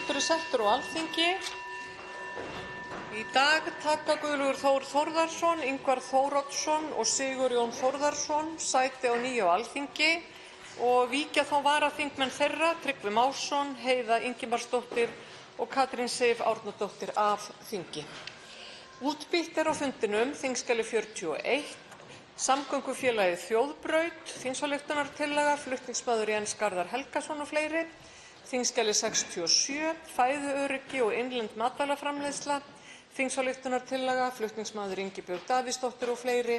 Fundur settur á Alþingi. Í dag taka Guðlaugur Þór Þórðarson, Ingvar Þóroddsson og Sigurjón Þórðarson sæti á ný á Alþingi og víkja þá varaþingmenn þeirra Tryggvi Másson, Heiða Ingimarsdóttir og Katrín Sif Árnadóttir af þingi. Útbýtt á fundinum þingskjali 41, Samgöngufélagið Þjóðbraut, þingsályktunartillaga, flutningsmaður Jens Garðar Helgason og fleiri, þingskjali 67, fæðuöryggi og innlend matvælaframleiðsla, þingsályktunartillaga, flutningsmaður Ingibjörg Davíðsdóttir og fleiri,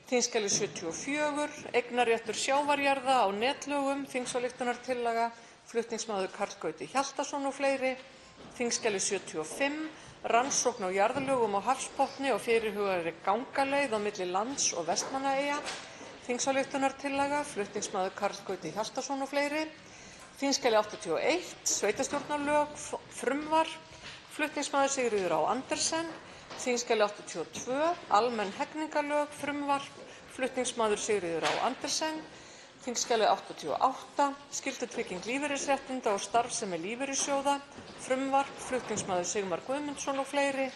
þingskjali 74, eignarréttur sjávarjarða á netlögum, þingsályktunartillaga, flutningsmaður Karl Gauti Hjaltason og fleiri, þingskjali 75, rannsókn á jarðlögum á hafsbotni og fyrirhugaðri gangaleið á milli lands og Vestmannaeyja, þingsályktunartillaga, flutningsmaður Karl Gauti Hjaltason og fleiri, þingskjali 81, sveitarstjórnarlög, frumvarp, flutningsmaður Sigríður Á. Andersen, þingskjali 82, almenn hegningarlög, frumvarp, flutningsmaður Sigríður Á. Andersen, þingskjali 88, skyldutrygging lífeyrisréttinda og starfsemi lífeyrissjóða, frumvarp, flutningsmaður Sigmar Guðmundsson og fleiri,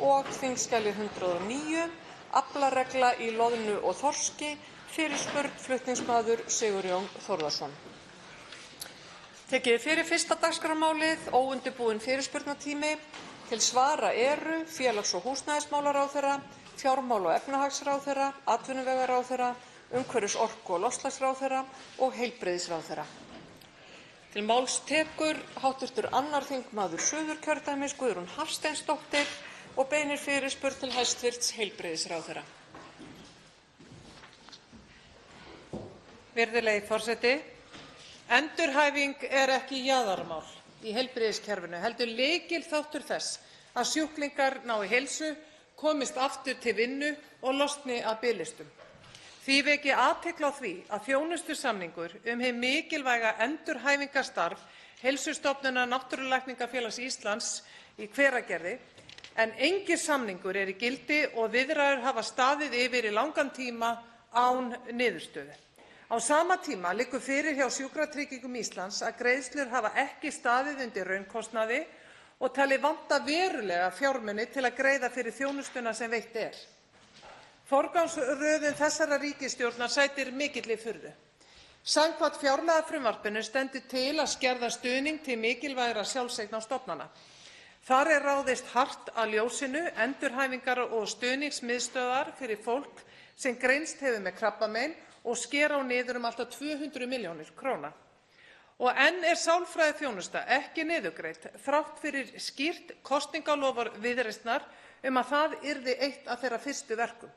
og þingskjali 109, aflaregla í loðnu og þorski, fyrirspurn, flutningsmaður Sigurjón Þórðarson. Tekið fyrir fyrsta dagskrármálið, óundirbúinn fyrirspurnatími. Til svara eru félags- og húsnæðismálaráðherra, fjármála- og efnahagsráðherra, atvinnuvegaráðherra, umhverfis-, orku- og loftslagsráðherra og heilbrigðisráðherra. Til máls tekur hv. 2. þingmaður Suðurkjördæmis Guðrún Hafsteinsdóttir og beinir fyrirspurn til hæstv. Heilbrigðisráðherra. Virðulegi forseti. Endurhæfing ekki jaðarmál í heilbrigðiskerfinu, heldur lykilþáttur þess að sjúklingar nái heilsu, komist aftur til vinnu og losni af biðlistum. Því vek ég athygli á því að þjónustusamningur hið mikilvæga endurhæfingarstarf Heilsustofnunar Náttúrulækningafélags Íslands í Hveragerði, en enginn samningur í gildi og viðræður hafa staðið yfir í langan tíma án niðurstöðu. Á sama tíma liggur fyrir hjá Sjúkratryggingum Íslands að greiðslur hafa ekki staðið undir raunkostnaði og talið vanta verulega fjármuni til að greiða fyrir þjónustuna sem veitt er. Forgangsröðun þessarar ríkisstjórnar sætir mikilli furðu. Samkvæmt fjárlagafrumvarpinu stendur til að skerða stuðning til mikilvægra sjálfseignarstofnana. Þar ráðist hart að ljósinu endurhæfingar- og stuðningsmiðstöðvar fyrir fólk sem greinst hefur með krabbamein og skera á niður allt að 200 milljónir króna. Og enn sálfræðiþjónusta ekki niðurgreidd þrátt fyrir skýrt kosningaloforð Viðreisnar að það yrði eitt af þeirra fyrstu verkum.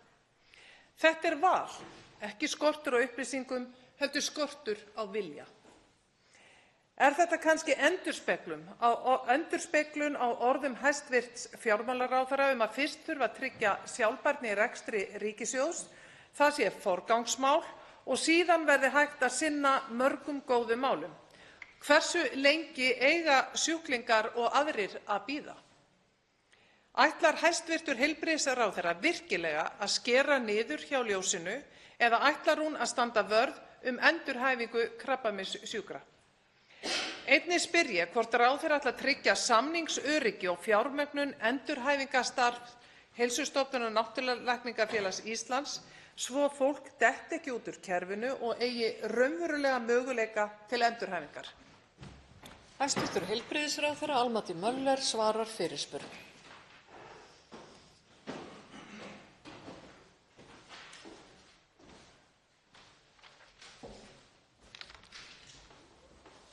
Þetta val, ekki skortur á upplýsingum, heldur skortur á vilja. Þetta kannski endurspeglun á orðum hæstv. Fjármálaráðherra að fyrst þurfi að tryggja sjálfbærni í rekstri ríkissjóðs, það sé forgangsmál og síðan verði hægt að sinna mörgum góðum málum. Hversu lengi eiga sjúklingar og aðrir að bíða? Ætlar hæstv. Heilbrigðisráðherra virkilega að skera niður hjá ljósinu eða ætlar hún að standa vörð endurhæfingu krabbameinssjúkra? Einnig spyr ég hvort ráðherra ætli að tryggja samningsöryggi og fjármögnun endurhæfingarstarfs Heilsustofnunar Náttúrulækningafélags Íslands svo fólk detti ekki út úr kerfinu og eigi raunverulega möguleika til endurhæfingar. Hæstv. Heilbrigðisráðherra Almati Möller svarar fyrirspurn.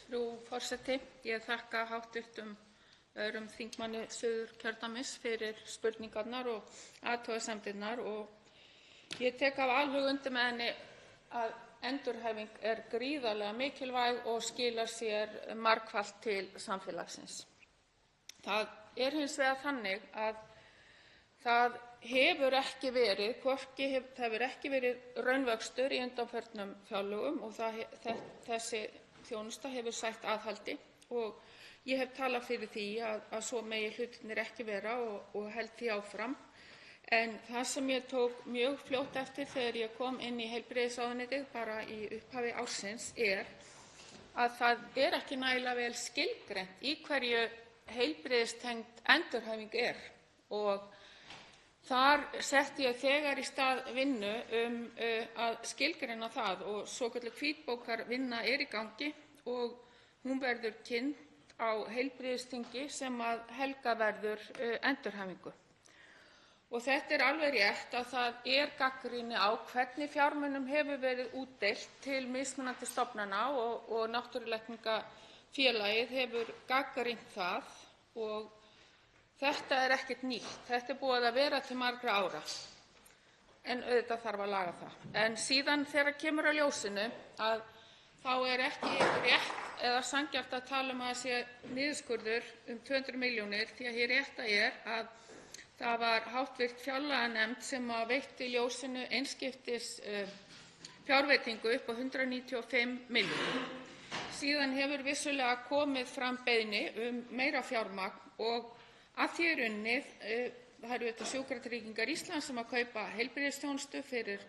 Frú forseti, ég þakka hv. 2. þingmanni Suðurkjördæmis fyrir spurningarnar og athugasemdirnar og ég tek af alhug undir með henni að endurhæfing gríðarlega mikilvæg og skilar sér margfalt til samfélagsins. Það hins vegar þannig að það hefur ekki verið raunvöxtur í undanförnum fjárlögum og þessi þjónusta hefur sætt aðhaldi og ég hef talað fyrir því að svo megi hlutirnir ekki vera og held því áfram. En það sem ég tók mjög fljótt eftir þegar ég kom inn í heilbrigðisráðuneytið bara í upphafi ársins að það er ekki nægilega vel skilgreint í hverju heilbrigðistengd endurhæfing er. Og þar setti ég þegar í stað vinnu að skilgreina það og svokölluð hvítbókarvinna er í gangi og hún verður kynnt á heilbrigðisþingi sem að helga verður endurhæfingu. Og þetta er alveg rétt að það er gagnrýni á hvernig fjármunum hefur verið útdeilt til mismunandi stofnana og Náttúrulækningafélagið hefur gagnrýnt það og þetta er ekkert nýtt. Þetta er búið að vera til margra ára en auðvitað þarf að laga það. En síðan þegar kemur að ljósinu að þá er ekki rétt eða sanngjarnt að tala að sé niðurskurður 200 milljónir því að hið rétta að það var hv. fjárlaganefnd sem veitti ljósinu einskiptis fjárveitingu upp á 195 milljónir. Síðan hefur vissulega komið fram beiðni meira fjármagn og að því er unnið. Það eru auðvitað Sjúkratryggingar Íslands sem kaupa heilbrigðisþjónustu fyrir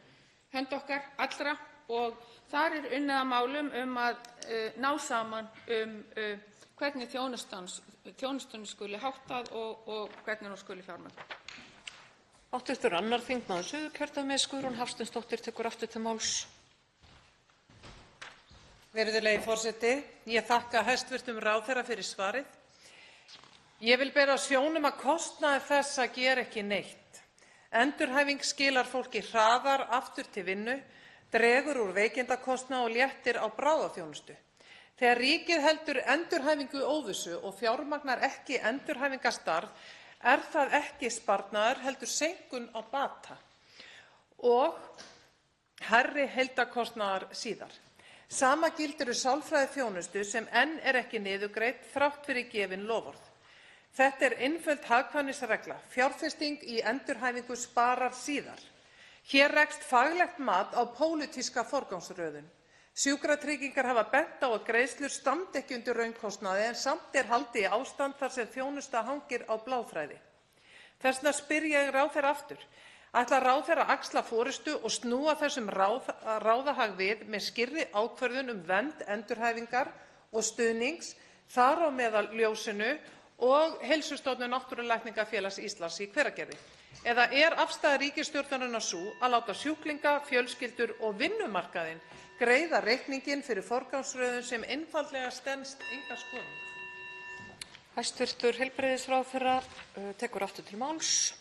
hönd okkar allra og þar er unnið að málum að ná saman hvernig þjónustunni skuli háttað og hvernig hún skuli fjármögnuð. Hv. annar þingmaður Suðurkjördæmis, Guðrún Hafsteinsdóttir, tekur aftur til máls. Virðulegi forseti. Ég þakka hæstv. ráðherra fyrir svarið. Ég vil bera sjónum að kostnaður þess að gera ekki neitt. Endurhæfing skilar fólki hraðar aftur til vinnu, dregur úr veikindakostnaði og léttir á bráðaþjónustu. Þegar ríkið heldur endurhæfingu í óvissu og fjármagnar ekki endurhæfingarstarf er það ekki sparnaður heldur seinkun á bata og hærri heildarkostnaðar síðar. Sama gildir sálfræðiþjónustu sem enn er ekki niðurgreidd þrátt fyrir gefin loforð. Þetta er einföld hagkvæmnisregla. Fjárfesting í endurhæfingu sparar síðar. Hér rekst faglegt mat á pólitíska forgangsröðun. Sjúkratryggingar hafa bent á að greiðslur standi ekki undir raunkostnaði en samt er haldið í ástand þar sem þjónusta hangir á bláþræði. Þess vegna spyr ég ráðherra aftur. Ætlar ráðherra að axla forystu og snúa þessum ráðahag við með skýrri ákvörðun vernd endurhæfingar og stuðnings, þar á meðal ljósinu og Heilsustofnun Náttúrulækningafélags Íslands í Hveragerði? Eða er afstaða ríkisstjórnarinnar sú að láta sjúklinga, fjölskyldur og vinnumarkaðinn greiða reikninginn fyrir forgangsröðun sem einfaldlega stenst enga skoðun? Hæstv. heilbrigðisráðherra tekur aftur til máls.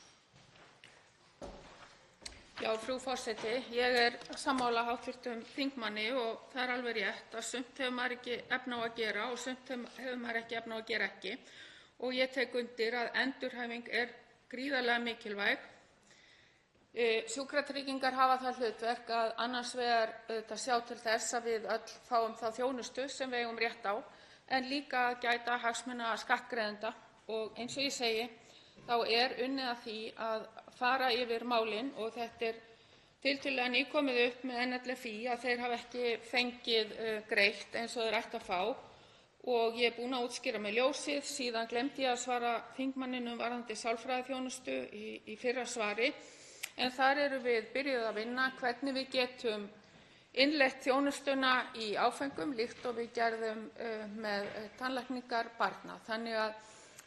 Já, frú forseti, ég er sammála hv. þingmanni og það er alveg rétt að sumt hefur maður ekki efni á að gera og sumt hefur maður ekki efni á að gera ekki. Og ég tek undir að endurhæfing er gríðarlega mikilvæg. Sjúkratryggingar hafa það hlutverk að annars vegar sjá til þess að við öll fáum þá þjónustu sem við eigum rétt á, en líka að gæta hagsmuna skattgreiðenda. Og eins og ég segi, þá er unnið að því að fara yfir málin og þetta er tiltölulega nýkomið upp með NLFÍ að þeir hafa ekki fengið greitt eins og þeir ættu að fá. Og ég er búin að útskýra með ljósið. Síðan glemdi ég að svara þingmanninum varðandi sálfræðiþjónustu í fyrra svari. En þar erum við byrjuð að vinna hvernig við getum innleitt þjónustuna í áföngum líkt og við gerðum með tannlækningar barna. Þannig að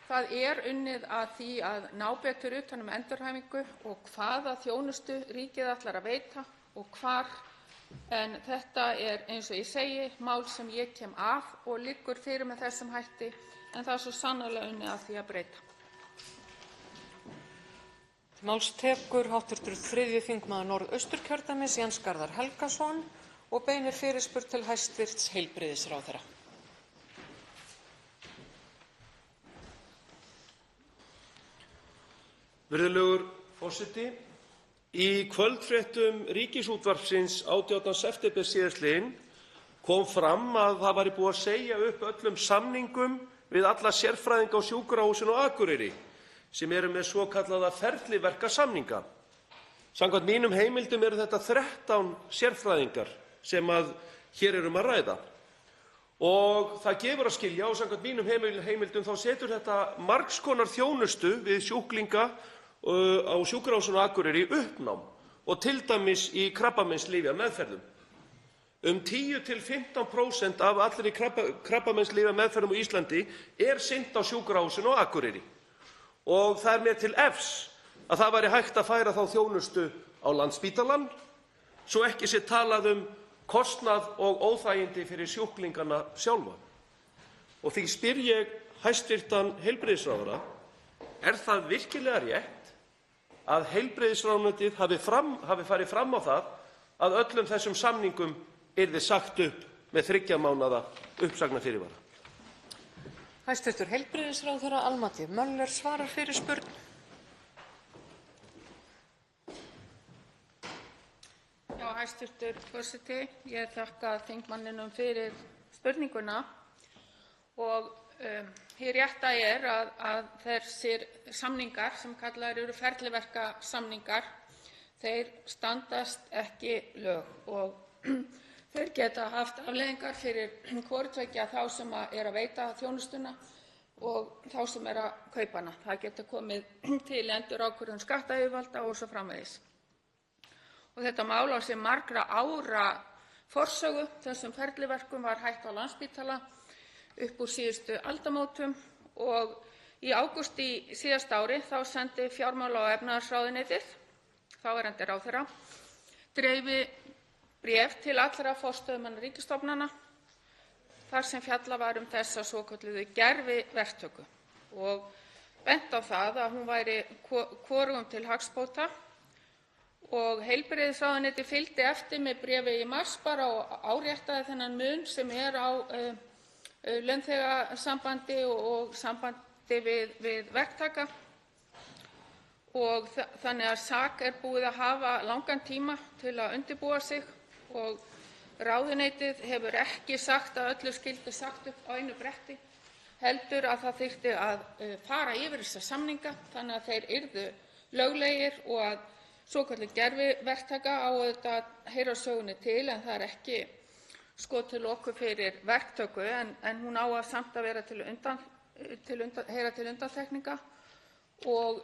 það er unnið að því að ná betur utan um endurhæfingu og hvaða þjónustu ríkið ætlar að veita og hvar. En þetta er, eins og ég segi, mál sem ég kem að og liggur fyrir með þessum hætti, en það er svo sannarlega unnið að því að breyta. Máls tekur hv. 3. þingmaður Norðausturkjördæmis, Jens Garðar Helgason, og beinir fyrirspurn til hæstv. heilbrigðisráðherra. Virðulegur forseti. Í kvöldfréttum Ríkisútvarpsins 18. september síðastliðinn kom fram að það væri búið að segja upp öllum samningum við alla sérfræðinga á sjúkrahúsinu á Akureyri sem eru með svokallaða ferliverkasamninga. Samkvæmt mínum heimildum eru þetta 13 sérfræðingar sem hér er að ræða. Og það gefur að skilja, og samkvæmt mínum heimildum þá setur þetta margs konar þjónustu við sjúklinga á sjúkrahúsinu á Akureyri í uppnám og til dæmis í krabbameinslyfjameðferðum. Um 10–15% af allri krabbameinslyfjameðferðum á Íslandi er sinnt á Sjúkrahúsinu á Akureyri og það er mér til efs að það væri hægt að færa þá þjónustu á Landspítalann, svo ekki sé talað um kostnað og óþægindi fyrir sjúklingana sjálfa. Og því spyr ég hæstv. Heilbrigðisráðherra: er það virkilega rétt að heilbrigðisráðuneytið hafi farið fram á það að öllum þessum samningum yrði sagt upp með 3 mánaða uppsagnarfyrirvara? Hæstv. heilbrigðisráðherra Almati Möller svarar fyrirspurn. Já, hæstv. forseti. Ég þakka þingmanninum fyrir spurninguna og hið rétta er að þessir samningar sem kallaðir eru ferliverkasamningar, þeir standast ekki lög og þeir geta haft afleiðingar fyrir hvort tveggja, þá sem er að veita þjónustuna og þá sem er að kaupa hana. Það getur komið til endurákvörðun skattyfirvalda og svo framvegis. Og þetta mál á sér margra ára forsögu. Þessum ferliverkum var hætt á Landspítala upp úr síðustu aldamótum og í ágúst í síðasta ári þá sendi fjármála- og efnahagsráðuneytið, þáverandi ráðherra, bréf til allra forstöðumanna ríkisstofnana þar sem fjallað var um þessa svokölluðu gerviverktöku og bent á það að hún væri hvorugum til hagsbóta. Og heilbrigðisráðuneytið fylgdi eftir með bréfi í mars bara og áréttaði þennan mun sem er á launþegasambandi og sambandi við verktaka. Og þannig að SAK er búið að hafa langan tíma til að undirbúa sig og ráðuneytið hefur ekki sagt að öllu skyldi sagt upp á einu bretti, heldur að það þyrfti að fara yfir þessa samninga þannig að þeir yrðu löglegir og að svokölluð gerviverktaka á auðvitað að heyra sögunni til, en það er ekki skotið loku fyrir verktöku en hún á að samt að vera heyra til undantekninga. Og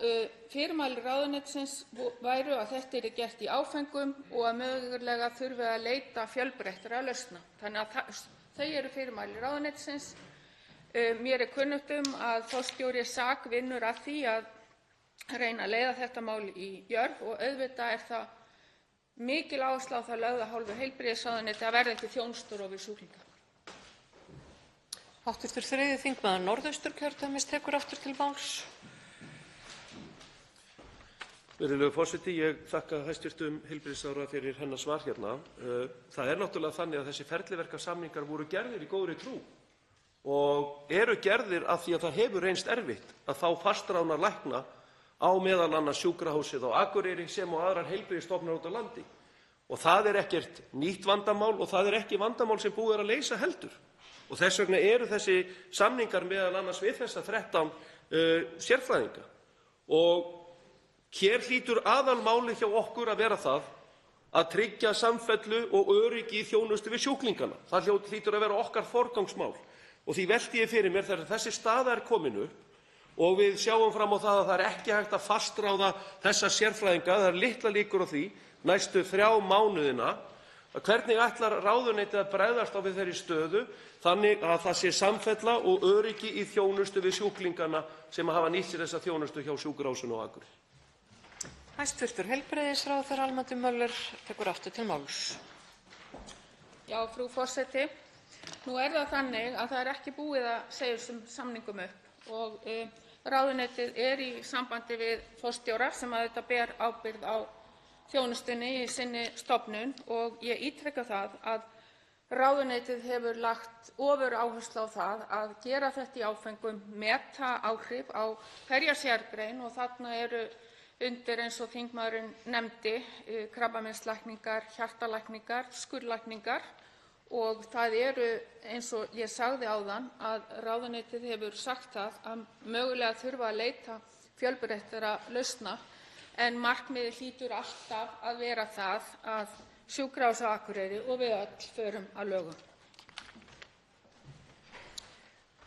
fyrirmæli ráðuneytisins væru að þetta yrði gert í áföngum og að mögulega þurfi að leita fjölbreyttra lausna. Þannig að þau eru fyrirmæli ráðuneytisins. Mér er kunnugt að forstjóri SAK vinnur að því að reyna að leiða þetta mál í jörð og auðvitað er það mikil áhersla á það lögð af hálfu heilbrigðisráðuneyti að verða ekki þjónusturof við sjúklinga. Hv. 3. þingmaður Norðausturkjördæmis tekur aftur til máls. Virðulegur forseti. Ég þakka hæstv. heilbrigðisráðherra fyrir hennar svar hérna. Það er náttúrulega þannig að þessi ferliverkasamningar voru gerðir í góðri trú og eru gerðir af því að það hefur reynst erfitt að fá fastráðna lækna á meðal annars Sjúkrahúsið á Akureyri sem og aðrar heilbrigðisstofnanir úti á landi. Og það er ekkert nýtt vandamál og það er ekki vandamál sem búið er að leysa heldur. Og þess vegna eru þessi samningar meðal annars við þessa 13 sérfræðinga. Og hér hlýtur aðalmálið hjá okkur að vera það að tryggja samfellu og öryggi í þjónustu við sjúklingana. Það hlýtur að vera okkar forgangsmál. Og því velti ég fyrir mér þegar þessi staða er komin upp og við sjáum fram á það að það er ekki hægt að fastráða þessa sérfræðinga, það er litlar líkur á því, næstu 3 mánuðina, að hvernig ætlar ráðuneytið að bregðast á við þeirri stöðu þannig að það sé samfella og öryggi í þjónustu við sjúklingana sem hafa nýtt sér þessa þjónustu hjá Sjúkrahúsinu á Akureyri. Hæstv. heilbrigðisráðherra Almati Möller tekur aftur til máls. Já, frú forseti. Nú er það þannig að það er ekki búið að segja þessum samningum upp og ráðuneytið er í sambandi við forstjóra sem að þetta ber ábyrgð á þjónustunni í sinni stofnun og ég ítreka það að ráðuneytið hefur lagt ofuráherslu á það að gera þetta í áföngum, meta áhrif á hverja sérgrein og þarna eru undir, eins og þingmaðurinn nefndi, krabbameinslækningar, hjartalækningar, skurðlækningar og það eru, eins og ég sagði áðan, að ráðuneytið hefur sagt það að mögulega þurfa að leita fjölbreyttra lausna en markmiðið hlýtur alltaf að vera það að Sjúkrahúsið á Akureyri og við öll förum að lögum.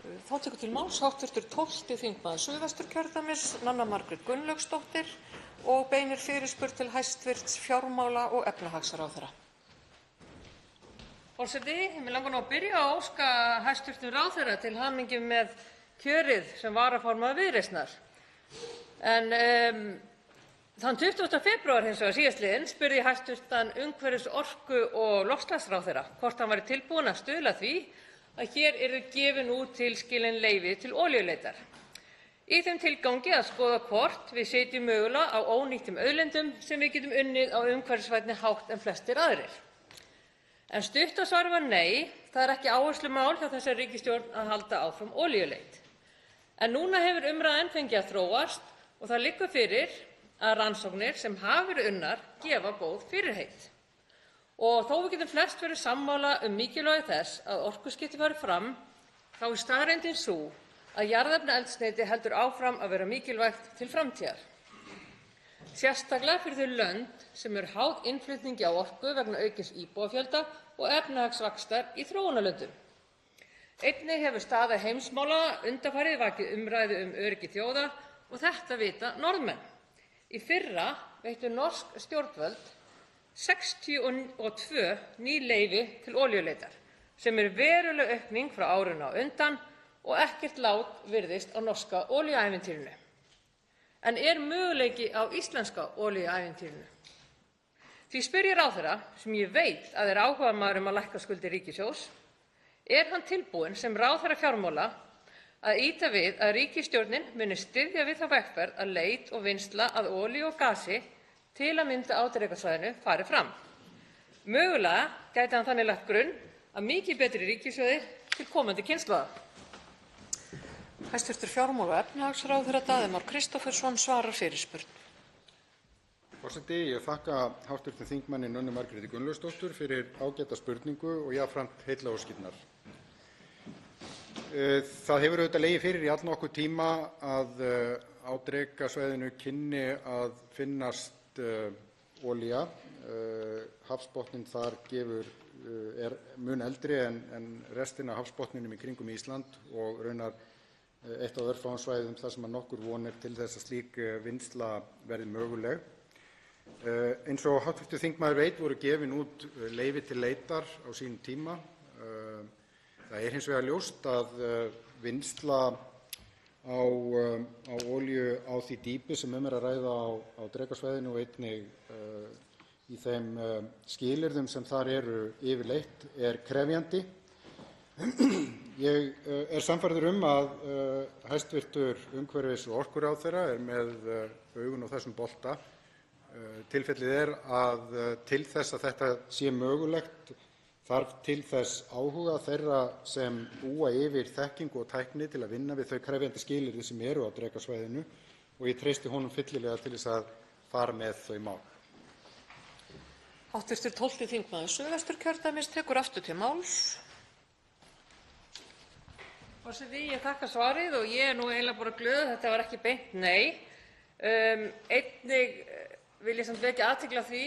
Þá tekur til máls hv. 12. þingmaður Suðvesturkjördæmis, Nanna Margrét Gunnlaugsdóttir, og beinir fyrirspurn til hæstv. fjármála- og efnahagsráðherra. Forseti, mig langar nú að byrja að óska hæstv. Ráðherra til hamingju með kjörið sem varaformaður Viðreisnar. En þann 20. febrúar hins vegar síðastliðinn spurði ég hæstv. Umhverfis-, orku- og loftslagsráðherra hvort hann væri tilbúinn að stuðla að því að hér yrðu gefin út tilskilin leyfi til olíuleitar í þeim tilgangi að skoða hvort við sitjum mögulega á ónýttum auðlindum sem við getum unnið á umhverfisvænni hátt en flestir aðrir. En stutta svarið var nei, það er ekki áherslumál hjá þessari ríkisstjórn að halda áfram olíuleit. En núna hefur umræðan fengið að þróast og það liggur fyrir að rannsóknir sem hafa verið unnar gefa góð fyrirheit. Og þó við getum flest verið sammála mikilvægi þess að orkuskipti fari fram, þá er staðreyndin sú að jarðefnaeldsneyti heldur áfram að vera mikilvægt til framtíðar. Sérstaklega fyrir þau lönd sem eru háð innflutningi á orku vegna aukins íbúafjölda og efnahagsvaxtar í þróunarlöndum. Einnig hefur staða heimsmála undanfarið vakið umræðu öryggi þjóða og þetta vita Norðmenn. Í fyrra veittu norsk stjórnvöld 62 ný leyfi til olíuleitar, sem er veruleg aukning frá árinu á undan og ekkert lát virðist á norska olíuævintýrinu. En er möguleiki á íslenska olíuævintýrinu? Því spyr ég ráðherra, sem ég veit að er áhugamaður að lækka skuldir ríkissjóðs, er hann tilbúinn sem ráðherra fjármála að ýta við að ríkisstjórnin muni styðja við þá vegferð að leit og vinnsla að olíu og gasi til að mynda á Drekasvæðinu fari fram. Mögulega gæti hann þannig lagt grunn að mikið betri ríkissjóði til komandi kynslóða. Hæstv. fjármála- og efnahagsráðherra Daði Már Kristófersson svarar fyrirspurn. Forseti, ég þakka hv. þingmanni Nönnu Margréti Gunnlaugsdóttur fyrir ágæta spurningu og jafnframt heillaóskirnar. Það hefur auðvitað legið fyrir í allnokkurn tíma að á Drekasvæðinu kynni að finnast olía. Hafsbotninn þar er mun eldri en restina af hafsbotninum í kringum Ísland og raunar eitt af örfáum svæðum þar sem nokkur von er til þess að slík vinnsla verði möguleg. Eins og hv. þingmaður veit voru gefin út leyfi til leitar á sínum tíma. Það er hins vegar ljóst að vinnsla á olíu á því dýpi sem er að ræða á Drekasvæðinu og einnig í þeim skilyrðum sem þar eru yfirleitt er krefjandi. Ég er sannfærður að hæstv. umhverfis- og orkuráðherra er með augun á þessum bolta. Tilfellið er að til þess að þetta sé mögulegt þarf til þess áhuga þeirra sem búa yfir þekkingu og tækni til að vinna við þau krefjandi skilyrði sem eru á Drekasvæðinu og ég treysti honum fyllilega til þess að fara með þau mál. Hv. 12. þingmaður Suðvesturkjördæmis tekur aftur til máls. Forseti, ég þakka svarið og ég er nú eiginlega bara glöð að þetta var ekki beint nei. Einnig vil ég samt vekja athygli á því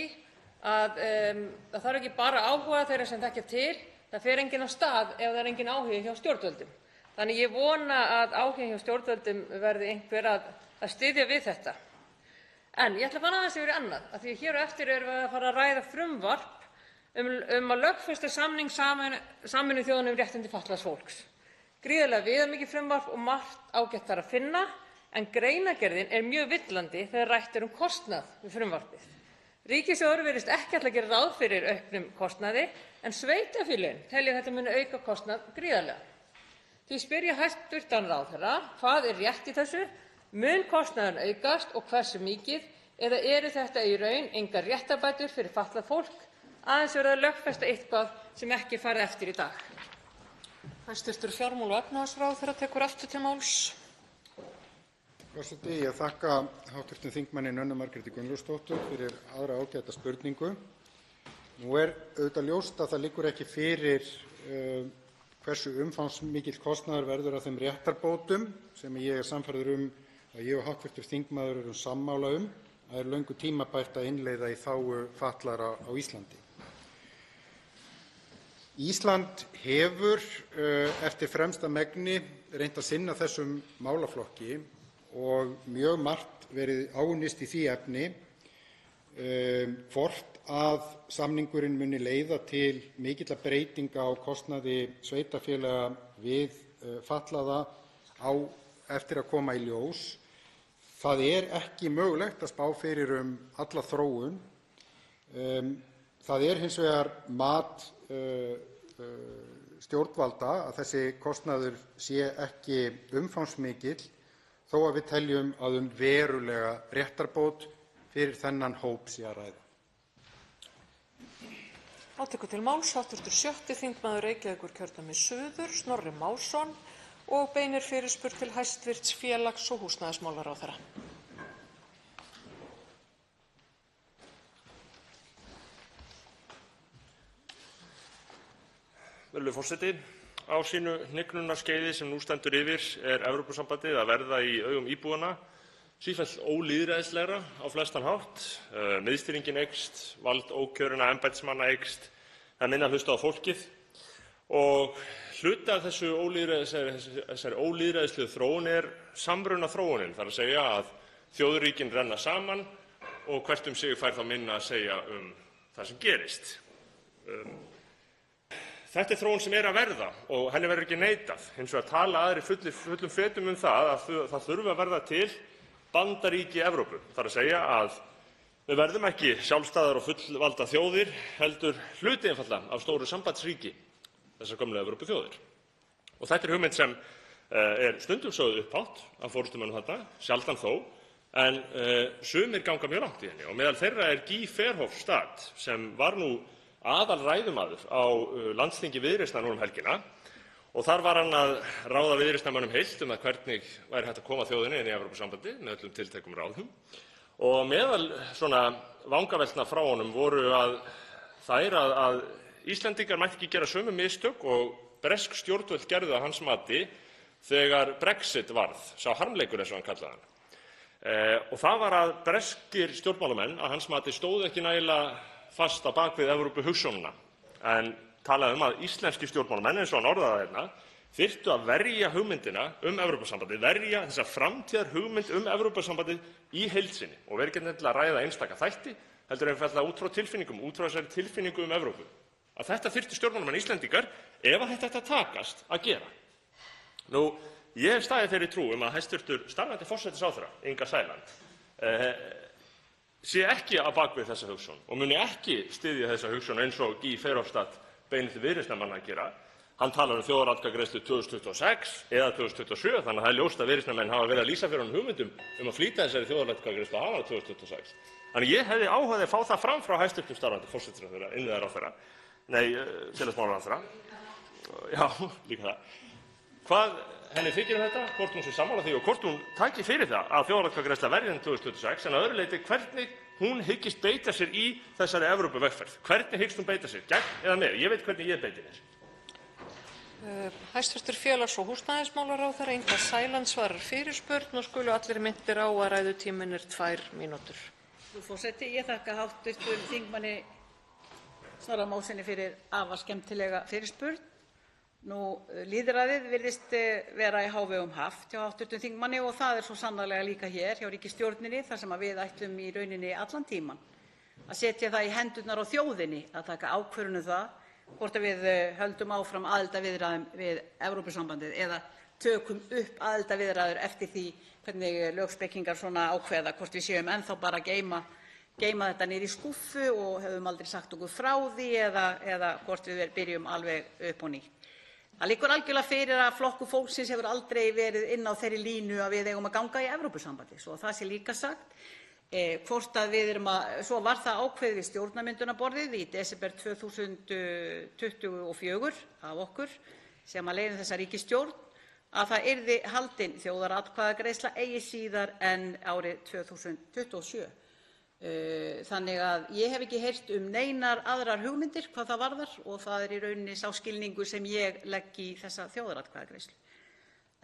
að það þarf ekki bara áhuga þeirra sem þekkja til, það fer enginn af stað ef það er enginn áhugi hjá stjórnvöldum. Þannig ég vona að áhuginn hjá stjórnvöldum verði einhver að styðja við þetta. En ég ætla að fara aðeins yfir í annað, af því hér á eftir erum við að fara að ræða frumvarp að lögfesta samning Sameinuðu þjóðanna um réttindi fatlaðs fólks. Gríðarlega viðamikið frumvarp og margt ágætt þar að finna, en greinargerðin er mjög villandi þegar rætt er kostnað við frumvarpið. Ríkissjóður virðist ekki ætla að gera ráð fyrir auknum kostnaði, en sveitarfélögin telja að þetta muni auka kostnað gríðarlega. Því spyr ég hæstv. ráðherra, hvað er rétt í þessu? Mun kostnaðurinn aukast og hversu mikið? Eða eru þetta í raun engar réttarbætur fyrir fatlað fólk, aðeins verið að lögfesta eitthvað sem ekki er farið eftir í dag? Hæstv. fjármála- og efnahagsráðherra tekur aftur til máls. Forseti, ég þakka hv. þingmanni Nönnu Margréti Gunnlaugsdóttur fyrir aðra ágæta spurningu. Nú er auðvitað ljóst að það liggur ekki fyrir hversu umfangsmikill kostnaður verður af þeim réttarbótum sem ég er sannfærður að ég og hv. þingmaður erum sammála að er löngu tímabært að innleiða í þágu fatlaðra á Íslandi. Ísland hefur eftir fremsta megni reynt að sinna þessum málaflokki og mjög margt verið áunnist í því efni. hvort að samningurinn muni leiða til mikilla breytinga á kostnaði sveitarfélaga við fatlaða á eftir að koma í ljós. Það er ekki mögulegt að spá fyrir alla þróun. Það er hins vegar mat stjórnvalda að þessi kostnaður sé ekki umfangsmikill þó að við teljum að verulega réttarbót fyrir þennan hóp sé að ræða. Tekur til máls hv. 6. þingmaður Reykjavíkurkjördæmis suður, Snorri Másson, og beinir fyrirspurn til hæstv. Félags- og húsnæðismálaráðherra. Virðulegur forseti. Á sínu hnignunarskeiði sem nú stendur yfir er Evrópusambandið að verða í augum íbúanna sífellt ólýðræðislegra á flestan hátt. Miðstýringin eykst, vald ókjörinna embættismanna eykst, það er minna hlustað á fólkið og hluti af þessari ólýðræðislegu þróun er samrunaþróunin, þar að segja að þjóðríkin renna saman og hvert sig fær þá minna að segja það sem gerist. Þetta er þróun sem er að verða og henni verður ekki neitað. Hins vegar tala aðrir fullum fetum það að það þurfi að verða til bandaríki Evrópu. Það er að segja að við verðum ekki sjálfstæðar og fullvalda þjóðir, heldur hluti einfaldlega af stóru sambandsríki, þessar gömlu Evrópuþjóðir. Og þetta er hugmynd sem er stundum sögð upphátt af forystumönnum þarna, sjaldan þó, en sumir ganga mjög langt í henni. Og meðal þeirra er Guy Verhofstadt sem var nú aðalræðumaður á landsþingi Viðreisnar nú helgina og þar var hann að ráða viðreisnarmönnum heilt að hvernig væri hægt að koma þjóðinni inn í Evrópusambandið með öllum tiltækum ráðum. Og meðal svona vangaveltna frá honum voru þær að Íslendingar mætti ekki gera sömu mistök og bresk stjórnvöld gerðu að hans mati þegar Brexit varð, sá harmleikur eins og hann kallaði hann. Og það var að breskir stjórnmálamenn að hans mati stóðu ekki nægilega fast á bak við Evrópuhugsjónina en talaði að íslenskir stjórnmálamenn, eins og hann orðaði það hérna, þyrftu að verja hugmyndina Evrópusambandið, verja þessa framtíðarhugmynd Evrópusambandið í heild sinni og vera ekki endilega að ræða einstaka þætti, heldur einfaldlega út frá tilfinningum, út frá þessari tilfinningu Evrópu. Að þetta þyrftu stjórnmálamenn Íslendingar ef að þetta ætti að takast að gera. Nú, ég hef staðið þeirri trú að hæstv. Starfandi forsætisráðherra, Inga Sæland, sé ekki á bak við þessa hugsjón og muni ekki styðja þessa hugsjón eins og Guy Verhofstadt beinir til Viðreisnarmanna að gera. Hann talar þjóðaratkvæðagreiðslu 2026 eða 2027, þannig að það er ljóst að Viðreisnarmenn hafa verið að lýsa fyrir honum hugmyndum að flýta þessari þjóðaratkvæðagreiðslu að hafa hana 2026. Þannig ég hefði áhuga að fá það fram frá hæstv. Starfandi forsætisráðherra, innviðaráðherra, félagsmálaráðherra, já, líka það, hvað henni þykir þetta, hvort hún sé sammála því og hvort hún taki fyrir það að þjóðaratkvæðagreiðsla verði 2026, en að öðru leyti hvernig hún hyggist beita sér í þessari Evrópuvegferð. Hvernig hyggst hún beita sér, gegn eða með? Ég veit hvernig ég beiti mér. Hæstv. Félags- og húsnæðismálaráðherra Inga Sæland svarar fyrirspurn og skulu allir minntir á að ræðutíminn er 2 mínútur. Frú forseti, ég þakka hv. þingmanni Snorra Mássyni fyrir afar skemmtilega fyrirspurn. Lýðræðið virðist vera í hávegum haft hjá hv. þingmanni og það er svo sannarlega líka hér hjá ríkisstjórninni þar sem við ætlum í rauninni allan tímann að setja það í hendurnar á þjóðinni að taka ákvörðun það hvort við höldum áfram aðildarviðræðum við Evrópusambandið eða tökum upp aðildarviðræður eftir því hvernig lögspekingar svona ákveða, hvort við séum ennþá bara að geyma þetta niður í skúffu og höfum aldrei sagt okkur frá því eða hvort við byrjum alveg upp á nýtt. Það liggur algjörlega fyrir að Flokkur fólksins hefur aldrei verið inn á þeirri línu að við eigum að ganga í Evrópusambandið, svo það sé líka sagt. Hvort að við svo var það ákveðið við stjórnarmyndunarborðið í desember 2024 af okkur sem að leiðum þessa ríkisstjórn að það yrði haldin þjóðaratkvæðagreiðsla eigi síðar en árið 2027. Þannig að ég hef ekki heyrt neinar aðrar hugmyndir hvað það varðar og það er í rauninni sá skilningur sem ég legg í þessa þjóðaratkvæðagreiðslu.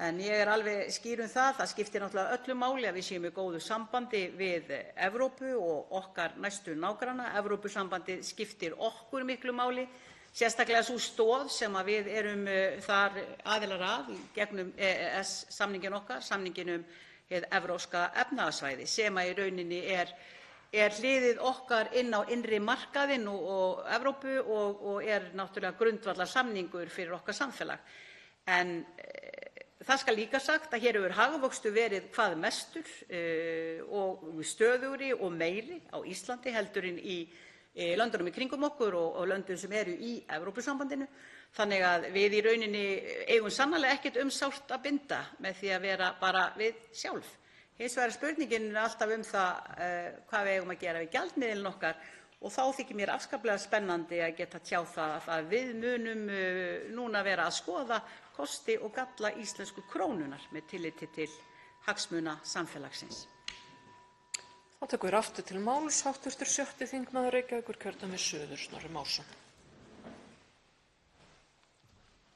En ég er alveg skýr það skiptir náttúrulega öllu máli að við séum í góðu sambandi við Evrópu og okkar næstu nágranna. Evrópusambandið skiptir okkur miklu máli, sérstaklega sú stoð sem að við erum þar aðilar að í gegnum EES-samninginn okkar, samninginn hið evrópska efnahagssvæði sem að í rauninni er er hliðið okkar inn á innri markaðinn og Evrópu og er náttúrlega grundvallarsamningur fyrir okkar samfélag. En það skal líka sagt að hér hefur hagvöxtur verið hvað mestur og stöðugri og meiri á Íslandi heldur en í löndunum í kringum okkur og löndum sem eru í Evrópusambandinu. Þannig að við í rauninni eigum sannarlega ekkert sárt að binda með því að vera bara við sjálf. Hins vegar er spurningin alltaf það hvað við eigum að gera við gjaldmiðilinn okkar og þá þykir mér afskaplega spennandi að geta tjáð það að við munum núna vera að skoða kosti og galla íslensku krónunnar með tilliti til hagsmuna samfélagsins. Þá tekur við aftur til máls hv. 6. þingmaður Reykjavíkurkjördæmis suður, Snorri Másson.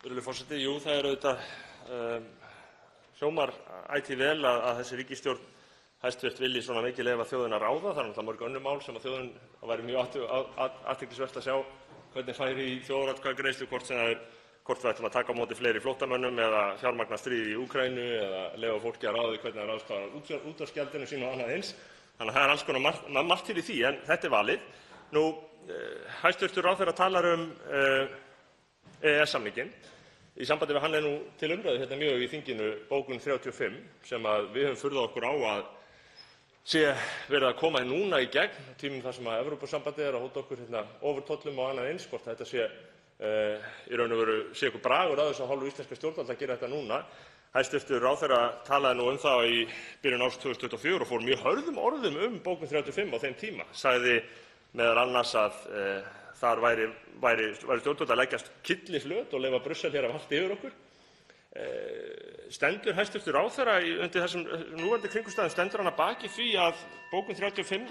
Virðulegur forseti, jú, það er auðvitað hljómar ætíð vel að þessi ríkisstjórn hæstvirt vilji svona mikið leyfa þjóðinni að ráða. Það er náttúrlega mörg önnur mál sem að þjóðin væri mjög athyglisvert að sjá hvernig færi í þjóðaratkvæðagreiðslu, hvort við ætlum að taka á móti fleiri flóttamönnum eða fjármagna stríðið í Úkraínu eða leyfa fólki að ráða hvernig það ráðstafa útvarpsgjaldinu sínu og annað eins. Þannig að það er alls konar margt til í því, en þetta er valið. Nú, hæstv. Ráðherra talar EES-samninginn. Í sambandi við hann er nú til umræðu hérna mjög í þinginu bókun 35 sem að við höfum furðað okkur á að sé verið að koma núna í gegn, tímum þar sem að Evrópusambandið er að hóta okkur hérna ofurtollum og annað eins, hvort þetta sé í raun og veru sé eitthvað bragur að þessu hálfu íslenska stjórnvalda að gera þetta núna. Hæstv. Ráðherra talaði nú það í byrjun árs 2024 og fór mjög hörðum orðum bókun 35 á þeim tíma. Sagði meðal annars að þar væri stjórnvöld að leggjast kylliflöt og leyfa Brussel hér að valta yfir okkur. Stendur hæstv. Ráðherra undir þessum núverandi kringumstæðum, stendur hann að baki því að bókun 35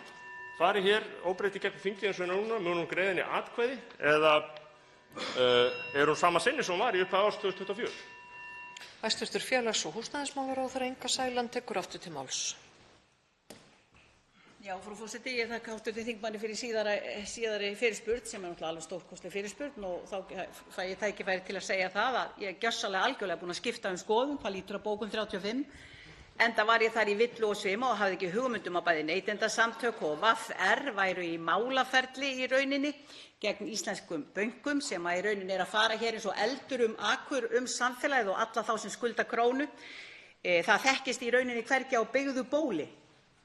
fari hér óbreytt í gegnum þingið eins og núna, mun hún greiða henni atkvæði eða er hún sama sinni sem hún var í upphafi árs 2024? Hæstv. félags- og húsnæðismálaráðherra Inga Sæland tekur aftur til máls. Já, frú forseti, ég þakka hv. þingmanni fyrir síðari fyrirspurn sem er náttúrlega alveg stórkostleg fyrirspurn og þá fæ ég tækifæri til að segja það að ég er gjörsamlega algjörlega búin að skipta skoðun hvað lítur að bókun 35, enda var ég þar í villu og svima og hafði ekki hugmynd að bæði Neytendasamtök og VR væru í málaferli í rauninni gegn íslenskum bönkum sem að í rauninni er að fara hér eins og eldur akur samfélagið og alla þá sem skulda krónu. Það þekkist í rauninni hvergi á byggðu bóli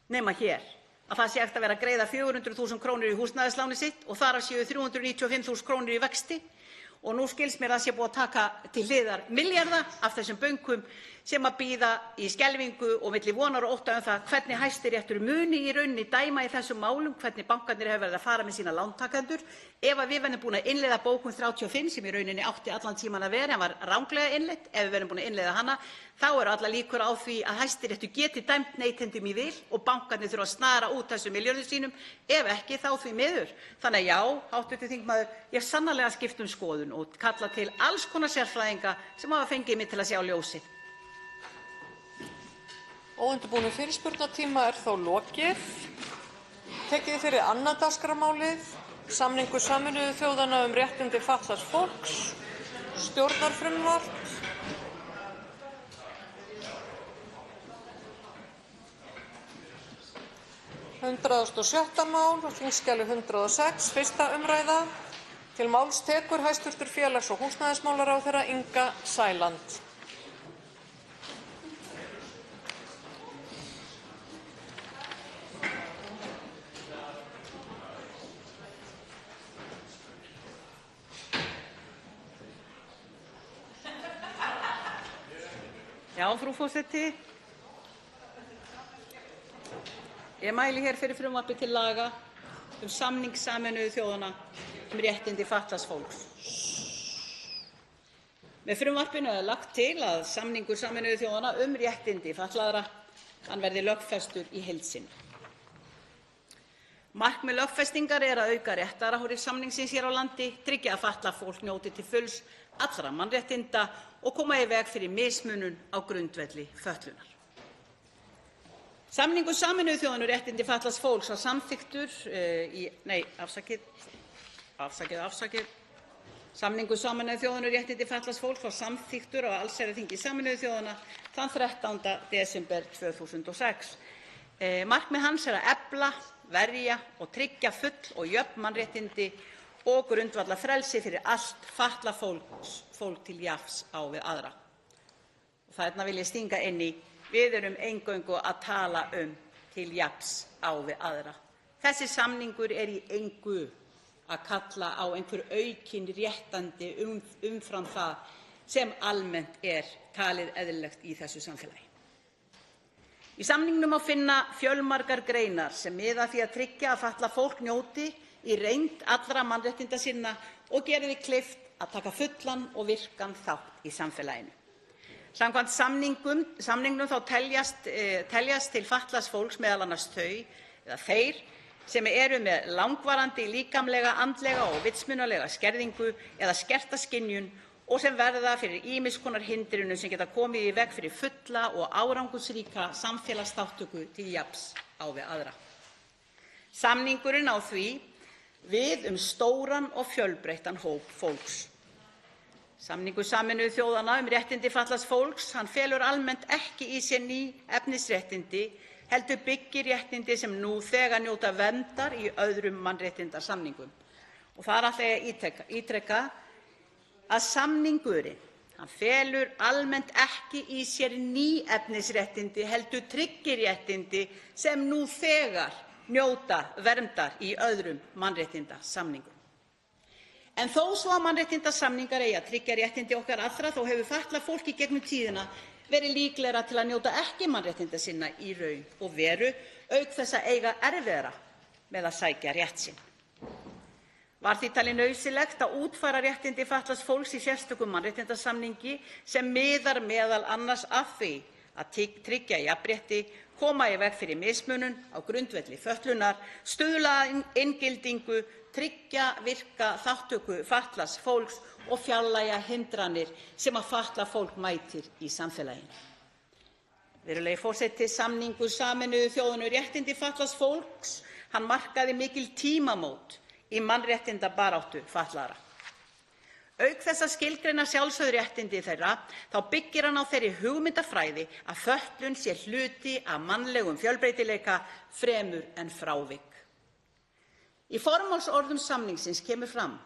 nema hér að það sé eftir að vera að greiða 400.000 krónur í húsnæðisláni sitt og þar af séu 395.000 krónur í vexti og nú skilst mér að sé búið að taka til hliðar milljarða af þessum bönkum sem að bíða í skelfingu og milli vonar og ótta það hvernig Hæstiréttur muni í rauninni dæma í þessum málum, hvernig bankarnir hefur verið að fara með sína lántakendur. Ef að við verðum búin að innleiða bókun 35 sem í rauninni átti allan tíman að vera en var ranglega innleidd, ef við verðum búin að innleiða hana, þá eru allar líkur á því að Hæstiréttur geti dæmt neytendum í vil og bankarnir þurfa að snara út þessum milljörðum sínum, ef ekki þá því miður. Þannig að já, hv. þingmaður, ég sannarlega skipt skoðun og kalla til alls konar sérfræðinga sem hafa fengið mig til að sjá ljósið. Óundirbúnum fyrirspurnatíma er þó lokið. Tekið fyrir annað dagskrármálið, samningur Sameinuðu þjóðanna réttindi fatlaðs fólks, stjórnarfrumvarp. Mál, þingskjali 106, fyrsta umræða. Til máls tekur hæstv. félags- og húsnæðismálaráðherra Inga Sæland. Já, frú forseti. Ég mæli hér fyrir frumvarpi til laga samning Sameinuðu þjóðanna réttindi fatlaðs fólks. Með frumvarpinu er lagt til að samningur Sameinuðu þjóðanna réttindi fatlaðra verði lögfestur í heild sinni. Markmið lögfestingar er að auka réttaráhrif samningsins hér á landi, tryggja að fatlað fólk njóti til fulls allra mannréttinda og koma í veg fyrir mismunun á grundvelli fötlunar. Samningur Sameinuðu þjóðanna réttindi fatlaðs fólks var samþykktur Samningur Sameinuðu þjóðanna réttindi fatlaðs fólks var samþykktur á allsherjarþingi Sameinuðu þjóðanna þann 13. desember 2006. Markmið hans er að efla verja og tryggja full og jöfn mannréttindi og grundvallarfrelsi fyrir allt fatlað fólk til jafns á við aðra. Þarna vil ég stinga inn í: við erum eingöngu að tala til jafns á við aðra. Þessi samningur er í engu að kalla á einhver aukin réttindi umfram það sem almennt er talið eðlilegt í þessu samfélagi. Í samningnum má finna fjölmargar greinar sem miða að því að tryggja að fatlað fólk njóti í reynd allra mannréttinda sinna og geri því kleift að taka fullan og virkan þátt í samfélaginu. Samkvæmt samningnum þá teljast til fatlaðs fólks meðal annars þau eða þeir sem eru með langvarandi líkamlega, andlega og vitsmunalega skerðingu eða skerta skynjun og sem verða fyrir ýmiss konar hindrunum sem geta komið í veg fyrir fulla og árangursríka samfélagsþátttöku til jafns á við aðra. Samningurinn á því við stóran og fjölbreyttan hóp fólks. Samningur Sameinuðu þjóðanna réttindi fatlaðs fólks, hann felur almennt ekki í sér ný efnisréttindi, heldur byggir réttindi sem nú þegar njóta verndar í öðrum mannréttindasamningum. Og þar ætla ég að ítreka að samningurinn, hann felur almennt ekki í sér ný efnisréttindi, heldur tryggir réttindi sem nú þegar njóta verndar í öðrum mannréttindasamningum. En þó svo að mannréttindasamningar eigi að tryggja réttindi okkar allra, þó hefur fatlað fólk í gegnum tíðina verið líklegra til að njóta ekki mannréttinda sinna í raun og veru, auk þess að eiga erfiðara með að sækja rétt sinn. Var því talið nauðsynlegt að útfæra réttindi fatlaðs fólks í sérstökum mannréttindasamningi sem miðar meðal annars að því að tryggja jafnrétti, koma í veg fyrir mismunun á grundvelli fötlunar, stuðla að inngildingu, tryggja virka þátttöku fatlaðs fólks og fjarlægja hindranir sem að fatlað fólk mætir í samfélaginu. Virðulegi forseti, samningur Sameinuðu þjóðanna réttindi fatlaðs fólks, hann markaði mikil tímamót í mannréttindabaráttu fatlaðra. Auk þess að skilgreina sjálfsögð réttindi þeirra, þá byggir hann á þeirri hugmyndafræði að fötlun sé hluti af mannlegum fjölbreytileika fremur en frávik. Í formálsorðum samningsins kemur fram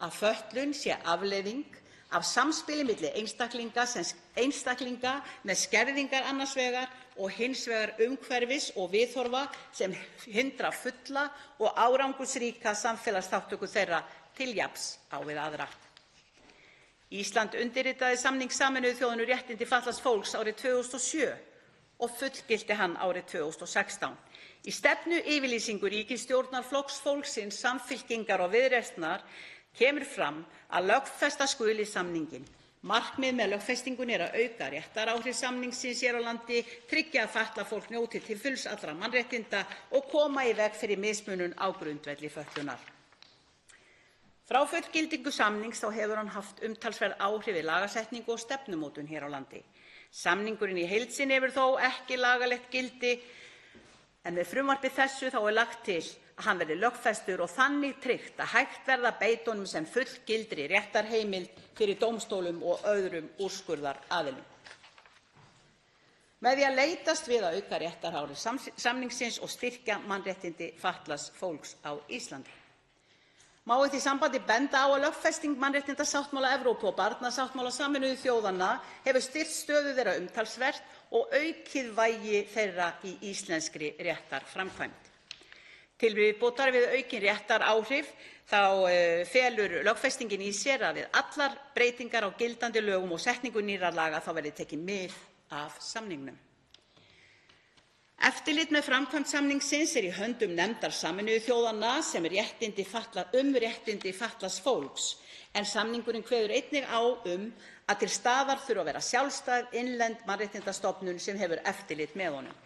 að fötlun sé afleiðing af samspili milli einstaklinga með skerðingar annars vegar og hins vegar umhverfis og viðhorfa sem hindra fulla og árangursríka samfélagsþátttöku þeirra til jafns á við aðra. Ísland undirritaði samning Sameinuðu þjóðanna réttindi fatlaðs fólks árið 2007 og fullgilti hann árið 2016. Í stefnuyfirlýsingu ríkisstjórnar Flokks fólksins, Samfylkingar og Viðreisnar kemur fram að lögfesta skuli samninginn. Markmið með lögfestingunni er að auka réttaráhrif samningsins hér á landi, tryggja að fatlað fólk njóti til fulls allra mannréttinda og koma í veg fyrir mismunun á grundvelli fötlunar. Frá fullgildingu samnings þá hefur hann haft umtalsverð áhrif í lagasetningu og stefnumótun hér á landi. Samningurinn í heild sinni hefur þó ekki lagalegt gildi, en með frumvarpi þessu þá er lagt til að hann verði lögfestur og þannig tryggt að hægt verði að beita honum sem fullgildri réttarheimild fyrir dómstólum og öðrum úrskurðaraðilum. Með því að leitast við að auka réttaráhrif samningsins og styrkja mannréttindi fatlaðs fólks á Íslandi. Má í því sambandi benda á að lögfesting mannréttindasáttmála Evrópu og barnasáttmála Sameinuðu þjóðanna hefur styrkt stöðu þeirra umtalsvert og aukið vægi þeirra í íslenskri réttarframkvæmd. Til viðbótar við aukin réttaráhrif þá felur lögfestingin í sér að við allar breytingar á gildandi lögum og setningu nýrra laga þá verði tekið mið af samningnum. Eftirlit með framkvæmd samningsins er í höndum nefndar Sameinuðu þjóðanna sem réttindi fatlaðs fólks, en samningurinn kveður einnig á að til staðar þurfi að vera sjálfstæð innlend mannréttindastofnun sem hefur eftirlit með honum.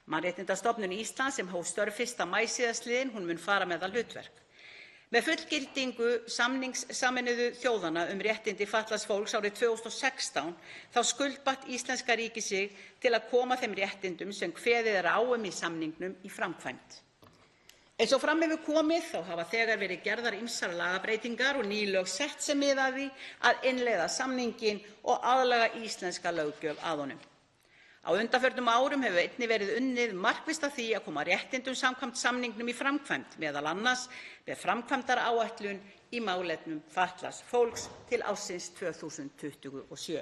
Mannréttindastofnun Íslands sem hóf störf 1. maí síðastliðinn, hún mun fara með það hlutverk. Með fullgildingu samnings Sameinuðu þjóðanna réttindi fatlaðs fólks árið 2016 þá skuldbatt íslenska ríkið sig til að koma þeim réttindum sem kveðið er á í samningnum í framkvæmd. Eins og fram hefur komið þá hafa þegar verið gerðar ýmsar lagabreytingar og ný lög sett sem miða að því að innleiða samninginn og aðlaga íslenska löggjöf að honum. Á undanförnum árum hefur einnig verið unnið markvisst að því að koma réttindum samkvæmt samningnum í framkvæmd, m.a. með framkvæmdaáætlun í málefnum fatlaðs fólks til ársins 2027.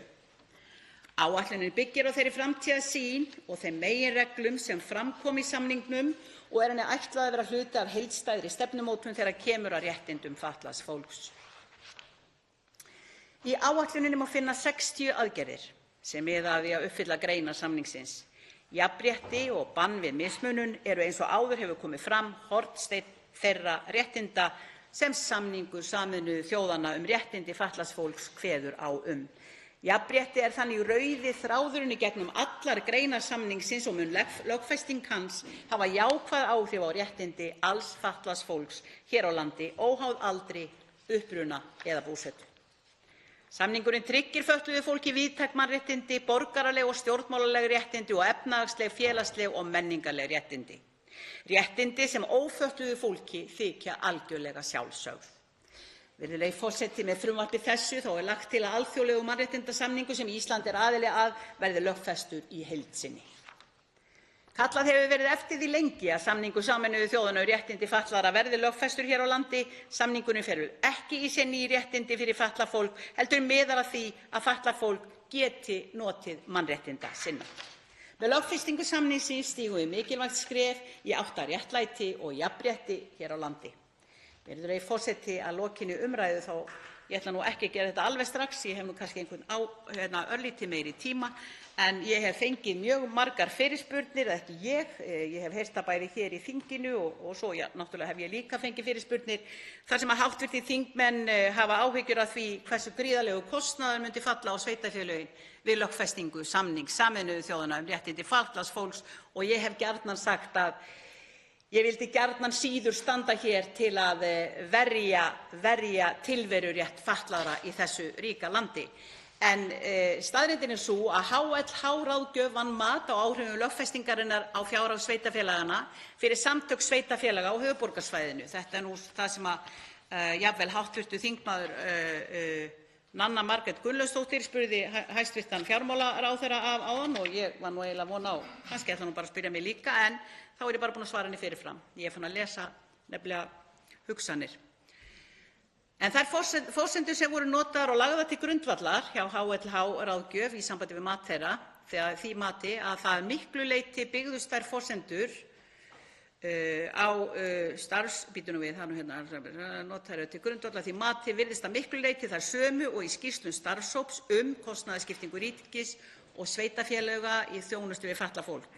Áætlunin byggir á þeirri framtíðarsýn og þeim meginreglum sem fram koma í samningnum og er henni ætlað að vera hluti af heildstæðri stefnumótun þegar kemur að réttindum fatlaðs fólks. Í áætluninni má finna 60 aðgerðir sem miða að því að uppfylla greinar samningsins. Jafnrétti og bann við mismunun eru eins og áður hefur komið fram hornsteinn þeirra réttinda sem samningur Sameinuðu þjóðanna réttindi fatlaðs fólks kveður á um. Jafnrétti er þannig rauði þráðurinn í gegnum allar greinar samningsins og mun lögfesting hans hafa jákvæð áhrif á réttindi alls fatlaðs fólks hér á landi, óháð aldri, uppruna eða búsetu. Samningurinn tryggir fötluðu fólki víðtæk mannréttindi, borgaraleg og stjórnmálaleg réttindi og efnahagsleg, félagsleg og menningarleg réttindi. Réttindi sem ófötluðu fólki þykja algjörlega sjálfsögð. Virðulegi forseti, með frumvarpi þessu þá er lagt til að alþjóðlegur mannréttindasamningur sem Ísland er aðili að verði lögfestur í heild sinni. Kallað hefur verið eftir því lengi að samningur Sameinuðu þjóðanna réttindi fatlaðra verði lögfestur hér á landi. Samningurinn felur ekki í sér ný réttindi fyrir fatlað fólk, heldur miðar að því að fatlað fólk geti notið mannréttinda sinna. Með lögfestingu samningsins stígum við mikilvægt skref í átt að réttlæti og jafnrétti hér á landi. Virðulegi forseti, að lokinni umræðu þá ég ætla nú ekki að gera þetta alveg strax, ég hef nú kannski einhvern örlítið meiri tíma, en ég hef fengið mjög margar fyrirspurnir, ekki ég hef heyrt það bæði hér í þinginu og svo náttúrulega hef ég líka fengið fyrirspurnir þar sem að hv. þingmenn hafa áhyggjur af því hversu gríðarlegur kostnaður myndi falla á sveitarfélögin við lögfestingu samnings Sameinuðu þjóðanna réttindi fatlaðs fólks og ég hef gjarnan sagt að ég vildi gjarnan síður standa hér til að verja tilverurétt fatlaðra í þessu ríka landi. En staðreyndin er sú að HLH-ráðgjöf vann mat á áhrifum lögfestingarinnar á fjárhag sveitarfélaganna fyrir samtök sveitarfélaga á höfuðborgarsvæðinu. Þetta er nú það sem að jafnvel hv. þingmaður Nanna Margrét Gunnlaugsdóttir spurði hæstv. Fjármálaráðherra áðan og ég var nú eiginlega von á, kannski ætla hún bara að spyrja mig líka, en þá er ég bara búin að svara henni fyrirfram. Ég er fann að lesa nefnilega hugsanir. En þær forsendur sem voru notaðar og lagðar til grundvallar hjá HLH-ráðgjöf í sambandi við mat þeirra, þegar því mati að það miklu leyti byggðust þær forsendur á starfsbítunum við, notaðar til grundvallar því mati virðist að miklu leyti þær sömu og í skýrslum starfshóps kostnaðarskiptingu ríkis og sveitarfélaga í þjónustu við fatlað fólk.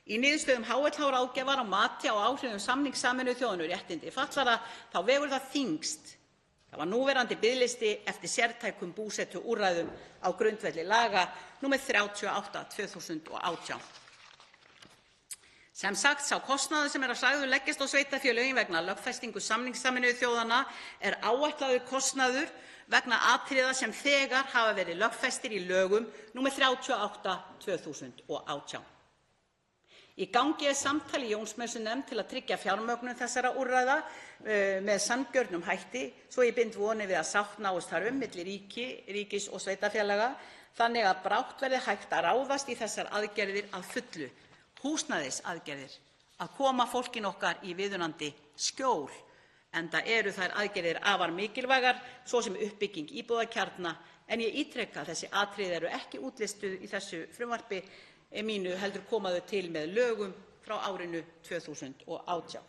Í niðurstöðum HLH-ráðgjafar á mati á áhrifum samnings Sameinuðu þjóðanna réttindi fatlaðra þá vegur það þyngst. Það var núverandi biðlisti eftir sértækum búsetuúrræðum á grundvelli laga nr. 38/2018. Sem sagt, sá kostnaður sem er að sagður leggjast á sveitarfélögin vegna lögfestingu samnings Sameinuðu þjóðanna er áætlaður kostnaður vegna atriða sem þegar hafa verið lögfestir í lögum nr. 38/2018. Í gangi er samtal í Jónsmessunefnd til að tryggja fjármögnun þessara úrræða með sanngjörnum hætti svo ég bind vonir við að sátt náist þar milli ríkis og sveitarfélaga þannig að brátt verði hægt að ráðast í þessar aðgerðir að fullu, húsnæðisaðgerðir, að koma fólkinu okkar í viðunandi skjól, enda eru þær aðgerðir afar mikilvægar, svo sem uppbygging íbúðakjarna, en ég ítreka að þessi atriði eru ekki útlistuð í þessu frumvarpi mínu heldur koma þau til með lögum frá árinu 2018.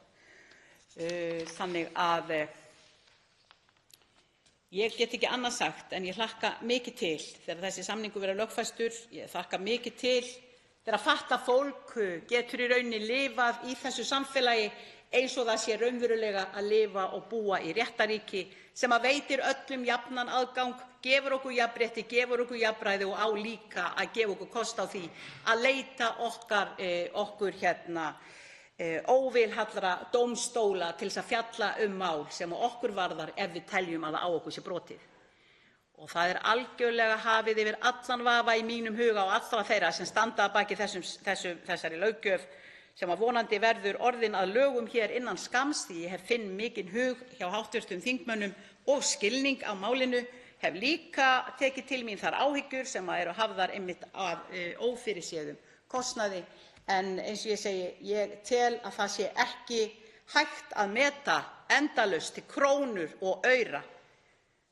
Þannig að ég get ekki annað sagt en ég hlakka mikið til þegar þessi samningur verður lögfestur. Ég hlakka mikið til þegar fatlað fólk getur í rauninni lifað í þessu samfélagi eins og það sé raunverulega að lifa og búa í réttaríki sem að veitir öllum jafnan aðgang, gefur okkur jafnrétti, gefur okkur jafnræði og á líka að gefa okkur kost á því að leita okkur óvilhallra dómstóla til þess að fjalla mál sem okkur varðar ef við teljum að á okkur sé brotið. Og það er algjörlega hafið yfir allan vafa í mínum huga og allra þeirra sem standa að baki þessari löggjöf sem að vonandi verður orðin að lögum hér innan skamms því ég finn mikinn hug hjá hv. þingmönnum og skilning á málinu. Hef líka tekið til mín þær áhyggjur sem eru hafðar einmitt af ófyrirséðum kostnaði. En eins og ég segi, ég tel að það sé ekki hægt að meta endalaust til krónur og aura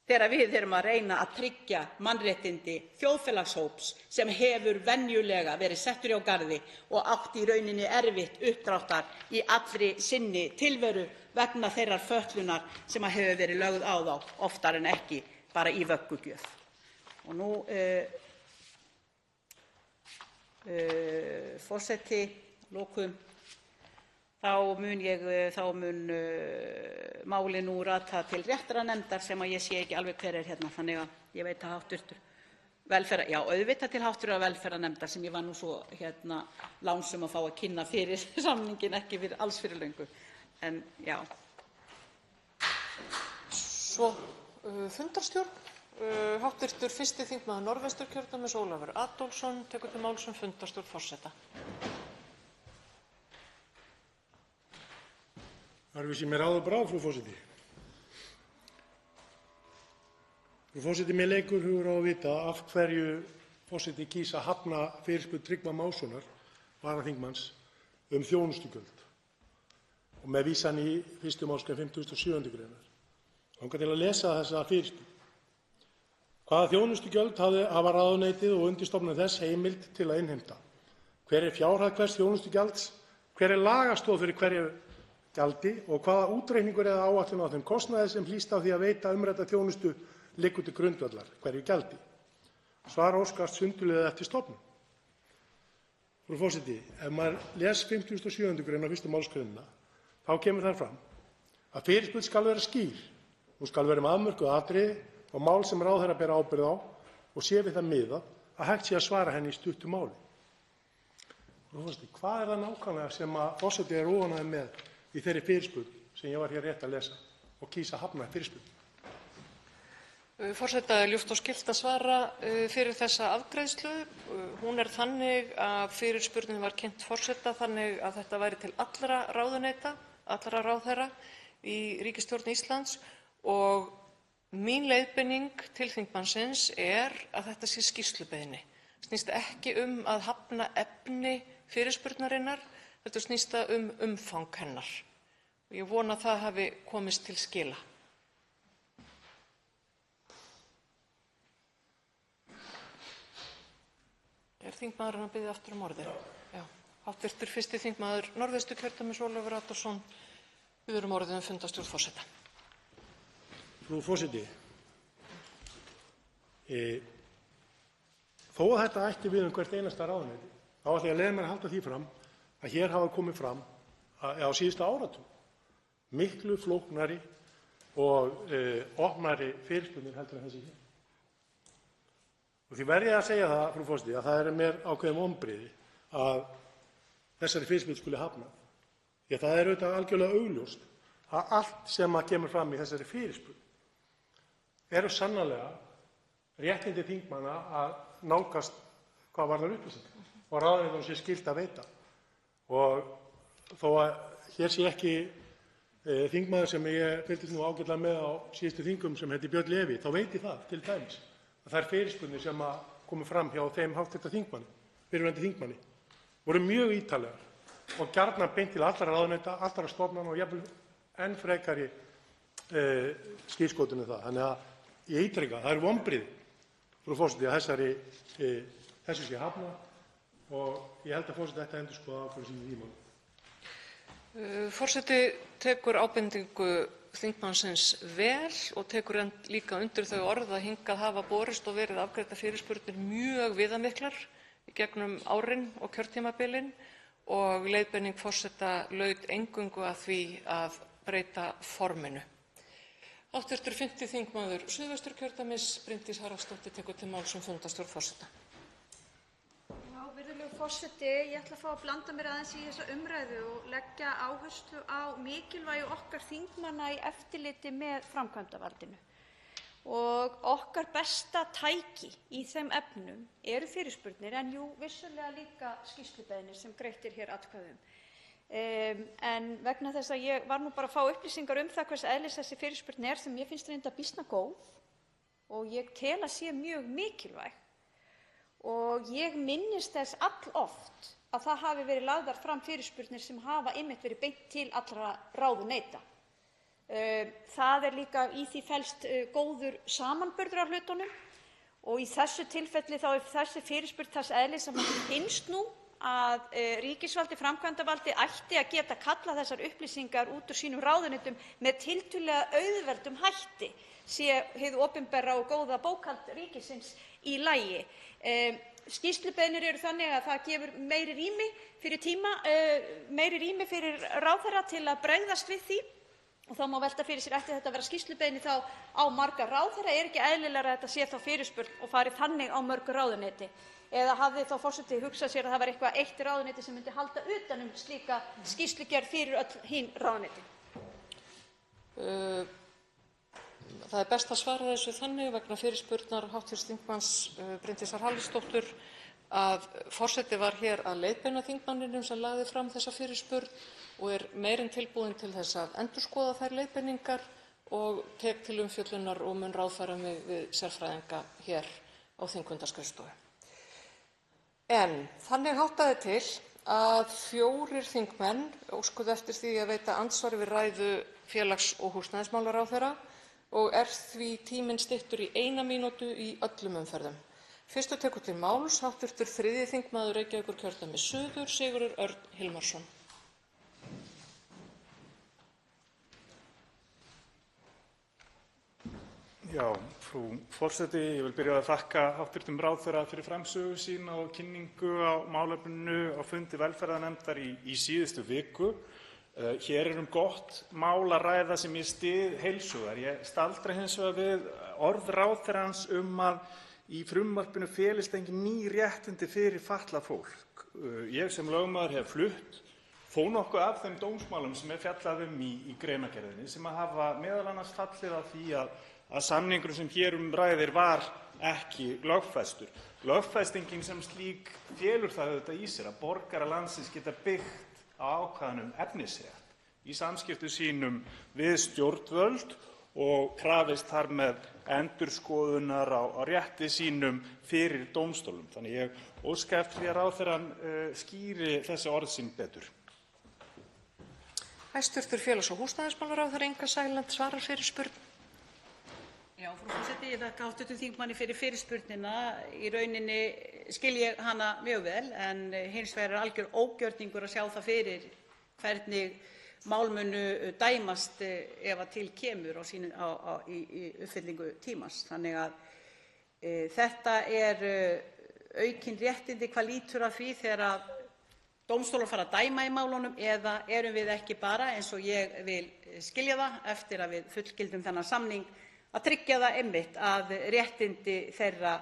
þegar við erum að reyna að tryggja mannréttindi þjóðfélagshóps sem hefur venjulega verið settur hjá garði og átt í rauninni erfitt uppdráttar í allri sinni tilveru vegna þeirrar fötlunar sem hefur verið lögð á þá oftar en ekki bara í vöggugjöf. Og nú, forseti, lokum, þá mun málið nú rata til réttarnefndar sem ég sé ekki alveg hver hérna, þannig að ég veit að auðvitað til háttvirtrar velferðarnefndar sem ég var nú svo lánsöm að fá að kynna fyrir samninginn, ekki alls fyrir löngu. En já. Svo fundarstjórn. Háttvirtur 1. þingmaður Norðvesturkjördæmis Ólafur Adolfsson tekur til máls fundarstjórn forseta. Þar sem mér áður brá, frú forseti. Frú forseti, mér leikur hugur á að vita af hverju forseti kýs að hafna fyrirspurn Tryggva Mássonar, varaþingmanns, þjónustugjöld og með vísan í 1. málsgrein 57. greinar. Þangað til að lesa þessa fyrirspurn. Hvaða þjónustugjöld hafa ráðuneytið og undirstofnanir þess heimild til að innheimta? Hver fjárhæð hvers þjónustugjalds? Hver lagastoð fyrir hverju gjaldi og hvaða útreikningur eða áætlun á þeim kostnaði sem hlýst af því að veita umrædda þjónustu liggur til grundvallar hverju gjaldi? Svar óskast sundurliðað eftir stofnun. Frú forseti, ef maður les 57. grein á 1. málsgreinina þá kemur þar fram að fyrirspurn skal vera skýr. Hún skal vera með afmörkuð atriði og mál sem ráðherra ber ábyrgð á og sé við það miðað að hægt sé að svara henni í stuttu máli. Frú forseti, hvað það nákvæmlega sem að forseti óánægður með í þeirri fyrirspurn sem ég var hér rétt að lesa og kýs að hafna fyrirspurn? Forseta er ljúft og skylt að svara fyrir þessa afgreiðslu. Hún er þannig að fyrirspurnin var kynnt forseta þannig að þetta væri til allra ráðuneyta, allra ráðherra í ríkisstjórn Íslands og mín leiðbeining til þingmannsins er að þetta sé skýrslubeiðni. Snýst ekki að hafna efni fyrirspurnarinnar, þetta snýst umfang hennar. Ég vona að það hafi komist til skila. Er þingmaðurinn að biðja aftur orðið? Já. Háttvirtur 1. þingmaður Norðvesturkjördæmis Ólafur Adolfsson biður orðið fundarstjórn forseta. Frú forseti, þó að þetta ætti við hvert einasta ráðuneyti, þá ætla ég að leyfa mér að halda því fram að hér hafa komið fram á síðustu áratug miklu flóknari og opnari fyrirspurnir heldur en þessi hér. Og því verð ég að segja það, frú forseti, að það mér ákveðin vonbrigði að þessari fyrirspurn skuli hafnað. Því að það er auðvitað algjörlega augljóst að allt sem kemur fram í þessari fyrirspurn eru sannarlega réttindi þingmanna að nálgast hvað varðar upplýsingar og ráðuneytunum sé skylt að veita. Og þó að hér sé ekki þingmaður sem ég fylgdist nú ágætlega með á síðustu þingum sem heitir Björn Leví, þá veit ég það til dæmis að þær fyrirspurnir sem komu fram hjá þeim hv. þingmanni, fyrrverandi þingmanni, voru mjög ítarlegar og gjarnan beint til allra ráðuneyta, allra stofnana og jafnvel enn frekari skírskotun það. Þannig að ég ítreka, það eru vonbrigði, frú forseti, að þessu sé hafnað og ég held að forseti ætti að endurskoða ákvörðun sína í því máli. Forseti tekur ábendingu þingmannsins vel og tekur líka undir þau orð að hingað hafa borist og verið afgreiddar fyrirspurnir mjög viðamiklar í gegnum árin og kjörtímabilin og leiðbeining forseta laut eingöngu að því að breyta forminu. Háttvirtur 5. þingmaður Suðvesturkjördæmis Bryndís Haraldsdóttir tekur til máls fundarstjórn forseta. Já, virðulegur forseti, ég ætla að fá að blanda mér aðeins í þessa umræðu og leggja áherslu á mikilvægi okkar þingmanna í eftirliti með framkvæmdarvaldinu. Og okkar besta tæki í þeim efnum eru fyrirspurnir en jú, vissulega líka skýrslubeiðnir sem greitt hér atkvæðum. En vegna þess að ég var nú bara að fá upplýsingar það hvers eðlis þessi fyrirspurn sem mér finnst reyndar býsna góð og ég tel að sé mjög mikilvæg og ég minnist þess alloft að það hafi verið lagðar fram fyrirspurnir sem hafa einmitt verið beint til allra ráðuneyta. Það er líka í því felst góður samanburður á hlutunum og í þessu tilfelli þá er þessi fyrirspurn þess eðlis að manni finnst nú að ríkisvaldið, framkvæmdarvaldið, ætti að geta kallað þessar upplýsingar út úr sínum ráðuneytum með tiltölulega auðveldum hætti sé hið opinbera og góða bókhald ríkisins í lagi. Skýrslubeiðnir eru þannig að það gefur meiri rými fyrir ráðherra til að bregðast við því og þá má velta fyrir sér, ætti þetta að vera skýrslubeiðni þá á marga ráðherra? Er ekki eðlilegra að þetta sé þá fyrirspurn og fari þannig á mörg ráðuneyti? Eða hafði þá forseti hugsað sér að það var eitthvað eitt ráðuneyti sem myndi halda utan um slíka skýrslugerð fyrir öll hin ráðuneytin? Það er best að svara þessu þannig vegna fyrirspurnar hv. þingmanns Bryndísar Haraldsdóttur að forseti var hér að leiðbeina þingmanninum sem lagði fram þessa fyrirspurn og er meira en tilbúinn til þess að endurskoða þær leiðbeiningar og tek til umfjöllunar og mun ráðfæra mig við sérfræðinga hér á þingfundaskrifstofu. En þannig háttaði til að 4 þingmenn óskuðu eftir því að veita andsvar við ræðu félags- og húsnæðismálaráðherra og er því tíminn styttur í 1 mínútu í öllum umferðum. Fyrstur tekur til máls hv. 3. þingmaður Reykjavíkurkjördæmis suður, Sigurður Örn Hilmarsson. Já, frú forseti, ég vil byrja að þakka hv. ráðherra fyrir framsögu sína og kynningu á málefninu á fundi velferðarnefndar í síðustu viku. Hér er gott mál að ræða sem ég styð heils hugar. Ég staldra hins vegar við orð ráðherrans að í frumvarpinu felist engin ný réttindi fyrir fatlað fólk. Ég sem lögmaður hef flutt þó nokkuð af þeim dómsmálum sem er fjallað í greinargerðinni sem hafa meðal annars fallið á því að samningurinn sem hér ræðir var ekki lögfestur. Lögfestingin sem slík felur það auðvitað í sér að borgarar landsins geta byggt á ákvæðum efnisrétt í samskiptum sínum við stjórnvöld og krafist þar með endurskoðunar á rétti sínum fyrir dómstólum. Þannig ég óska eftir því að ráðherrann skýri þessi orð sín betur. Hæstv. félags- og húsnæðismálaráðherra Inga Sæland svarar fyrirspurn. Já, frú forseti, ég þakka hv. þingmanni fyrir fyrirspurnina. Í rauninni skil ég hana mjög vel en hins vegar er algjör ógjörningur að sjá það fyrir hvernig mál munu dæmast ef að til kemur í uppfyllingu tímans. Þannig að þetta er aukin réttindi hvað lítur að því þegar dómstólar fara að dæma í málunum eða erum við ekki bara, eins og ég vil skilja það, eftir að við fullgildum þennan samning, að tryggja það einmitt að réttindi þeirra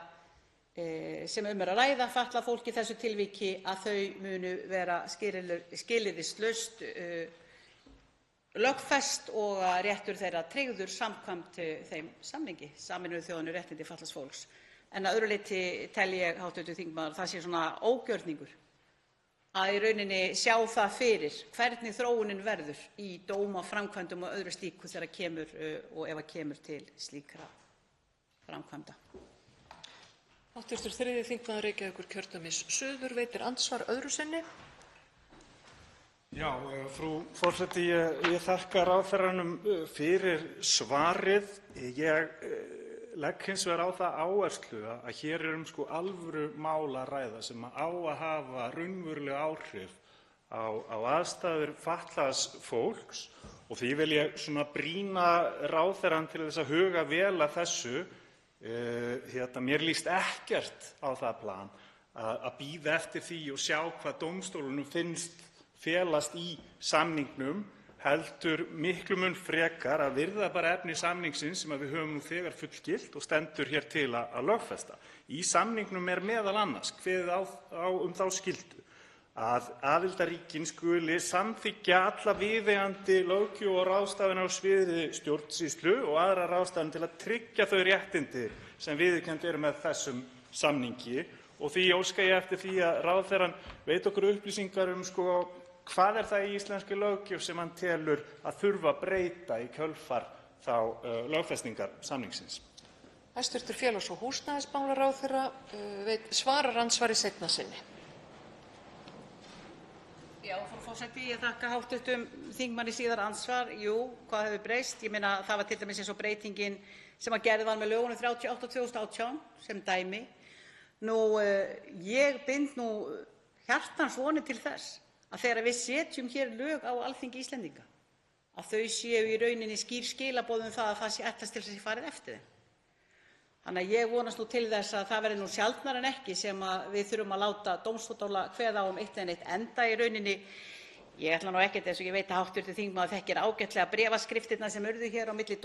sem er að ræða, fatlað fólk í þessu tilviki, að þau munu vera skilyrðislaust lögfest og að réttur þeirra tryggður samkvæmt þeim samningi Sameinuðu þjóðanna um réttindi fatlaðs fólks. En að öðru leyti tel ég, hv. þingmaður, það sé svona ógjörningur að í rauninni sjá það fyrir hvernig þróunin verður í dómaframkvæmdum og öðru slíku þegar kemur og ef að kemur til slíkra framkvæmda. Hv. 3. þingmaður Reykjavíkurkjördæmis suður veitir andsvar öðru sinni. Já, frú forseti, ég þakka ráðherranum fyrir svarið. Ég legg hins vegar á það áherslu að hér er alvöru mál að ræða sem á að hafa raunveruleg áhrif á aðstæður fatlaðs fólks og því vil ég brýna ráðherrann til þess að huga vel að þessu. Mér líst ekkert á það plan að bíða eftir því og sjá hvað dómstólunum finnst felast í samningnum, heldur miklu mun frekar að virða bara efni samningsins sem við höfum nú þegar fullgilt og stendur hér til að lögfesta. Í samningnum er meðal annars kveðið á þá skyldu að aðildarríkin skuli samþykkja alla viðeigandi löggjöf og ráðstafanir á sviði stjórnsýslu og aðrar ráðstafanir til að tryggja þau réttindi sem viðurkennd eru með þessum samningi og því óska ég eftir því að ráðherrann veiti okkur upplýsingar hvað er það í íslenskri löggjöf sem hann telur að þurfa að breyta í kjölfar þá lögfestingar samningsins. Hæstv. félags- og húsnæðismálaráðherra svarar andsvari seinna sinni. Já, frú forseti, ég þakka hv. þingmanni síðar andsvar. Jú, hvað hefur breyst? Ég meina, það var til dæmis eins og breytingin sem gerð var með lögunum 38/2018 sem dæmi. Ég bind hjartans vonir til þess að þegar við setjum hér lög á Alþingi Íslendinga að þau séu í rauninni skýr skilaboð um það að það sé ætlast til þess að farið eftir þeim. Þannig að ég vonast til þess að það verði sjaldnar en ekki sem að við þurfum að láta dómstóla kveða á eitt eða neitt, enda í rauninni, ég ætla ekkert, eins og ég veit að hv. þingmaður þekkir ágætlega bréfaskriftirnar sem urðu hér á milli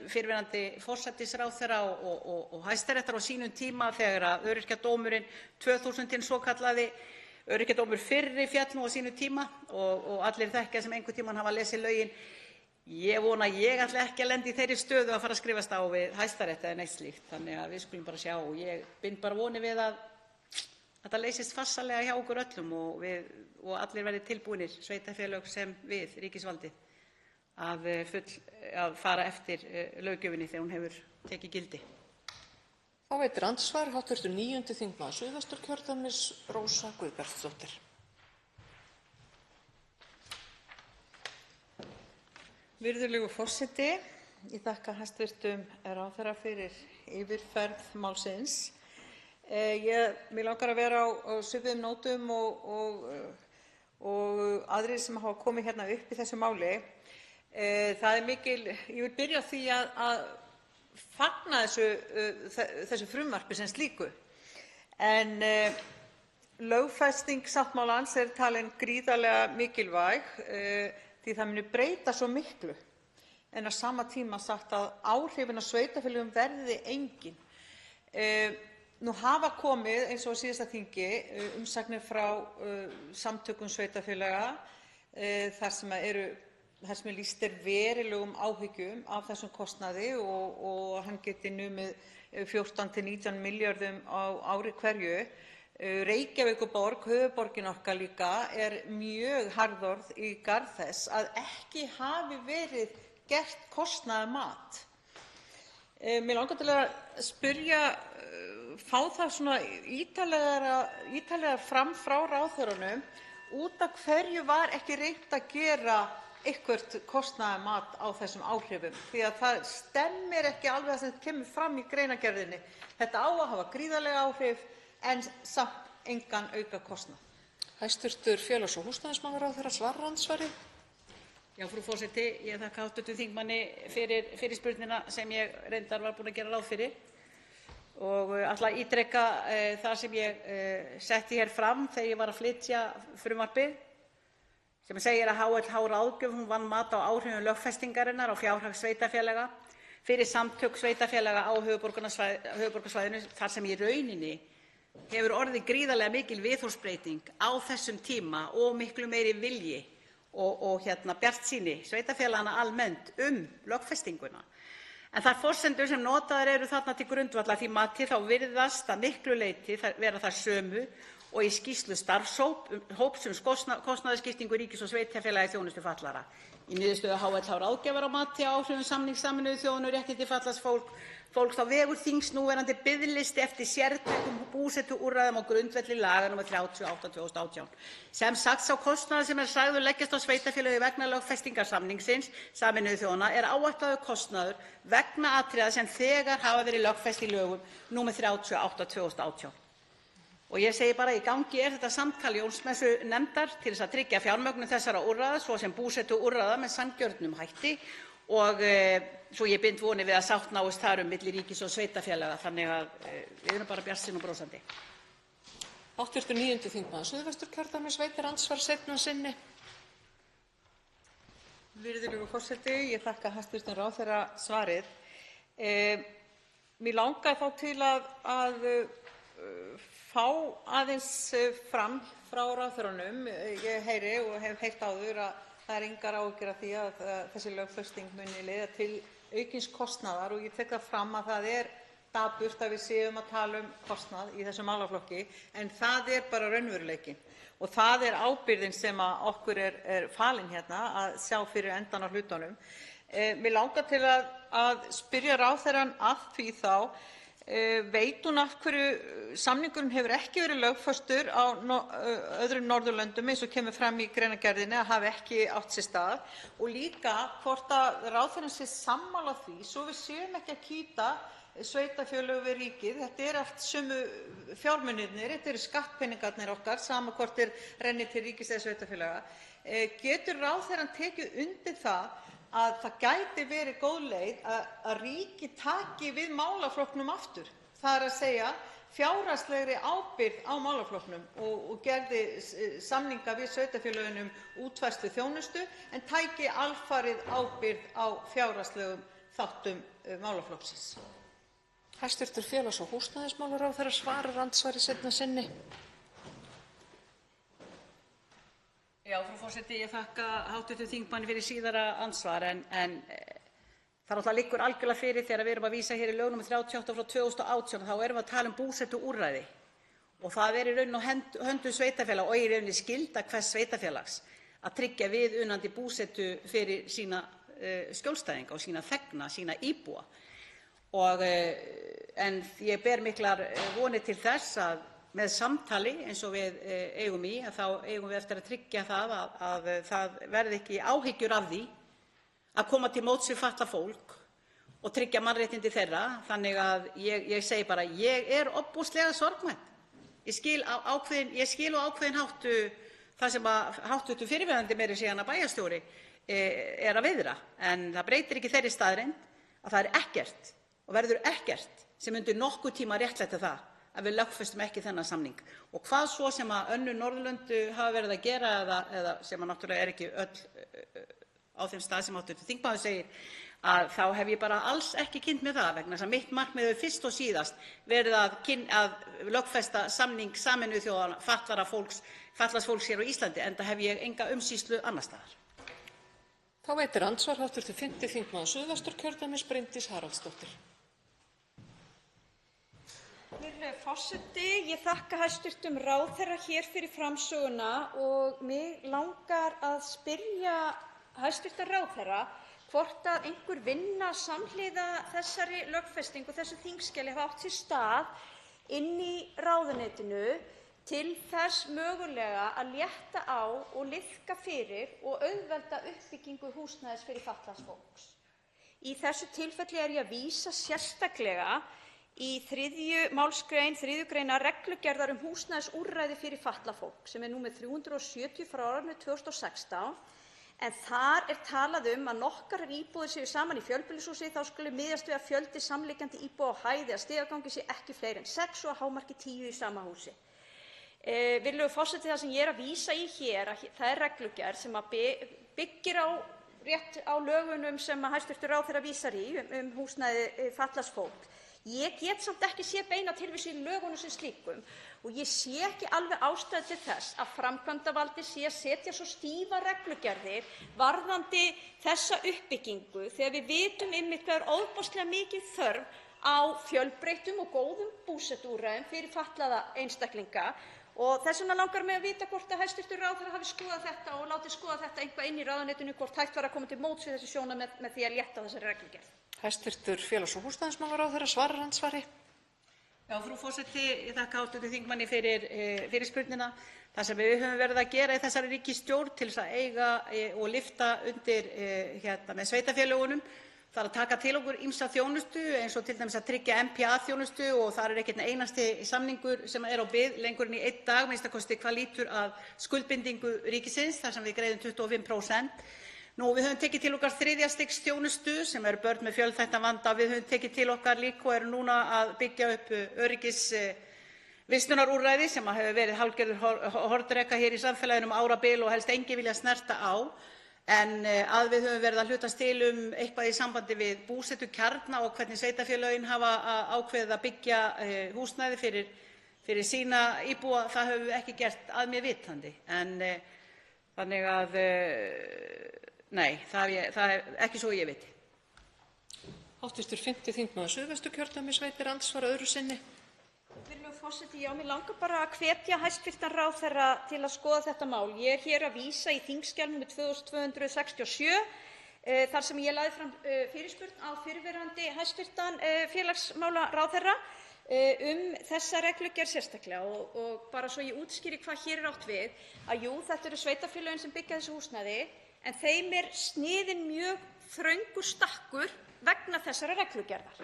fyrrverandi forsætisráðherra og Hæstaréttar á sínum tíma þegar að öryrkjadómurinn 2000 svokallaði öryrkjadómur fyrri féll á sínum tíma og allir þekkja sem einhvern tímann hafa lesið lögin. Ég vona að ég ætli ekki að lenda í þeirri stöðu að fara að skrifast á við Hæstarétt eða neitt slíkt, þannig að við skulum bara sjá og ég bind bara vonir við að þetta leysist farsællega hjá okkur öllum og allir verði tilbúnir, sveitarfélög sem við, ríkisvaldið, að fara eftir löggjöfinni þegar hún hefur tekið gildi. Þá veitir andsvar hv. 9. þingmaður Suðvesturkjördæmis, Rósa Guðbjartsdóttir. Virðulegur forseti. Ég þakka hæstv. ráðherra fyrir yfirferð málsins. Mig langar að vera á svipuðum nótum og aðrir sem hafa komið hérna upp í þessu máli. Ég vil byrja á því að fagna þessu frumvarpi sem slíku. En lögfesting sáttmálans er talin gríðarlega mikilvæg því það muni breyta svo miklu, en á sama tíma sagt að áhrifin á sveitarfélögum verði engin. Nú hafa komið, eins og á síðasta þingi, umsagnir frá samtökum sveitarfélaga þar sem lýst er verulegum áhyggjum af þessum kostnaði og hann geti numið 14–19 milljörðum á ári hverju. Reykjavíkurborg, höfuðborgin okkar líka, er mjög harðorð í garð þess að ekki hafi verið gert kostnaðarmat. Mig langar til að fá það svona ítarlegar fram frá ráðherrunum út af hverju var ekki reynt að gera eitthvert kostnaðarmat á þessum áhrifum, því að það stemmir ekki alveg að þetta kemur fram í greinargerðinni. Þetta á að hafa gríðarleg áhrif en samt engan aukakostnað. Hæstv. félags- og húsnæðismálaráðherra svarar andsvari. Já, frú forseti, ég þakka hv. þingmanni fyrir fyrirspurnina sem ég reyndar var búin að gera ráð fyrir og ætla að ítreka það sem ég setti hér fram þegar ég var að flytja frumvarpið sem segir að HLH ráðgjöf vann mat á áhrifum lögfestingarinnar á fjárhag sveitarfélaga fyrir samtök sveitarfélaga á höfuðborgarsvæðinu þar sem í rauninni hefur orðið gríðarlega mikil viðhorfsbreyting á þessum tíma og miklu meiri vilji og bjartsýni sveitarfélaganna almennt lögfestinguna. En þær forsendur sem notaðar eru þarna til grundvallar því mati þá virðast að miklu leyti vera þær sömu og í skýrslu starfshóps kostnaðarskiptingu ríkis og sveitarfélaga í þjónustu fatlaðra. Í niðurstöðu HLH ráðgjafar á mati á áhrifum samnings Sameinuðu þjóðanna um réttindi fatlaðs fólks á vegur þings núverandi biðlisti eftir sértækum búsetuúrræðum á grundvelli laga nr. 38/2018. Sem sagt sá kostnaður sem sagður leggjast á sveitarfélög vegna lögfestingar samningsins Sameinuðu þjóðanna er áætlaður kostnaður vegna atriða sem þegar hafa verið lögfest í lögum nr. 38/2018. Og ég segi bara í gangi er þetta samtal Jónsmessunefndar til þess að tryggja fjármögnun þessara úrræða svo sem búsetuúrræða með sanngjörnum hætti og svo ég bind vonir við að sátt náist þar milli ríkis og sveitarfélaga, þannig að við erum bara bjartsýn og brosandi. Hv. 9. þingmaður Suðvesturkjördæmis veitir andsvar seinna sinni. Virðulegur forseti, ég þakka hæstv. ráðherra svarið. Mig langar þá til að fá aðeins fram frá ráðherranum. Ég heyri og hef heyrt áður að það er engar áhyggjur af því að þessi lögfesting muni leiða til aukins kostnaðar og ég tek það fram að það er dapurt að við séum að tala um kostnað í þessum málaflokki, en það er bara raunveruleikinn og það er ábyrgðin sem okkur er falin hérna að sjá fyrir endann á hlutunum. Mig langar til að spyrja ráðherrann að því þá, veit hún af hverju samningurinn hefur ekki verið lögfestur á öðrum Norðurlöndum eins og kemur fram í greinargerðinni að hafi ekki átt sér stað, og líka hvort að ráðherrann sé sammála því svo við séum ekki að kýta sveitarfélög við ríkið. Þetta er allt sömu fjármunirnir, þetta eru skattpeningarnir okkar, sama hvort renni til ríkis eða sveitarfélaga. Getur ráðherrann tekið undir það að það gæti verið góð leið að ríkið taki við málaflokknum aftur, það er að segja fjárhagslegri ábyrgð á málaflokknum, og gerði samninga við sveitarfélögin um útfærslu þjónustu en tæki alfarið ábyrgð á fjárhagslegum þáttum málaflokksins? Hæstv. félags- og húsnæðismálaráðherra svarar andsvari seinna sinni. Já, frú forseti, ég þakka hv. þingmanni fyrir síðara andsvar, en það náttúrulega liggur algjörlega fyrir þegar við erum að vísa hér í lög nr. 38/2018, þá erum við að tala um búsetuúrræði, og það er í raun á höndum sveitarfélaga og í rauninni skylda hvers sveitarfélags að tryggja viðunandi búsetu fyrir sína skjólstæðinga og sína þegna, sína íbúa. En ég ber miklar vonir til þess að með samtali eins og við eigum í, þá eigum við eftir að tryggja það að það verði ekki áhyggjur af því að koma til móts við fatlað fólk og tryggja mannréttindi þeirra. Þannig að ég segi bara, ég er ofboðslega sorgmædd. Ég skil á ákveðinn hátt það sem að hv. fyrrverandi meira að segja hana bæjarstjóri er að viðra, en það breytir ekki þeirri staðreynd að það er ekkert og verður ekkert sem undir nokkuð tíma réttlæta það að við lögfestum ekki þennan samning. Og hvað svo sem að önnur Norðurlönd hafa verið að gera, eða sem að náttúrulega er ekki öll á þeim stað sem hv. þingmaður segir, að þá hef ég bara alls ekki kynnt með það, vegna þess að mitt markmið hefur fyrst og síðast verið að lögfesta samning Sameinuðu þjóðanna fatlaðs fólks hér á Íslandi, enda hef ég enga umsýslu annars staðar. Þá veitir andsvar hv. 5. þingmaður Suðvesturkjördæmis, Bryndís Haraldsdóttir. Virðulegur forseti, ég þakka hæstv. ráðherra hér fyrir framsöguna og mig langar að spyrja hæstv. ráðherra hvort að einhver vinna samhliða þessari lögfestingu og þessu þingskjali hafi átt sér stað inni í ráðuneytinu til þess mögulega að létta á og liðka fyrir og auðvelda uppbyggingu húsnæðis fyrir fatlaðs fólks. Í þessu tilfelli er ég að vísa sérstaklega í 3. málsgrein 3. greinar reglugerðar um húsnæðisúrræði fyrir fatlað fólk, sem er númer 370 frá árinu 2016, en þar er talað um að nokkrar íbúðir séu saman í fjölbýlishúsi, þá skuli miðast við að fjöldi samliggjandi íbúða á hæð eða stigagangi sé ekki fleiri en 6 og að hámarki 10 í sama húsi. Virðulegur forseti, það sem ég er að vísa í hér, það er reglugerð sem byggir rétt á lögunum sem hæstv. ráðherra vísar í um húsnæði fatlaðs fólks. Ég get samt ekki séð beina tilvísun í lögunum sem slíkum og ég sé ekki alveg ástæðu til þess að framkvæmdarvaldið sé að setja svo stífar reglugerðir varðandi þessa uppbyggingu þegar við vitum einmitt hvað er ofboðslega mikil þörf á fjölbreyttum og góðum búsetuúrræðum fyrir fatlaða einstaklinga. Og þess vegna langar mig að vita hvort að hæstv. ráðherra hafi skoðað þetta og látið skoða þetta eitthvað inni í ráðuneytinu, hvort hægt var að koma til móts við þessi sjónarmið með því að létta á þessari reglugerð. Hæstv. félags- og húsnæðismálaráðherra svarar andsvari. Já, frú forseti, ég þakka hv. þingmanni fyrir spurninguna. Það sem við höfum verið að gera í þessari ríkisstjórn til þess að eiga og lyfta undir með sveitarfélögunum, það er að taka til okkur ýmsa þjónustu, eins og til dæmis að tryggja NPA-þjónustu, og þar er ekki einn einasti samningur sem er á bið lengur en í 1 dag, minnsta kosti hvað lýtur að skuldbindingu ríkisins, þar sem við greiðum 25%. Við höfum tekið til okkar 3. stigs þjónustu sem eru börn með fjölþættan vanda. Við höfum tekið til okkar líka og erum núna að byggja upp öryggisvistunarúrræði sem hefur verið hálfgerður hornreka hér í samfélaginu um árabil og helst enginn vilja snerta á. En að við höfum verið að hlutast til eitthvað í sambandi við búsetukjarna og hvernig sveitarfélögin hafa ákveðið að byggja húsnæði fyrir sína íbúa, það höfum við ekki gert að mér vitandi. Þannig að nei, það er ekki svo ég viti. Hv. 5. þingmaður Suðvesturkjördæmis veitir andsvar öðru sinni. Virðulegur forseti, já, mig langar bara að hvetja hæstv. ráðherra til að skoða þetta mál. Ég er hér að vísa í þingskjal nr. 2267 þar sem ég lagði fram fyrirspurn á fyrrverandi hæstv. Félagsmálaráðherra þessa reglugerð sérstaklega og bara svo ég útskýri hvað hér átt við, að jú, þetta eru sveitarfélögin sem byggja þessu húsnæði en þeim sniðinn mjög þröngur stakkur vegna þessarar reglugerðar.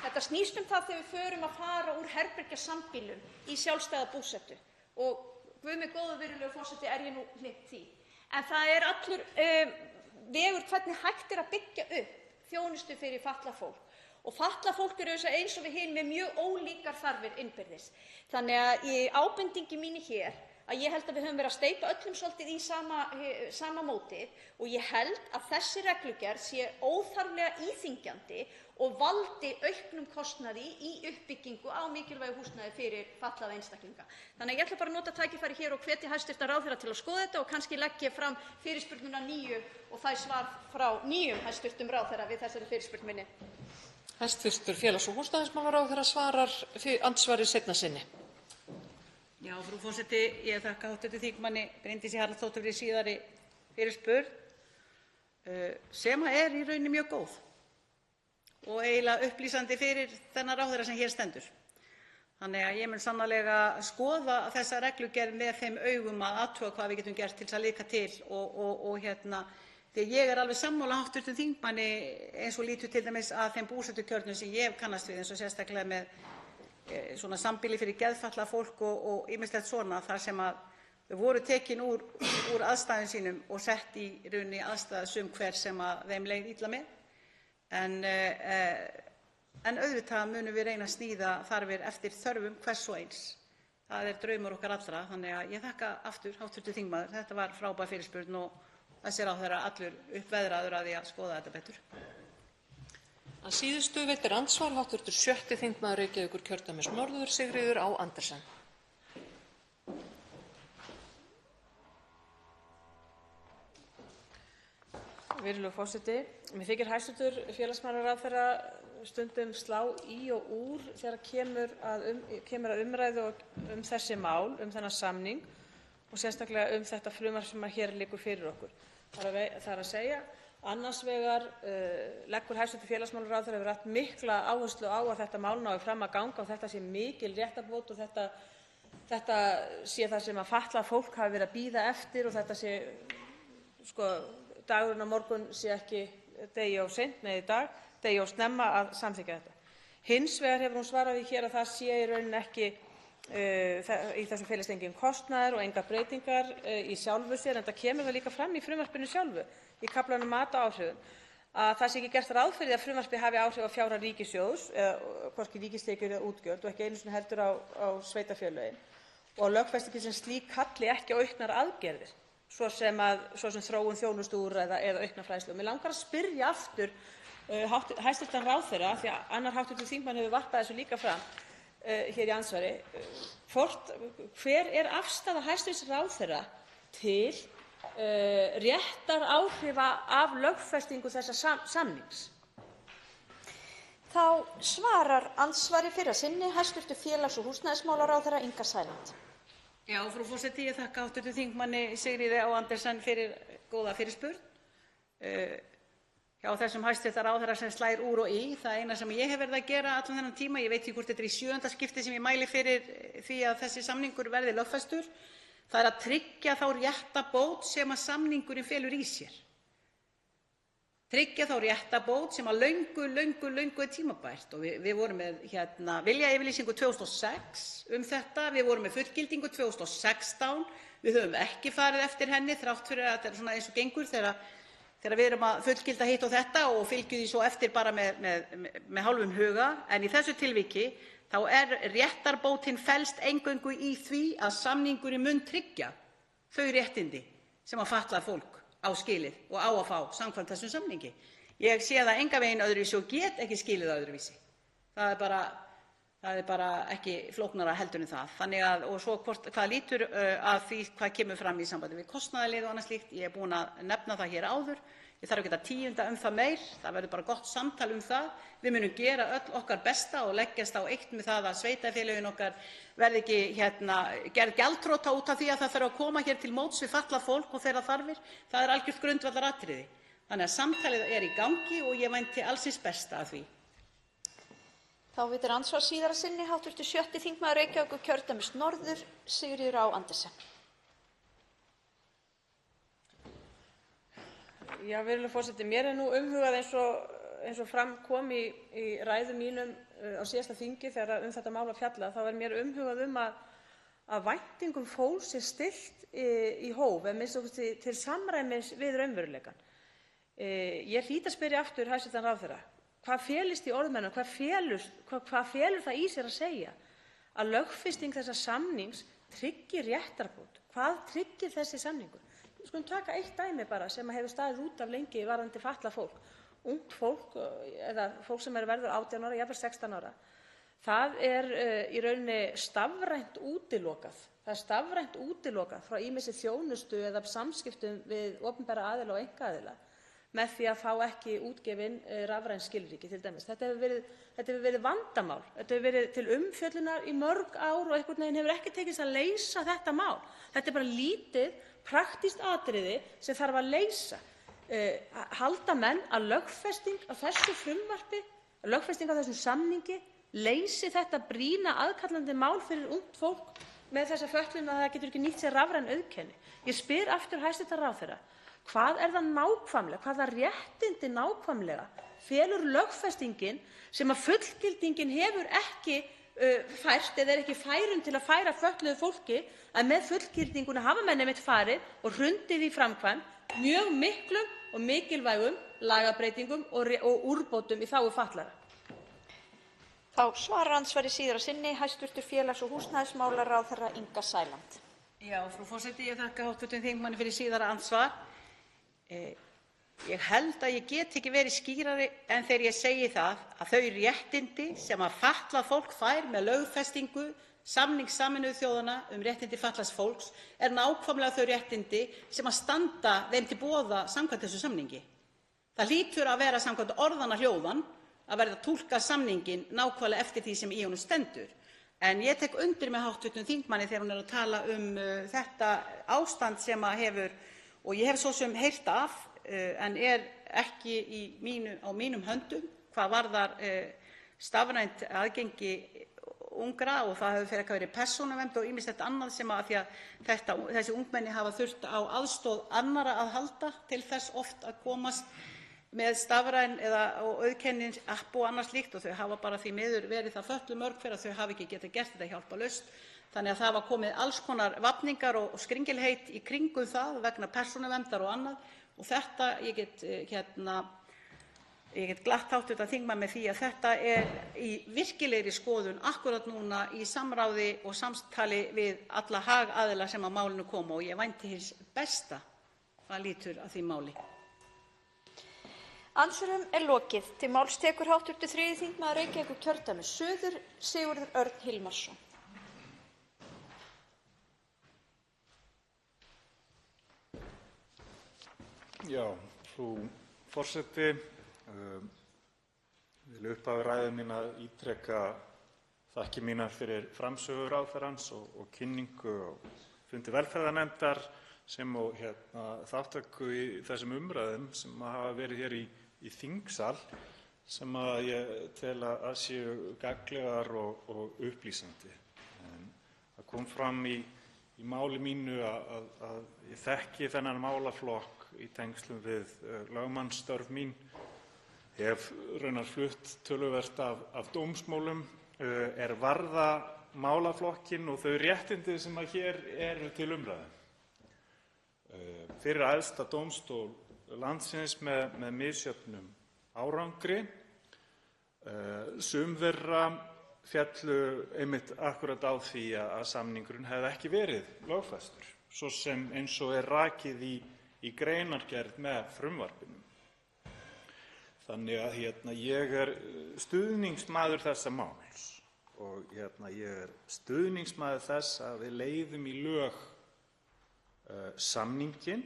Þetta snýst það þegar við förum að fara úr herbergjasambýlum í sjálfstæða búsetu og guð minn góður, virðulegur forseti, ég nú hlynnt því. En það allur vegur hvernig hægt að byggja upp þjónustu fyrir fatlað fólk. Og fatlað fólk eru eins og við hin með mjög ólíkar þarfir innbyrðis. Þannig að ábendingi mín hér að ég held að við höfum verið að steypa öllum svolítið í sama mótið og ég held að þessi reglugerð sé óþarflega íþyngjandi og valdi auknum kostnaði í uppbyggingu á mikilvægu húsnæði fyrir fatlaða einstaklinga. Þannig að ég ætla bara að nota tækifærið hér og hvetja hæstv. Ráðherra til að skoða þetta og kannski legg ég fram fyrirspurnina nýju og fæ svar frá nýjum hæstv. Ráðherra við þessari fyrirspurn minni. Hæstv. félags- og húsnæðismálaráðherra svarar andsvari seinna sinni. Já, frú forseti, ég þakka hv. þingmanni Bryndísi Haraldsdóttur fyrir síðari fyrirspurn sem í rauninni mjög góð og eiginlega upplýsandi fyrir þennan ráðherra sem hér stendur. Þannig að ég mun sannarlega skoða þessa reglugerð með þeim augum að athuga hvað við getum gert til þess að líka til því ég alveg sammála hv. þingmanni eins og lítur til dæmis að þeim búsetukjörnum sem ég hef kannast við eins og sérstaklega með svona sambýli fyrir geðfatlað fólk og ýmislegt svona þar sem að þau voru tekin úr aðstæðum sínum og sett í rauninni aðstæður sum hver sem að þeim leið illa með. En auðvitað munum við reyna að sníða þarfir eftir þörfum hvers og eins. Það draumur okkar allra. Þannig að ég þakka aftur hv. þingmaður. Þetta var frábær fyrirspurn og þessi ráðherra allur uppveðraður að því að skoða þetta betur. Að síðustu veitir andsvar hv. 6. þingmaður Reykjavíkurkjördæmis norður, Sigríður Á. Andersen. Virðulegur forseti. Mér þykir hæstv. félagsmálaráðherra stundum slá í og úr þegar kemur að umræðu þessi mál, þennan samning og sérstaklega þetta frumvarp sem hér liggur fyrir okkur. Það að segja, annars vegar leggur hæstv. félagsmálaráðherra hefur lagt mikla áherslu á að þetta mál nái fram að ganga og þetta sé mikil réttarbót og þetta sé það sem að fatlað fólk hafi verið að bíða eftir og þetta sé, dagurinn á morgun sé ekki degi of seint, nei í dag, degi of snemma að samþykkja þetta. Hins vegar hefur hún svarað því hér að það sé í rauninni ekki í þessu felist engin kostnaður og engar breytingar í sjálfu sér, en það kemur það líka fram í frumvarpinu sjálfu í kaflanum mat á áhrifum að það sé ekki gert ráð fyrir að frumvarpið hafi áhrif á fjárhag ríkissjóðs, hvorki ríkistekjur eða útgjöld og ekki einu sinni heldur á sveitarfélögin og lögfestingin sem slík kalli ekki á auknar aðgerðir, svo sem þróun þjónustuúrræða eða aukna fræðslu. Mig langar að spyrja aftur hæstv. ráðherra, því að annar hv. þingmaður hefur varpað þessu líka fram hér í andsvari, hver afstaða hæstv. ráðherra til réttaráhrifa af lögfestingu þessa samnings? Þá svarar andsvari fyrra sinni hæstv. félags- og húsnæðismálaráðherra Inga Sæland. Já, frú forseti, ég þakka hv. þingmanni Sigríði Á. Andersen fyrir góða fyrirspurn. Hjá þessum hæstv. ráðherra sem slær úr og í, það eina sem ég hef verið að gera allan þennan tíma, ég veit ekki hvort þetta í 7. skipti sem ég mæli fyrir því að þessi samningur verði lögfestur, það að tryggja þá réttarbót sem að samningurinn felur í sér. Tryggja þá réttarbót sem að löngu tímabært og við vorum með viljayfirlýsingu 2006 þetta, við vorum með fullgildingu 2016, við höfum ekki farið eftir henni þrátt fyrir að þetta svona eins og gengur þegar við erum að fullgilda hitt og þetta og fylgjum því svo eftir bara með hálfum huga, en í þessu tilviki þá réttarbótin felst eingöngu í því að samningurinn mun tryggja þau réttindi sem að fatlað fólk á skilið og á að fá samkvæmt þessum samningi. Ég sé það engan veginn öðruvísi og get ekki skilið það öðruvísi. Það er bara ekki flóknara heldur en það. Þannig að, og svo hvað lítur að því hvað kemur fram í sambandi við kostnaðarlið og annað slíkt, ég er búin að nefna það hér áður. Ég þarf ekki að tíunda það meir, það verður bara gott samtal það. Við munum gera öll okkar besta og leggjast á eitt með það að sveitarfélögin okkar verði ekki gerð gjaldþrota út af því að það þarf að koma hér til móts við fatlað fólk og þeirra þarfir. Það er algjört grundvallaratriði. Þannig að samtalið er í gangi og ég vænti alls hins besta af því. Þá veitir andsvar síðara sinni hv. 6. þingmaður Reykjavíkurkjördæmis norður, Sigríður Á. Andersen. Já, virðulegur forseti, mér er nú umhugað eins og fram kom í ræðum mínum á síðasta þingi þegar þetta mál var fjallað, þá er mér umhugað að væntingum fólks sé stillt í hóf, a.m.k. til samræmis við raunveruleikann. Ég hlýt að spyrja aftur hæstv. Ráðherra, hvað felist í orðum hennar? Hvað felur það í sér að segja að lögfesting þessa samnings tryggir réttarbót? Hvað tryggir þessi samningur? Við skulum taka eitt dæmi bara sem hefur staðið út af lengi varðandi fatlað fólk. Ungt fólk eða fólk sem verður 18 ára, jafnvel 16 ára. Það er í rauninni stafrænt útilokað. Það er stafrænt útilokað frá ýmissi þjónustu eða samskiptum við opinbera aðila og einkaaðila með því að fá ekki útgefin rafræn skilríki til dæmis. Þetta hefur verið vandamál. Þetta hefur verið til umfjöllunar í mörg ár og einhvern veginn hefur ekki tekist að leysa þetta mál. Þetta er bara lítið praktískt atriði sem þarf að leysa. Halda menn að lögfesting af þessu frumvarpi, lögfesting af þessum samningi leysi þetta brýna aðkallandi mál fyrir ungt fólk með þessa fötlun að það getur ekki nýtt sér rafræn auðkenni? Ég spyr aftur hæstv. Ráðherra, hvað er það nákvæmlega, hvaða réttindi nákvæmlega felur lögfestingin sem að fullgildingin hefur ekki fært eða er ekki færum til að færa fötluðu fólki, að með fullgildinguna hafa menn einmitt farið og hrundið í framkvæmd mjög miklum og mikilvægum lagabreytingum og úrbótum í þágu fatlaðra. Þá svarar andsvari síðara sinni hæstv. Félags- og húsnæðismálaráðherra Inga Sæland. Já, frú forseti, ég þakka hv. þingmanni fyrir síðara andsvar. Ég held að ég get ekki verið skýrari en þegar ég segi það að þau réttindi sem að fatlað fólk fær með lögfestingu samnings Sameinuðu þjóðanna réttindi fatlaðs fólks er nákvæmlega þau réttindi sem að standa þeim til boða samkvæmt þessu samningi. Það hlýtur að vera samkvæmt orðanna hljóðan að verða að túlka samninginn nákvæmlega eftir því sem í honum stendur. En ég tek undir með hv. þingmanni þegar hún er að tala þetta ástand sem að hefur, og ég hef svo sem heyrt af, en er ekki á mínum höndum hvað varðar stafrænt aðgengi ungra, og það hefur frekar verið persónuvernd og ýmislegt annað sem að því að þessi ungmenni hafa þurft á aðstoð annarra að halda til þess oft að komast með stafræn eða auðkennin app og annað slíkt, og þau hafa bara því miður verið það fötluð mörg fyrir að þau hafa ekki getað gert þetta hjálparlaust. Þannig að það hafa komið alls konar vafningar og skringilheit í kringum það vegna persónuverndar og annað, og þetta ég get glatt hv. þingmann með því að þetta er í virkilegri skoðun akkúrat núna í samráði og samtali við alla hagaðila sem að málinu koma, og ég vænti hins besta hvað lýtur að því máli. Andsvörum er lokið. Til máls tekur hv. 3. þingmaður Reykjavíkurkjördæmis suður, Sigurður Örn Hilmarsson. Já, frú forseti, vil upphafi ræðu mína ítreka þakkir mínar fyrir framsögu ráðherrans og kynningu á fundi velferðarnefndar sem og þátttöku í þessum umræðum sem hafa verið hér í þingsal, sem að ég tel að séu gagnlegar og upplýsandi. Það kom fram í máli mínu að ég þekki þennan málaflokk í tengslum við lögmannsstörf mín. Ég hef raunar flutt töluvert af dómsmálum er varða málaflokkinn og þau réttindi sem að hér eru til umræðu. Fyrir æðsta dómstól landsins með misjöfnum árangri. Sum þeirra féllu einmitt akkúrat á því að samningurinn hefði ekki verið lögfestur, svo sem eins og er rakið í greinargerð með frumvarpinu. Þannig að ég er stuðningsmaður þessa máls og ég er stuðningsmaður þess að við leiðum í lög samninginn.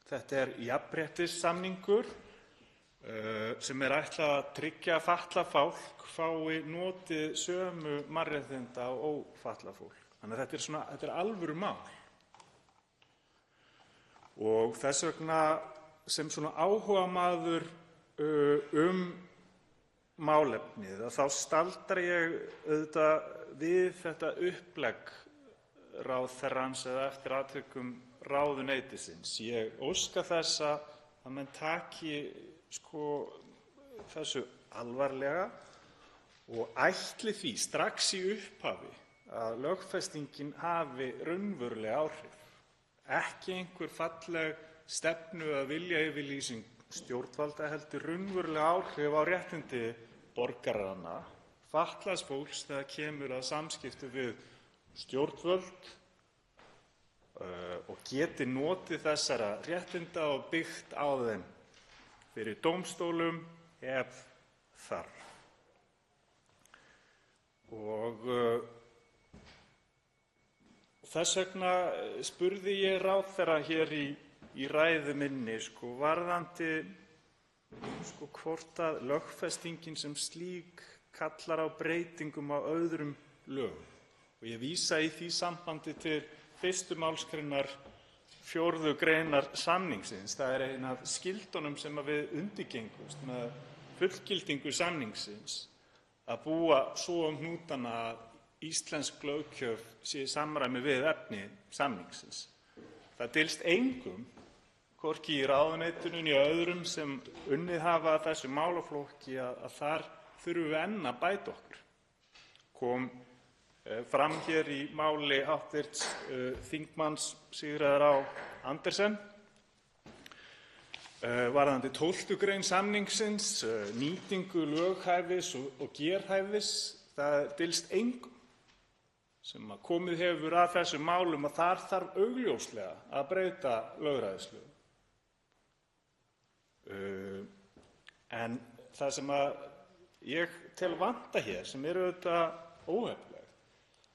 Þetta er jafnréttissamningur sem er ætlað að tryggja að fatlað fólk fái notið sömu mannréttinda og ófatlað fólk. Þannig að þetta er alvöru mál. Og þess vegna sem svona áhugamaður málefnið þá staldra ég auðvitað við þetta upplegg ráðherrans eða eftir atvikum ráðuneytisins. Ég óska þess að menn taki þessu alvarlega og ætli því strax í upphafi að lögfestingin hafi raunveruleg áhrif, ekki einhver falleg stefnu eða viljayfirlýsing stjórnvalda heldur raunveruleg áhrif á réttindi borgaranna, fatlaðs fólks þegar kemur að samskiptum við stjórnvöld og geti notið þessara réttinda og byggt á þeim fyrir dómstólum ef þarf. Og þess vegna spurði ég ráðherra hér í ræðu minni varðandi hvort að lögfestingin sem slík kallar á breytingum á öðrum lögum. Og ég vísa í því sambandi til 1. málsgreinar 4. greinar samningsins. Það er ein af skyldunum sem við undirgengumst með fullgildingu samningsins að búa svo hnútana að íslensk löggjöf sé í samræmi við efni samningsins. Það dylst engum, hvorki í ráðuneytinu né öðrum sem unnið hafa að þessu málaflokki, að þar þurfum við enn að bæta okkur. Kom fram hér í máli hv. þingmanns Sigríðar Á. Andersen varðandi 12. grein samningsins, nýtingu löghæfis og gerhæfis. Það dylst engum sem komið hefur að þessum málum að þar þarf augljóslega að breyta lögræðislögum. En það sem ég tel vanta hér, sem auðvitað óheppilegt,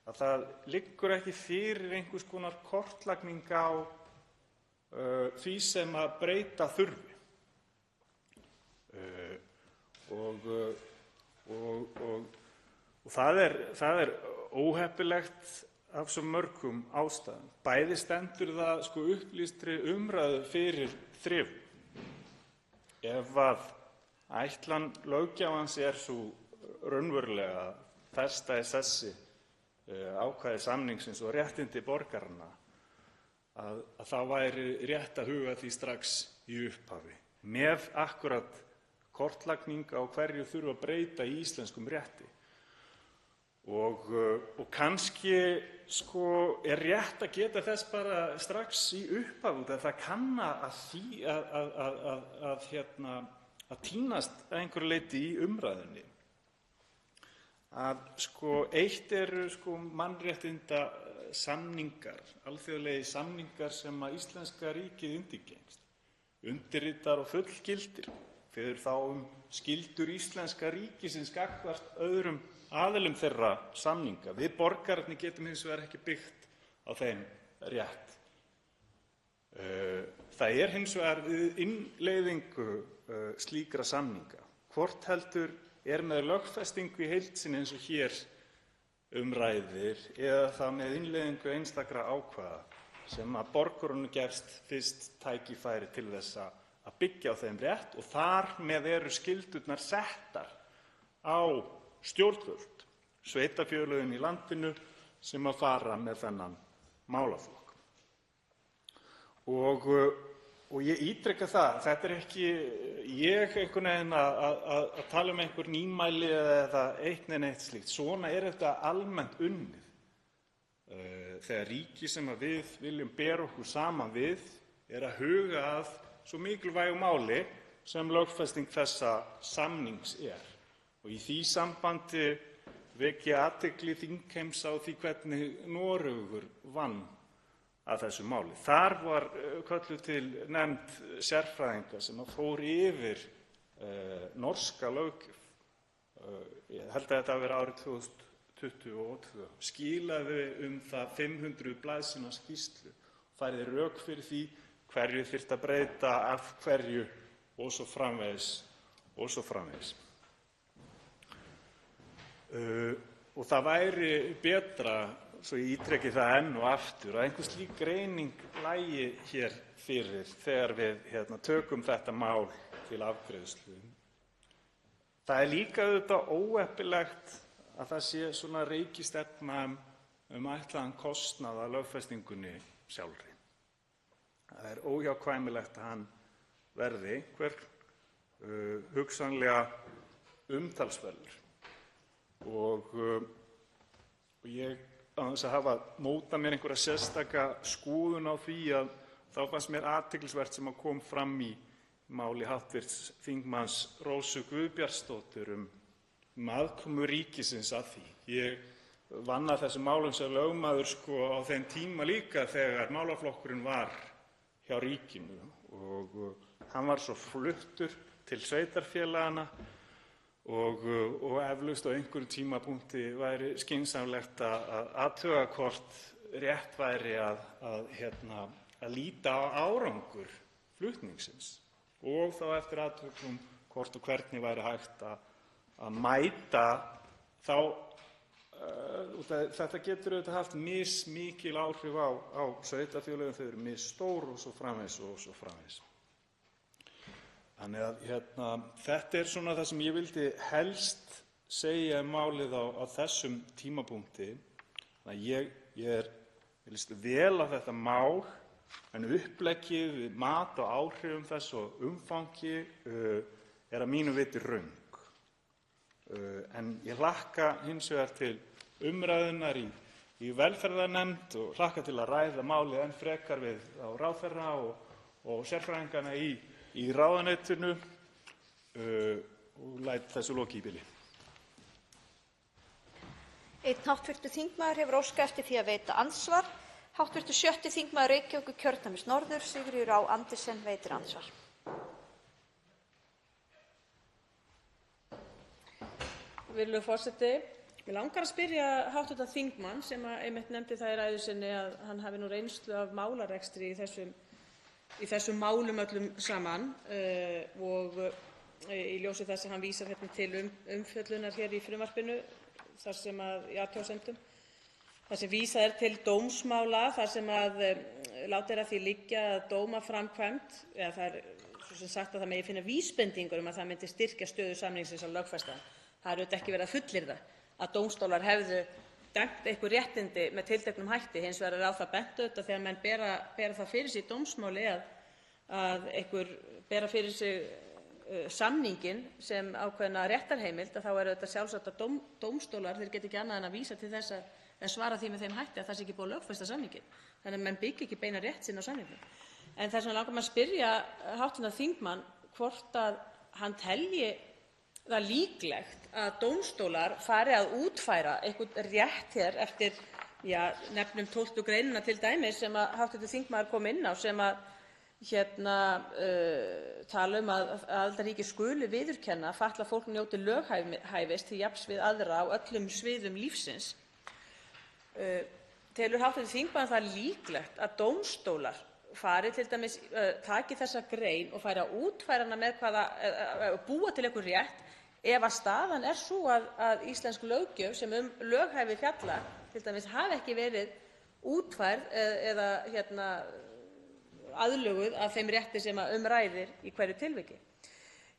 að það liggur ekki fyrir einhvers konar kortlagning á því sem að breyta þurfi. Og það er óheppilegt af svo mörgum ástæðum. Bæði stendur það upplýstri umræðu fyrir þrifum. Ef að ætlan löggjafans er sú raunverulega að festa í sessi ákvæði samningsins og réttindi borgaranna, að þá væri rétt að huga því strax í upphafi með akkúrat kortlagning á hverju þurfi að breyta í íslenskum rétti. Og kannski er rétt að geta þess bara strax í upphafi að það kann að týnast að einhverju leyti í umræðunni. Að eitt eru mannréttindasamningar, alþjóðlegir samningar sem að íslenska ríkið undirgengst, undirritar og fullgildir, kveður þá skyldur íslenska ríkisins gagnvart öðrum aðilum þeirra samninga. Við borgararnir getum hins vegar ekki byggt á þeim rétt. Það er hins vegar við innleiðingu slíkra samninga, hvort heldur er með lögfestingu í heild sinni eins og hér ræðir eða það með innleiðingu einstakra ákvæða sem að borgurunum gefst fyrst tækifæri til þess að byggja á þeim rétt, og þar með eru skyldurnar settar á stjórnvöld, sveitarfélögin í landinu sem að fara með þennan málaflokk. Og ég ítreka það, þetta er ekki ég einhvern veginn að tala um einhver nýmæli eða eitt slíkt. Svona er þetta almennt unnið. Þegar ríki sem að við viljum bera okkur saman við er að huga að svo mikilvægu máli sem lögfesting þessa samnings er. Og í því sambandi vek ég athygli þingheims á því hvernig Noregur vann að þessu máli. Þar var kölluð til nefnd sérfræðinga sem fór yfir norska löggjöf. Ég held að þetta hafi verið árið 2022. Skilaði það 500 blaðsíðna skýrslu, færði rök fyrir því hverju þyrfti að breyta, af hverju og svo framvegis og svo framvegis. Og það væri betra, svo ég ítreki það enn og aftur, að einhver slík greining lægi hér fyrir þegar við tökum þetta mál til afgreiðslu. Það er líka auðvitað óheppilegt að það sé svona reikistefna ætlaðan kostnað af lögfestingunni sjálfri. Það er óhjákvæmilegt að hann verði einhver hugsanlega umtalsverður. Og ég, án þess að hafa mótað mér einhverja sérstaka skoðun á því, að þá fannst mér athyglisvert sem kom fram í máli hv. þingmanns Rósu Guðbjartsdóttur aðkomu ríkisins að því. Ég vann að þessum málum sem lögmaður á þeim tíma líka þegar málaflokkurinn var hjá ríkinu og hann var svo fluttur til sveitarfélaganna og eflaust á einhverjum tímapunkti væri skynsamlegt að athuga hvort rétt væri að líta á árangur flutningsins og þá eftir athugun hvort og hvernig væri hægt að mæta þá. Þetta getur auðvitað haft mismikil áhrif á sveitarfélögin, þau eru misstór og svo framvegis. Þannig að þetta er svona það sem ég vildi helst segja málið á þessum tímapunkti. Ég líst vel á þetta mál, en uppleggið við mat á áhrifum þess og umfangi er að mínu viti röng. En ég hlakka hins vegar til umræðunnar í velferðarnefnd og hlakka til að ræða málið enn frekar við ráðherra og sérfræðingana í ráðuneytinu og læt þessu lokið í bili. Einn hv. þingmaður hefur óskað eftir því að veita andsvar. Hv. 6. þingmaður Reykjavíkurkjördæmis norður, Sigríður Á. Andersen, veitir andsvar. Virðulegur forseti. Mig langar að spyrja hv. þingmann sem einmitt nefndi það í ræðu sinni að hann hafi nú reynslu af málarekstri í þessum málum öllum saman og í ljósi þess að hann vísar til umfjöllunar hér í frumvarpinu þar sem í athugasemdum þar sem vísað er til dómsmála þar sem látið er að því liggja að dómaframkvæmd, eða það er svo sem sagt að það megi finna vísbendingar að það myndi styrkja stöðu samningsins að lögfesta. Það er auðvitað ekki verið að fullyrða að dómstólar hefðu dæmt einhver réttindi með tilteknum hætti. Hins vegar er á það bent auðvitað þegar menn bera það fyrir sig í dómsmáli að einhver bera fyrir sig samninginn sem ákveðna réttarheimild, að þá er auðvitað sjálfsagt að dómstólar þeir geta ekki annað en að vísa til þess að svara því með þeim hætti að það sé ekki búið að lögfesta samninginn. Þannig að menn byggja ekki beina rétt sinn á samningnum. En þess vegna langar maður að spyrja hv. þingmann hvort að hann telji það líklegt að dómstólar fari að útfæra einhvern rétt hér eftir, nefnum 12. greinina til dæmis sem að hv. þingmaður kom inn á sem að tala að aðildarríki skuli viðurkenna að fatlað fólk njóti löghæfis til jafns við aðra á öllum sviðum lífsins. Telur hv. þingmaður það líklegt að dómstólar fari til dæmis, taki þessa grein og fari að útfæra hana með búa til einhver rétt ef að staðan er sú að íslensk löggjöf sem löghæfi fjallar til dæmis hafi ekki verið útfærð eða aðlöguð að þeim rétti sem ræðir í hverju tilviki.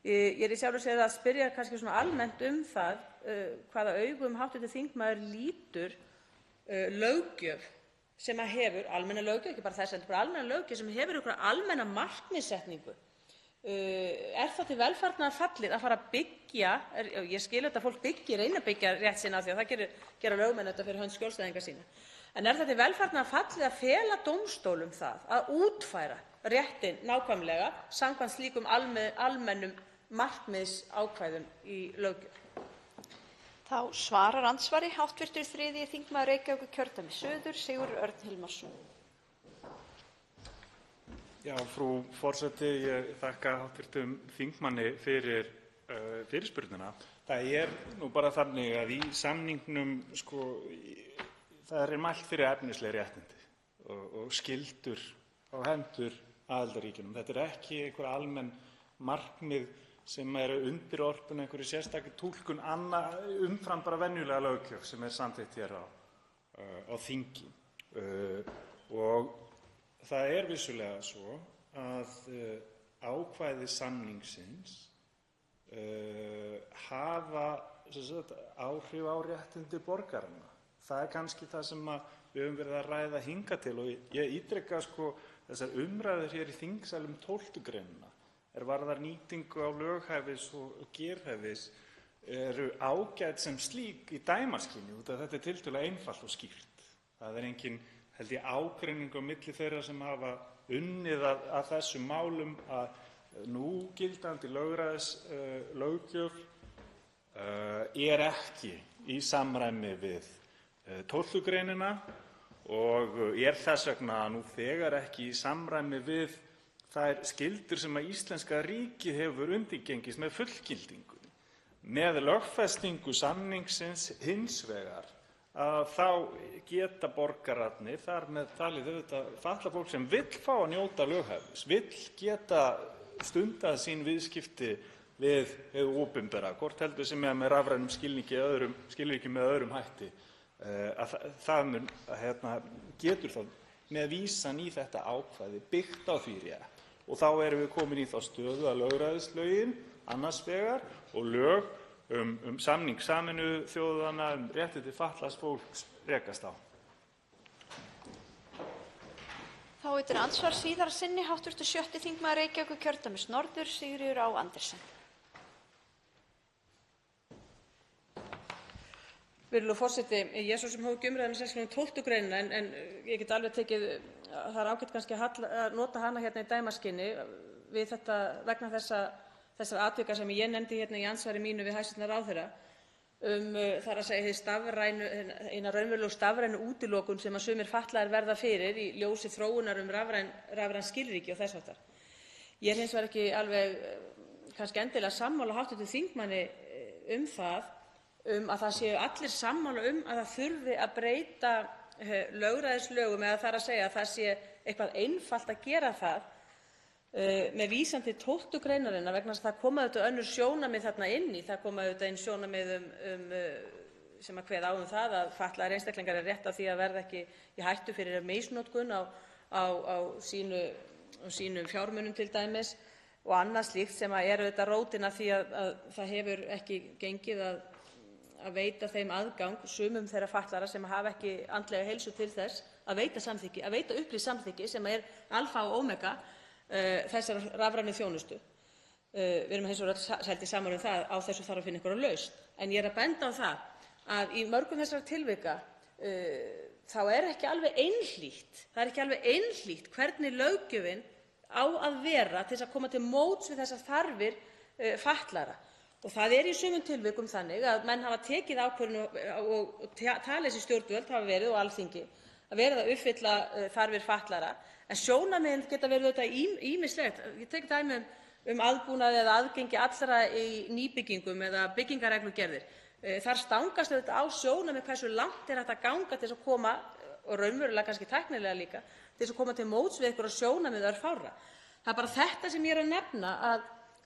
Ég er í sjálfu sér að spyrja kannski svona almennt það hvaða augum hv. þingmaður lítur löggjöf sem hefur almenna löggjöf, ekki bara þess heldur bara almenna löggjöf sem hefur einhverja almenna markmiðssetningu. Er það til velfarnaðar fallið að fara að byggja, ég skil þetta að fólk reyni að byggja rétt sinn á því að það gera lögmenn þetta fyrir hönd skjólstæðinga sína, en er það til velfarnaðar fallið að fela dómstólum það að útfæra réttinn nákvæmlega samkvæmt slíkum almennum markmiðsákvæðum í löggjöf? Þá svarar andsvari hv. 3. þingmaður Reykjavíkurkjördæmis suður, Sigurður Örn Hilmarsson. Frú forseti, ég þakka hv. þingmanni fyrir fyrirspurnina. Það er nú bara þannig að í samningnum það er mælt fyrir efnisleg réttindi og skyldur á hendur aðildarríkjunum. Þetta er ekki einhver almenn markmið sem eru undirorpin einhverju sérstakri túlkun umfram bara venjulega löggjöf sem samþykkt hér á á þingi. Og það er vissulega svo að ákvæði samningsins hafa áhrif á réttindi borgaranna. Það er kannski það sem við höfum verið að ræða hingað til og ég ítreka þessar umræður hér í þingsalum 12. greinina varðar nýtingu á löghæfis og gerhæfis eru ágæt sem slík í dæmaskyni út af þetta er tiltölulega einfalt og skýrt. Það er engin, held ég, ágreiningur á milli þeirra sem hafa unnið að þessum málum að núgildandi löggjöf er ekki í samræmi við 12. greinina og er þess vegna nú þegar ekki í samræmi við þær skyldur sem að íslenska ríkið hefur undirgengist með fullgildingu. Með lögfestingu samningsins hins vegar þá geta borgararnir, þar með talið auðvitað fatlað fólk sem vill fá að njóta löghæfis, vill geta stundað sín viðskipti við hið opinbera, hvort heldur sem er með rafrænum skilríkjum með öðrum hætti, að það getur þá með vísan í þetta ákvæði byggt á því rétt. Og þá erum við komin í þá stöðu að lögræðislögin annars vegar og lög samning Sameinuðu þjóðanna réttindi fatlaðs fólks rekast á. Þá er andsvar síðara sinni hv. 6. þingmaður Reykjavíkurkjördæmis norður, Sigríður Á. Andersen. Virðulegur forseti, ég er svo sem hóf ekki umræðuna sérstaklega 12. greinina en ég get alveg tekið, það er ágætt kannski að nota hana hérna í dæmaskyni við þetta vegna þessara atvika sem ég nefndi hérna í andsvari mínu við hæstv. ráðherra þar að segja hina raunverulegu stafrænu útilokun sem að sumir fatlaðir verða fyrir í ljósi þróunar rafræn skilríki og þess háttar. Ég er hins vegar ekki alveg kannski endilega sammála hv. þingmanni að það séu allir sammála að það þurfi að breyta lögræðislögum eða þar að segja að það sé eitthvað einfalt að gera það með vísan til 12. greinarinnar vegna þess að það koma auðvitað önnur sjónarmið þarna inn í. Það koma auðvitað inn sjónarmið sem að kveða á það að fatlaðir einstaklingar er rétt á því að verða ekki í hættu fyrir misnotkun á sínum fjármunum til dæmis og annað slíkt sem er auðvitað rótin að því að það hefur ekki gengið að veita þeim aðgang sumum þeirra fatlaðra sem hafa ekki andlega heilsu til þess að veita samþykki, að veita upplýst samþykki sem er alfa og omega þessar rafrænu þjónustu. Við erum hins vegar öll held ég sammála það á þessu þarf að finna einhverja lausn. En ég er að benda á það að í mörgum þessara tilvika þá er ekki alveg einhlítt hvernig löggjöfin á að vera til þess að koma til móts við þessar þarfir fatlaðra. Og það er í sumum tilvikum þannig að menn hafa tekið ákvörðun og talið þessi stjórnvöld hafa verið og Alþingi að verið að uppfylla þarfir fatlaðra en sjónarmiðin geta verið auðvitað ýmislegt. Ég tek dæmi aðbúnað eða aðgengi allra í nýbyggingum eða byggingarreglugerðir. Þar stangast auðvitað á sjónarmið hversu langt er hægt að ganga til þess að koma, og raunverulega kannski tæknilega líka, til þess að koma til móts við einhverja sjónarmið örfárra. Það er bara þetta sem ég er að nefna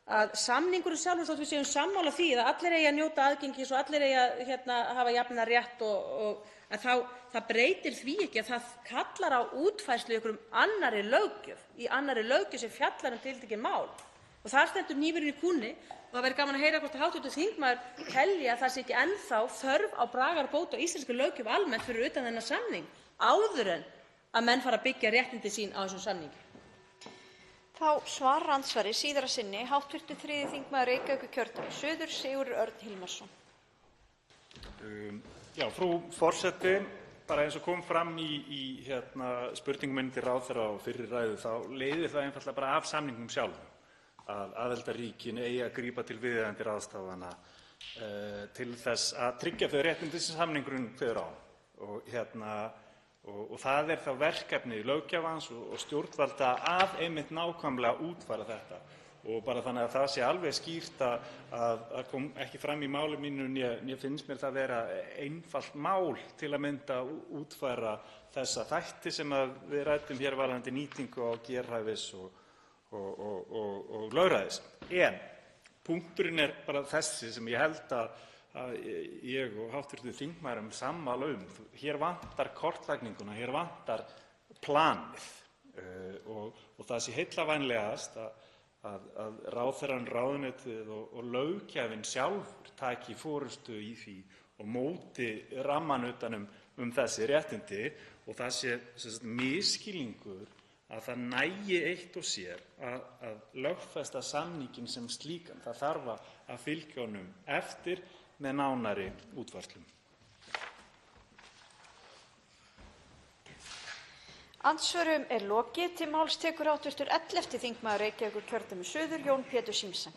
að samningurinn sjálfur, þótt við séum sammála því að allir eigi að njóta aðgengis og allir eigi að hafa jafnan rétt en það breytir því ekki að það kallar á útfærslu í einhverjum annarri löggjöf sem fjallar tiltekin mál. Og þar stendur hnífurinn í kúnni og það væri gaman að heyra hvort hv. þingmaður telji að það sé ekki ennþá þörf á bragarbót á íslenskri löggjöf almennt fyrir utan þennan samning áður en að menn fara að byggja réttindi sín á þessum samningi. Þá svarar andsvari síðara sinni hv. 3. þingmaður Reykjavíkurkjördæmis suður, Sigurður Örn Hilmarsson. Frú forseti, bara eins og kom fram í spurningum minni til ráðherra á fyrri ræðu þá leiðir það einfaldlega bara af samningnum sjálfum að aðildarríkin eigi að grípa til viðeigandi ráðstafana til þess að tryggja þau réttindi sem samningurinn kveður á. Og það er þá verkefni löggjafans og stjórnvalda að einmitt nákvæmlega útfæra þetta. Og bara þannig að það sé alveg skýrt að kom ekki fram í máli mínu né finnst mér það vera einfalt mál til að mynda útfæra þessa þætti sem við ræddum hér varðandi nýtingu á gerhæfis og lögræðis. En punkturinn er bara þessi sem ég held að ég og hv. þingmaður erum sammála um. Hér vantar kortlagninguna, hér vantar planið og það sé heillavænlegast að ráðherrann, ráðuneytið og löggjafinn sjálfur taki forystu í því og móti rammann utan um þessi réttindi og það sé misskilningur að það nægi eitt og sér að lögfesta samninginn sem slíkan. Það þarf að fylgja honum eftir með nánari útfærslum. Andsvörum lokið. Til máls tekur hv. 11. þingmaður Reykjavíkurkjördæmis suður, Jón Pétur Zimsen.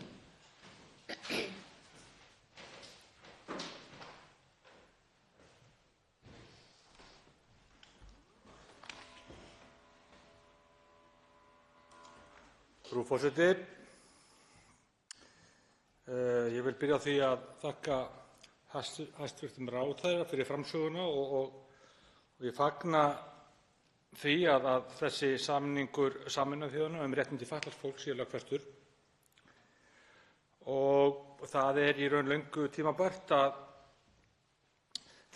Frú forseti. Ég vil byrja á því að þakka hæstv. ráðherra fyrir framsöguna og ég fagna því að þessi samningur Sameinuðu þjóðanna um réttindi fatlaðs fólks sé lögfestur. Og það í raun löngu tímabært að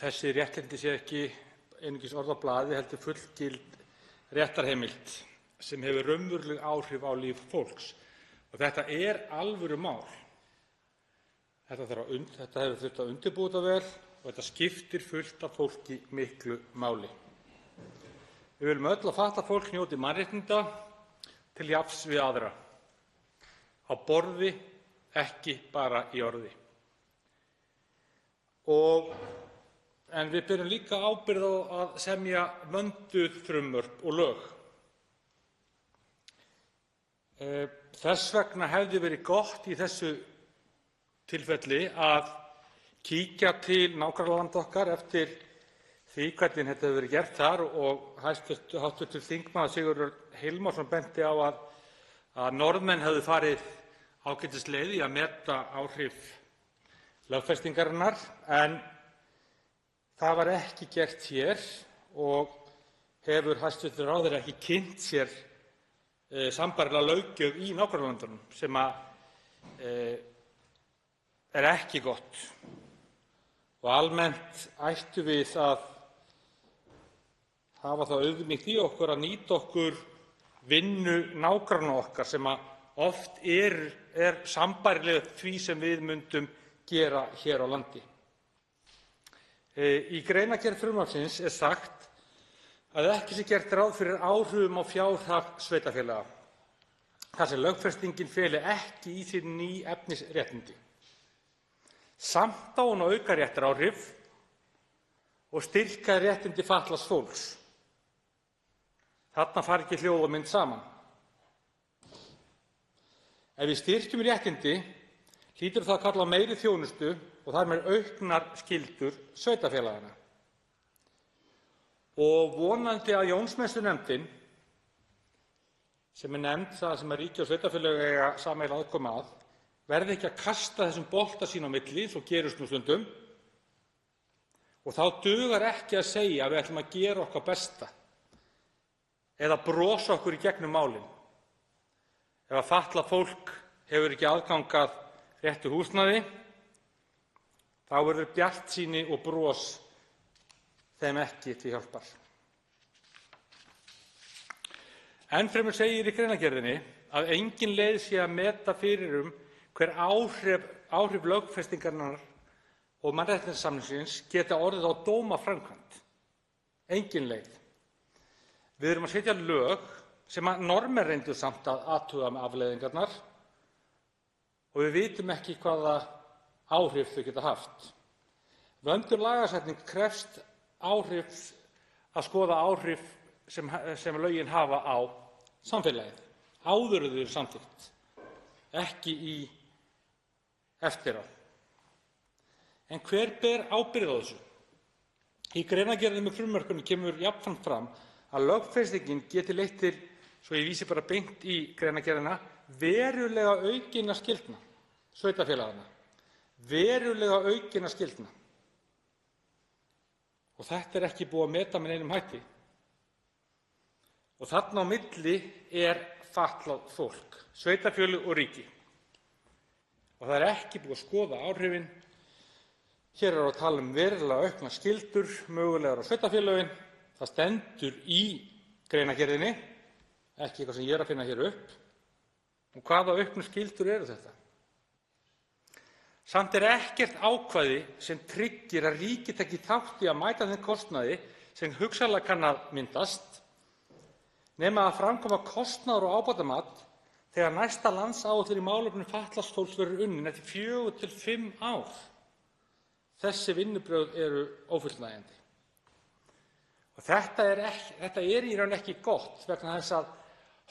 þessi réttindi sé ekki einungis orð á blaði heldur fullgild réttarheimild sem hefur raunveruleg áhrif á líf fólks. Og þetta alvöru mál. Þetta hefur þurft að undirbúa þetta vel og þetta skiptir fullt af fólki miklu máli. Við viljum öll að fatlað fólk njóti mannréttinda til jafns við aðra. Á borði, ekki bara í orði. En við berum líka ábyrgð á að semja vönduð frumvörp og lög. Þess vegna hefði verið gott í þessu tilfelli að kíkja til nágrannalanda okkar eftir því hvernig þetta hefur verið gert þar og hv. þingmaður Sigurður Hilmarsson benti á að Norðmenn hefðu farið ágætisleið í að meta áhrif lögfestingarinnar en það var ekki gert hér og hefur hæstv. ráðherra ekki kynnt sér sambærilega löggjöf í nágrannalöndunum sem ekki gott. Og almennt ættum við að hafa það auðmýkt í okkur að nýta okkur vinnu nágranna okkar sem oft sambærileg því sem við myndum gera hér á landi. Í greinargerð frumvarpsins sagt að ekki sé gert ráð fyrir áhrifum á fjárhag sveitarfélaga þar sem lögfestingin feli ekki í sér ný efnisréttindi. Samt á hún að auka réttaráhrif og styrkja réttindi fatlaðs fólks. Þarna fari ekki hljóð og mynd saman. Ef við styrkjum réttindi hlýtur það að kalla á meiri þjónustu og þar með auknar skyldur sveitarfélaganna. Og vonandi að Jónsmessunefndin, sem nefnd það sem ríki og sveitarfélög eiga sameiginlega aðkomu að, verði ekki að kasta þessum bolta sín á milli, svo gerist nú stundum, og þá dugar ekki að segja að við ætlum að gera okkar besta eða brosa okkur í gegnum málin. Ef að fatlað fólk hefur ekki aðgang að réttu húsnæði, þá verður bjartsýni og bros þeim ekki til hjálpar. Enn fremur segir í greinargerðinni að engin leið sé að meta fyrir hver áhrif lögfestingarinnar og mannréttindasamningsins geta orðið á dómaframkvæmd. Engin leið. Við erum að setja lög sem Norðmenn reyndu samt að athuga með afleiðingarnar og við vitum ekki hvaða áhrif þau geta haft. Vönduð lagasetning krefst að skoða áhrif sem lögin hafa á samfélagið áður en þau eru samþykkt, ekki eftir á. En hver ber ábyrgð á þessu? Í greinargerðinni með frumvarpinu kemur jafnframt fram að lögfestingin geti leitt til, svo ég vísi bara beint í greinargerðina, verulega aukinna skyldna sveitarfélaganna. Verulega aukinna skyldna. Og þetta ekki búið að meta með neinum hætti. Og þarna á milli fatlað fólk, sveitarfélög og ríki. Og það ekki búið að skoða áhrifin Hér er að tala um verulega auknar skyldur mögulegar á sveitarfélögin. Það stendur í greinargerðinni, ekki eitthvað sem ég er að finna hér upp. Og hvaða auknu skyldur eru þetta? Samt er ekkert ákvæði sem tryggir að ríkið taki þátt í að mæta þeim kostnaði sem hugsanlega kann að myndast, nema að framkoma kostnaðar og ábatamat þegar næsta landsáætlun í málefnum fatlaðs fólks verður unnin eftir 4 til 5 ár. Þessi vinnubrögð eru ófullnægjandi. Og þetta er í raun ekki gott vegna þess að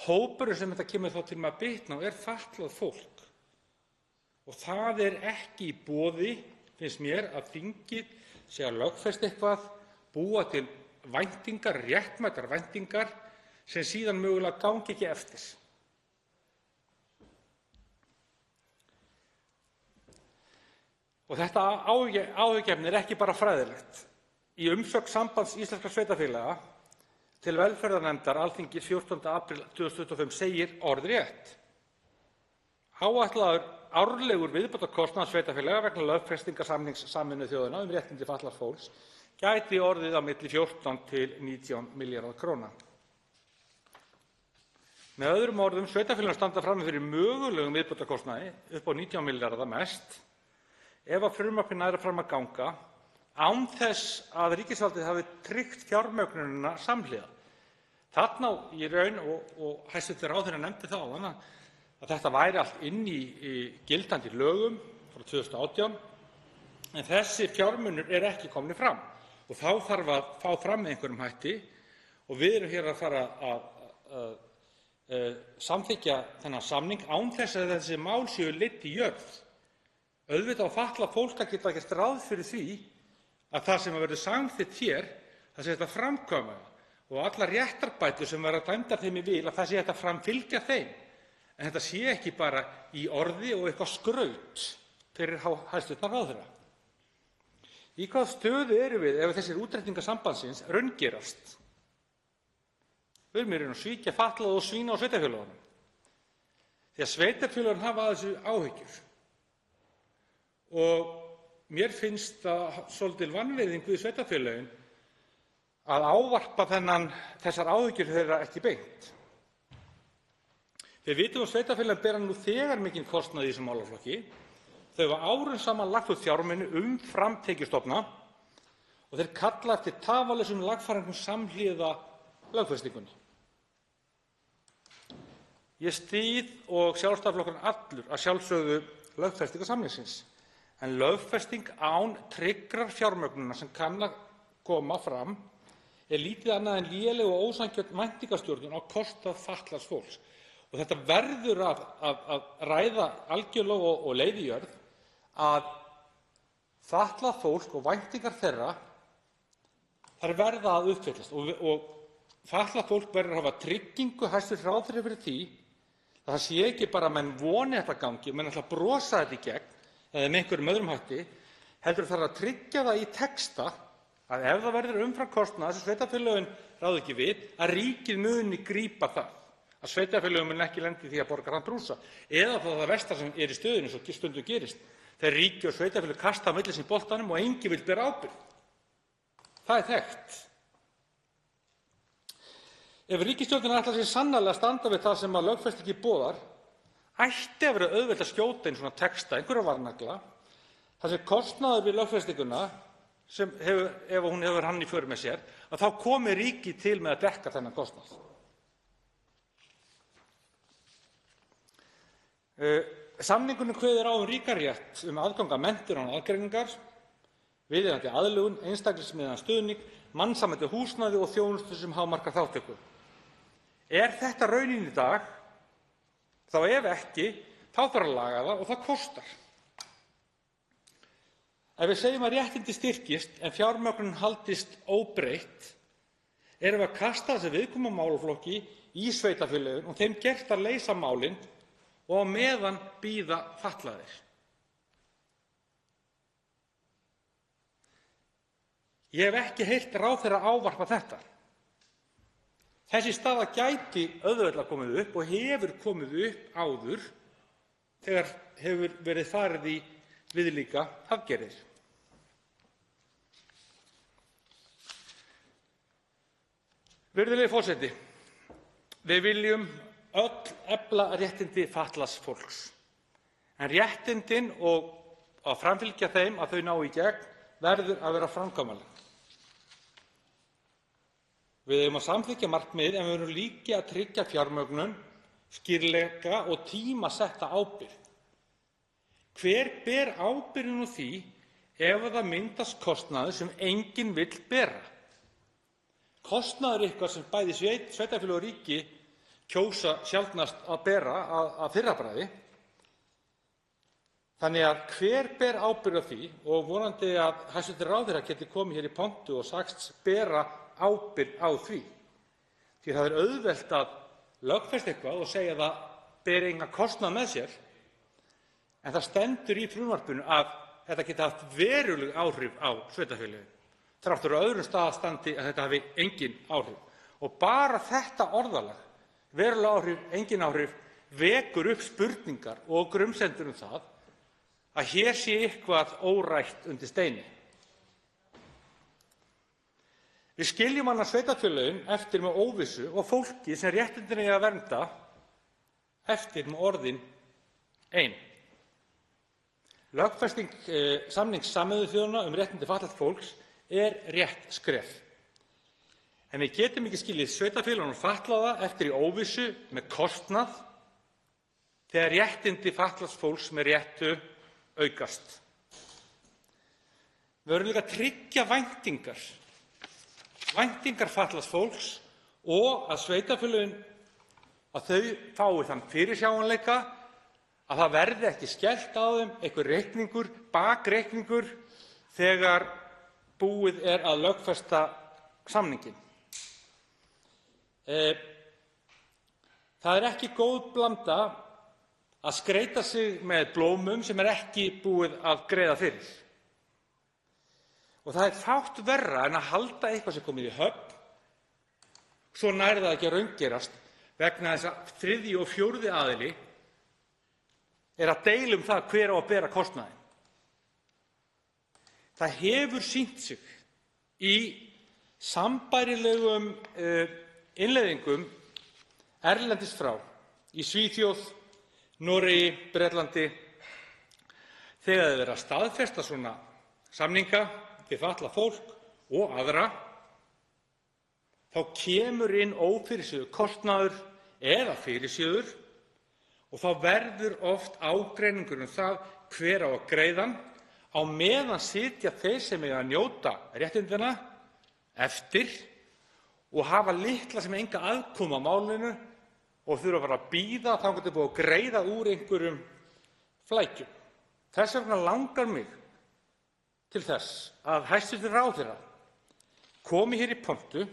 hópurinn sem þetta kemur þá til með að bitna á er fatlað fólk. Og það er ekki í boði, finnst mér, að þingið sé að lögfesta eitthvað, búa til væntingar, réttmætar væntingar, sem síðan mögulega gangi ekki eftir. Og þetta áhyggjuefni er ekki bara fræðilegt. Í umsögn Sambands íslenskra sveitarfélaga til velferðarnefndar Alþingis 14. apríl 2025 segir orðrétt: Áætlaður árlegur viðbótarkostnaður sveitarfélaga vegna lögfestingar samnings Sameinuðu þjóðanna um réttindi fatlaðs fólks gæti orðið á milli 14 til 19 milljarðar króna. Með öðrum orðum, sveitarfélögin standa frammi fyrir mögulegum viðbótarkostnaði upp á 19 milljarða mest ef að frumvarpið nær fram að ganga án þess að ríkisvaldið hafi tryggt fjármögnunina samhliða. Þarna í raun, og hæstv. Ráðherra nefndi það áðan, að þetta væri allt inni í gildandi lögum frá 2018, en þessi fjármunur er ekki komnir fram og þá þarf að fá fram með einhverjum hætti og við erum hér að fara að samþykkja þennan samning án þess að þessi mál séu leidd í jörð. Auðvitað á fatlað fólk að geta gert ráð fyrir því að það sem verður samþykkt hér, það sé hægt að framkvæma og allar réttarbætur sem verða dæmdar þeim í vil, að það sé hægt að framfylgja þeim. En þetta sé ekki bara í orði og eitthvað skraut fyrir hæstv. Ráðherra. Í hvaða stöðu erum við ef þessir útreikningar sambandsins raungerast? Við erum í raun að svíkja fatlaða og svína á sveitarfélögunum. Því að sveitarfélögin hafa af þessu áhyggjur. Og mér finnst það svolítil vanvirðing við sveitarfélögin að ávarpa þessar áhyggjur þeirra ekki beint. Við vitum að sveitarfélögin bera nú þegar mikinn kostnað í þessum málaflokki. Þau hafa árum saman lagt út fjármuni umfram tekjustofna og þeir kalla eftir tafarlausum lagfæringum samhliða lögfestingunni. Ég styð og Sjálfstæðisflokkurinn allur að sjálfsögðu lögfestingu samningsins, en lögfesting án tryggrar fjármögnunar sem kann að koma fram er lítið annað en léleg og ósanngjörn væntingastjórnun á kostnað fatlaðs fólks. Og þetta verður að ræða algjörlega og leiða í jörð að fatlað fólk og væntingar þeirra, þær verða að uppfyllast og fatlað fólk verður að hafa tryggingu hæstv. Ráðherra fyrir því að það sé ekki bara að menn voni þetta gangi, menn ætla að brosa þetta í gegn eða með einhverjum öðrum hætti, heldur þarf að tryggja það í texta að ef það verður umfram kostnað sem sveitarfélögin ráða ekki við, að ríkið muni grípa það, að sveitarfélögin muni ekki lenda í því að borga þann brúsa, eða það versta sem er í stöðunni eins og stundum gerist, þegar ríki og sveitarfélög kasta á milli sín boltanum og enginn vill bera ábyrgð. Það er þekkt. Ef ríkisstjórnin ætlar sér sannarlega að standa við það sem að lögfestingin boðar, ætti að vera auðvelt að skjóta inn svona texta, einhverja varnagla, þar sem kostnaður við lögfestinguna, ef hún hefur hann í för með sér, að þá komi ríkið til með að dekka þennan kostnað. Samningurinn kveður á ríkjarétt aðgang að menntun án aðgreiningar, viðeigandi aðlögun, einstaklingsmiðaðan stuðning, mannsæmandi húsnæði og þjónustu sem hámarkar þátttöku. Er þetta raunin í dag? Þá ef ekki, þá þarf að laga það og það kostar. Ef við segjum að réttindi styrkist en fjármögnun haldist óbreytt, erum við að kasta þessi viðkvæma málaflokki í sveitarfélögin og þeim gert að leysa málin og á meðan bíða fatlaðir. Ég hef ekki heyrt ráðherra ávarpa þetta. Þessi staða gæti auðveldlega komið upp og hefur komið upp áður þegar hefur verið farið í viðlíka aðgerðir. Virðulegi forseti. Við viljum öll efla réttindi fatlaðs fólks, en réttindin og að framfylgja þeim, að þau nái í gegn, verður að vera framkvæmanleg. Við eigum að samþykkja markmið en við verðum líka að tryggja fjármögnun, skýrleika og tímasetta ábyrgð. Hver ber ábyrgðina á því ef það myndast kostnaður sem enginn vill bera? Kostnaður eitthvað sem bæði sveitarfélög og ríki kjósa sjaldnast að bera að fyrra bragði. Þannig að hver ber ábyrgð á því, og vonandi að hæstv. Ráðherra geti komið hér í pontu og sagst bera ábyrgð á því. Því það er auðvelt að lögfesta eitthvað og segja að það beri engan kostnað með sér, en það stendur í frumvarpinu að þetta geti haft veruleg áhrif á sveitarfélögin, þrátt fyrir að öðrum stað standi að þetta hafi engin áhrif. Og bara þetta orðalag, veruleg áhrif, engin áhrif, vekur upp spurningar og grunsemdir það að hér sé eitthvað órætt undir steini. Við skiljum annars sveitarfélögin eftir með óvissu og fólki sem réttindin eiga að vernda eftir með orðin ein. Lögfesting samnings Sameinuðu þjóðanna um réttindi fatlaðs fólks er rétt skref. En við getum ekki skilið sveitarfélögunum fatlaða eftir í óvissu með kostnað þegar réttindi fatlaðs fólks með réttu aukast. Við verðum líka að tryggja væntingar fatlaðs fólks og að sveitarfélögin að þau fái þann fyrirsjáanleika að það verði ekki skellt á þeim einhver reikningur, bakreikningur, þegar búið er að lögfesta samninginn. Það er ekki góð blanda að skreyta sig með blómum sem er ekki búið að greiða fyrir. Og það er fátt verra en að halda eitthvað sem komið í höfn, svo nær það ekki að raungerast vegna þess að þriðji og fjórði aðili er að deila það hver á að bera kostnaðinn. Það hefur sýnt sig í sambærilegum innleiðingum erlendis frá, í Svíþjóð, Noregi, Bretlandi, þegar þeir vera að staðfesta svona samninga við fatlað fólk og aðra, þá kemur inn ófyrirséður kostnaður eða fyrirséður og þá verður oft ágreiningur það hver á að greiða hann, á meðan sitja þeir sem eiga að njóta réttindina eftir og hafa litla sem enga aðkomu að málinu og þurfa að fara að bíða þangað til búið að greiða úr einhverjum flækjum. Þess vegna langar mig til þess að hæstv. Ráðherra komi hér í pontu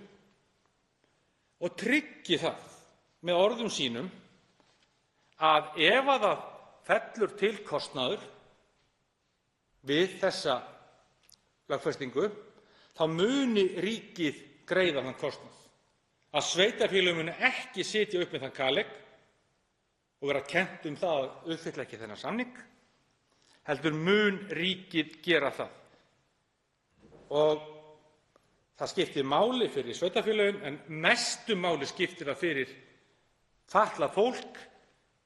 og tryggi það með orðum sínum að ef að það fellur til kostnaður við þessa lögfestingu, þá muni ríkið greiða þann kostnað. Að sveitarfélögin muni ekki sitja upp með þann kaleik og vera kennt það að uppfylla ekki þennan samning, heldur mun ríkið gera það. Og það skiptir máli fyrir sveitarfélögin, en mestu máli skiptir það fyrir fatlað fólk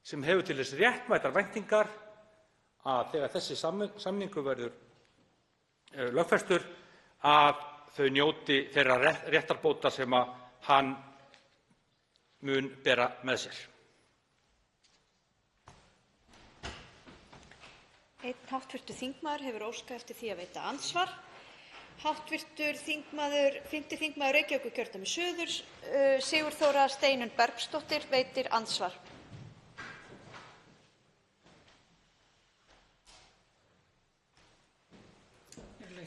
sem hefur til þess réttmætar væntingar að þegar þessi samningur verður lögfestur, að þau njóti þeirra réttarbóta sem hann mun bera með sér. Einn hv. þingmaður hefur óskað eftir því að veita andsvar. Hv. þingmaður, 5. þingmaður Reykjavíkurkjördæmis suður, Sigurþóra Steinunn Bergsdóttir, veitir andsvar.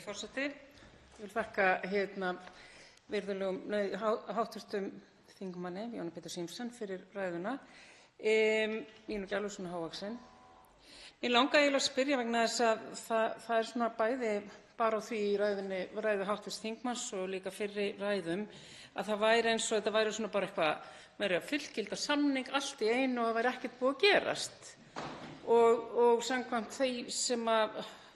Forseti. Ég vil þakka virðulegum hv. þingmanni Jóni Pétur Sigurðssyni fyrir ræðuna. Ég er ekki alveg svona hávaxin. Mig langaði eiginlega að spyrja vegna þess að það er svona bæði bara á því í ræðu hv. þingmanns og líka fyrri ræðum að það væri eins og þetta væri svona bara eitthvað meira fullgilda samning allt í einu og það væri ekkert búið að gerast. Og samkvæmt því sem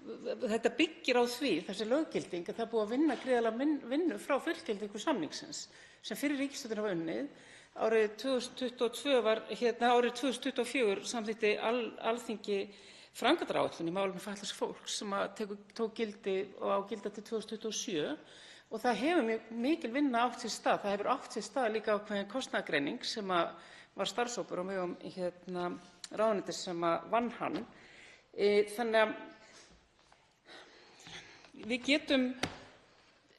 þetta byggir á því, þessi löggilding, að það er búið að vinna gríðarlega vinnu frá fullgildingu samningsins sem fyrri ríkisstjórnin hafa unnið. Árið 2024 samþykkti Alþingi framkvæmdaáætlun í málefnum fatlaðs fólks sem tók gildi og á gilda til 2027 og það hefur mjög mikil vinna átt sér stað. Það hefur átt sér stað líka ákveðin kostnaðargreining sem var starfshópur á vegum ráðuneytis sem vann hann. Þannig að við getum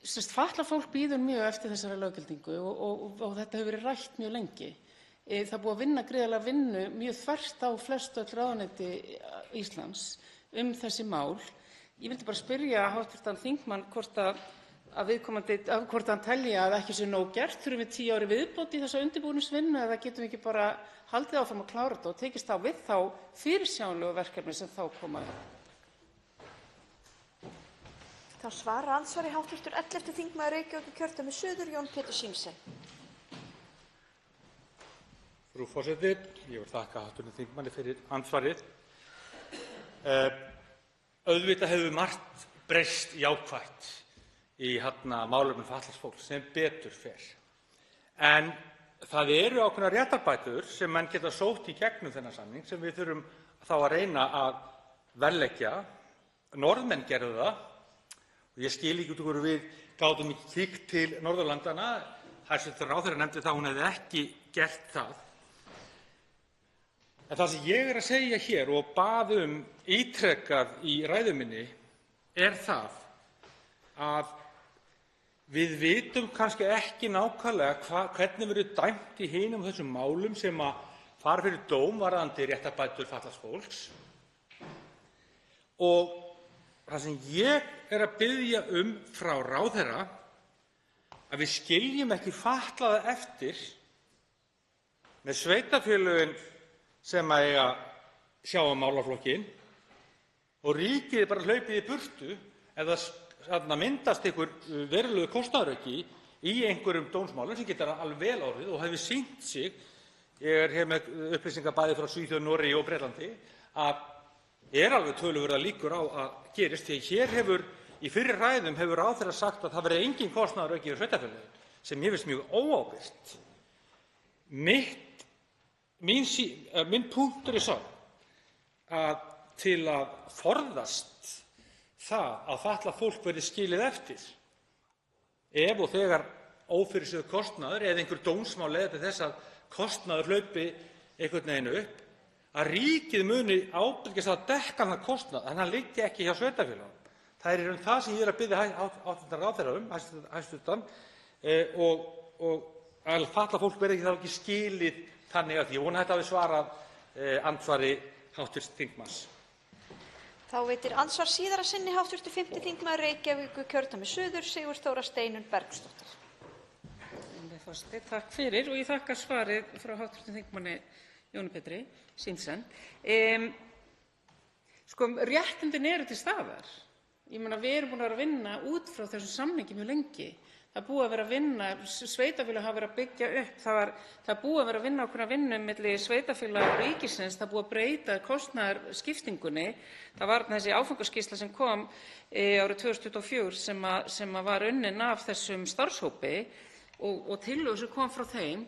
fatlað fólk bíður mjög eftir þessari löggildingu og þetta hefur verið rætt mjög lengi. Það er búið að vinna gríðarlega vinnu mjög þvert á flest öll ráðuneyti Íslands þessi mál. Ég vildi bara spyrja hv. þingmann hvort hann telji að ekki sé nóg gert. Þurfum við 10 ára viðbót í þessa undirbúningsvinnu eða getum við ekki bara haldið áfram að klára þetta og tekist á við þá fyrirsjáanlegu verkefni sem þá koma upp? Þá svarar andsvari hv. 11. þingmaður Reykjavíkurkjördæmis suður, Jón Pétur Zimsen. Frú forseti. Ég vil þakka hv. þingmanni fyrir andsvarið. Auðvitað hefur margt breyst jákvætt í málefnum fatlaðs fólks sem betur fer. En það eru ákveðnar réttarbætur sem menn geta sótt í gegnum þennan samning sem við þurfum þá að reyna að verðleggja. Norðmenn gerðu það og ég skil ekki út af hverju við gátum ekki kíkt til Norðurlandanna. Hæstv. ráðherra nefndi það að hún hefði ekki gert það. En það sem ég er að segja hér og bað ítrekað í ræðu minni er það að við vitum kannski ekki nákvæmlega hvernig verður dæmt í hinum þessum málum sem fara fyrir dóm varðandi réttarbætur fatlaðs fólks. Og það sem ég er að biðja frá ráðherra að við skiljum ekki fatlaða eftir með sveitarfélögin sem eiga sjá málaflokkinn og ríkið bara hlaupið í burtu ef það myndast einhver verulegur kostnaðarauki í einhverjum dómsmálum sem getur alveg vel orðið og hefur sýnt sig, ég er hér með upplýsingar bæði frá Svíþjóð, Noregi og Bretlandi, að er alveg töluverðar líkur á að gerist því hér í fyrri ræðum hefur ráðherra sagt að það verði engin kostnaðarauki hjá sveitarfélögum sem mér finnst mjög óábyrgt. Minn punktur er sá að til að forðast það að fatlað fólk verði skilið eftir ef og þegar ófyrirséður kostnaður eða einhver dómsmál leiða til þess að kostnaður hlaupi einhvern veginn upp, að ríkið muni ábyrgjast að dekka þann kostnað en hann liggi ekki hjá sveitarfélögunum. Það er það sem ég er að biðja hæstv. ráðherra og að fatlað fólk verði ekki skilið þannig að ég vona að þetta hafi svarað andsvari hv. þingmanns. Þá veitir andsvar síðara sinni hv. 5. þingmaður Reykjavíkurkjördæmis suður, Sigurþóra Steinunn Bergsdóttir. Takk fyrir og ég þakka svarið frá hv. þingmanni Jóni Pétri Zimsen. Réttindin eru til staðar. Ég meina, við erum búin að vera að vinna út frá þessum samningi mjög lengi. Það er búið að vera að vinna, sveitarfélög hafa verið að byggja upp, það er búið að vera að vinna ákveðna vinnu milli sveitarfélaga og ríkisins, það er búið að breyta kostnaðarskiptingunni. Það var þessi áfangaskýrsla sem kom árið 2024 sem var unnin af þessum starfshópi og tillögur sem kom frá þeim.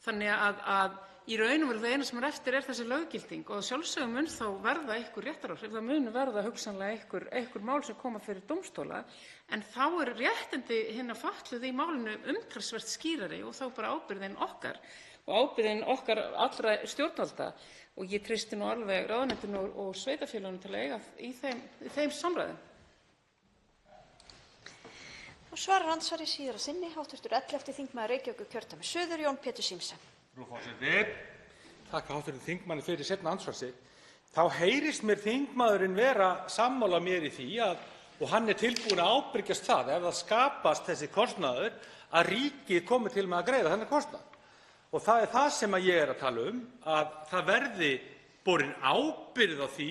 Þannig að í raun og veru það eina sem er eftir er þessi löggilding og að sjálfsögðu mun þá verða einhver réttaráhrif, það mun verða hugsanlega einhver mál sem koma fyrir dómstóla en þá er réttindi hinna fatluðu í málinu umtalsvert skýrari og þá bara ábyrgðin okkar og ábyrgðin okkar allra stjórnvalda og ég treysti nú alveg ráðuneytinu og sveitarfélögunum til að eiga í þeim samræðum. Og svarar andsvari síðara sinni hv. 11. þingmaður Reykjavíkurkjördæmis suður, Jón Pétur Zimsen. Frú forseti. Þakka hv. þingmanni fyrir seinna andsvar sitt. Þá heyrist mér þingmaðurinn vera sammála mér í því og hann er tilbúinn að ábyrgjast það ef það skapast þessi kostnaður að ríkið komi til með að greiða þennan kostnað. Og það er það sem ég er að tala að það verði borin ábyrgð á því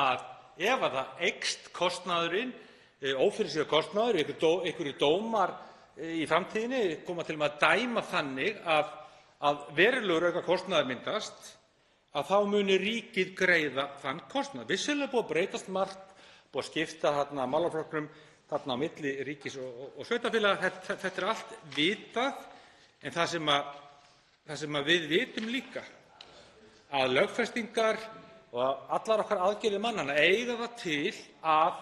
að ef að það eykst kostnaðurinn, ófyrirséður kostnaður, einhverjir dómar í framtíðinni koma til með að dæma þannig að verulegur aukakostnaður myndast, að þá muni ríkið greiða þann kostnað. Vissulega er búið að breytast margt búið að skipta málaflokknum þarna á milli ríkis og sveitarfélaga. Þetta er allt vitað, en það sem við vitum líka að lögfestingar og allar okkar aðgerðir mannanna eiga það til að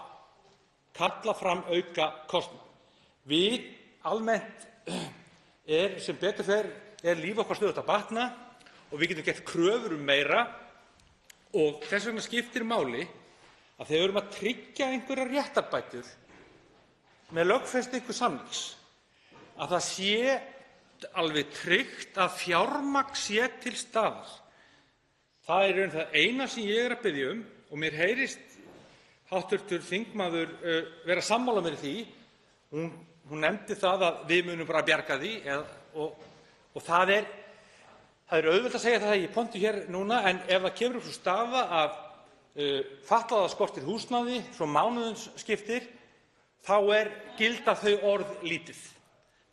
kalla fram auka kostnað. Við almennt sem betur fer líf okkar stöðugt að batna og við getum gert kröfur meira og þess vegna skiptir máli að þegar við erum að tryggja einhverjar réttarbætur með lögfestingu samnings að það sé alveg tryggt að fjármagn sé til staðar. Það er í raun það eina sem ég er að biðja og mér heyrist hv. þingmaður vera sammála mér í því. Hún nefndi það að við munum bara bjarga því og það er auðvelt að segja það í pontu hér núna, en ef það kemur upp sú staða að fatlaða skortir húsnæði svo mánuðum skiptir, þá gilda þau orð lítið.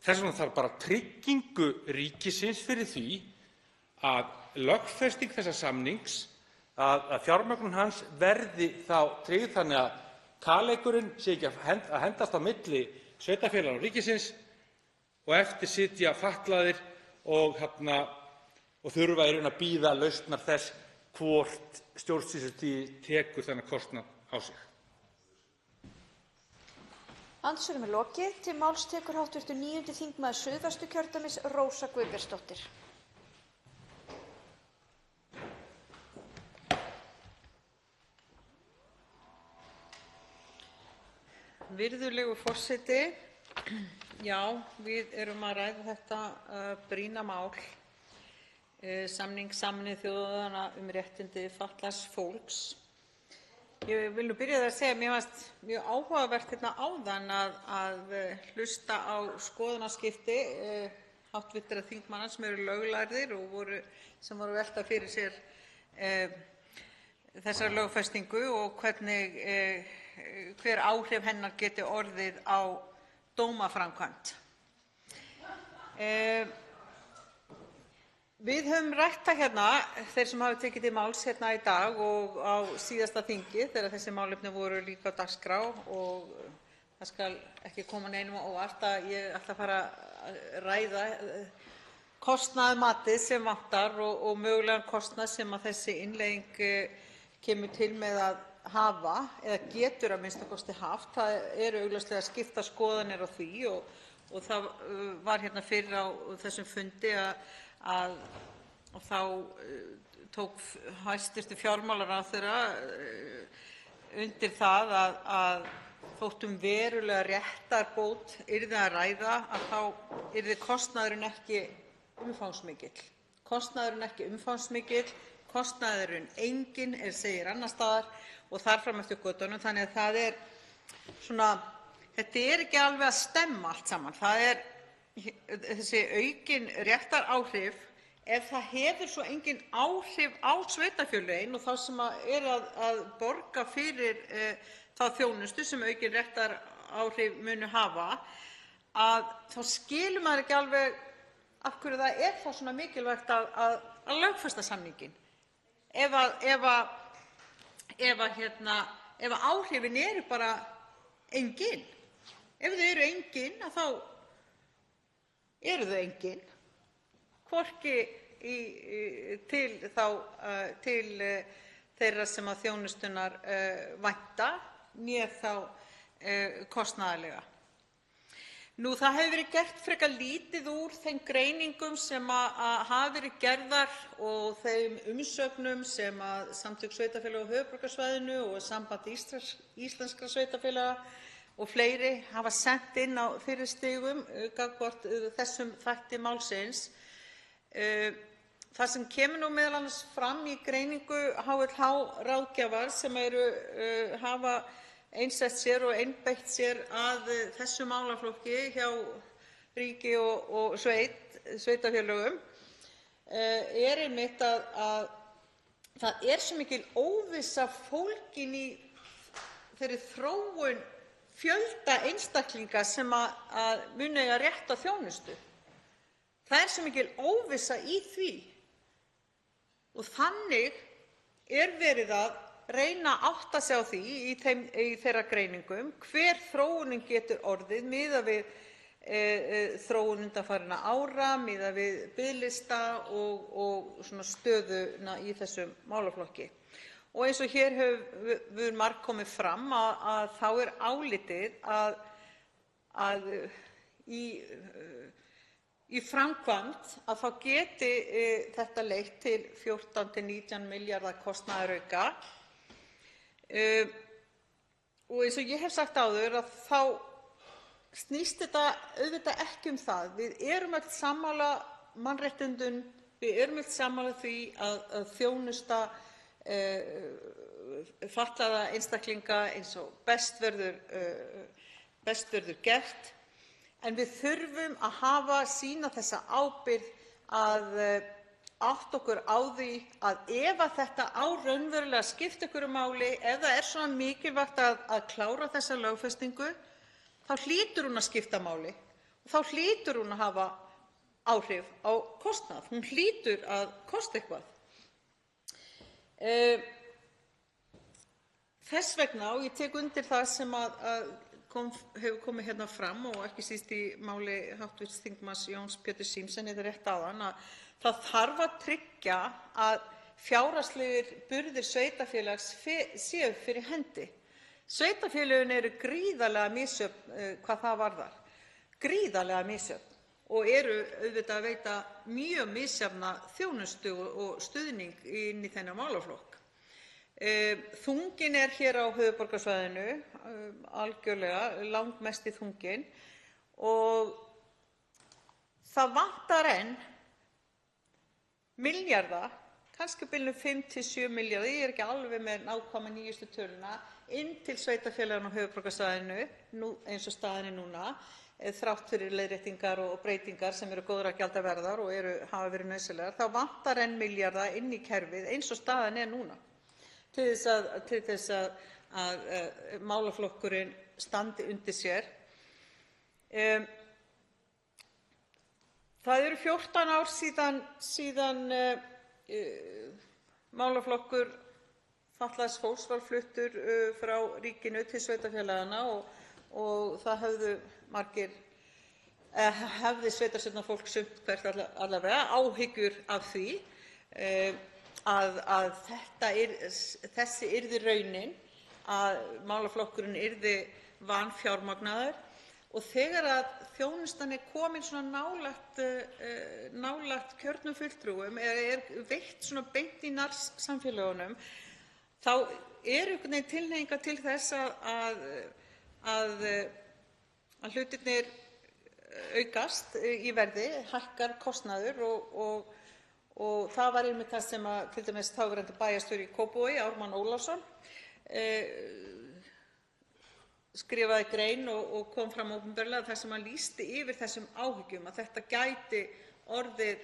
Þess vegna þarf bara tryggingu ríkisins fyrir því að lögfesting þessa samnings, að fjármögnun hans verði þá tryggð þannig að kaleikurinn sé ekki að hendast á milli sveitarfélaga og ríkisins og eftir sitja fatlaðir og þurfa í raun að bíða lausnar þess hvort stjórnsýslustigið tekur þennan kostnað á sig. Andsvörum er lokið. Til máls tekur hv. 9. þingmaður Suðvesturkjördæmis, Rósa Guðbjartsdóttir. Virðulegur forseti. Já, við erum að ræða þetta brýna mál, samning Sameinuðu þjóðanna réttindi fatlaðs fólks. Ég vil byrja að segja að mér fannst mjög áhugavert áðan að hlusta á skoðanaskipti hv. þingmanna sem eru löglærðir og sem voru að velta fyrir sér þessari lögfestingu og hver áhrif hennar geti orðið á dómaframkvæmd. Við höfum rætt það hérna, þeir sem hafa tekið til máls hérna í dag og á síðasta þingi þegar þessi málefni voru líka á dagskrá, og það skal ekki koma neinum á óvart að ég ætla að fara að ræða kostnaðarmatið sem vantar og mögulegan kostnað sem að þessi innleiðing kemur til með að hafa, eða getur að minnsta kosti haft. Það eru augljóslega skiptar skoðanir á því og það var hérna fyrir á þessum fundi að þá tók hæstv. Fjármálaráðherra undir það að þótt verulega réttarbót yrði að ræða, að þá yrði kostnaðurinn ekki umfangsmikill. Kostnaðurinn enginn, segir annars staðar og þar fram eftir götunum. Þannig að það er svona, þetta er ekki alveg að stemma allt saman. Það er þessi aukin réttaráhrif, ef það hefur svo engin áhrif á sveitarfélögin og þá sem að borga fyrir þá þjónustu sem aukin réttaráhrif munu hafa, að þá skilur maður ekki alveg af hverju það er þá svona mikilvægt að lögfesta samninginn. Ef áhrifin eru bara engin. Ef þau eru engin, þá eru þau engin, hvorki til þeirra sem að þjónustunnar vænta né þá kostnaðarlega. Það hefur verið gert frekar lítið úr þeim greiningum sem hafa verið gerðar og þeim umsögnum sem að Samtök sveitarfélaga á höfuðborgarsvæðinu og Samband íslenskra sveitarfélaga og fleiri hafa sent inn á fyrri stigum gagnvart þessum þætti málsins. Það sem kemur meðal annars fram í greiningu HLH-ráðgjafar sem hafa einsett sér og einbeitt sér að þessum málaflokki hjá ríki og sveitarfélögum, einmitt að það er svo mikil óvissa fólgin í þeirri þróun fjölda einstaklinga sem að munu eiga rétt á þjónustu. Það er svo mikil óvissa í því og þannig er verið að reyna að átta sig á því í þeirra greiningum hver þróunin getur orðið miðað við þróun undanfarinna ára, miðað við biðlista og svona stöðuna í þessum málaflokki. Og eins og hér hefur margt komið fram að þá er álitið að í framkvæmd að þá geti þetta leitt til 14–19 milljarða kostnaðarauka. Og eins og ég hef sagt áður að þá snýst þetta auðvitað ekki um það. Við erum öll sammála mannréttindum, við erum öll sammála því að þjónusta fatlaða einstaklinga eins og best verður gert, en við þurfum að sýna þessa ábyrgð að átta okkur á því að ef að þetta á raunverulega skipta einhverju máli, ef það er svona mikilvægt að klára þessa lögfestingu, þá hlýtur hún að skipta máli og þá hlýtur hún að hafa áhrif á kostnað. Hún hlýtur að kosta eitthvað. Þess vegna, og ég tek undir það sem hefur komið hérna fram og ekki síst í máli hv. þingmanns Jóns Péturs Zimsen rétt áðan, að það þarf að tryggja að fjárhagslegir burðir sveitarfélags séu fyrir hendi. Sveitarfélögin eru gríðarlega misjöfn hvað það varðar, gríðarlega misjöfn, og eru auðvitað að veita mjög misjafna þjónustu og stuðning inn í þennan málaflokk. Þunginn er hér á höfuðborgarsvæðinu algjörlega, langmesti þunginn, og það vantar enn milljarða, kannski á bilinu 5–7 milljarða, ég er ekki alveg með nákvæma nýjustu töluna, inn til sveitarfélaganna á höfuðborgarsvæðinu eins og staðan er núna, þrátt fyrir leiðréttingar og breytingar sem eru góðra gjalda verðar og hafa verið nauðsynlegar. Þá vantar enn milljarða inn í kerfið eins og staðan er núna til þess að málaflokkurinn standi undir sér. Það eru 14 ár síðan málaflokkur fatlaðs fólks var fluttur frá ríkinu til sveitarfélaganna og það hefði sveitarstjórnarfólk sumt hvert allavega áhyggjur af því að þessi yrði raunin, að málaflokkurinn yrði vanfjármagnaður, og þegar að þjónustan er komin svona nálægt kjörnum fulltrúum eða er veitt svona beint í nærsamfélögunum, þá er einhvern veginn tilhneigingar til þess að hlutirnir aukast í verði, hækkar kostnaður og það var einmitt það sem til dæmis þáverandi bæjarstjóri í Kópavogi, Ármann Ólafsson, skrifaði grein og kom fram opinberlega þar sem hann lýsti yfir þessum áhyggjum, að þetta gæti orðið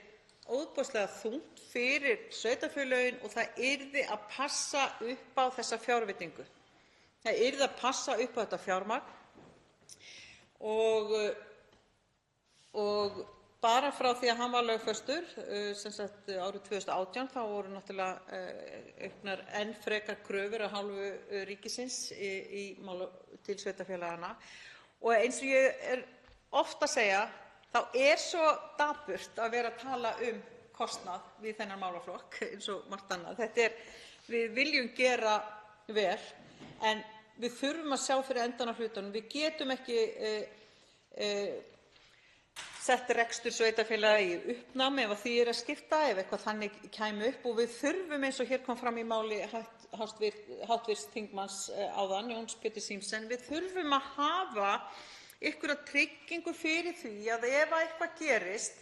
ofboðslega þungt fyrir sveitarfélögin og það yrði að passa upp á þessa fjárveitingu. Það yrði að passa upp á þetta fjármagn og bara frá því að hann var lögfestur, sem sagt árið 2018, þá voru náttúrulega auknar enn frekar kröfur af hálfu ríkisins til sveitarfélaganna. Og eins og ég er oft að segja, þá er svo dapurt að vera að tala kostnað við þennan málaflokk eins og margt annað. Við viljum gera vel, en við þurfum að sjá fyrir endann á hlutunum. Við getum ekki sett rekstur sveitarfélaga í uppnám ef því er að skipta, ef eitthvað þannig kæmi upp, og við þurfum, eins og hér kom fram í máli hv. þingmanns áðan, Jóns Péturs Zimsen, við þurfum að hafa einhverja tryggingu fyrir því að ef eitthvað gerist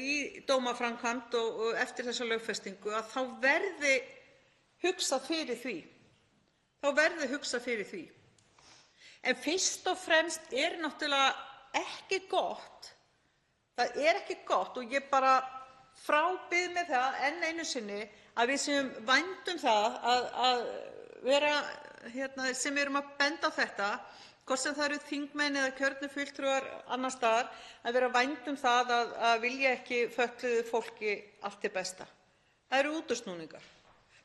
í dómaframkvæmd og eftir þessa lögfestingu, að þá verði hugsað fyrir því. En fyrst og fremst er náttúrulega ekki gott, það er ekki gott, og ég bara frábið með það enn einu sinni, að við séum vænd það að vera sem erum að benda á þetta, hvort sem það eru þingmenn eða kjörnir fulltrúar annars staðar, að vera vænd það að vilja ekki fötluðu fólki allt hið besta. Það eru útúrsnúningar.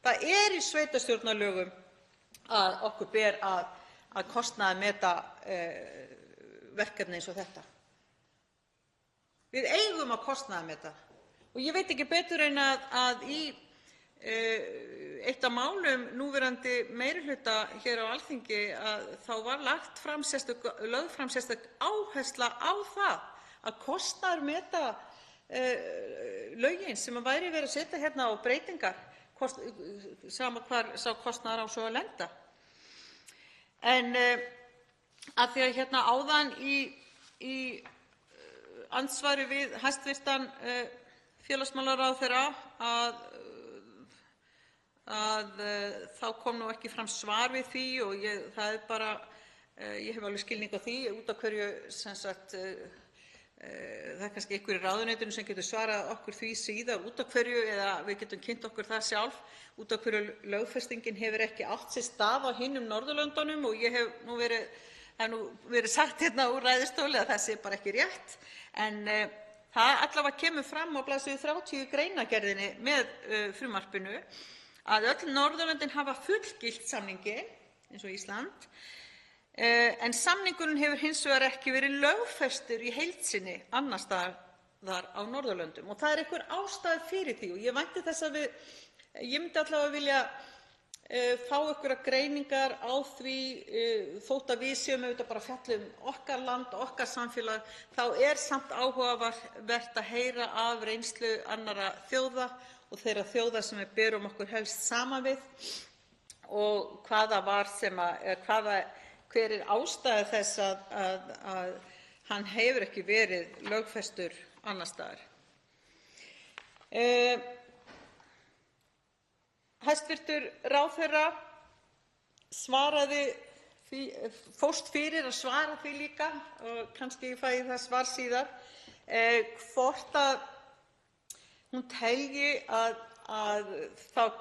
Það er í sveitarstjórnarlögum að okkur ber að kostnaðarmeta verkefni eins og þetta. Við eigum að kostnaðarmeta og ég veit ekki betur en að í eitt af málum núverandi meirihluta hér á Alþingi þá var lögð fram sérstök áhersla á það að kostnaðarmeta lögin sem væri verið að setja hérna á breytingar, sama hvar sá kostnaður á svo að lenda. En af því að hérna áðan í andsvari við hæstv. Félagsmálaráðherra þá kom nú ekki fram svar við því og ég hef alveg skilning á því út af hverju það er kannski einhver í ráðuneytinu sem getur svarað okkur því síðar út af hverju, eða við getum kynnt okkur það sjálf, út af hverju lögfestingin hefur ekki átt sér stað á hinum Norðurlöndunum og það hef nú verið sagt hérna úr ræðustóli að það sé bara ekki rétt, en það allavega kemur fram á bls. 30 í greinargerðinni með frumvarpinu að öll Norðurlöndin hafa fullgilt samninginn eins og Ísland, en samningurinn hefur hins vegar ekki verið lögfestur í heild sinni annars staðar á Norðurlöndum og það er einhver ástæða fyrir því og ég vænti þess að ég myndi allavega vilja fá einhverjar greiningar á því, þótt að við séum auðvitað bara að fjalla okkar land og okkar samfélag, þá er samt áhugavert að heyra af reynslu annarra þjóða og þeirra þjóða sem við berum okkur helst saman við og hver er ástæða þess að hann hefur ekki verið lögfestur annars staðar. Hæstv. ráðherra fórst fyrir að svara því líka og kannski fæ ég það svar síðar hvort að hún telji að það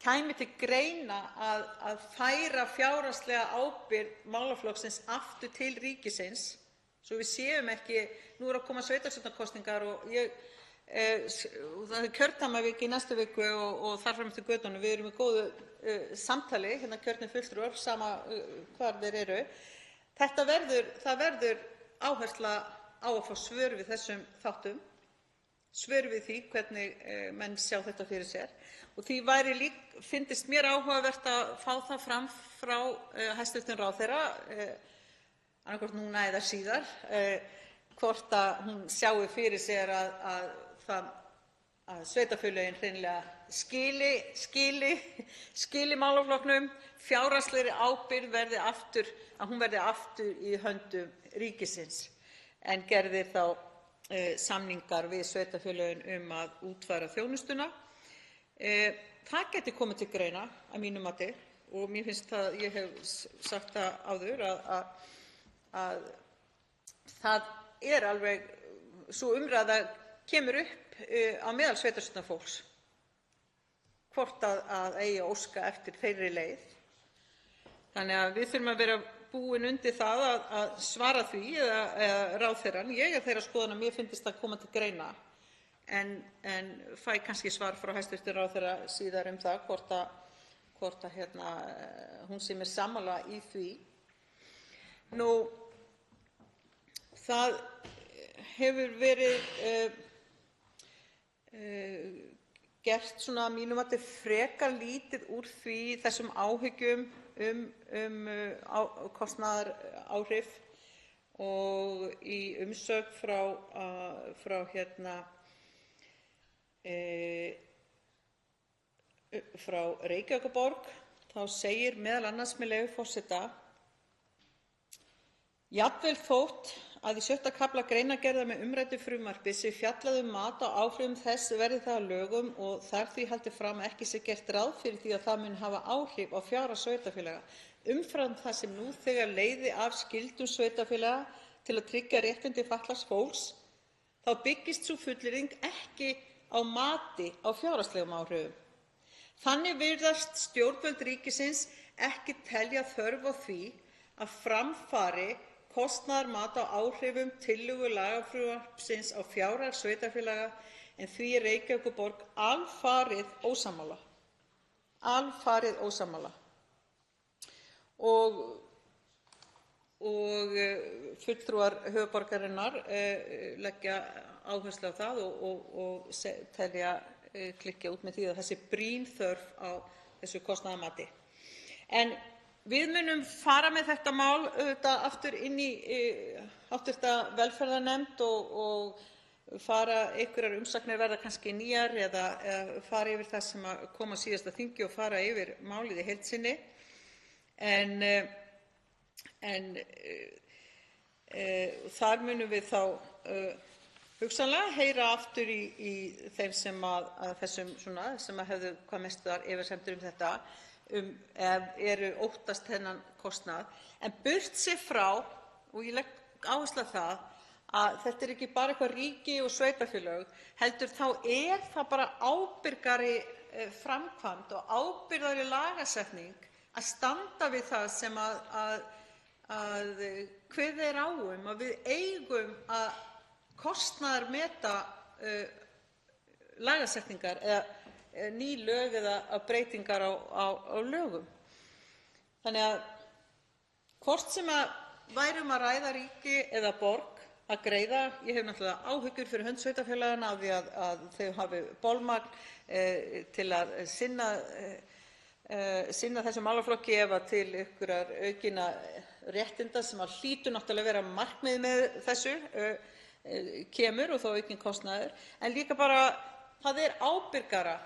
kæmi til greina að færa fjárhagslega ábyrgð málaflokksins aftur til ríkisins svo við séum ekki, nú að koma sveitarstjórnarkosningar og það er kjördæmavika í næstu viku og þar fram eftir götunum. Við erum í góðu samtali, hérna kjörnir fulltrúar, sama hvar þeir eru. Það verður áhersla á að fá svör við þessum þáttum, svör við því hvernig menn sjá þetta fyrir sér og því fyndist mér áhugavert að fá það fram frá hæstv. ráðherra, annaðhvort núna eða síðar, hvort að hún sjái fyrir sér að sveitarfélögin hreinlega skili málaflokknum, fjárhagslegri ábyrgð verði aftur í höndum ríkisins en gerðir þá samningar við sveitarfélögin að útfæra þjónustuna. Það gæti komið til greina að mínu mati og mér finnst það, ég hef sagt það áður, að það er alveg sú umræða kemur upp á meðal sveitarstjórnarfólks hvort að eigi að óska eftir þeirri leið. Þannig að við þurfum að vera búin undir það að svara því eða ráðherrann. Ég er þeirra skoðunar, mér finnst það koma til greina en fæ kannski svar frá hæstv. ráðherra síðar það hvort hún sé mér sammála í því. Það hefur verið gert svona að mínu mati frekar lítið úr þessum áhyggjum kostnaðaráhrif og í umsögn frá Reykjavíkurborg þá segir meðal annars með leyfi forseta: Jafnvel þótt að í 6. kafla greinargerðar með umræddu frumvarpi sé fjallað mat á áhrifum þess verði það að lögum og þar því haldið fram að ekki sé gert ráð fyrir því að það muni hafa áhrif á fjárhag sveitarfélaga umfram það sem nú þegar leiði af skyldum sveitarfélaga til að tryggja réttindi fatlaðs fólks, þá byggist sú fullyrðing ekki á mati á fjárhagslegum áhrifum. Þannig virðast stjórnvöld ríkisins ekki telja þörf á því að fram fari kostnaðarmat á áhrifum tillögu lagafrumvarpsins á fjárhag sveitarfélaga en því er Reykjavíkurborg alfarið ósammála. alfarið ósammála. Fulltrúar höfuðborgarinnar leggja áherslu á það og telja klikkja út með því að það sé brýn þörf á þessu kostnaðarmati. En við munum fara með þetta mál auðvitað aftur inn í hv. velferðarnefnd og fara einhverjar umsagnir verða kannski nýjar eða fara yfir það sem kom á síðasta þingi og fara yfir málið í heild sinni. En þar munum við þá hugsanlega heyra aftur í þeim sem hefðu hvað mestar efasemdir þetta, eru óttast þennan kostnað. En burt séð frá, og ég legg áherslu á það, að þetta er ekki bara eitthvað ríki og sveitarfélög, heldur þá er það bara ábyrgari framkvæmd og ábyrgari lagasetning að standa við það sem að kveðið er á að við eigum að kostnaðarmeta lagasetningar eða ný lög eða breytingar á lögum. Þannig að hvort sem væri að ræða ríki eða borg að greiða, ég hef náttúrulega áhyggjur fyrir hönd sveitarfélaganna af því að þau hafi bolmagn til að sinna þessum málaflokki ef að til einhverjar aukinna réttinda sem hlýtur náttúrulega að vera markmið með þessu kemur og þá aukinn kostnaður. En líka bara það er ábyrgara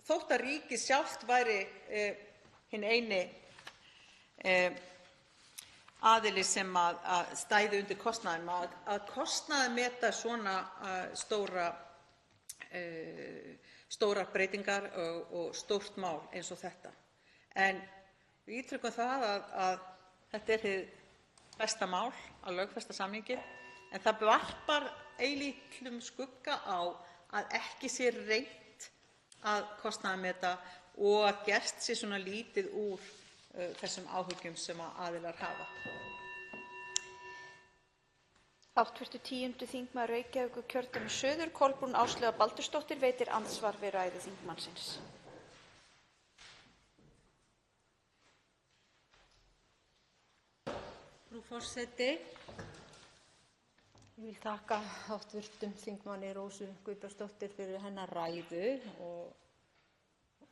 þótt að ríkið sjálft væri hinn eini aðili sem að stæði undir kostnaðinum, að kostnaðarmeta svona stórar breytingar og stórt mál eins og þetta. En við ítrekum það að þetta er hið besta mál að lögfesta samninginn, en það varpar eilítlum skugga á að ekki sé reynt að kostnaðarmeta og að gert sé svona lítið úr þessum áhyggjum sem aðilar hafa. Hv. 10. þingmaður Reykjavíkurkjördæmis suður, Kolbrún Áslaugar Baldursdóttir, veitir andsvar við ræðu þingmannsins. Frú forseti. Ég vil þakka hv. þingmanni Rósu Guðbjartsdóttur fyrir hennar ræðu og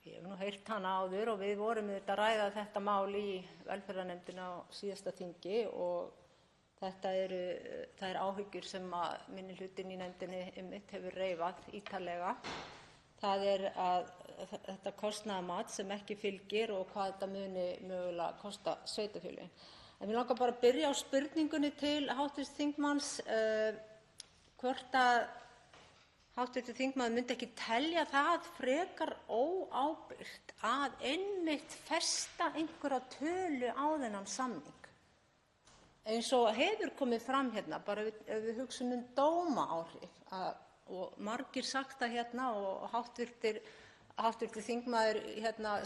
ég hef heyrt hana áður og við vorum auðvitað að ræða þetta mál í velferðarnefndinni á síðasta þingi og það eru áhyggjur sem minnihlutinn í nefndinni einmitt hefur reifað ítarlega. Það er að þetta kostnaðarmat sem ekki fylgir og hvað þetta muni mögulega kosta sveitarfélögin. En mig langar bara að byrja á spurningunni til hv. þingmanns hvort að hv. þingmaður myndi ekki telja það frekar óábyrgt að einmitt festa einhverja tölu á þennan samning. Eins og hefur komið fram hérna, bara ef við hugsum dómaáhrif og margir sagt það hérna og hv. þingmaður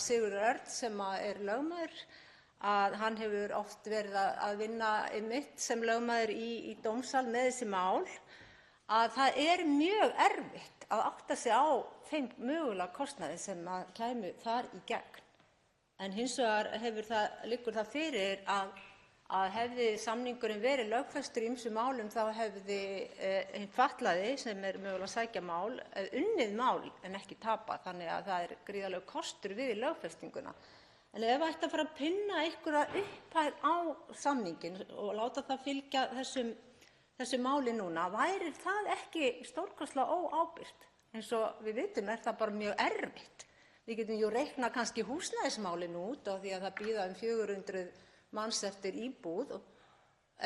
Sigurður Örn sem er lögmaður, að hann hefur oft verið að vinna einmitt sem lögmaður í dómsal með þessi mál, að það er mjög erfitt að átta sig á þeim mögulega kostnaði sem kæmu þar í gegn. En hins vegar liggur það fyrir að hefði samningurinn verið lögfestur í ýmsum málum þá hefði hinn fatlaði sem er mögulega að sækja mál unnið mál en ekki tapað, þannig að það er gríðarlegur kostur við lögfestinguna. En ef ætti að fara að pinna einhverja upphæð á samninginn og láta það fylgja þessu máli núna, væri það ekki stórkostlega óábyrgt? Eins og við vitum er það bara mjög erfitt. Við getum reiknað kannski húsnæðismálin út af því að það bíða 400 manns eftir íbúð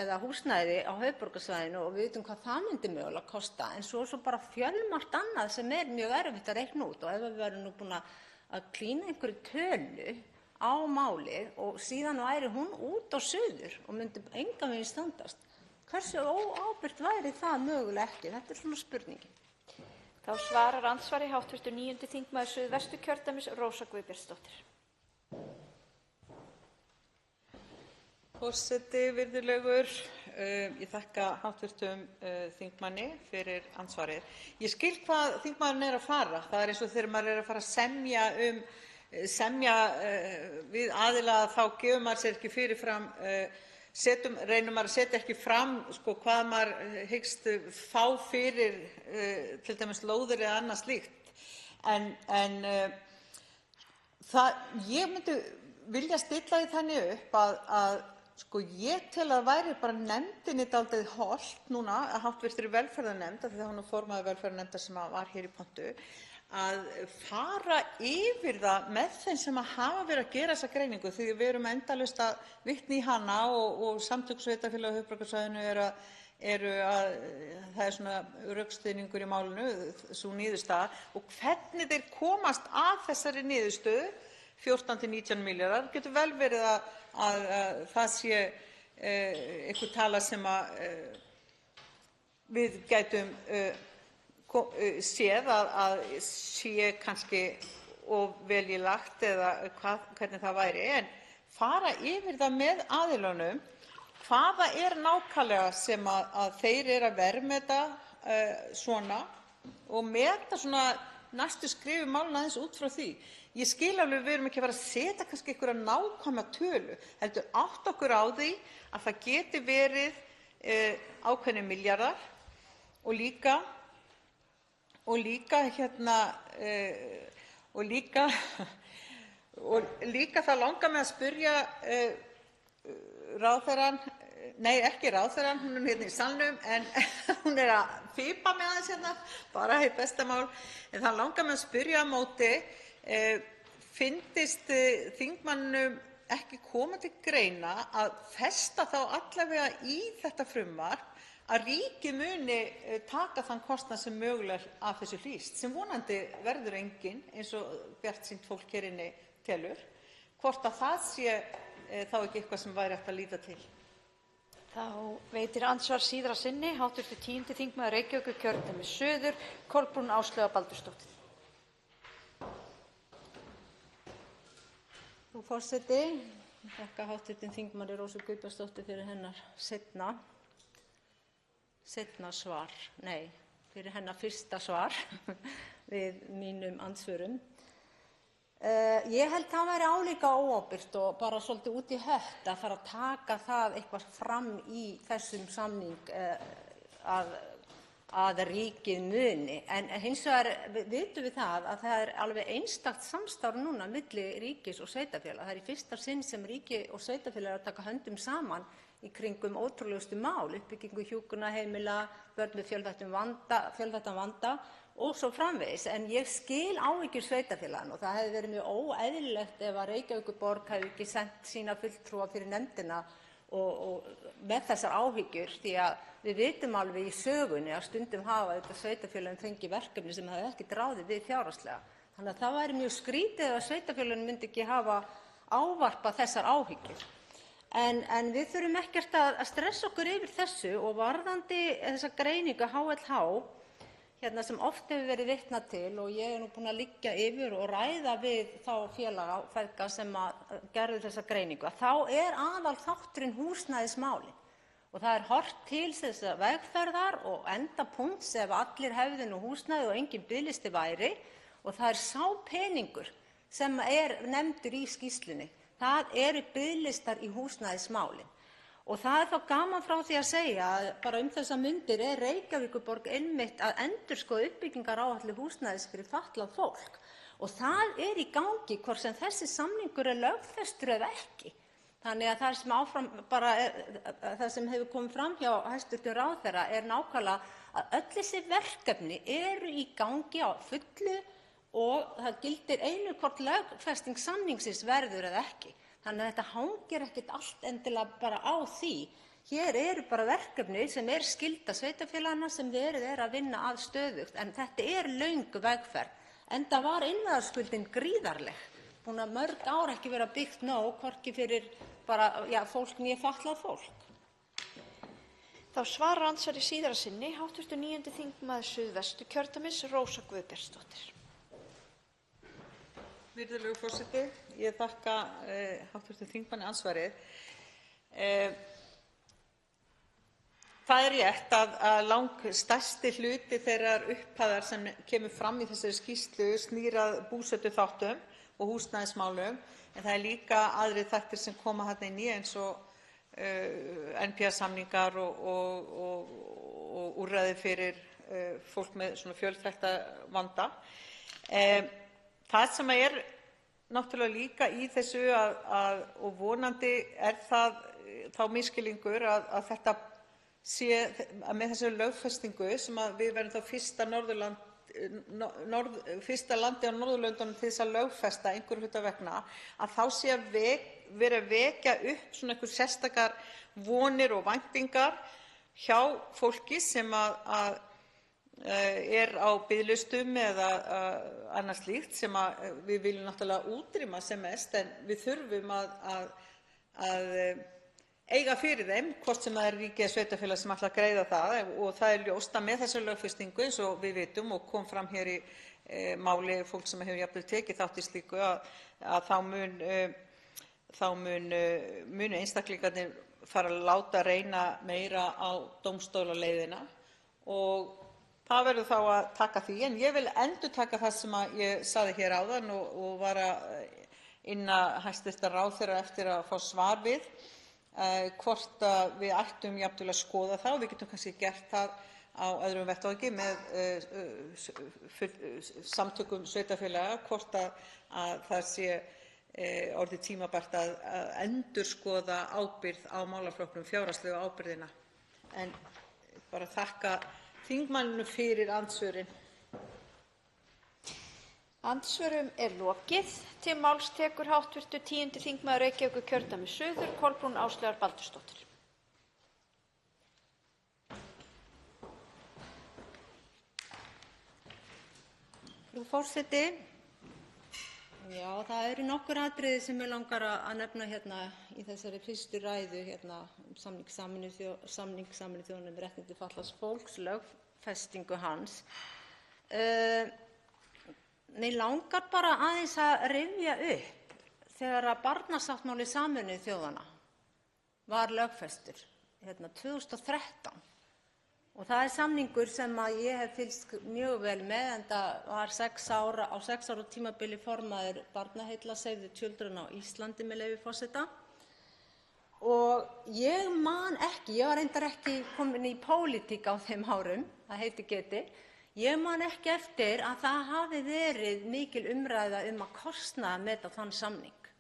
eða húsnæði á höfuðborgarsvæðinu og við vitum hvað það myndi mögulega kosta, en svo bara fjölmargt annað sem er mjög erfitt að reikna út. Og ef við verðum nú búin að klína einhverju tölu á málið og síðan væri hún út á suður og myndi engan veginn standast, hversu óábyrgt væri það mögulega ekki? Þetta er svona spurningin. Þá svarar andsvari hv. 9. þingmaður Suðvesturkjördæmis Rósa Guðbjartsdóttir. Forseti, virðulegur, ég þakka hv. þingmanni fyrir ansvarið. Ég skil hvað þingmaðurinn er að fara. Það er eins og þegar maður er að fara að semja semja við aðila þá gefur maður sér ekki fyrirfram, reynir maður að setja ekki fram hvað maður hyggst fá fyrir til dæmis lóðir eða annað slíkt. En ég myndi vilja stilla því þannig upp að ég tel að væri bara nefndinni dálítið hollt núna, að hv. velferðarnefnd, af því það var nú formaður velferðarnefndar sem var hér í pontu, að fara yfir það með þeim sem hafa verið að gera þessa greiningu, því við erum endalaust að vitna í hana og Samtök sveitarfélaga á höfuðborgarsvæðinu eru að það er svona rökstuðningur í málinu, sú niðurstaða, og hvernig þeir komast að þessari niðurstöðu 14–19 milljarðar. Getur vel verið að það sé einhver tala sem við gætum séð að sé kannski of vel í lagt eða hvernig það væri, en fara yfir það með aðilunum hvaða er nákvæmlega sem að þeir eru að verðmeta svona og meta svona næstu skrif málinu aðeins út frá því. Ég skil alveg, við erum ekki að fara að setja kannski einhverja nákvæma tölu, heldur átta okkur á því að það geti verið ákveðnir milljarðar og líka það langar mig að spyrja ráðherrann, nei ekki ráðherrann, hún er hérna í salnum en hún er að fípa með aðeins hérna, bara hið besta mál, en það langar mig að spyrja á móti, fyndist þingmannum ekki koma til greina að festa þá allavega í þetta frumvarp að ríkið muni taka þann kostnað sem mögulega af þessu hlýst, sem vonandi verður enginn eins og bjartsýnt fólk hér inni telur, hvort að það sé þá ekki eitthvað sem væri hægt að líta til. Þá veitir andsvar síðara sinni hv. 10. þingmaður Reykjavíkurkjördæmis suður, Kolbrún Áslaugar Baldursdóttir. Frú forseti, ég þakka hv. þingmanni Rósu Guðbjartsdóttur fyrir hennar seinna svar, nei, fyrir hennar fyrsta svar við mínum andsvörum. Ég held það væri álíka óábyrgt og bara svolítið út í hött að fara að taka það eitthvað fram í þessum samning að ríkið muni. En hins vegar vitum við það að það er alveg einstakt samstarf núna milli ríkis og sveitarfélaga. Það er í fyrsta sinn sem ríki og sveitarfélag eru að taka höndum saman í kringum ótrúlegustu mál, uppbyggingu hjúkrunarheimila, börn með fjölþættan vanda og svo framvegis. En ég skil áhyggjur sveitarfélaganna og það hefði verið mjög óeðlilegt ef að Reykjavíkurborg hefði ekki sent sína fulltrúa fyrir nefndina og með þessar áhyggjur, því að við vitum alveg í sögunni að stundum hafa þetta sveitarfélagin fengið verkefni sem hefði ekki ráðið við fjárhagslega. Þannig að það væri mjög skrítið að sveitarfélagin myndi ekki hafa ávarpað þessar áhyggjur. En við þurfum ekkert að stressa okkur yfir þessu, og varðandi þessa greiningu HLH, hérna sem oft hefur verið vitnað til, og ég nú búin að liggja yfir og ræða við þá félaga sem gerðu þessa greiningu, að þá er aðalþátturinn húsnæðismálin. Og það er horft til þessa vegferðar og endapunkts ef allir hefðu nú húsnæði og engin biðlisti væri, og það er sá peningur sem er nefndur í skýrslunni. Það eru biðlistar í húsnæðismálin. Og það er þá gaman frá því að segja að bara þessar mundir er Reykjavíkurborg einmitt að endurskoða uppbyggingaráætlun húsnæðis fyrir fatlað fólk. Og það er í gangi hvort sem þessi samningur er lögfestur eða ekki. Þannig að það sem það sem hefur komið fram hjá hæstv. Ráðherra er nákvæmlega að öll þessi verkefni eru í gangi á fullu og það gildir einu hvort lögfesting samningsins verður eða ekki. Þannig að þetta hangir ekkert allt endilega bara á því. Hér eru bara verkefni sem er skylda sveitarfélaganna sem verið er að vinna að stöðugt, en þetta er löng vegferð, enda var innviðaskuldin gríðarleg. Búin að mörg ár ekki vera byggt nóg, hvorki fyrir fólk né fatlað fólk. Þá svarar andsvari síðara sinni hv. 9. þingmaður Suðvesturkjördæmis, Rósa Guðbjartsdóttir. Virðulegur forseti, ég þakka hv. þingmanni andsvarið. Það er rétt að langstærsti hluti þeirrar upphæðar sem kemur fram í þessari skýrslu snýr að búsetuþáttum og húsnæðismálum. En það er líka aðrir þættir sem koma þarna inn í eins og NPA-samningar og úrræði fyrir fólk með svona fjölþætta vanda. Það sem er náttúrulega líka í þessu og vonandi er það þá misskilningur að þetta sé að með þessu lögfestingu sem að við verðum þá fyrsta landi á Norðurlöndunum til þess að lögfesta einhverju hluta vegna, að þá sé að vera að vekja upp svona einhver sérstakar vonir og væntingar hjá fólki sem að er á biðlistum eða annað slíkt sem við viljum náttúrulega útrýma sem mest, en við þurfum að eiga fyrir þeim, hvort sem það er ríki eða sveitarfélag sem ætla að greiða það. Og það er ljóst að með þessari lögfestingu, eins og við vitum og kom fram hér í máli fólk sem hefur jafnvel tekið þátt í slíku, að þá munu einstaklingarnir fara að láta reyna meira á dómstólaleiðina og það verður þá að taka því. En ég vil endurtaka það sem ég sagði hér áðan og var að inna hæstv. Ráðherra eftir að fá svar við, hvort við ættum jafnvel að skoða það, og við getum kannski gert það á öðrum vettvangi með samtökum sveitarfélaga, hvort að það sé orðið tímabært að endurskoða ábyrgð á málaflokknum, fjárhagslegu ábyrgðina. En bara þakka þingmanninum fyrir andsvörin. Andsvörum er lokið. Til máls tekur hv. 10. þingmaður Reykjavíkurkjördæmis suður, Kolbrún Áslaugar Baldursdóttir. Frú forseti, já, það eru nokkur atriði sem mig langar að nefna hérna í þessari fyrstu ræðu samning Sameinuðu þjóðanna um réttindi fatlaðs fólks, lögfestingu hans. Mig langar bara aðeins að rifja upp þegar að barnasáttmáli Sameinuðu þjóðanna var lögfestur 2013. Og það er samningur sem ég hef fylgst mjög vel með, enda var á 6 ára tímabili formaður Barnaheilla Save the Children á Íslandi, með leyfi forseta. Og ég man ekki, ég var reyndar ekki komin í pólitík á þeim árum, það heiti geti, ég man ekki eftir að það hafi verið mikil umræða að kostnaðarmeta þann samning.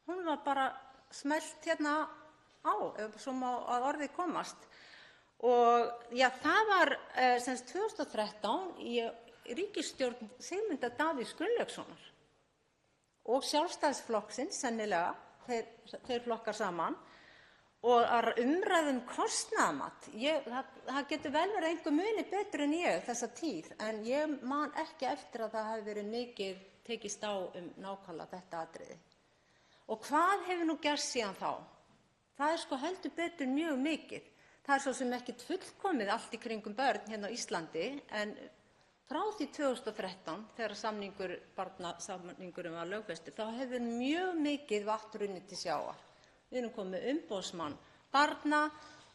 Hún var bara smellt hérna á, ef svo má að orði komast. Og já, það var 2013 í ríkisstjórn Sigmundar Davíðs Gunnlaugssonar og Sjálfstæðisflokksins, sennilega, þeir flokkar saman, og að umræða kostnaðarmat. Það getur vel verið einhver muni betur en ég þessa tíð, en ég man ekki eftir að það hafi verið mikið tekist á nákvæmlega þetta atriði. Og hvað hefur nú gerst síðan þá? Það er heldur betur mjög mikið. Það er svo sem ekkert fullkomið allt í kringum börn hérna á Íslandi, en frá því 2013, þegar barnasamningurinn var lögfestur, þá hefur mjög mikið vatn runnið til sjávar. Við erum komið með umboðsmann barna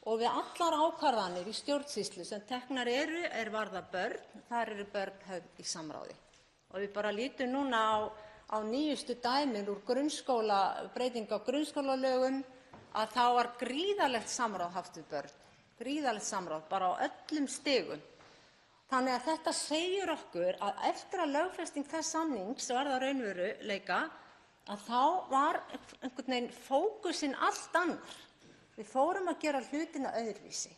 og við allar ákvarðanir í stjórnsýslu sem teknar er varða börn, þar eru börn höfð í samráði. Og við bara lítum núna á nýjustu dæmin úr breyting á grunnskólalögum, að þá var gríðarlegt samráð haft við börn, gríðarlegt samráð bara á öllum stigum. Þannig að þetta segir okkur að eftir að lögfesting þess samnings varð að raunveruleika, að þá var einhvern veginn fókusinn allt annar. Við fórum að gera hlutina öðruvísi.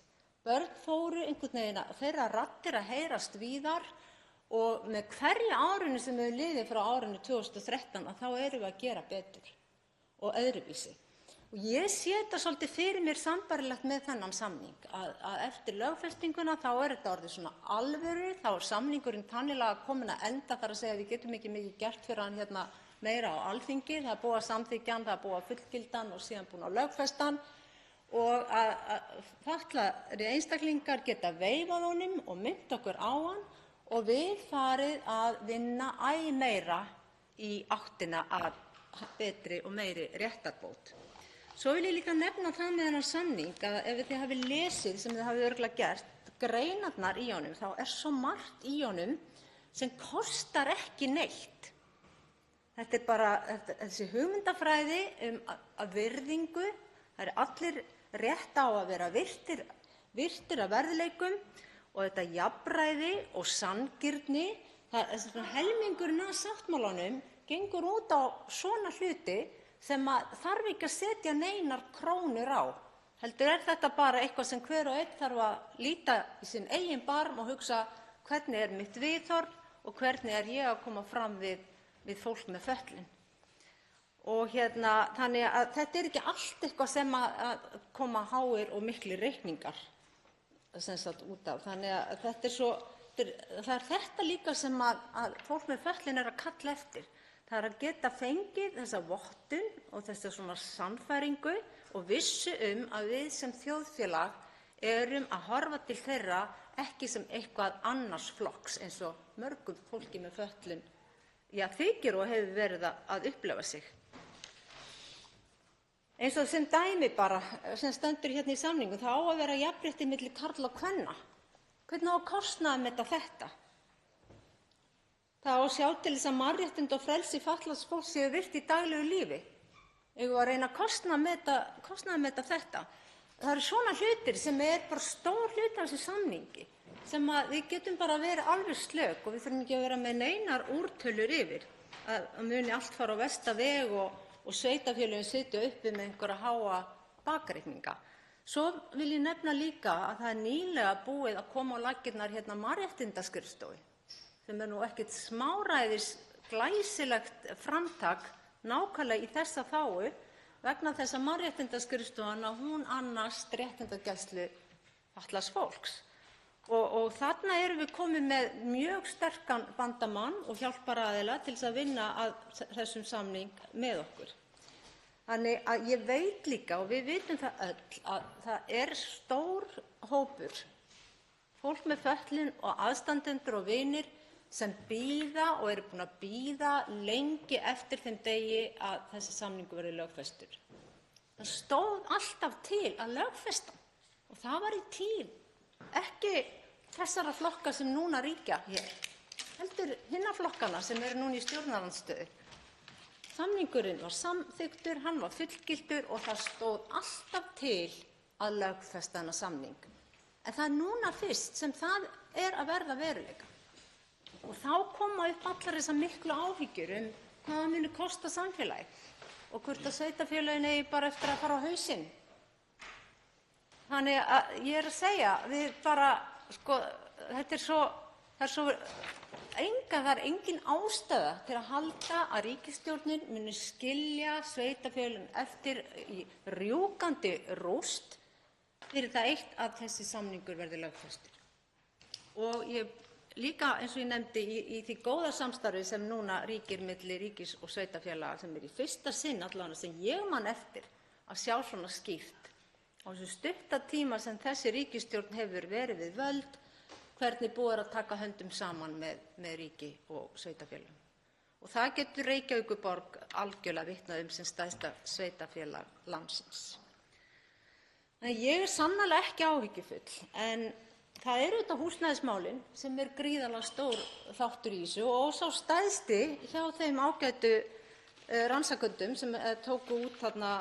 Börn fóru einhvern veginn þeirra raddir að heyrast víðar, og með hverju árinu sem hefur liðið frá árinu 2013 að þá erum við að gera betur og öðruvísi. Og ég sé þetta svolítið fyrir mér sambærilegt með þennan samning, að eftir lögfestinguna þá er þetta orðið svona alvöru, þá er samningurinn tannilega kominn að enda, þar að segja að við getum ekki mikið gert fyrir hann hérna meira á Alþingi. Það er búið að samþykkja hann, það er búið að fullgilda hann og síðan búin að lögfesta hann, og að fatlaðir einstaklingar geta veifað honum og minnt okkur á hann, og við farið að vinna æ meira í áttina að betri og meiri réttarbót. Svo vil ég líka nefna það með þennan samning að ef þið hafið lesið, sem þið hafið örugglega gert, greinarnar í honum, þá er svo margt í honum sem kostar ekki neitt. Þetta er bara þessi hugmyndafræði að virðingu, það eru allir rétt á að vera virtir af verðleikum og þetta jafnræði og sanngirni, helmingurinn af sáttmálanum gengur út á svona hluti sem þarf ekki að setja neinar krónur á, heldur er þetta bara eitthvað sem hver og einn þarf að líta í sinn eigin barm og hugsa hvernig er mitt viðhorf og hvernig er ég að koma fram við fólk með fötlun. Og þannig að þetta er ekki allt eitthvað sem að koma háir og miklir reikningar út af. Þannig að það er þetta líka sem að fólk með fötlun er að kalla eftir. Það er að geta fengið þessa vottun og þessa svona sannfæringu og vissu að við sem þjóðfélag erum að horfa til þeirra ekki sem eitthvað annars flokks eins og mörgum fólki með fötlun þykir og hefur verið að upplifa sig. Eins og sem dæmi bara, sem stendur hérna í samningnum, það á að vera jafnrétti milli karla og kvenna. Hvernig á að kostnaðarmeta þetta? Það á að sjá til þess að mannréttindi og frelsi fatlaðs fólks séu virt í daglegu lífi. Eigum við að reyna að kostnaðarmeta þetta? Það eru svona hlutir sem er bara stór hluti af þessu samningi sem að við getum bara verið alveg slök og við þurfum ekki að vera með neinar úrtölur yfir að muni allt fara á versta veg og sveitarfélögin sitja uppi með einhverja háa bakreikninga. Svo vil ég nefna líka að það er nýlega búið að koma á laggirnar hérna mannréttindaskrifstofu sem er nú ekkert smáræðis glæsilegt framtak nákvæmlega í þessa þágu vegna þess að mannréttindaskrifstofan hún annast réttindagæslu fatlaðs fólks. Og þarna erum við komin með mjög sterkan bandamann og hjálparaðila til þess að vinna að þessum samning með okkur. Þannig að ég veit líka og við vitum það öll að það er stór hópur, fólk með fötlun og aðstandendur og vinir sem bíða og eru búin að bíða lengi eftir þeim degi að þessi samningur verði lögfestur. Það stóð alltaf til að lögfesta og það var í tíð ekki þessara flokka sem núna ríkja hér, heldur hinna flokkana sem eru núna í stjórnarandstöðu. Samningurinn var samþykktur, hann var fullgiltur og það stóð alltaf til að lögfesta þennan samning. En það er núna fyrst sem það er að verða veruleika. Og þá koma upp allar þessar miklu áhyggjur hvað það muni kosta samfélagið og hvort að sveitarfélögin eigi bara eftir að fara á hausinn. Þannig að ég er að segja, við bara, það er engin ástæða til að halda að ríkisstjórnin muni skilja sveitarfélögin eftir í rjúkandi rúst fyrir það eitt að þessi samningur verði lögfestur. Og ég líka, eins og ég nefndi, í því góða samstarfi sem núna ríkir milli ríkis og sveitarfélaga sem er í fyrsta sinn allavega sem ég man eftir að sjá svona skýrt á þessu stutta tíma sem þessi ríkisstjórn hefur verið við völd, hvernig búið er að taka höndum saman með ríki og sveitarfélögum. Og það getur Reykjavíkurborg algjörlega vitnað sem stærsta sveitarfélag landsins. En ég er sannarlega ekki áhyggjufull, en það eru auðvitað húsnæðismálin sem er gríðarlega stór þáttur í þessu og sá stærsti hjá þeim ágætu rannsakendum sem tóku út þarna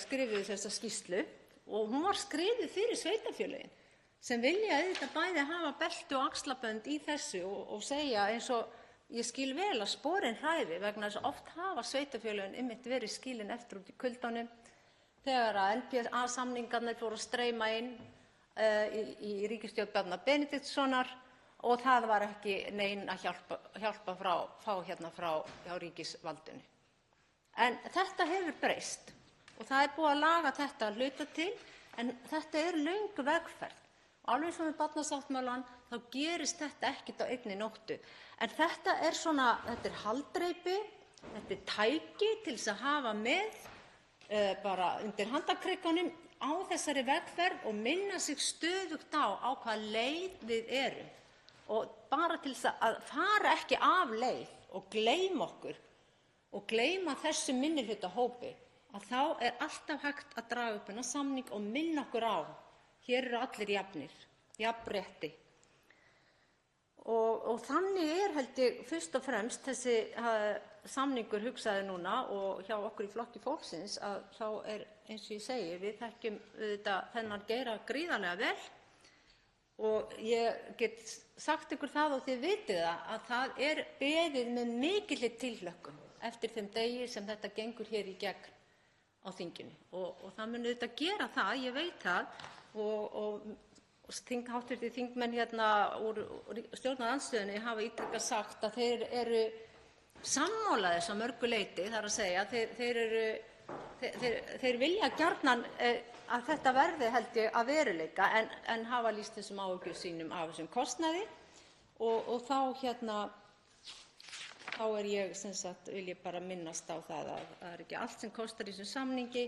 skrifuðu þessa skýrslu og hún var skrifuð fyrir sveitarfélögin sem vilja auðvitað bæði hafa belti og axlabönd í þessu og segja eins og ég skil vel að sporin hræði vegna þess að oft hafa sveitarfélögin einmitt verið skilin eftir út í kuldanum þegar að NPA-samningarnir fóru að streyma inn í ríkisstjórn Bjarna Benediktssonar og það var ekki nein að hjálpa fá hérna frá ríkisvaldinu. En þetta hefur breyst og það er búið að laga þetta að hluta til en þetta er löng vegferð. Alveg eins og með barnasáttmálann þá gerist þetta ekkert á einni nóttu. En þetta er haldreipi, þetta er tæki til þess að hafa með bara undir handarkrikanum á þessari vegferð og minna sig stöðugt á hvaða leið við erum. Og bara til þess að fara ekki af leið og gleyma okkur og gleyma þessum minnihlutahópi, að þá er alltaf hægt að draga upp þennan samning og minna okkur á hér eru allir jafnir, jafnrétti. Og þannig held ég fyrst og fremst þessi samningur hugsaður núna og hjá okkur í Flokki fólksins að þá eins og ég segi, við þekkjum auðvitað þennan geira gríðarlega vel og ég get sagt ykkur það og þið vitið að það er beðið með mikilli tilhlökkun eftir þeim degi sem þetta gengur hér í gegn á þinginu og það mun auðvitað gera það, ég veit það og hv. þingmenn hérna úr stjórnarandstöðunni hafa ítrekað sagt að þeir eru sammála þessu að mörgu leyti, þar að segja þeir vilja gjarnan að þetta verði held ég að veruleika en hafa lýst þessum áhyggjum sínum af þessum kostnaði og þá vil ég bara minnast á það að það er ekki allt sem kostar í þessum samningi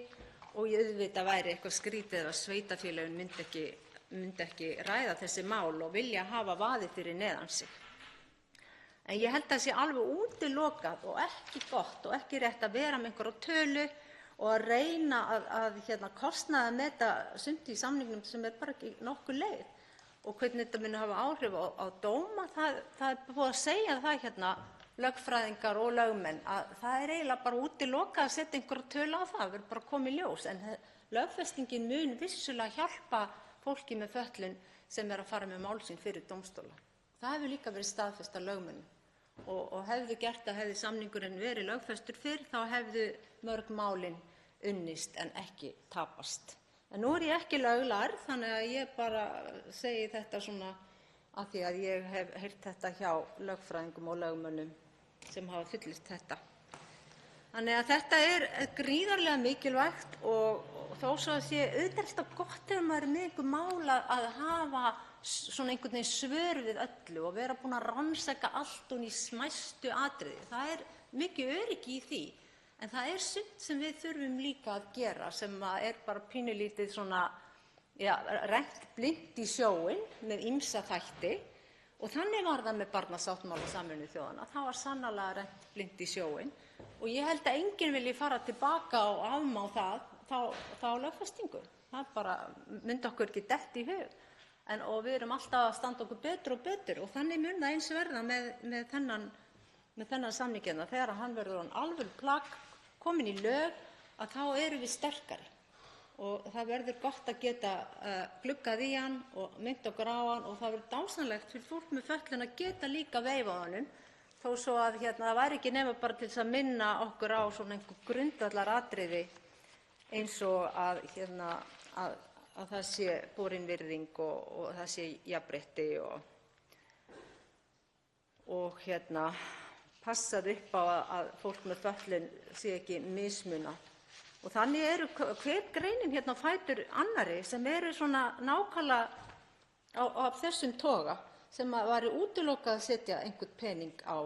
og auðvitað væri eitthvað skrítið að sveitarfélögin myndi ekki ræða þessi mál og vilja hafa vaðið fyrir neðan sig. En ég held að það sé alveg útilokað og ekki gott og ekki rétt að vera með einhverja tölu og að reyna að kostnaðarmeta sumt í samningnum sem er bara ekki nokkur leið og hvernig þetta muni hafa áhrif á dóma, það er búið að segja það lögfræðingar og lögmenn að það er eiginlega bara útilokað að setja einhverja tölu á það, verður bara komið ljós en lögfestingin mun vissulega hjálpa fólki með fötlun sem er að fara með mál sín fyrir dómstóla. Það hefur líka verið staðfest af lögmönnum og hefði gert að hefði samningurinn verið lögfestur fyrr þá hefðu mörg málin unnist en ekki tapast. En nú er ég ekki löglærð þannig að ég bara segi þetta svona af því að ég hef heyrt þetta hjá lögfræðingum og lögmönnum sem hafa fullyrt þetta. Þannig að þetta er gríðarlega mikilvægt og þó svo að sé auðvitað alltaf gott þegar maður er með einhver mál að hafa svona einhvern veginn svör við öllu og vera búin að rannsaka allt og í smæstu atriði. Það er mikið öryggi í því en það er sumt sem við þurfum líka að gera sem er bara pínulítið svona rennt blint í sjóinn með ýmsa þætti og þannig var það með barnasáttmála Sameinuðu þjóðanna. Það var sannarlega rennt blint í sjóinn og ég held að enginn vilji fara tilbaka og afmá þá lögfestingu. Það bara myndi okkur ekki dett í hug og við erum alltaf að standa okkur betur og betur og þannig mun það eins verða með þennan samningina. Þegar hann verður alveg plagg kominn í lög að þá erum við sterkari og það verður gott að geta gluggað í hann og minnt okkur á hann og það verður dásamlegt fyrir fólk með fötlun að geta líka veifað honum þó svo að það væri ekki nema bara til þess að minna okkur á svona einhver grundvallaratriði eins og að það sé borin virðing og það sé jafnrétti og passað upp á að fólk með fötlun sé ekki mismunað. Og þannig eru hver greinin á fætur annarri sem eru svona nákvæmlega af þessum toga sem væri útilokað að setja einhvern pening á.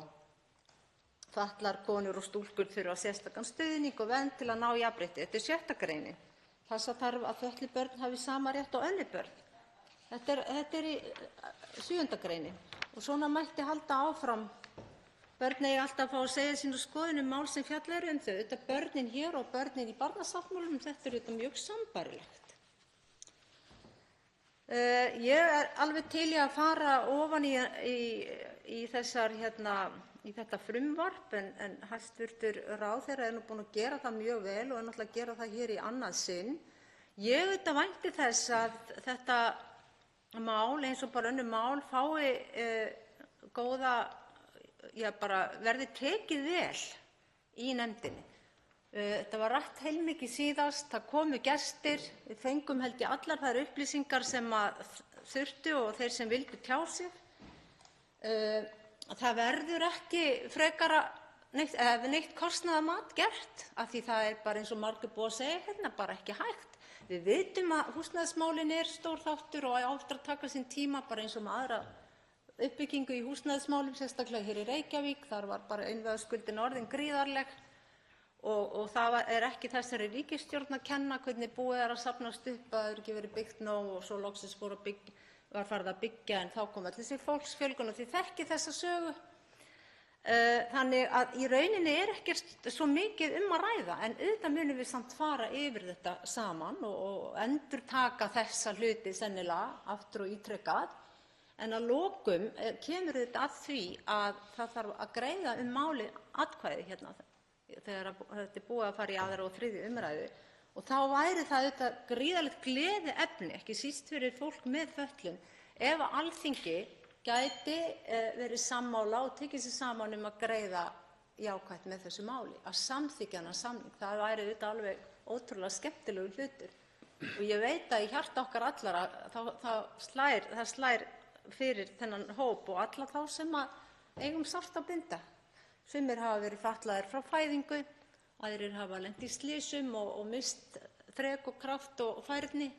Fatlaðar konur og stúlkur þurfa sérstakan stuðning og vernd til að ná jafnrétti. Þetta er 6. greinin. Passa þarf að fötluð börn hafi sama rétt og önnur börn. Þetta er í 7. greinin. Og svona mætti halda áfram. Börn eiga alltaf að fá að segja sína skoðun mál sem fjallar þau. Þetta börnin hér og börnin í barnasáttmálanum, þetta er mjög sambærilegt. Ég er alveg til í að fara ofan í þetta frumvarp en hæstv. Ráðherra er nú búinn að gera það mjög vel og er náttúrulega að gera það hér í annað sinn. Ég auðvitað vænti þess að þetta mál eins og bara önnur mál fái góða verði tekið vel í nefndinni. Þetta var rætt heilmikið síðast, það komu gestir, við fengum held ég allar þær upplýsingar sem þurftu og þeir sem vildu tjá sig. Það verður ekki frekara neitt kostnaðarmat gert af því það er bara eins og margir búið að segja bara ekki hægt. Við vitum að húsnæðismálin er stór þáttur og á eftir að taka sinn tíma bara eins og með aðra uppbyggingu í húsnæðismálum, sérstaklega hér í Reykjavík. Þar var bara innviðaskuldin orðin gríðarleg og það er ekki þessari ríkisstjórn að kenna hvernig búið er að safnast upp, að það hefur ekki verið byggt nóg og svo loksins var farið að byggja en þá kom öll þessi fólksfjölgun og þið þekkið þessa sögu. Þannig að í rauninni er ekkert svo mikið að ræða en auðvitað munum við samt fara yfir þetta saman og endurtaka þessa hluti sennilega aftur og ítrekað. En að lokum kemur þetta að því að það þarf að greiða málið atkvæði hérna þegar þetta er búið að fara í 2. og 3. umræðu og þá væri það auðvitað gríðarlegt gleðiefni, ekki síst fyrir fólk með fötlun, ef Alþingi gæti verið sammála og tekið sig saman að greiða jákvætt með þessu máli, að samþykkja þennan samning. Það væri auðvitað alveg ótrúlega skemmtilegur hlutur og ég veit að í hjarta okkar allra það slær fyrir þennan hóp og alla þá sem eigum sárt að binda. Sumir hafa verið fatlaðir frá fæðingu, aðrir hafa lent í slysum og misst þrek og kraft og færni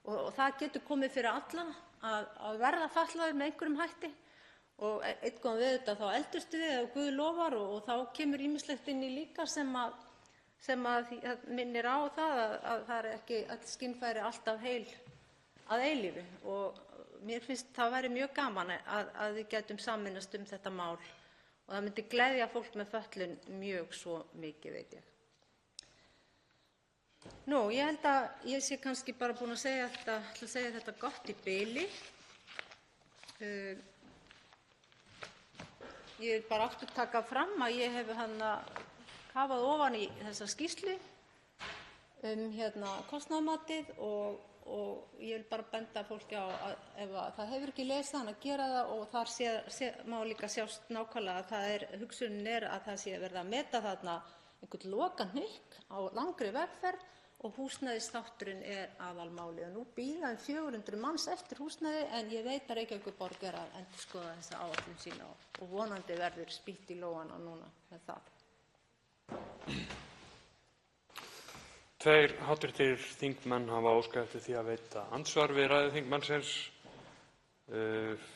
og það getur komið fyrir alla að verða fatlaður með einhverjum hætti og einn góðan veðurdag þá eldustu við ef Guð lofar og þá kemur ýmislegt inn í líka sem minnir á það að það er ekki öll skynfæri alltaf heil að eilífu og mér finnst það væri mjög gaman að við gætum sameinast þetta mál og það myndi gleðja fólk með fötlun mjög svo mikið, veit ég. Ég held að ég sé kannski bara búin að segja þetta gott í bili. Ég vil bara aftur taka fram að ég hef kafað ofan í þessa skýrslu kostnaðarmatið og ég vil bara benda fólki á að ef það hefur ekki lesið hana að gera það og þar má líka sjást nákvæmlega að hugsunin er að það sé verið að meta þarna einhvern lokahnykk á langri vegferð og húsnæðisþátturinn aðalmálið. Og nú bíða 400 manns eftir húsnæði en ég veit að Reykjavíkurborg er að endurskoða þessa áætlun sína og vonandi verður spýtt í lófana núna með það. 2 hv. þingmenn hafa óskað eftir því að veita andsvar við ræðu þingmannsins.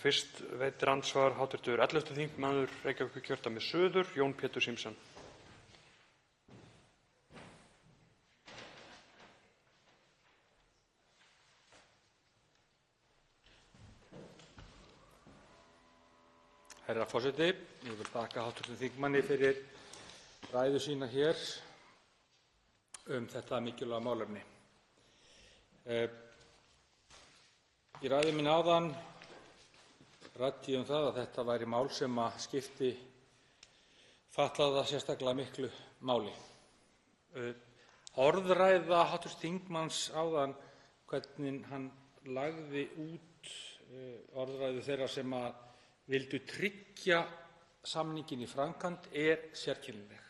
Fyrst veitir andsvar hv. 11. þingmaður Reykjavíkurkjördæmis suður, Jón Pétur Simson. Herra forseti, ég vil þakka hv. þingmanni fyrir ræðu sína hér þetta mikilvæga málefni. Í ræðu minni áðan ræddi ég það að þetta væri mál sem skipti fatlaða sérstaklega miklu máli. Orðræða hv. þingmanns áðan, hvernig hann lagði út orðræðu þeirra sem vildu tryggja samninginn í framkvæmd, sérkennileg.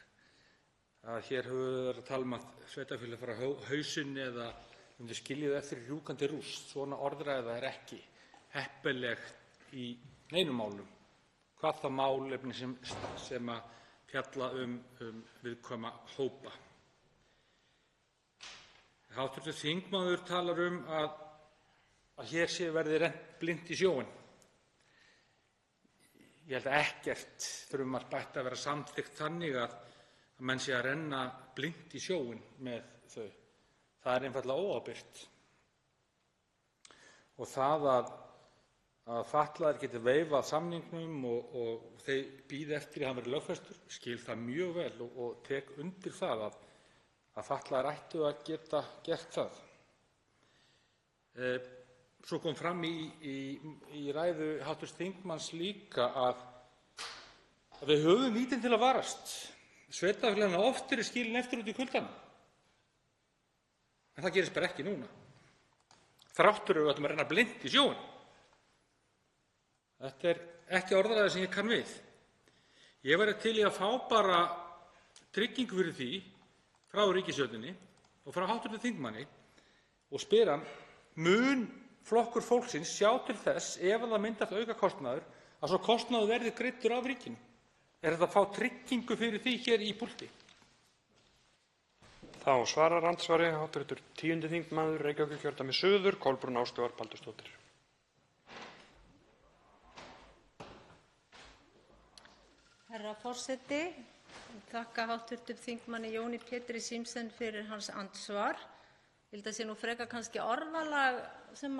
Hér höfum við verið að tala að sveitarfélög fara á hausinn eða skilja þau eftir í rjúkandi rúst. Svona orðræða ekki heppileg í neinum málum, hvað þá málefni sem fjalla viðkvæma hópa. Hv. þingmaður talar að hér verði rennt blint í sjóinn. Ég held að ekkert frumvarp ætti að vera samþykkt þannig að menn sé að renna blint í sjóinn með þau. Það er einfaldlega óábyrgt. Og það að fatlaðir geti veifað samningnum og þeir bíði eftir að hann verði lögfestur, skil það mjög vel og tek undir það að fatlaðir ættu að geta gert það. Svo kom fram í ræðu hv. þingmanns líka að við höfum lítið til að varast. Sveitarfélögin oft eru skilin eftir út í kuldanum. En það gerist bara ekki núna. Þrátt fyrir að við ætlum að renna blint í sjóinn. Þetta er ekki orðræða sem ég kann við. Ég væri til í að fá bara tryggingu fyrir því frá ríkisstjórninni og frá hv. þingmanni og spyr hann, mun Flokkur fólksins sjá til þess ef það myndast aukakostnaður að svo kostnaður verði greiddur af ríkinu? Er hægt að fá tryggingu fyrir því hér í púlti? Þá svarar andsvari hv. 10. þingmaður Reykjavíkurkjördæmis suður, Kolbrún Ástþór Baldursdóttir. Herra forseti, ég þakka hv. þingmanni Jóni Pétri Simsen fyrir hans andsvar. Ég held að sé nú frekar kannski orðalag sem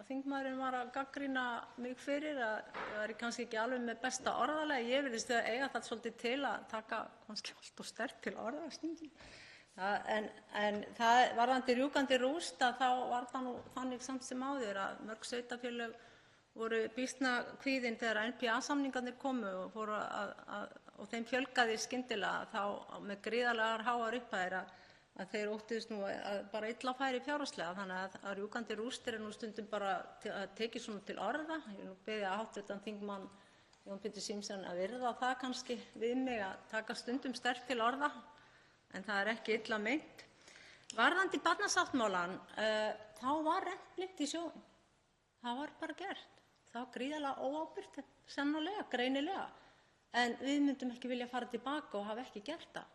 þingmaðurinn var að gagnrýna mig fyrir, að það er kannski ekki alveg með besta orðalagi. Ég virðist eiga það svolítið til að taka kannski allt of sterkt til orða stundum. En það varðandi rjúkandi rúst, að þá var það nú þannig samt sem áður að mörg sveitarfélög voru býsna kvíðin þegar NPA-samningarnir komu og þeim fjölgaði skyndilega þá með gríðarlegar háar upphæðir að þeir óttuðust nú að bara illa færi fjárhagslega, þannig að rjúkandi rústir er nú stundum bara tekið svona til orða. Ég vil nú biðja hv. þingmann Jón Pétur Sigurðsson að virða það kannski við mig að taka stundum sterkt til orða, en það er ekki illa meint. Varðandi barnasáttmálann, þá var rennt blint í sjóinn. Það var bara gert. Það var gríðarlega óábyrgt, sannarlega, greinilega. En við myndum ekki vilja fara tilbaka og hafa ekki gert það.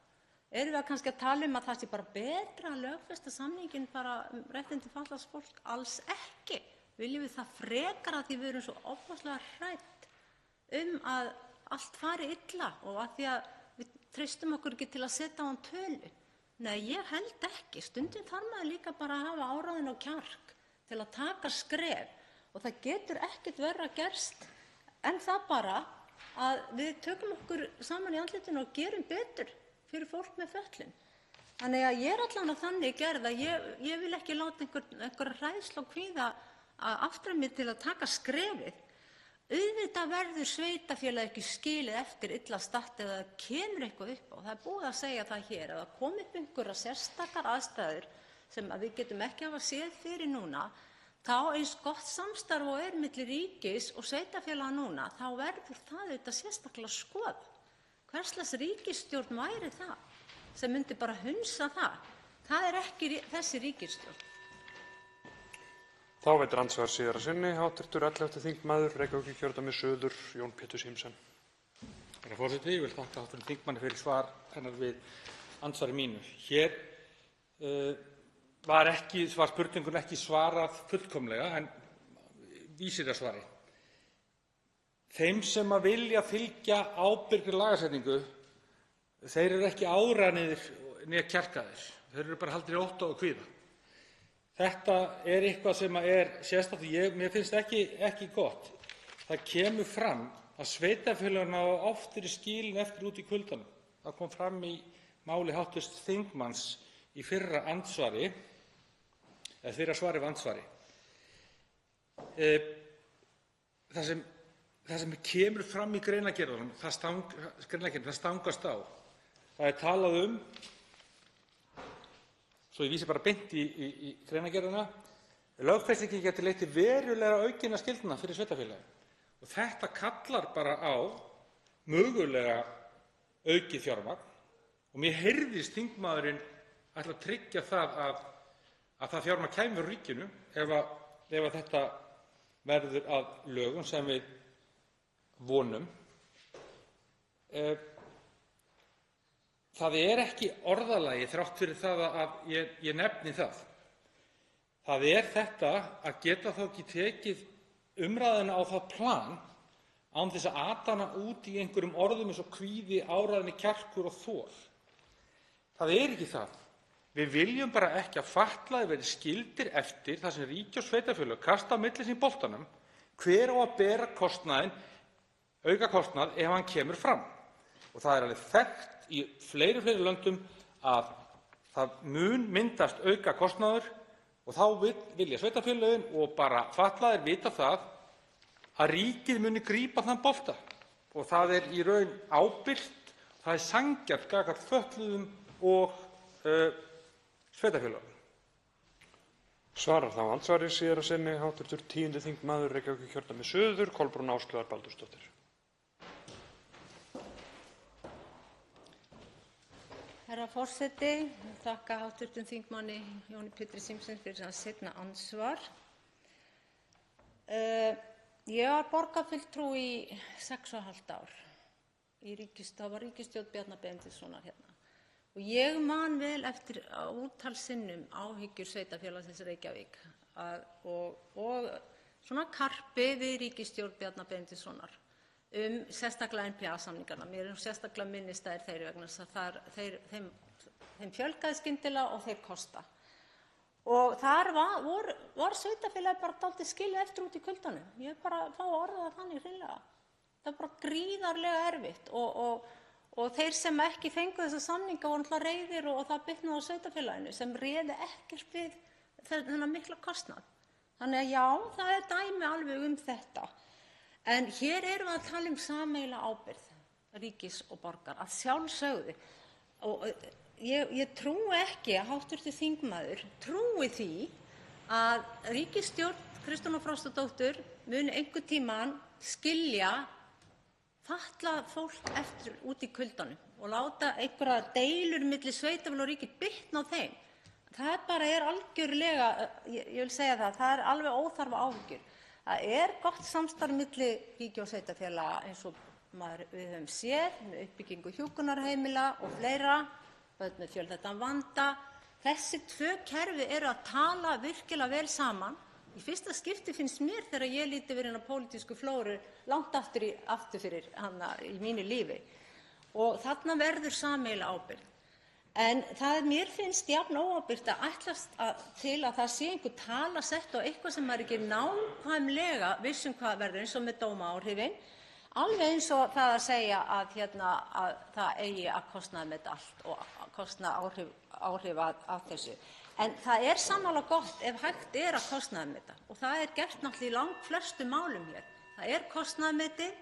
Erum við kannski að tala um að það sé bara betra að lögfesta samninginn bara réttindi fatlaðs fólks? Alls ekki. Viljum við það frekar að því við erum svo ofboðslega hrædd að allt fari illa og að því að við treystum okkur ekki til að setja á hann tölu? Nei, ég held ekki. Stundum þarf maður líka bara að hafa áræðin og kjark til að taka skref og það getur ekkert verra gerst en það bara að við tökum okkur saman í andlitinu og gerum betur fyrir fólk með fötlun. Þannig að ég er allavega þannig gerð að ég vil ekki láta einhverja hræðslu og kvíða aftra mig til að taka skrefið. Auðvitað verður sveitarfélag ekki skilið eftir illa statt eða það kemur eitthvað upp á. Það er búið að segja það hér, ef það kom upp einhverjar sérstakar aðstæður sem að við getum ekki hafa séð fyrir núna, þá eins gott samstarf og er milli ríkis og sveitarfélaga núna, þá verður það auðvitað sérstaklega skoðað. Hverslags ríkisstjórn væri það sem myndi bara hunsa það? Það er ekki þessi ríkisstjórn. Þá veitir andsvar síðara sinni hv. 11. þingmaður Reykjavíkurkjördæmis suður, Jón Pétur Sigurðsson. Herra forseti, ég vil þakka hv. þingmanni fyrir svar hennar við andsvari mínu. Hér var spurningunni ekki svarað fullkomlega en vísir að svari. Þeim sem að vilja fylgja ábyrgri lagasetningu, þeir eru ekki áræðnir né kjarkaðir. Þeir eru bara haldnir í ótta og kvíða. Þetta er eitthvað sem er sérstakt og mér finnst ekki gott. Það kemur fram að sveitarfélögin hafa oft verið skilin eftir út í kuldanum. Það kom fram í máli hv. þingmanns í fyrra svari við andsvari. Það sem kemur fram í greinargerðunum, það stangast á. Það er talað svo ég vísi bara beint í greinargerðina, lögfestingin geti leitt til verulega aukinna skyldna fyrir sveitarfélagið. Og þetta kallar bara á mögulega aukið fjármagn og mér heyrðist þingmaðurinn ætla að tryggja það að það fjármagn kæmi frá ríkinu ef þetta verður að lögum sem við vonum. Það er ekki orðalagi þrátt fyrir það að ég nefni það. Það er þetta að geta þá ekki tekið umræðuna á það plan án þess að ata hana út í einhverjum orðum eins og kvíði, áræðni, kjarkur og þol. Það er ekki það. Við viljum bara ekki að fatlaðir verði skildir eftir þar sem ríki og sveitarfélög kasta á milli sín boltanum hver á að bera aukakostnað ef hann kemur fram. Og það er alveg þekkt í fleiri löndum að það mun myndast aukakostnaður og þá vilja sveitarfélögin og bara fatlaðir vita það að ríkið muni grípa þann bolta og það er í raun ábyrgt, það er sanngjarnt gagnvart fötluðum og sveitarfélögum. Svarar þá andsvari síðara sinni hv. 10. þingmaður Reykjavíkurkjördæmis suður, Kolbrún Áslaugar Baldursdóttir. Herra forseti, ég þakka hv. þingmanni Jóni Pétri Sigurðssyni fyrir hans seinna andsvar. Ég var borgarfulltrúi í 6,5 ár. Það var ríkisstjórn Bjarna Benediktssonar hérna. Og ég man vel eftir ótal sinnum áhyggjur sveitarfélagsins Reykjavík og svona karpi við ríkisstjórn Bjarna Benediktssonar sérstaklega NPA-samningarna. Mér er sérstaklega minnisstæðir þeir vegna þess að þeim fjölgaði skyndilega og þeir kosta. Og þar var sveitarfélagið bara dálítið skilið eftir út í kuldanum. Ég bara fá að orða það þannig hreinlega. Það var bara gríðarlega erfitt og þeir sem ekki fengu þessa samninga voru náttúrulega reiðir og það bitnaði á sveitarfélaginu sem réði ekkert við þennan mikla kostnað. Þannig að já, það er dæmi alveg um þetta. En hér erum við að tala um sameiginlega ábyrgð ríkis og borgar, að sjálfsögðu. Og ég trúi ekki að hv. þingmaður trúi því að ríkisstjórn Kristrúnar Frostadóttur muni einhvern tímann skilja fatlað fólk eftir úti í kuldanum og láta einhverjar deilur milli sveitarfélaga og ríkis bitna á þeim. Það bara er algjörlega, ég vil segja það er alveg óþarfa áhyggjur. Það er gott samstarf milli ríkis og sveitarfélaga eins og við höfum séð með uppbyggingu hjúkrunarheimila og fleira, börn með fjölþættan vanda. Þessi tvö kerfi eru að tala virkilega vel saman. Í fyrsta skipti finnst mér þegar ég líti yfir hina pólitísku flóru langt aftur fyrir hana í mínu lífi. Og þarna verður sameiginleg ábyrgð. En mér finnst jafn óábyrgt að ætlast til að það sé einhver tala sett á eitthvað sem maður ekki nákvæmlega viss hvað verður, eins og með dómaáhrifin, alveg eins og það að segja að það eigi að kostnaðarmeta allt og kostnaðaráhrif af þessu. En það er sannarlega gott ef hægt er að kostnaðarmeta og það er gert náttúrulega í langflestum málum hér. Það er kostnaðarmetið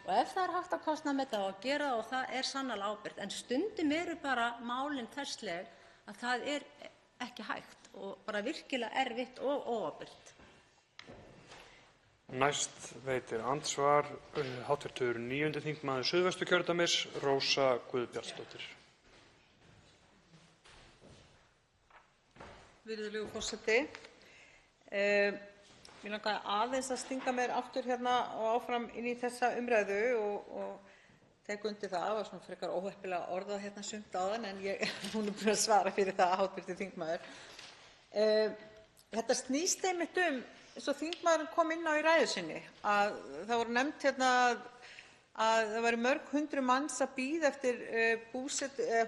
og ef það er hægt að kostnaðarmeta og gera það og það er sannarlega ábyrgt. En stundum eru bara málin þessleg að það er ekki hægt og bara virkilega erfitt og óábyrgt. Næst veitir andsvar hv. 9. þingmaður Suðvesturkjördæmis, Rósa Guðbjartsdóttir. Virðulegur forseti. Mér langaði aðeins að stinga mér aftur hérna og áfram inn í þessa umræðu og tek undir það. Það var svona frekar óheppilega orðað hérna sumt áðan en hún er búin að svara fyrir það, hv. þingmaður. Þetta snýst einmitt eins og þingmaðurinn kom inn á í ræðu sinni, að það voru nefnt hérna að það væri mörg hundruð manns að bíða eftir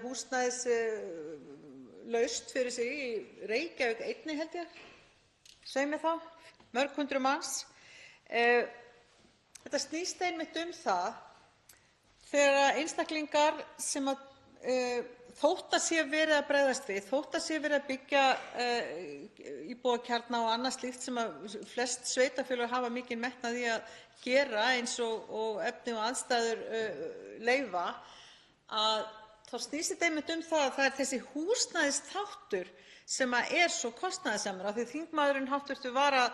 húsnæðis laust fyrir sig í Reykjavík einnig, held ég, segir mér þá, mörg hundruð manns. Þetta snýst einmitt það þegar einstaklingar sem þótt að sé verið að bregðast við, þótt að sé verið að byggja íbúðakjarna og annað slíkt sem að flest sveitarfélög hafa mikinn metnað í að gera eins og efni og aðstæður leyfa, að þá snýst þetta einmitt það að það er þessi húsnæðisþáttur sem er svo kostnaðarsamur. Af því þingmaðurinn hv. var að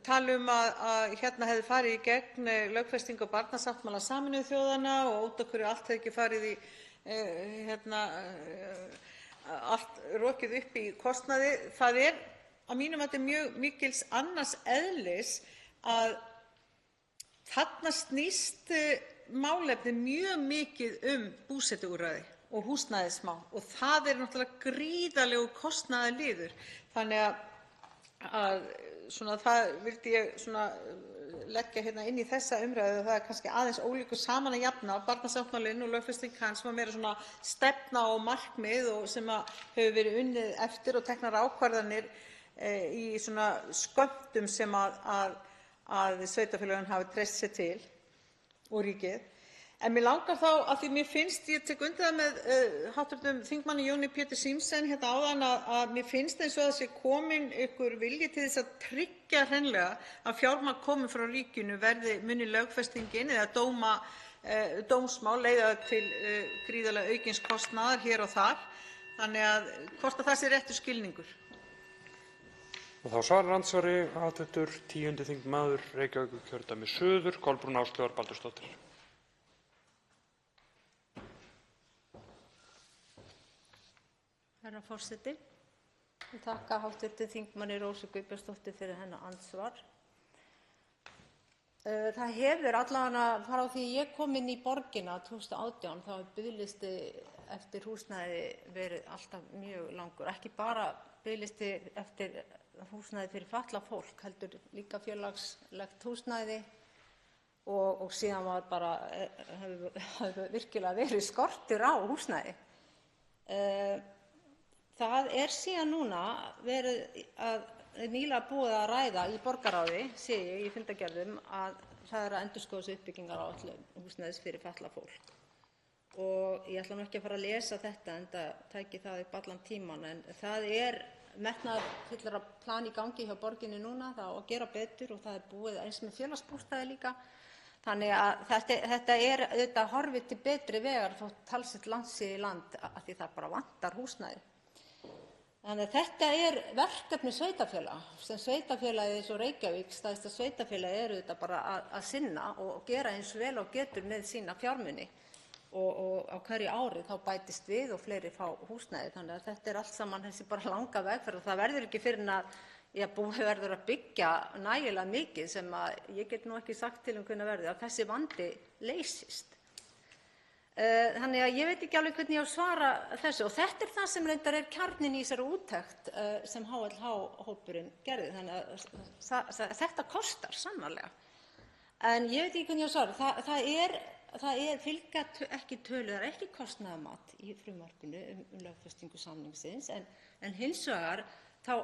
tala að hérna hefði farið í gegn lögfesting á barnasáttmála Sameinuðu þjóðanna og út af hverju allt hefði ekki farið í allt rokið upp í kostnaði. Það er að mínu mati mjög mikils annars eðlis að þarna snýst málefni mjög mikið búsetuúrræði og húsnæðismál og það er náttúrulega gríðarlegur kostnaðarliður. Þannig að það vildi ég leggja hérna inn í þessa umræðu. Það er kannski aðeins ólíku saman að jafna. Barnasáttmálinn og lögfesting hans var meira stefna og markmið og sem hefur verið unnið eftir og teknar ákvarðanir í skömmtum sem að sveitarfélögin hafi treyst sér til og ríkið. En mér langar þá, af því mér finnst, ég tek undir það með hv. þingmanni Jóni Pétur Zimsen hérna áðan, að mér finnst eins og það sé kominn einhver vilji til þess að tryggja hreinlega að fjármagn komi frá ríkinu muni lögfestingin eða dómsmál leiða til gríðarlega aukins kostnaðar hér og þar. Þannig að hvort að það sé réttur skilningur. Og þá svarar andsvari hv. 10. þingmaður Reykjavíkurkjördæmis suður, Kolbrún Áslaugar Baldursdóttir. Herra forseti. Ég þakka hv. þingmanni Rósu Guðbjartsdóttur fyrir hennar andsvar. Það hefur allavega frá því ég kom inn í borgina 2018 þá hefur biðlisti eftir húsnæði verið alltaf mjög langur. Ekki bara biðlisti eftir húsnæði fyrir fatlað fólk, heldur líka félagslegt húsnæði og síðan hefur virkilega verið skortur á húsnæði. Það er síðan núna verið að nýlega búið að ræða í borgarráði, sé ég í fundargerðum, að það er að endurskoða uppbyggingaráætlun húsnæðis fyrir fatlað fólk. Og ég ætla nú ekki að fara að lesa þetta enda tæki það upp allan tímann, en það er metnaðarfyllra plan í gangi hjá borginni núna, það á að gera betur og það er búið eins með félagsbústaði líka. Þannig að þetta er auðvitað horfið til betri vegar þótt talsvert langt sé í land af því það bara vantar húsnæði. Þannig að þetta er verkefni sveitarfélaga sem sveitarfélagið eins og Reykjavík, stærsta sveitarfélagið, er auðvitað bara að sinna og gera eins vel og getur með sína fjármuni og á hverju ári þá bætist við og fleiri fá húsnæði. Þannig að þetta er allt saman þessi bara langa vegferð og það verður ekki fyrr en að búið verður að byggja nægilega mikið sem að ég get nú ekki sagt til hvenær verður að þessi vandi leysist. Þannig að ég veit ekki alveg hvernig ég á að svara þessu og þetta er það sem reyndar er kjarninn í þessari úttekt sem HLH-hópurinn gerði. Þannig að þetta kostar sannarlega. En ég veit ekki hvernig ég á að svara. Það fylgja ekki tölur, það er ekki kostnaðarmat í frumvarpinu lögfestingu samningsins en hins vegar þá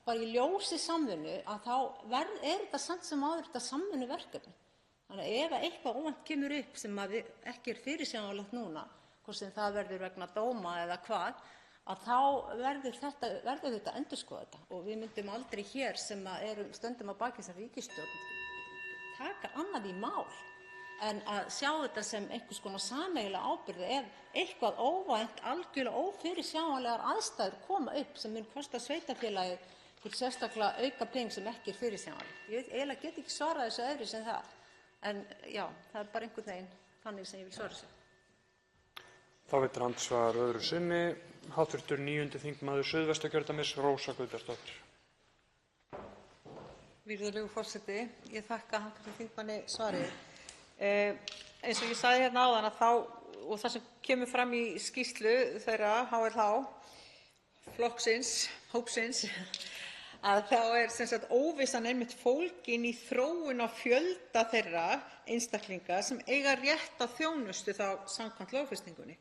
bara í ljósi samvinnu að þá er þetta samt sem áður þetta samvinnuverkefni. Þannig að ef eitthvað óvænt kemur upp sem ekki er fyrirsjáanlegt núna, hvort sem það verður vegna dóma eða hvað, að þá verður þetta endurskoða þetta og við myndum aldrei hér sem stöndum að baki þessari ríkisstjórn taka annað í mál en að sjá þetta sem einhvers konar sameiginlega ábyrgð ef eitthvað óvænt, algjörlega ófyrirsjáanlegar aðstæður koma upp sem mun kosta sveitarfélagið fyrir sérstaklega auka pening sem ekki er fyrirsjáanlegt. Ég eiginlega get ekki svarað þessu öðru sem það. En já, það er bara einhvern veginn þannig sem ég vil svara þessu. Þá veitir andsvar öðru sinni hv. 9. þingmaður Suðvesturkjördæmis, Rósa Guðbjartsdóttir. Virðulegur forseti, ég þakka hv. þingmanni svarið. Eins og ég sagði hérna áðan og það sem kemur fram í skýrslu þeirra HLH hópsins að þá er sem sagt óvissan einmitt fólgin í þróun á fjölda þeirra einstaklinga sem eiga rétt á þjónustu þá samkvæmt lögfestingunni.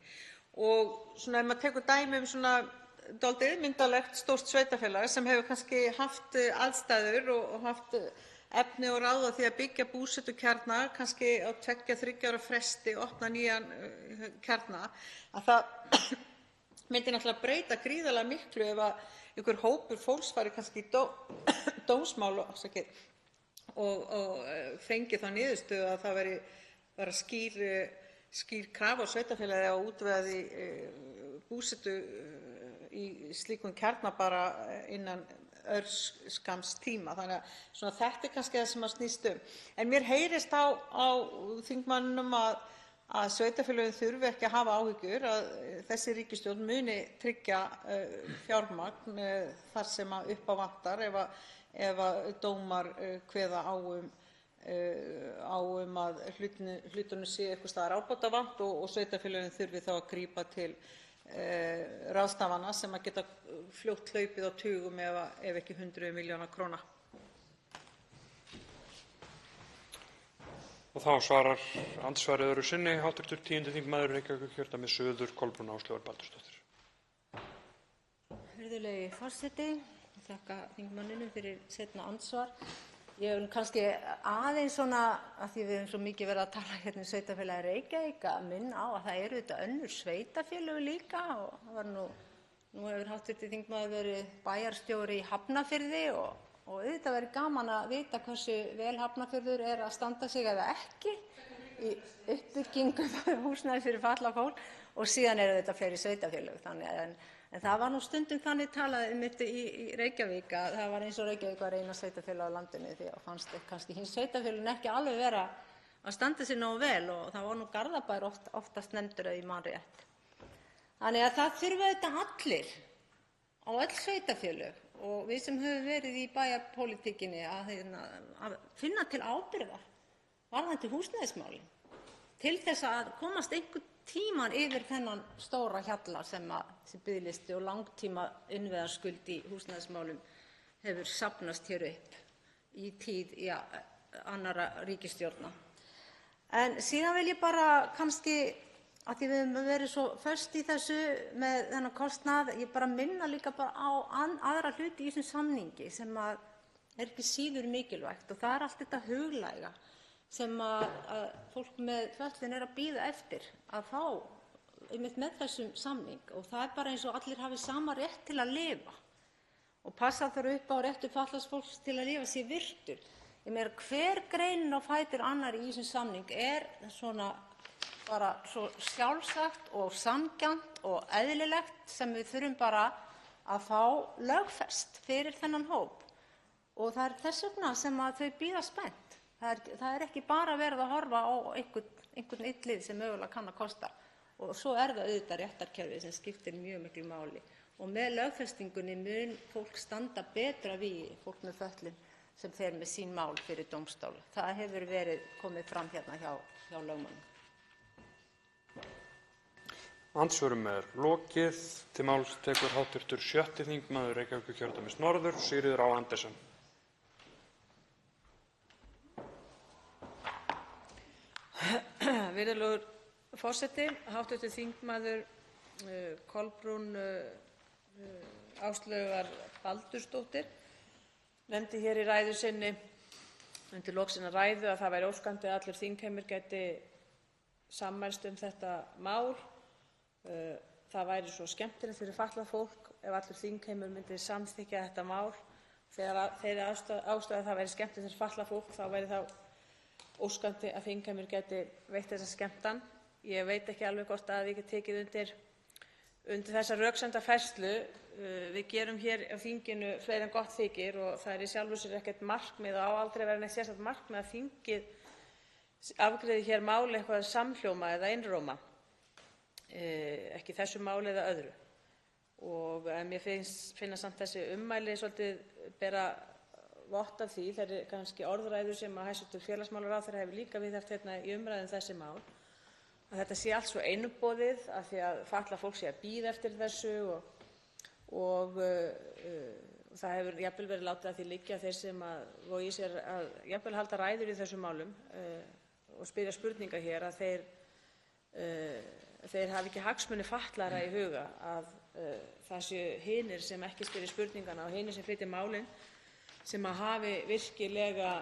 Og svona ef maður tekur dæmi svona dálítið myndarlegt stórt sveitarfélag sem hefur kannski haft aðstæður og haft efni og ráð á því að byggja búsetukjarna kannski á 2–3 ára fresti, opna nýjan kjarna, að það myndi náttúrulega breyta gríðarlega miklu ef að einhver hópur fólks fari kannski í dómsmál og fengi þá niðurstöðu að það væri bara skýr krafa á sveitarfélagið að útvega búsetu í slíkum kjarna bara innan örskamms tíma. Þannig að þetta er kannski það sem að snýst um. En mér heyrist á þingmanninum að sveitarfélögin þurfi ekki að hafa áhyggjur að þessi ríkisstjórn muni tryggja fjármagn þar sem að upp á vantar ef að dómar kveða á að hlutunum sé einhvers staðar ábótavant og sveitarfélögin þurfi þá að grípa til ráðstafana sem að geta fljótt hlaupið á tugum ef ekki 100 milljóna króna. Og þá svarar andsvarið öðru sinni hv. 10. þingmaður Reykjavíkurkjördæmis suður, Kolbrún Áslaugar Baldursdóttir. Virðulegi forseti, ég þakka þingmanninum fyrir seinna andsvar. Ég vil kannski aðeins svona, af því við höfum svo mikið verið að tala hérna sveitarfélagið Reykjavík, að minna á að það eru þetta önnur sveitarfélög líka og það var nú hefur hv. þingmaður verið bæjarstjóri í Hafnarfirði og auðvitað verið gaman að vita hversu vel Hafnarfjörður er að standa sig eða ekki í uppbyggingu húsnæðis fyrir fatlað fólk og síðan eru þetta fleiri sveitarfélög. En það var nú stundum þannig talað í Reykjavík að það var eins og Reykjavík var eina sveitarfélag á landinu því að fannst kannski hins sveitarfélögin ekki alveg vera að standa sig nógu vel og það var nú Garðabær oftast nefndur ef ég man rétt. Þannig að það þurfa þetta allir á öll sveitarfélög og við sem höfum verið í bæjarpólitíkinni að finna til ábyrgðar varðandi húsnæðismálin til þess að komast einhvern tímann yfir þennan stóra hjalla sem biðlisti og langtíma innviðaskuld í húsnæðismálum hefur safnast hér upp í tíð annarra ríkisstjórna. En síðan vil ég bara kannski, af því við höfum verið svo föst í þessu með þennan kostnað, ég bara minna líka bara á aðra hluti í þessum samningi sem er ekki síður mikilvægt og það er allt þetta huglæga sem að fólk með fötlun er að bíða eftir að fá einmitt með þessum samning og það er bara eins og allir hafi sama rétt til að lifa og passa þarf upp á réttur fatlaðs fólks til að lifa sig virtur. Ég meina, hver greinin á fætur annarri í þessum samning er svona bara svo sjálfsagt og sanngjarnt og eðlilegt sem við þurfum bara að fá lögfest fyrir þennan hóp. Og það er þess vegna sem að þau bíða spennt. Það er ekki bara verið að horfa á einhvern illið sem mögulega kann að kosta. Og svo er það auðvitað réttarkerfið sem skiptir mjög miklu máli. Og með lögfestingunni mun fólk standa betra vígi, fólk með fötlun sem fer með sín mál fyrir dómstóla. Það hefur komið fram hérna hjá lögmönnum. Andsvörum er lokið. Til máls tekur hv. 6. þingmaður Reykjavíkurkjördæmis norður, Sigríður Á. Andersen. Virðulegur forseti, hv. þingmaður Kolbrún Áslaugar Baldursdóttir nefndi hér í ræðu sinni undir lok sinnar ræðu að það væri óskandi að allur þingheimur gæti sammælst þetta mál. Það væri svo skemmtilegt fyrir fatlað fólk ef allur þingheimur myndi samþykkja þetta mál. Þeirri ástæðu að það væri skemmtilegt fyrir fatlað fólk þá væri það óskandi að þingheimur gæti veitt þessa skemmtan. Ég veit ekki alveg hvort að ég get tekið undir þessa röksemdafærslu. Við gerum hér á þinginu fleira en gott þykir og það er í sjálfu sér ekkert markmið og á aldrei vera neitt sérstakt markmið að þingið afgreiði hér máli eitthvað samhljóma eða einróma, ekki þessu máli eða öðru. Og mér finnast samt þessi ummæli svolítið bera vott af því, það er kannski orðræður sem að hæstv. Félagsmálaráðherra hefur líka viðhaft hérna í umræðu þessi mál, að þetta sé allt svo einboðið af því að fatlað fólk sé að bíða eftir þessu og það hefur jafnvel verið látið að því liggja þeir sem að vogi sér að jafnvel halda ræður í þessum málum og spyrja spurninga hér að þeir hafi ekki hagsmuni fatlaðra í huga, að það séu hinir sem ekki spyrja spurningana og hinir sem flytja málin sem að hafi virkilega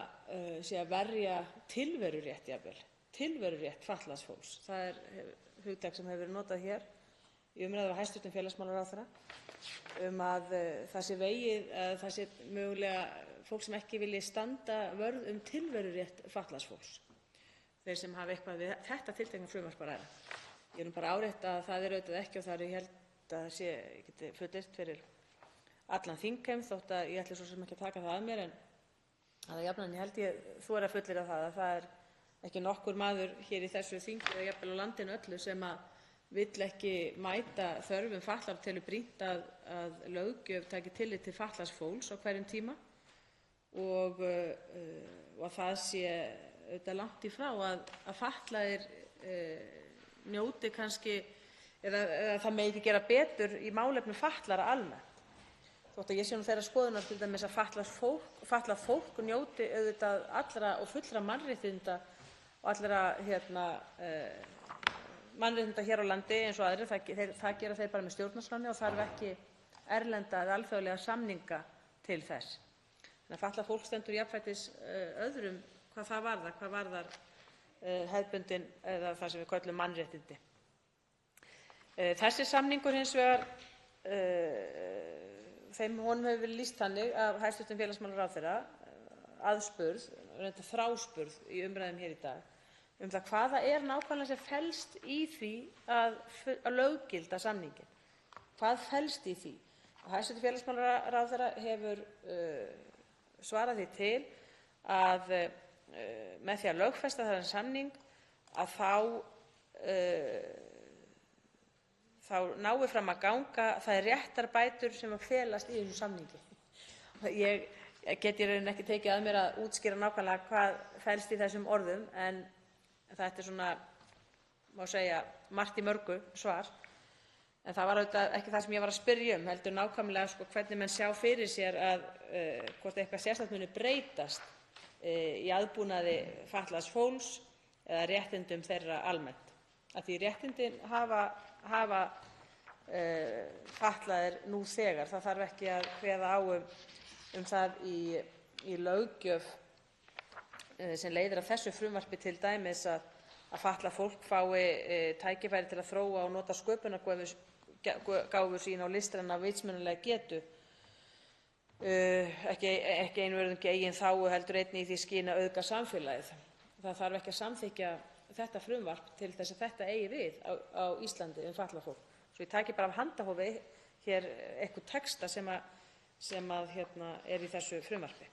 sé að verja tilverurétt jafnvel, tilverurétt fatlaðs fólks. Það er hugtak sem hefur verið notað hér í umræðu af hæstv. Félagsmálaráðherra að það sé vegið, að það sé mögulega fólk sem ekki vilji standa vörð tilverurétt fatlaðs fólks, þeir sem hafa eitthvað við þetta tiltekna frumvarp að ræða. Ég er bara að árétta að það er auðvitað ekki og það er ég held að það sé, ég geti fullyrt fyrir allan þingheim þótt að ég ætli svo sem ekki að taka það að mér, en að jafnan ég held ég þori að fullyrða það að það er ekki nokkur maður hér í þessu þingi eða jafnvel á landinu öllu sem að vill ekki mæta þörfum fatlaðra, telur brýnt að löggjöf taki tillit til fatlaðs fólks á hverjum tíma og að það sé auðvitað langt í frá að fatlaðir njóti kannski eða það megi ekki gera betur í málefnum fatlaðra almennt. Þótt að ég sé nú þeirrar skoðunar til dæmis að fatlað fólk njóti auðvitað allra og fullra mannréttinda og allra mannréttinda hér á landi eins og aðrir, það gera þeir bara með stjórnarskránni og þarf ekki erlenda eða alþjóðlega samninga til þess. Þannig að fatlað fólk stendur jafnfætis öðrum hvað það varðar hefðbundin eða það sem við köllum mannréttindi. Þessi samningur hins vegar, honum hefur verið lýst þannig af hæstv. Félagsmálaráðherra aðspurð, reyndar þráspurð í umræðum hér í dag, það hvað það er nákvæmlega sem felst í því að löggilda samninginn. Hvað felst í því? Hæstv. Félagsmálaráðherra hefur svarað því til að með því að lögfesta þennan samning að þá nái fram að ganga þær réttarbætur sem felast í þessum samningi. Ég get í rauninni ekki tekið að mér að útskýra nákvæmlega hvað felst í þessum orðum, en þetta er svona, má segja, margt í mörgu svar. En það var auðvitað ekki það sem ég var að spyrja heldur nákvæmlega hvernig menn sjá fyrir sér að hvort eitthvað sérstakt muni breytast í aðbúnaði fatlaðs fólks eða réttindum þeirra almennt. Af því réttindin hafa fatlaðir nú þegar. Það þarf ekki að kveða á það í löggjöf sem leiðir af þessu frumvarpi til dæmis að fatlað fólk fái tækifæri til að þróa og nota sköpunargáfu sína og listræna vitsmunalega getu ekki einvörðungu í eigin þágu heldur einnig í því skyni að auðga samfélagið. Það þarf ekki að samþykkja þetta frumvarp til þess að þetta eigi við á Íslandi fatlað fólk. Svo ég taki bara af handahófi hér einhvern texta sem er í þessu frumvarpi.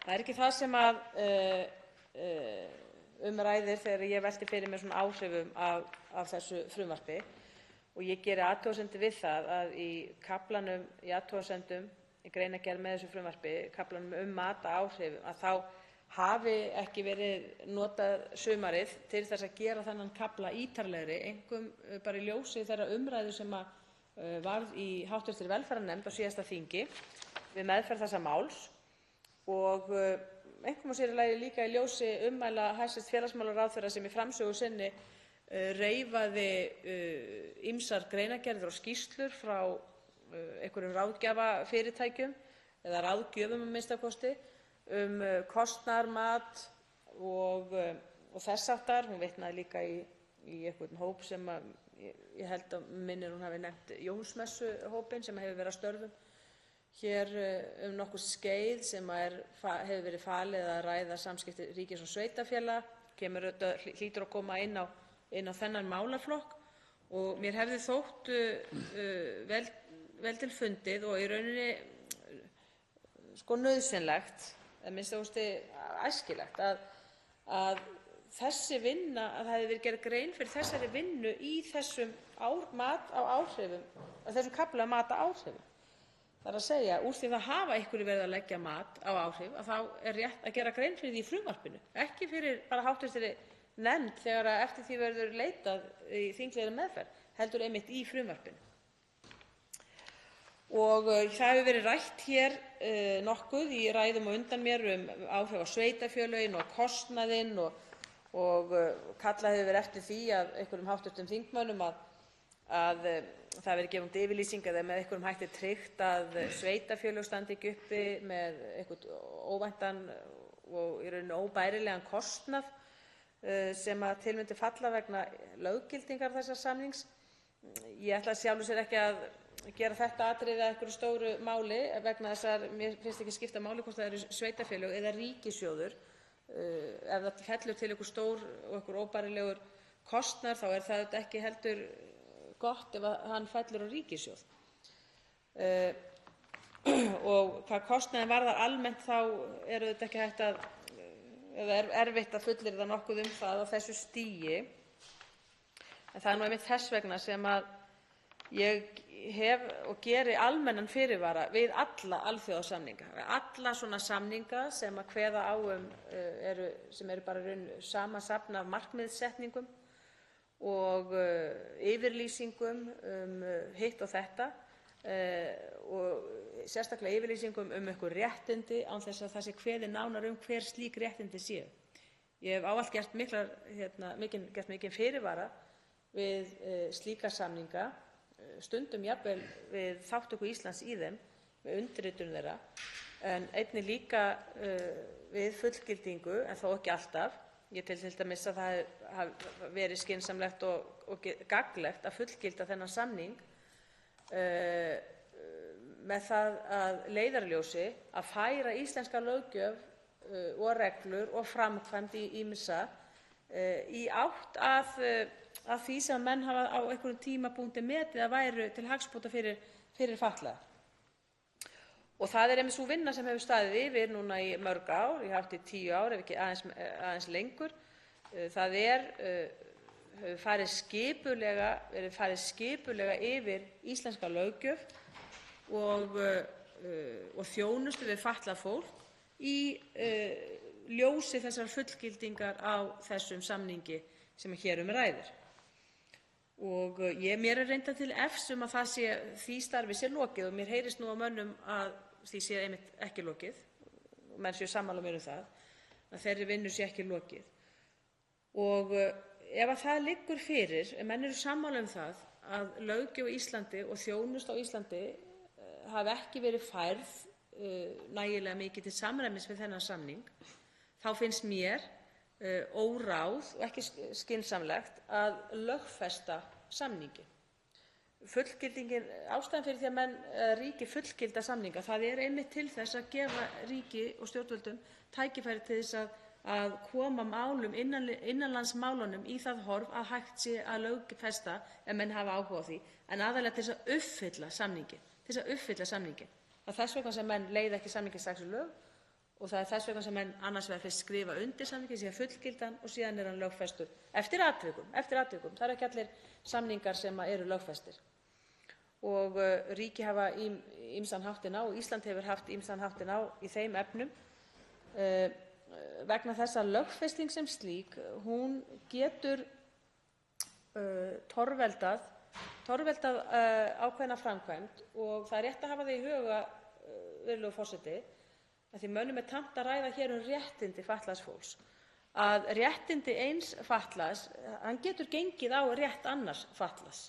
Það er ekki það sem ræðir þegar ég velti fyrir mér svona áhrifum af þessu frumvarpi, og ég geri athugasemdir við það að í kaflanum í athugasemdum í greinargerð með þessu frumvarpi, kaflanum mat á áhrifum, að þá hafi ekki verið notað sumarið til þess að gera þennan kafla ítarlegri, einkum bara í ljósi þeirra umræðu sem varð í hv. velferðarnefnd á síðasta þingi við meðferð þessa máls, og einkum og sér í lagi líka í ljósi ummæla hæstv. Félagsmálaráðherra sem í framsögu sinni reifaði ýmsar greinargerðir og skýrslur frá einhverjum ráðgjafafyrirtækjum eða ráðgjöfum a.m.k. Kostnaðarmat og þess háttar. Hún vitnaði líka í einhvern hóp sem ég held að minnir hún hafi nefnt Jónsmessuhópinn sem hefur verið að störfum hér nokkurt skeið, sem hefur verið falið að ræða samskipti ríkis og sveitarfélaga, hlýtur að koma inn á þennan málaflokk, og mér hefði þótt vel til fundið og í rauninni nauðsynlegt, að minnsta kosti æskilegt, að þessi vinna, að það hefði verið gerð grein fyrir þessari vinnu í þessum mat á áhrifum, að þessum kafla mat á áhrifum. Það er að segja, úr því það hafa einhverju verið að leggja mat á áhrif, að þá er rétt að gera grein fyrir því í frumvarpinu, ekki fyrir bara hv. nefnd þegar eftir því verður leitað í þinglegri meðferð, heldur einmitt í frumvarpinu. Og það hefur verið rætt hér nokkuð í ræðum á undan mér áhrif á sveitarfélögin og kostnaðinn, og kallað hefur verið eftir því af einhverjum hv. þingmönnum að það verði gefin út yfirlýsing eða með einhverjum hætti tryggt að sveitarfélög standi ekki uppi með einhvern óvæntan og í rauninni óbærilegan kostnað sem að til myndi falla vegna löggildingar þessa samnings. Ég ætla sjálfur sér ekki að gera þetta atriði að einhverju stóru máli vegna þess að mér finnst ekki skipta máli hvort það eru sveitarfélög eða ríkissjóður. Ef það fellur til einhver stór og einhver óbærilegur kostnaður þá er það ekki heldur gott ef hann fellur á ríkissjóð. Og hvað kostnaðinn varðar almennt þá er auðvitað ekki hægt að, eða er erfitt að fullyrða nokkuð það á þessu stigi. En það er nú einmitt þess vegna sem að ég hef og geri almennan fyrirvara við alla alþjóðasamninga, alla svona samninga sem að kveða á sem eru bara raun samansafn af markmiðssetningum og yfirlýsingum hitt og þetta, og sérstaklega yfirlýsingum einhver réttindi án þess að það sé kveðið nánar hver slík réttindi séu. Ég hef ávallt gert mikinn fyrirvara við slíka samninga, stundum jafnvel við þátttöku Íslands í þeim með undirritun þeirra, en einnig líka við fullgildingu, en þó ekki alltaf. Ég tel til dæmis að það hafi verið skynsamlegt og gagnlegt að fullgilda þennan samning með það að leiðarljósi að færa íslenska löggjöf og reglur og framkvæmd í ýmsa í átt að því sem menn hafa á einhverjum tímapunkti metið að væru til hagsbóta fyrir fatlaða. Og það er einmitt sú vinna sem hefur staðið yfir núna í mörg ár, í hátt í 10 ár, ef ekki aðeins lengur. Það hefur farið skipulega yfir íslenska löggjöf og þjónustu við fatlað fólk í ljósi þessar fullgildingar á þessum samningi sem hér ræðir. Og mér er reyndar til efs að því starfi sé lokið, og mér heyrist nú á mönnum að því sé einmitt ekki lokið, og menn séu sammála mér það, að þeirri vinnu sé ekki lokið. Og ef að það liggur fyrir, ef menn eru sammála það að löggjöf á Íslandi og þjónusta á Íslandi hafi ekki verið færð nægilega mikið til samræmis við þennan samning, þá finnst mér óráð og ekki skynsamlegt að lögfesta samninginn. ástæðan fyrir því að ríki fullgilda samninga, það er einmitt til þess að gefa ríki og stjórnvöldum tækifæri til þess að koma innanlandsmálunum í það horf að hægt sé að lögfesta ef menn hafa áhuga á því, en aðallega til þess að uppfylla samninginn. Það er þess vegna sem menn leiða ekki samninginn strax í lög og það er þess vegna sem menn annars vegar fyrst skrifa undir samninginn, síðan fullgilda hann og síðan er hann lögfestur eftir atvikum. Það eru ekki allir samningar sem eru lögfestir. Og ríki hafa ýmsan háttinn á og Ísland hefur haft ýmsan háttinn á í þeim efnum vegna þess að lögfesting sem slík, hún getur torveldað ákveðna framkvæmd og það er rétt að hafa það í huga, virðulegur forseti, að því mönnum er tamt að ræða hér réttindi fatlaðs fólks, að réttindi eins fatlaðs, hann getur gengið á rétt annars fatlaðs.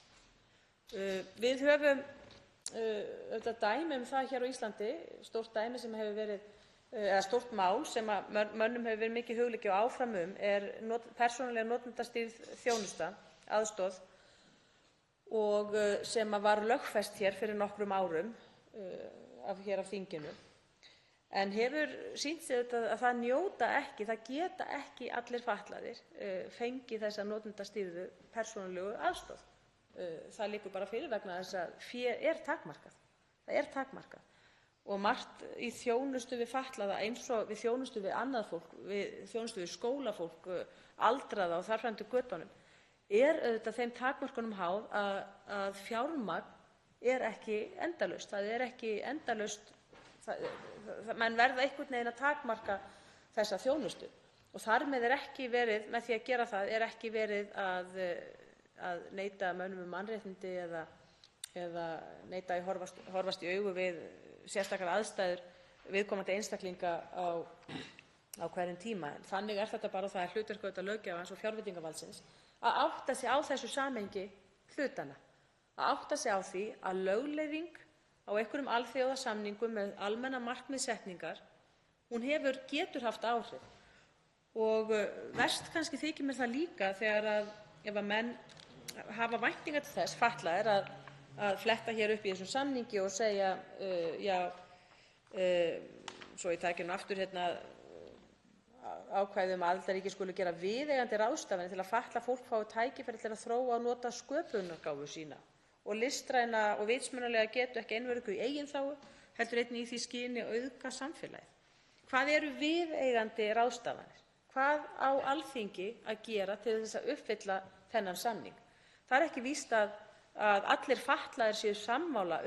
Við höfum dæmi það hér á Íslandi, stórt dæmi sem hefur verið, eða stórt mál sem mönnum hefur verið mikið hugrekki og áfram er persónulega notendastýrð þjónusta, aðstoð, og sem var lögfest hér fyrir nokkrum árum hér af þinginu. En hefur sýnt sig að það geta ekki allir fatlaðir fengið þessa notendastýrðu persónulegu aðstoð. Það liggur bara fyrir vegna þess að fé er takmarkað. Það er takmarkað. Og margt í þjónustu við fatlaða eins og við þjónustu við annað fólk, við þjónustu við skólafólk, aldraða og þar fram til götunum, er auðvitað þeim takmörkunum háð að fjármagn er ekki endalaust. Það er ekki endalaust, menn verða einhvern veginn að takmarka þessa þjónustu og þar með ekki verið, með því að gera það, er ekki verið að neita mönnum mannréttindi eða neita að horfast í augu við sérstakar aðstæður viðkomandi einstaklinga á hverjum tíma. En þannig er þetta bara, það er hlutverk löggjafans og fjárveitingavaldsins að átta sig á þessu samhengi hlutanna, að átta sig á því að lögleiðing á einhverjum alþjóðasamningum með almenna markmiðssetningar, hún getur haft áhrif. Og verst kannski þykir mér það líka þegar ef að menn hafa væntingar til þess, fatlaðir, að fletta hér upp í þessum samningi og segja, svo ég taki nú aftur ákvæði að aðildarríki skuli gera viðeigandi ráðstafanir til að fatlað fólk fái tækifæri til að þróa og nota sköpunargáfu sína og listræna og vitsmunalega getu ekki einvörðungu í eigin þágu, heldur einnig í því skyni að auðga samfélagið. Hvað eru viðeigandi ráðstafanir? Hvað á Alþingi að gera til þess að uppfylla þennan samning? Það er ekki víst að allir fatlaðir séu sammála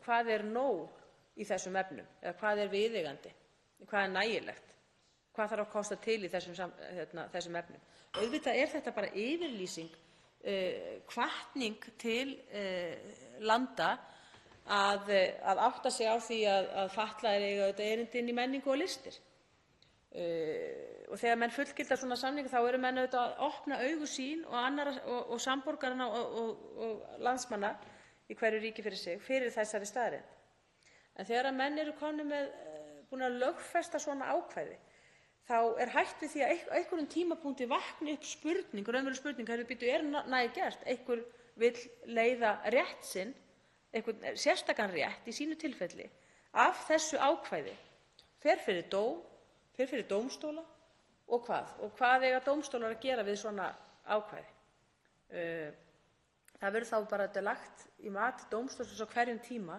hvað er nóg í þessum efnum eða hvað er viðeigandi, hvað er nægilegt, hvað þarf að kosta til í þessum efnum. Auðvitað er þetta bara yfirlýsing, hvatning til landa að átta sig á því að fatlaðir eiga auðvitað erindi inn í menningu og listir. Og þegar menn fullgilda svona samninga þá eru menn auðvitað að opna augu sín og samborgaranna og landsmanna í hverju ríki fyrir sig fyrir þessari staðreynd. En þegar að menn eru búin að lögfesta svona ákvæði, þá er hætt við því að einhverjum tímapunkti vakni upp raunveruleg spurning, er næg gert? Einhver vill leiða rétt sinn, einhvern sérstakan rétt í sínu tilfelli af þessu ákvæði, fer fyrir dómstóla og hvað eiga dómstólar að gera við svona ákvæði? Það verður þá bara lagt í mat dómstólsins á hverjum tíma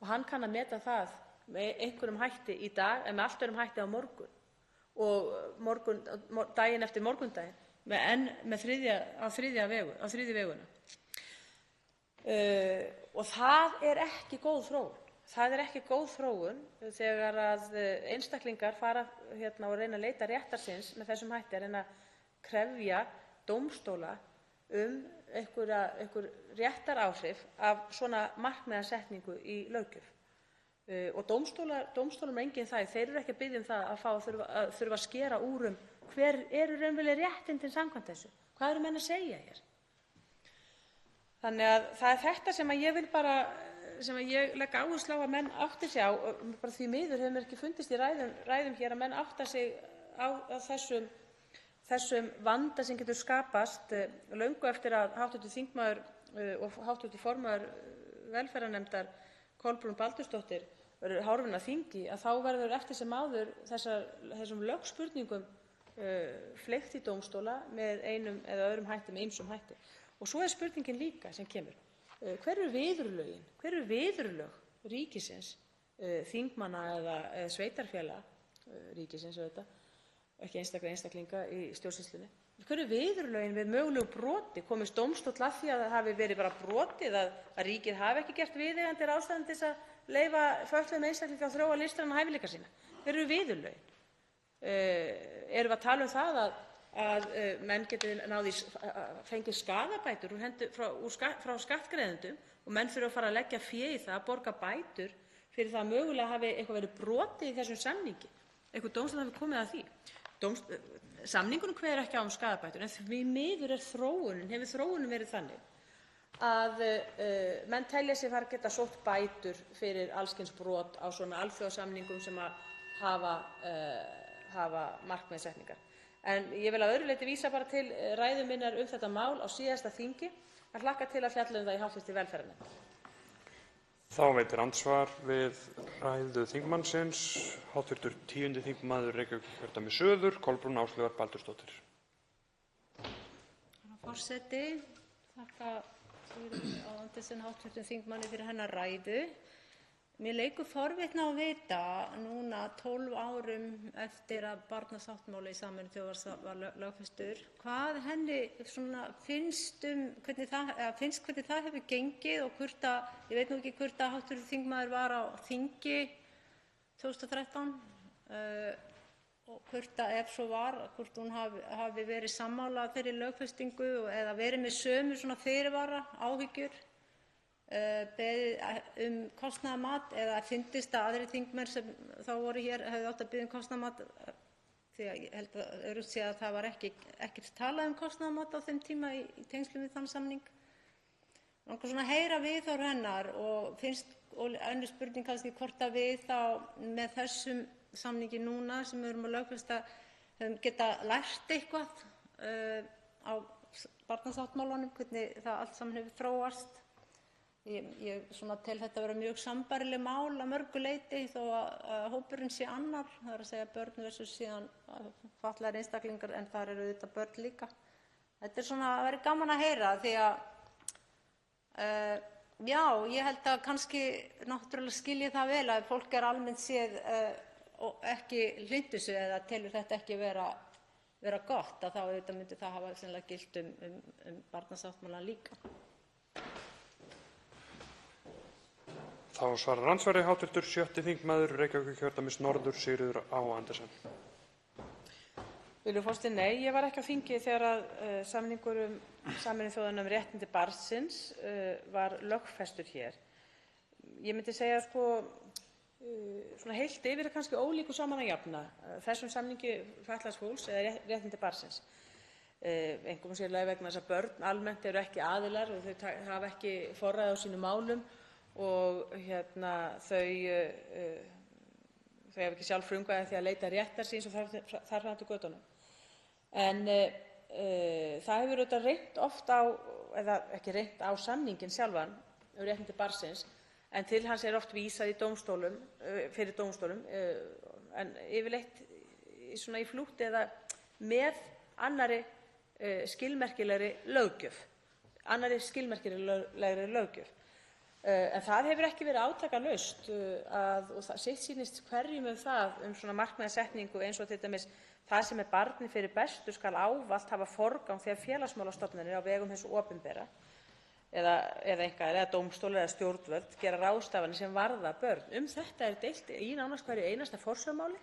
og hann kann að meta það með einhverjum hætti í dag en með allt öðrum hætti á morgun og daginn eftir morgundaginn á þriðju veguna. Og það er ekki góð þróun. Það er ekki góð þróun þegar að einstaklingar fara og reyna að leita réttar síns með þessum hætti, að reyna að krefja dómstóla einhver réttaráhrif af svona markmiðasetningu í löggjöf. Og dómstólum er engin það, þeir eru ekki að biðja það að þurfa að skera úr hver eru raunveruleg réttindin samkvæmt þessu. Hvað eru menn að segja hér? Þannig að það er þetta sem ég legg áherslu á að menn átti sig á, bara því miður hefur mér ekki fundist í ræðum hér að menn átta sig á þessum vanda sem getur skapast löngu eftir að hv. þingmaður og hv. formaður velferðarnefndar, Kolbrún Baldursdóttir, verður horfin af þingi, þá verður eftir sem áður þessum lögspurningum fleygt í dómstóla með einum eða öðrum hætti, með ýmsum hætti. Og svo spurningin líka sem kemur: hver eru viðurlögin? Hver eru viðurlög ríkisins, þingmanna eða sveitarfélaga ríkisins auðvitað, ekki einstaklinga í stjórnsýslunni? Hver eru viðurlögin við mögulegu broti? Komist dómstóll að því að það hafi verið bara brotið, að ríkið hafi ekki gert viðeigandi ráðstafanir til þess að leyfa fötluðum einstaklingi að þróa listræna hæfileika sína? Hver eru viðurlögin? Erum við að tala um það að menn geti fengið skaðabætur frá skattgreiðendum og menn þurfa að fara að leggja fé í það að borga bætur fyrir það að mögulega hafi eitthvað verið brotið í þessum samningi, eitthvað dómstóll hafi komið að því? Samningurinn kveður ekki á skaðabætur, en því miður hefur þróunin verið þannig að menn telja sig fara að geta sótt bætur fyrir alls kyns brot á svona alþjóðasamningum sem hafa markmiðssetningar. En ég vil að öðru leyti vísa bara til ræðu minnar þetta mál á síðasta þingi. Ég hlakka til að fjalla það í hv. velferðarnefnd. Þá veitir andsvar við ræðu þingmannsins hv. 10. þingmaður Reykjavíkurkjördæmis suður, Kolbrún Áslaugar Baldursdóttir. Herra forseti, þakka Sigríði Á. Andersen hv. þingmanni fyrir hennar ræðu. Mér leikur forvitni að vita núna 12 árum eftir að barnasáttmáli Sameinuðu þjóðanna var lögfestur, hvað henni finnst hvernig það hefur gengið, og ég veit nú ekki hvort að hv. þingmaður var á þingi 2013 og hvort að ef svo var, hvort hún hafi verið sammála þeirri lögfestingu eða verið með sömu fyrirvara, áhyggjur, beðið kostnaðarmat, eða fyndist að aðrir þingmenn sem þá voru hér hefðu átt að biðja kostnaðarmat, því að ég held að örugt sé að það var ekkert talað kostnaðarmat á þeim tíma í tengslum við þann samning. Langar að heyra viðhorf hennar, og önnur spurning kannski hvort að við þá með þessum samningi núna sem við erum að lögfesta höfum getað lært eitthvað á barnasáttmálanum, hvernig það allt saman hefur þróast. Ég tel þetta vera mjög sambærileg mál að mörgu leyti, þó að hópurinn sé annar, það er að segja börn versus síðan fatlaðir einstaklingar, en þar eru auðvitað börn líka. Þetta að vera gaman að heyra, því að já, ég held að kannski náttúrulega skilji það vel að fólk almennt séð ekki hlynnt þessu eða telur þetta ekki vera gott, að þá auðvitað myndi það hafa sennilega gilt barnasáttmálann líka. Þá svarar andsvari hv. 7. þingmaður Reykjavíkurkjördæmis norður, Sigríður Á. Andersen. Virðulegur forseti, nei, ég var ekki á þingi þegar samningur Sameinuðu þjóðanna réttindi barnsins var lögfestur hér. Ég myndi segja heilt yfir er kannski ólíku saman að jafna þessum samningi fatlaðs fólks eða réttindi barnsins. Einkum sérlega vegna þess að börn almennt eru ekki aðilar og þau hafa ekki forræði á sínum málum, og þau hafa ekki sjálf frumkvæði því að leita réttar síns og þar fram eftir götunum. En það hefur auðvitað reynt oft á, eða ekki reynt á samninginn sjálfan um réttindi barnsins, en til hans er oft vísað fyrir dómstólum, en yfirleitt í flútti eða með annarri skilmerkilegri löggjöf. En það hefur ekki verið átakalaust, og sitt sýnist hverjum svona markmiðasetningu, eins og til dæmis það sem er barni fyrir bestu skal ávallt hafa forgang þegar félagsmálastofnanir á vegum hins opinbera eða einkaaðilar eða dómstólar eða stjórnvöld gera ráðstafanir sem varða börn. Þetta er deilt í nánast hverju einasta forsjármáli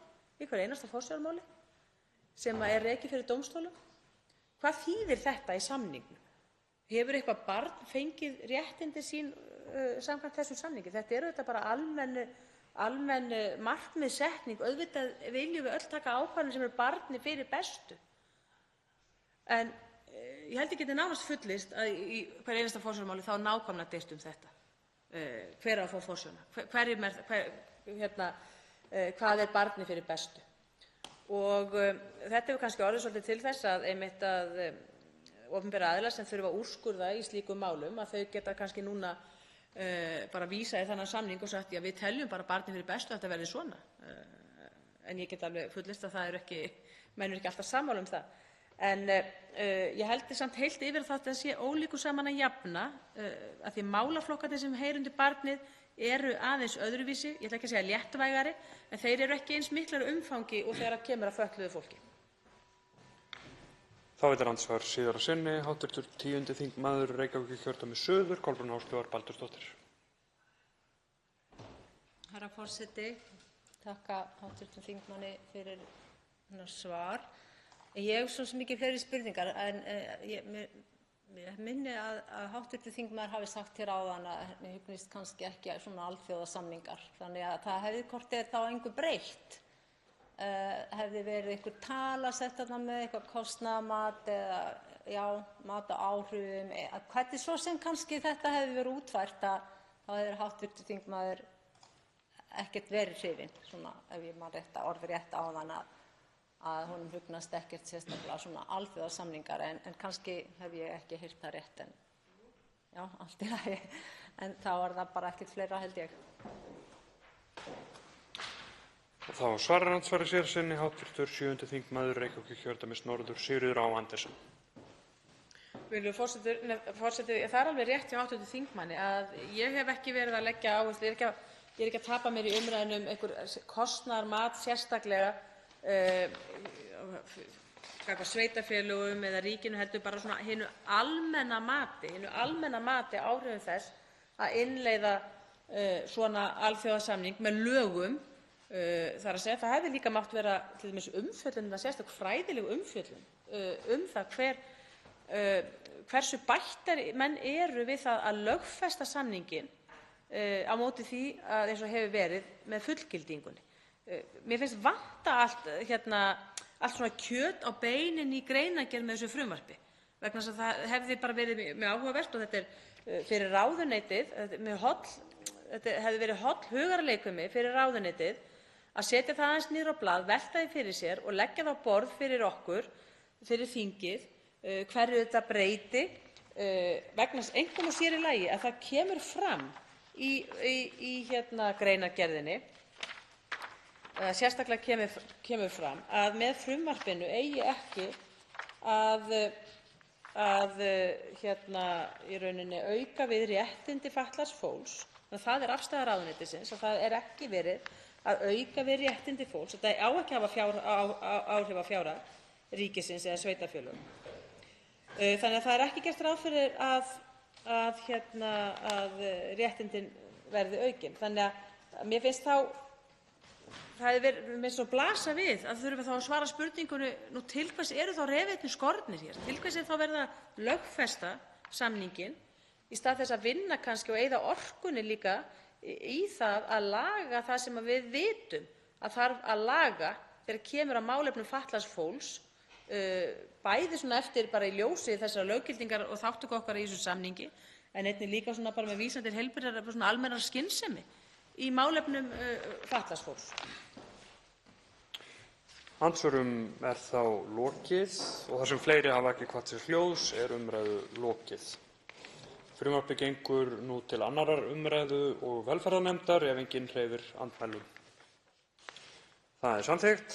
sem er rekið fyrir dómstólum. Hvað þýðir þetta í samningnum? Hefur eitthvað barn fengið réttindi sín samkvæmt þessum samningi? Þetta er auðvitað bara almenn markmiðssetning. Auðvitað viljum við öll taka ákvarðanir sem eru barni fyrir bestu. En ég held ég geti nánast fullvisst að í hverju einasta forsjármáli þá er nákvæmlega deilt þetta. Hver á að fá forsjárna? Hvað er barni fyrir bestu? Og þetta hefur kannski orðið svolítið til þess að opinberra aðila sem þurfa að úrskurða í slíkum málum, að þau geta kannski núna bara vísað í þennan samning og sagt: já, við teljum bara barni fyrir bestu að þetta verði svona. En ég get alveg fullyrt að það menn eru ekki alltaf sammála um það. En ég held samt heilt yfir að þetta sé ólíku saman að jafna, af því málaflokkarnir sem heyra undir barnið eru aðeins öðruvísi, ég ætla ekki að segja léttvægari, en þeir eru ekki eins miklar umfangi og þegar kemur að fötluðu fólki. Þá veitir andsvar síðar að sinni hv. 10. þingmaður Reykjavíkurkjördæmis suður, Kolbrún Áslaugar Baldursdóttir. Herra forseti, þakka hv. þingmanni fyrir svar. Ég hef svo mikið fleiri spurningar, en ég minni að hv. þingmaður hafi sagt hér áðan að henni hugnist kannski ekki svona alþjóðasamningar, þannig að það hefði hvort eð þá engu breytt. Hefði verið einhver tala sett þarna með eitthvað kostnaðarmat eða mat á áhrifum, hvernig svo sem kannski þetta hefði verið útfært, þá hefði hv. þingmaður ekkert verið hrifinn, svona ef ég man rétt að orði rétt áðan að honum hugnast ekkert sérstaklega svona alþjóðasamningar, en kannski hef ég ekki heyrt það rétt, en já, allt í lagi, en þá það bara ekkert fleira, held ég. Og þá svarar andsvari síðar að sinni hv. 7. þingmaður Reykjavíkurkjördæmis norður, Sigríður Á. Andersen. Virðulegur forseti, það er alveg rétt hjá hv. þingmanni að ég hef ekki verið að leggja áherslu, ég er ekki að tapa mér í umræðunni einhver kostnaðarmat sérstaklega gagnvart sveitarfélögum eða ríkinu, heldur bara svona hinu almenna mati áhrifum þess að innleiða svona alþjóðasamning með lögum. Það er að segja, það hefði líka mátt vera til dæmis umfjöllun, sérstök fræðileg umfjöllun það hversu bættir menn eru við það að lögfesta samninginn á móti því að eins og hefur verið með fullgildingunni. Mér finnst vanta allt svona kjöt á beinin í greinargerð með þessu frumvarpi, vegna þess að það hefði bara verið mjög áhugavert, og þetta er fyrir ráðuneytið, þetta hefði verið holl hugarleikfimi fyrir ráðuneytið að setja það aðeins niður á blað, velta því fyrir sér og leggja það á borð fyrir okkur, fyrir þingið, hverju þetta breyti, vegna þess einkum og sér í lagi að það kemur fram í greinargerðinni, sérstaklega kemur fram að með frumvarpinu eigi ekki að í rauninni auka við réttindi fatlaðs fólks. Það er afstaða ráðuneytisins og það er ekki verið að auka við réttindi fólks. Þetta á ekki að hafa áhrif á fjárhag ríkisins eða sveitarfélögum. Þannig að það er ekki gert ráð fyrir að réttindin verði aukin. Þannig að mér finnst það hefði verið svo blasa við að þurfa þá að svara spurningunni: nú til hvers eru þá refirnir skornir hér? Til hvers er þá verið að lögfesta samninginn í stað þess að vinna kannski og eyða orkunni líka í það að laga það sem við vitum að þarf að laga þegar kemur að málefnum fatlaðs fólks, bæði svona eftir bara í ljósi þessar löggildingar og þátttöku okkar í þessu samningi, en einnig líka svona bara með vísan til heilbrigðrar svona almennrar skynsemi í málefnum fatlaðs fólks. Andsvörum er þá lokið og þar sem fleiri hafa ekki hvatt sér hljóðs er umræðu lokið. Frumvarpið gengur nú til 2. umræðu og velferðarnefndar ef enginn hreyfir andmælum. Það er samþykkt.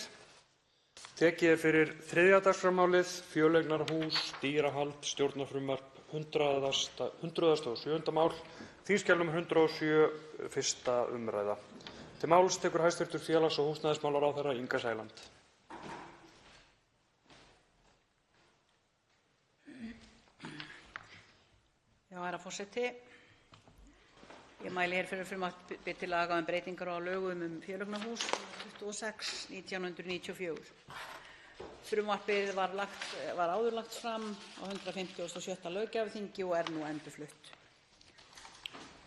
Tekið er fyrir 3. dagskrármálið, fjöleignarhús, dýrahald, stjórnarfrumvarp, 107. mál, þingskjal nr. 107, 1. umræða. Til máls tekur hæstv. félags- og húsnæðismálaráðherra Inga Sæland. Herra forseti. Ég mæli hér fyrir frumvarpi til laga um breytingar á lögum um fjöleignarhús 26/1994. Frumvarpið var áður lagt fram á 156. löggjafarþingi og er nú endurflutt.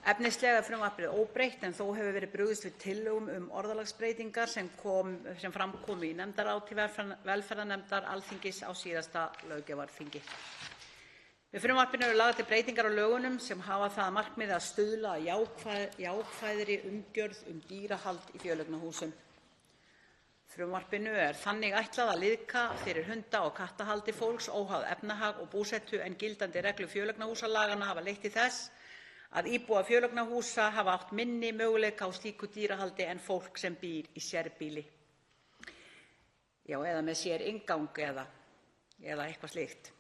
Efnislega er frumvarpið óbreytt en þó hefur verið brugðist við tillögum um orðalagsbreytingar sem fram komu í nefndaráliti velferðarnefndar Alþingis á síðasta löggjafarþingi. Með frumvarpinu eru lagðar til breytingar á lögunum sem hafa það að markmiði að stuðla að jákvæðri umgjörð dýrahald í fjöleignarhúsum. Frumvarpinu er þannig ætlað að liðka fyrir hunda- og kattahaldi fólks óháð efnahag og búsetu en gildandi reglur fjöleignarhúsalaganna hafa leitt til þess að íbúar fjöleignarhúsa hafa átt minni möguleika á slíku dýrahaldi en fólk sem býr í sérbýli. Já, eða með sérinngang eða eitthvað slíkt.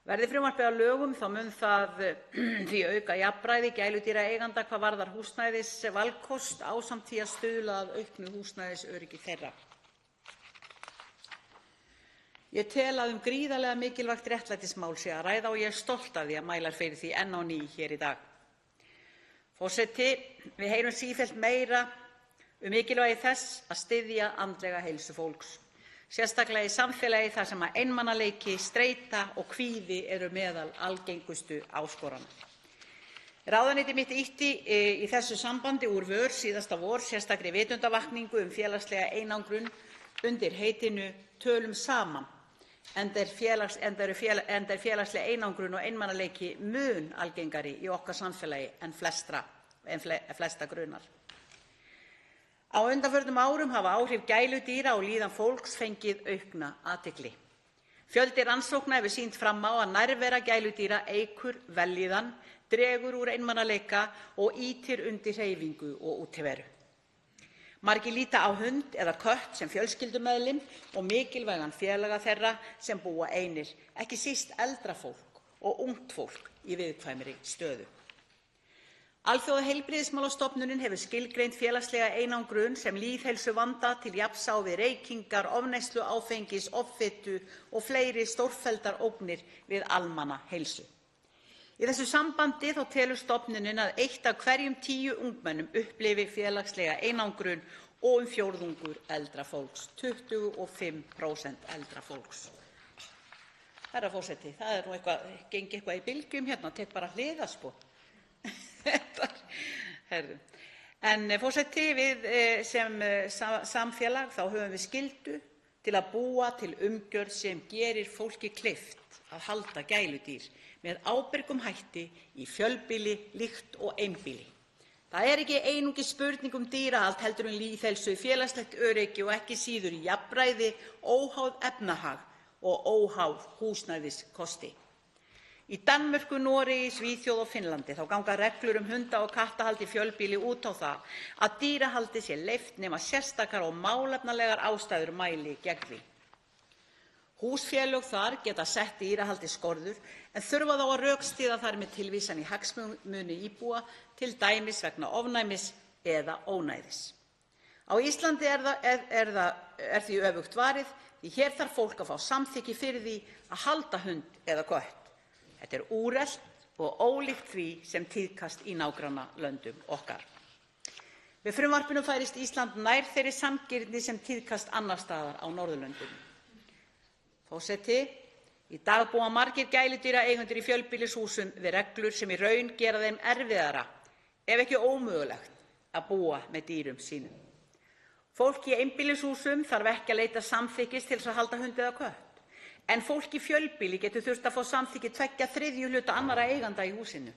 Verði frumvarpið að lögum þá mun það því auka jafnræði gæludýraeigenda hvað varðar húsnæðisvalkost ásamt því að stuðla að auknu húsnæðisöryggi þeirra. Ég tel að gríðarlega mikilvægt réttlætismál sé að ræða og ég er stolt af því að mæla fyrir því enn á ný hér í dag. Forseti, við heyrum sífellt meira mikilvægi þess að styðja andlega heilsu fólks, sérstaklega í samfélagi þar sem einmanaleiki, streita og kvíði eru meðal algengustu áskorana. Ráðuneyti mitt ýtti í þessu sambandi úr vör síðasta vor sérstakri vitundarvakningu félagslega einangrun undir heitinu Tölum saman, enda er félagsleg einangrun og einmanaleiki mun algengari í okkar samfélagi en flesta grunar. Á undanförnum árum hafa áhrif gæludýra og líðan fólks fengið aukna athygli. Fjöldi rannsókna hefur sýnt fram á að nærvera gæludýra eykur vellíðan, dregur úr einmanaleika og ýtir undir hreyfingu og útiveru. Margir líta á hund eða kött sem fjölskyldumeðlim og mikilvægan félaga þeirra sem búa einir, ekki síst eldra fólk og ungt fólk í viðkvæmri stöðu. Alþjóðaheilbrigðismálastofnunin hefur skilgreint félagslega einangrun sem lýðheilsuvanda til jafns á við reykingar, ofneyslu áfengis, offitu og fleiri stórfelldar ógnir við almannaheilsu. Í þessu sambandi þá telur stofnunin að 1 af hverjum 10 ungmennum upplifi félagslega einangrun og fjórðungur eldra fólks, 25% eldra fólks. Herra forseti, það er nú gengi eitthvað í bylgjum hérna, tek bara hliðarspor. En forseti, við sem samfélag þá höfum við skyldu til að búa til umgjörð sem gerir fólki kleift að halda gæludýr með ábyrgum hætti í fjölbýli líkt og einbýli. Það er ekki einungis spurning dýrahald heldur lýðheilsu, félagslegt öryggi og ekki síður jafnræði óháð efnahag og óháð húsnæðiskosti. Í Danmörku, Noregi, Svíþjóð og Finnlandi þá ganga reglur hunda- og kattahald í fjölbýli út á það að dýrahaldi sé leyft nema sérstakar og málefnalegar ástæður mæli gegn því. Húsfélög þar geta sett dýrahaldi skorður en þurfa þá að rökstyðja þær með tilvísan í hagsmuni íbúa, til dæmis vegna ofnæmis eða ónæðis. Á Íslandi er því öfugt varið því hér þarf fólk að fá samþykki fyrir því að halda hund eða kött. Þetta er úrelt og ólíkt því sem tíðkast í nágrannalöndum okkar. Með frumvarpinu færist Ísland nær þeirri sanngirni sem tíðkast annars staðar á Norðurlöndum. Forseti, í dag búa margir gæludýraeigendur í fjölbýlishúsum við reglur sem í raun gera þeim erfiðara, ef ekki ómögulegt, að búa með dýrum sínum. Fólk í einbýlishúsum þarf ekki að leita samþykkis til að halda hund eða kött. En fólk í fjölbýli getur þurft að fá samþykki 2/3 hluta annarra eiganda í húsinu.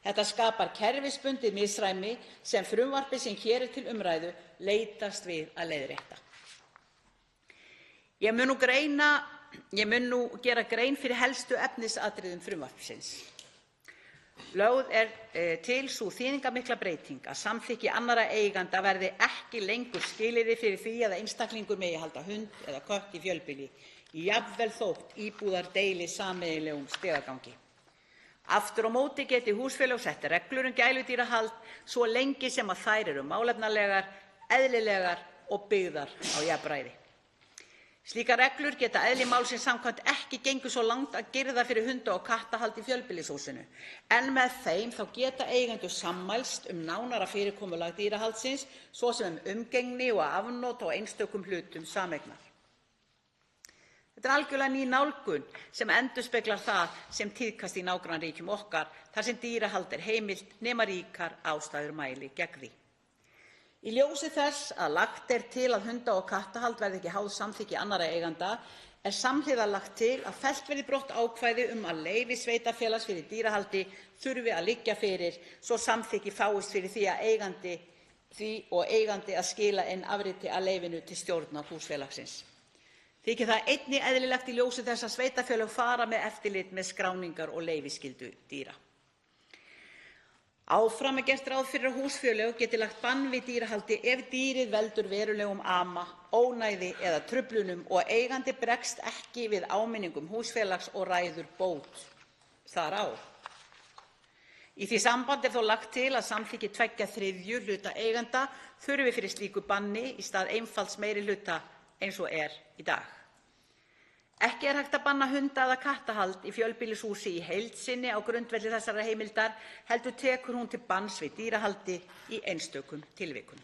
Þetta skapar kerfisbundið misræmi sem frumvarpið sem hér er til umræðu leitast við að leiðrétta. Ég mun nú gera grein fyrir helstu efnisatriðum frumvarpsins. Lögð til sú þýðingarmikla breyting að samþykki annarra eiganda verði ekki lengur skilyrði fyrir því að einstaklingur megi halda hund eða kött í fjölbýli, jafnvel þótt íbúðar deili sameiginlegum stigagangi. Aftur á móti geti húsfélög sett reglur gæludýrahald svo lengi sem að þær eru málefnalegar, eðlilegar og byggðar á jafnræði. Slíkar reglur geta eðli málsins samkvæmt ekki gengið svo langt að girða fyrir hunda- og kattahald í fjölbýlishúsinu, en með þeim þá geta eigendur sammælst nánara fyrirkomulag dýrahaldsins, svo sem umgengni og afnot á einstökum hlutum sameignar. Þetta er algjörlega ný nálgun sem endurspeglar það sem tíðkast í nágrannaríkjum okkar þar sem dýrahald er heimilt nema ríkar ástæður mæli gegn því. Í ljósi þess að lagt er til að hunda- og kattahald verði ekki háð samþykki annarra eiganda er samhliða lagt til að fellt verði brott ákvæði að leyfi sveitarfélags fyrir dýrahaldi þurfi að liggja fyrir svo samþykki fáist fyrir því að eigandi því og eigandi að skila inn afriti af leyfinu til stjórnar húsfélagsins. Þykir það einnig eðlilegt í ljósi þess að sveitarfélög fara með eftirlit með skráningar- og leyfisskyldu dýra. Áfram er gert ráð fyrir að húsfélög geti lagt bann við dýrahaldi ef dýrið veldur verulegum ama, ónæði eða truflunum og eigandi bregst ekki við áminningum húsfélags og ræður bót þar á. Í því sambandi er þó lagt til að samþykki 2/3 hluta eiganda þurfi fyrir slíku banni í stað einfalds meirihluta eins og er í dag. Ekki er hægt að banna hunda- eða kattahald í fjölbýlishúsi í heild sinni á grundvelli þessarar heimildar, heldur tekur hún til banns við dýrahaldi í einstökum tilvikum.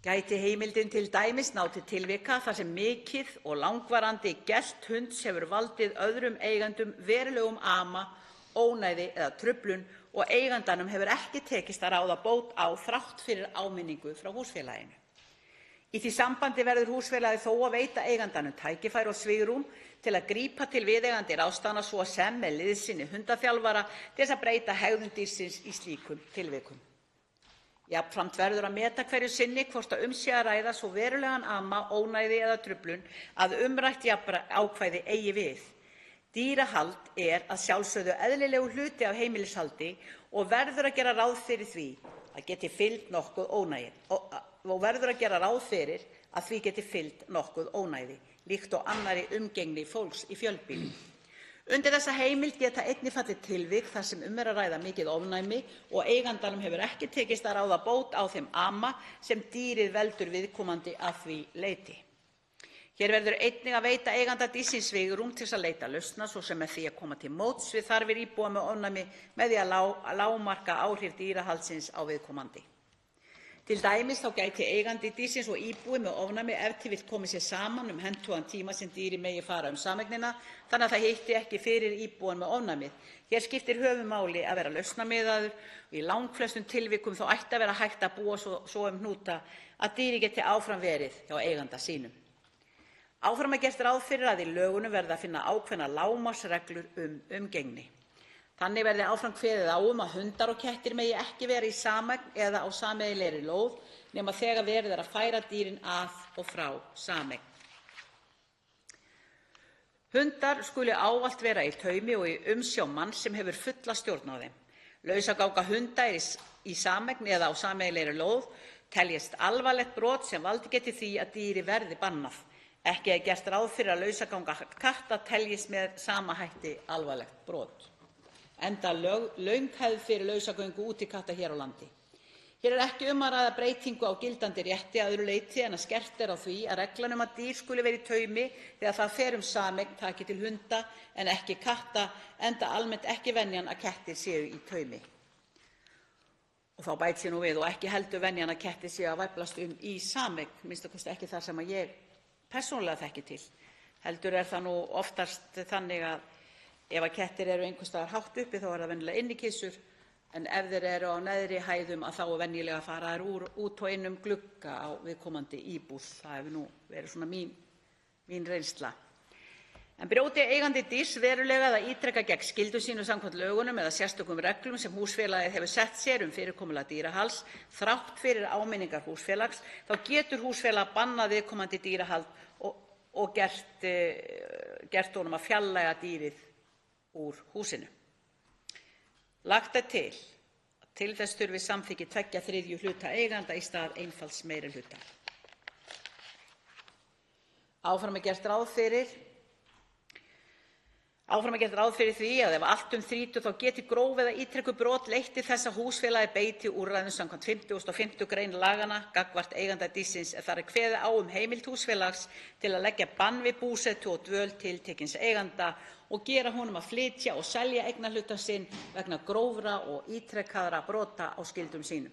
Gæti heimildin til dæmis náð til tilvika þar sem mikið og langvarandi gelt hunds hefur valdið öðrum eigendum verulegum ama, ónæði eða truflun og eigandanum hefur ekki tekist að ráða bót á þrátt fyrir áminningu frá húsfélaginu. Í því sambandi verður húsfélagið þó að veita eigandanum tækifæri og svigrúm til að grípa til viðeigandi ráðstafana svo sem með liðsinni hundaþjálfara til þess að breyta hegðun dýrsins í slíkum tilvikum. Jafnframt verður að meta hverju sinni hvort að sé að ræða svo verulegan ama, ónæði eða truflun að umrætt ákvæði eigi við. Dýrahald er að sjálfsögðu eðlilegur hluti af heimilishaldi og verður að gera ráð fyrir því að geti fylgt nokkuð ónæði, líkt og annarri umgengni fólks í fjölbýli. Undir þessa heimild geta einnig fallið tilvik þar sem er að ræða mikið ofnæmi og eigandanum hefur ekki tekist að ráða bót á þeim ama sem dýrið veldur viðkomandi að því leyti. Hér verður einnig að veita eiganda dýrsins svigrúm til að leita lausna, svo sem með því að koma til móts við þarfir íbúa með ofnæmi með því að lágmarka áhrif dýrahaldsins á viðkomandi. Til dæmis þá gæti eigandi dýrsins og íbúi með ofnæmi ef til vill komið sér saman hentugan tíma sem dýri megi fara sameignina þannig að það hitti ekki fyrir íbúan með ofnæmið. Hér skiptir höfuðmáli að vera lausnamiðaður og í langflestum tilvikum þá ætti að vera hægt að búa svo hnúta að dýri geti áfram verið hjá eiganda sínum. Áfram er gert ráð fyrir að í lögunum verði að finna ákveðnar lágmarksreglur umgengni. Þannig verði áfram kveðið á að hundar og kettir megi ekki vera í sameign eða á sameiginlegri lóð nema þegar verið er að færa dýrin að og frá sameign. Hundar skuli ávallt vera í taumi og í umsjá manns sem hefur fulla stjórn á þeim. Lausaganga hunda í sameign eða á sameiginlegri lóð teljist alvarlegt brot sem valdi geti því að dýri verði bannað. Ekki er gert ráð fyrir að lausaganga katta teljist með sama hætti alvarlegt brot, enda löng hefð fyrir lausagöngu útikatta hér á landi. Hér er ekki að ræða breytingu á gildandi rétti að öðru leyti en að skert er á því að reglan að dýr skuli vera í taumi þegar það fer sameign taki til hunda en ekki katta, enda almennt ekki venjan að kettir séu í taumi. Og þá bæti ég við og ekki heldur venjan að kettir séu að væflast í sameign, minnsta kosti ekki þar sem ég persónulega þekki til. Heldur er það nú oftast þannig að ef að kettir eru einhvers staðar hátt uppi þá er það venjulega innikissur, en ef þeir eru á neðri hæðum að þá er venjulega að fara út og inn glugga á viðkomandi íbúð. Það hefur nú verið svona mín reynsla. En brjóti eigandi dýrs verulega eða ítrekka gegn skyldum sínum samkvæmt lögunum eða sérstökum reglum sem húsfélagið hefur sett sér fyrirkomulag dýrahalds þrátt fyrir áminningar húsfélags, þá getur húsfélag bannað viðkomandi dýrahald og gert honum að fjarlægja dýrið úr húsinu. Lagt er til að til þess þurfi samþykki 2/3 hluta eiganda í stað einfalds meirihluta. Áfram er gert ráð fyrir því að ef allt þrítur þá geti gróf eða ítrekkuð brot leitt til þess að húsfélagið beiti úrræðum samkvæmt 55. grein laganna gagnvart eiganda dýrsins ef þar er kveðið á heimild húsfélags til að leggja bann við búsetu og dvöl tiltekins eiganda og gera honum að flytja og selja eignarhluta sinn vegna grófra og ítrekkaðra brota á skyldum sínum.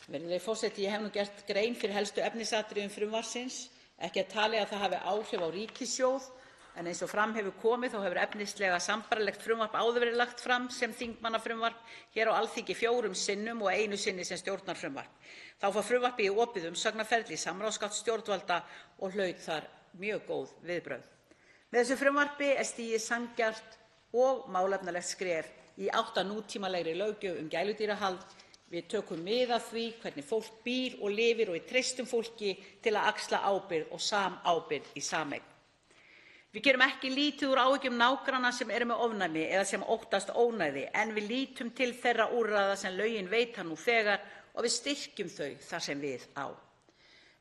Virðulegi forseti, ég hef nú gert grein fyrir helstu efnisatriðum frumvarpsins. Ekki er talið að það hafi áhrif á ríkissjóð, en eins og fram hefur komið þá hefur efnislega sambærilegt frumvarp áður verið lagt fram sem þingmannafrumvarp hér á Alþingi 4 sinnum og einu sinni sem stjórnarfrumvarp. Þá fór frumvarpið í opið umsagnarferli í samráðsgátt stjórnvalda og hlaut þar mjög góð viðbrögð. Með þessu frumvarpi er stigið sanngjarnt og málefnalegt skref í átt að nútímalegri löggjöf gæludýrahald. Við tökum mið af því hvernig fólk býr og lifir og við treystum fólki til að axla ábyrgð og samábyrgð í sameign. Við gerum ekki lítið úr áhyggjum nágranna sem eru með ofnæmi eða sem óttast ónæði, en við lítum til þeirra úrræða sem lögin veita nú þegar og við styrkjum þau þar sem við á.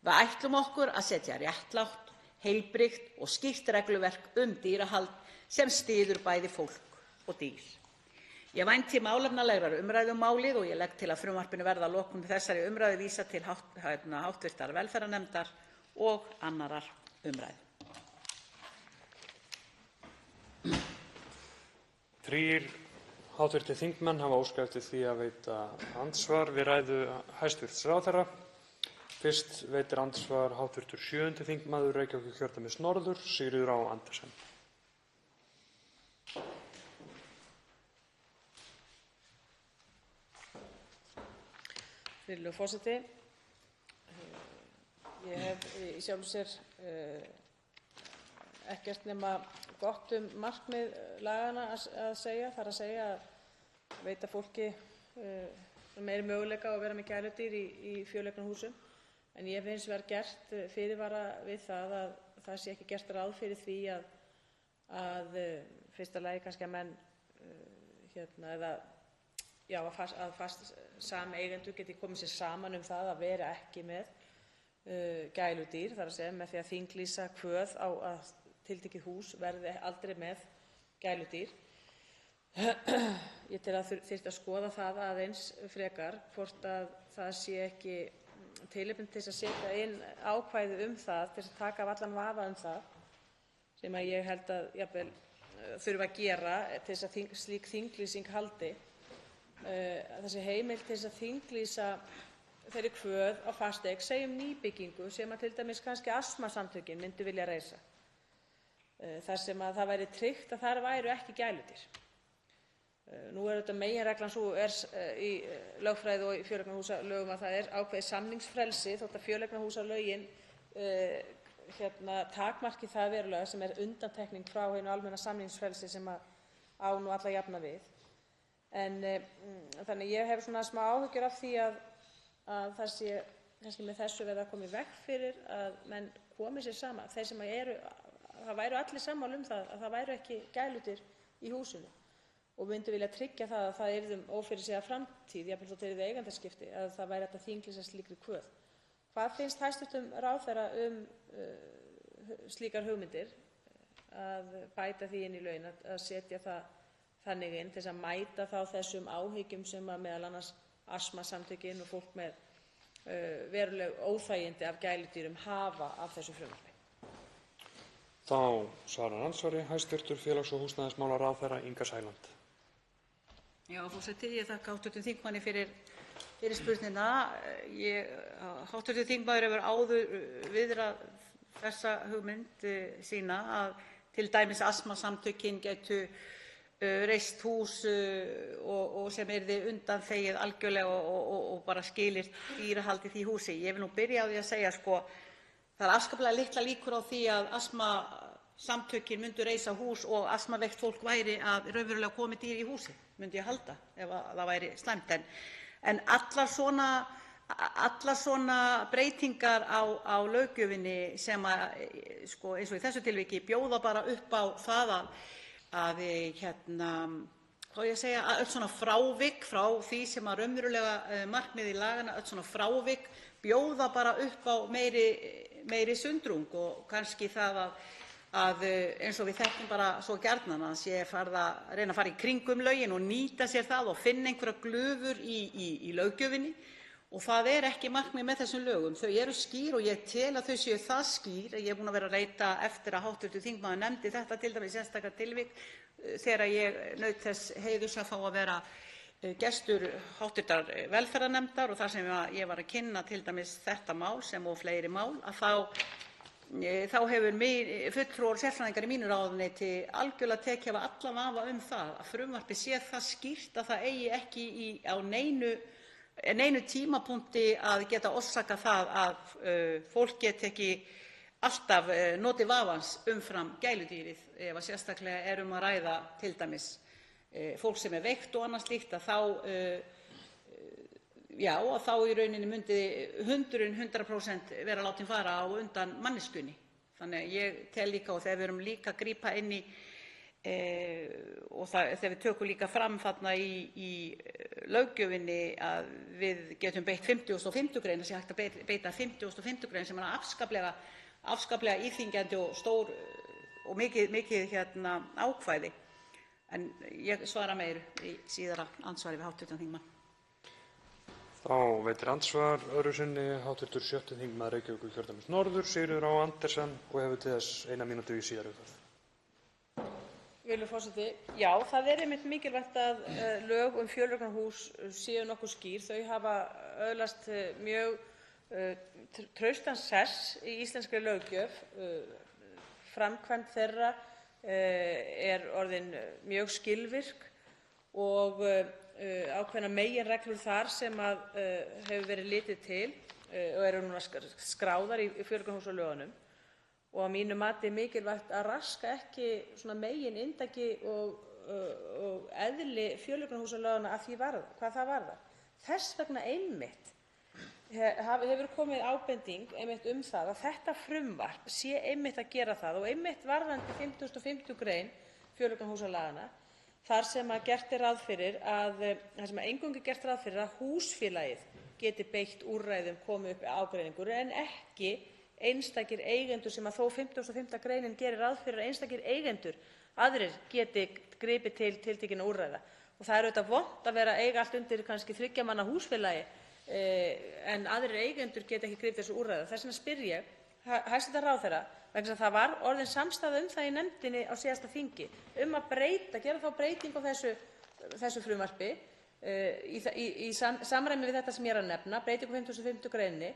Við ætlum okkur að setja réttlátt, heilbrigt og skýrt regluverk dýrahald sem styður bæði fólk og dýr. Ég vænti málefnalegrar umræðu málið og ég legg til að frumvarpinu verði að lokum þessari umræðu vísað til hv. velferðarnefndar og 2. umræðu. 3 hv. þingmenn hafa óskað eftir því að veita andsvar við ræðu hæstv. ráðherra. Fyrst veitir andsvar hv. 7. þingmaður Reykjavíkurkjördæmis norður, Sigríður Á. Andersen. Virðulegur forseti. Ég hef í sjálfu sér ekkert nema gott markmið laganna að segja, þar að segja að veita fólki meiri möguleika á að vera með gæludýr í fjöleignarhúsum. En ég hef hins vegar gert fyrirvara við það að það sé ekki gert ráð fyrir því að fyrsta lagi kannski að menn að sameigendur geti komið sér saman það að vera ekki með gæludýr, þar að segja með því að þinglýsa kvöð á að tiltekið hús verði aldrei með gæludýr. Ég tel að þyrfti að skoða það aðeins frekar hvort að það sé ekki tilefni til að setja inn ákvæði það til að taka af allan vafa það sem að ég held að jafnvel þurfi að gera til þess að slík þinglýsing haldi. Þessi heimild til þess að þinglýsa þeirri kvöð á fasteign, segjum nýbyggingu sem að til dæmis kannski astmasamtökin myndu vilja reisa, þar sem að það væri tryggt að þar væru ekki gæludýr. Nú er þetta meginreglan sú í lögfræði og í fjöleignarhúsalögum að það er ákveðið samningsfrelsi þótt að fjöleignarhúsalögin takmarki það verulega sem er undantekning frá hinu almenna samningsfrelsi sem á nú alla jafna við. En þannig ég hef svona smá áhyggjur af því að það sé kannski með þessu verið að koma í veg fyrir að menn komi sér saman. Þeir sem það væru allir sammála það að það væru ekki gæludýr í húsinu og myndu vilja tryggja það að það yrði ófyrirséða framtíð, jafnvel þótt yrði eigendaskipti, að það væri hægt að þinglýsa slíkri kvöð. Hvað finnst hæstv. Ráðherra slíkar hugmyndir að bæta því inn í lögin, að setja það þannig inn til þess að mæta þá þessum áhyggjum sem að meðal annars astmasamtökin og fólk með veruleg óþægindi af gæludýrum hafa af þessu frumvarpi? Þá svarar andsvari hæstv. félags- og húsnæðismálaráðherra Inga Sæland. Já, forseti, ég þakka hv. þingmanni fyrir spurninguna. Hv. þingmaður hefur áður viðrað þessa hugmynd sína að til dæmis astmasamtökin gætu reist hús og sem yrði undanþegið algjörlega og bara skilyrt dýrahald í því húsi. Ég vil nú byrja á því að segja það er afskaplega litlar líkur á því að astmasamtökin myndu reisa hús og astmaveikt fólk væri að raunverulega komi dýr í húsi, myndi ég halda, ef það væri slæmt. En allar svona breytingar á löggjöfinni sem eins og í þessu tilviki bjóða bara upp á það að öll svona frávik frá því sem að raunverulega markmiði laganna, öll svona frávik bjóða bara upp á meiri sundrung og kannski það að eins og við þekkjum bara svo gjarnan að sé farið að reyna að fara í kringum lögin og nýta sér það og finna einhverjar glufur í löggjöfinni. Og það er ekki markmið með þessum lögum. Þau eru skýr og ég tel að þau séu það skýr að ég er búin að vera að leita eftir að hv. þingmaður nefndi þetta til dæmis sérstaka tilvik þegar ég naut þess heiðurs að fá að vera gestur hv. velferðarnefndar og þar sem ég var að kynna til dæmis þetta mál sem og fleiri mál, að þá hefur fulltrúar sérfræðingar í mínu ráðuneyti algjörlega tekið af allan vafa það að frumvarpið sé það skýrt að það eigi ekki á neinu tímapunkti að geta orsakað það að fólk geti ekki alltaf notið vafans umfram gæludýrið ef sérstaklega er að ræða t.d. fólk sem er veikt og annað slíkt, að þá í rauninni myndi hundurinn 100% vera látinn fara á undan manneskjunni. Þannig að ég tel líka, og þegar við erum líka að grípa inn í og þegar við tökum líka fram þarna í löggjöfinni að við getum beitt 50. grein, það sé hægt að beita 50. grein sem er afskaplega íþyngjandi og stór og mikið ákvæði. En ég svara meiru í síðara andsvari við hv. þingmann. Þá veitir andsvar öðru sinni hv. 6. þingmaður Reykjavíkurkjördæmis norður, Sigríður Á. Andersen, og hefur til þess 1 mínútu í síðari umferð. Virðulegur forseti. Já, það er einmitt mikilvægt að lög fjölreignarhús séu nokkuð skýr. Þau hafa öðlast mjög traustan sess í íslenskri löggjöf. Framkvæmd þeirra er orðin mjög skilvirk og ákveðnar meginreglur þar sem hefur verið litið til og eru núna skráðar í fjölreignarhúsalögunum. Og að mínu mati er mikilvægt að raska ekki svona megininntakki og eðli fjölreignarhúsalöganna hvað það varðar. Þess vegna einmitt hefur komið ábending einmitt það að þetta frumvarp sé einmitt að gera það, og einmitt varðandi 50. grein fjölreignarhúsalaganna, þar sem gert er ráð fyrir eingöngu gert ráð fyrir að húsfélagið geti beitt úrræðum komi upp ágreiningur, en ekki einstakir eigendur, sem að þó 55. greinin gerir ráð fyrir að einstakir eigendur aðrir geti gripið til tiltekinna úrræða. Og það er auðvitað vont að vera að eiga allt undir kannski 3 manna húsfélagi en aðrir eigendur geta ekki gripið þessu úrræða. Þess vegna spyr ég hæstv. ráðherra, vegna þess að það var orðin samstaða það í nefndinni á síðasta þingi að gera þá breytingu á þessu frumvarpi í samræmi við þetta sem ég er að nefna, breytingu á 55. greininni,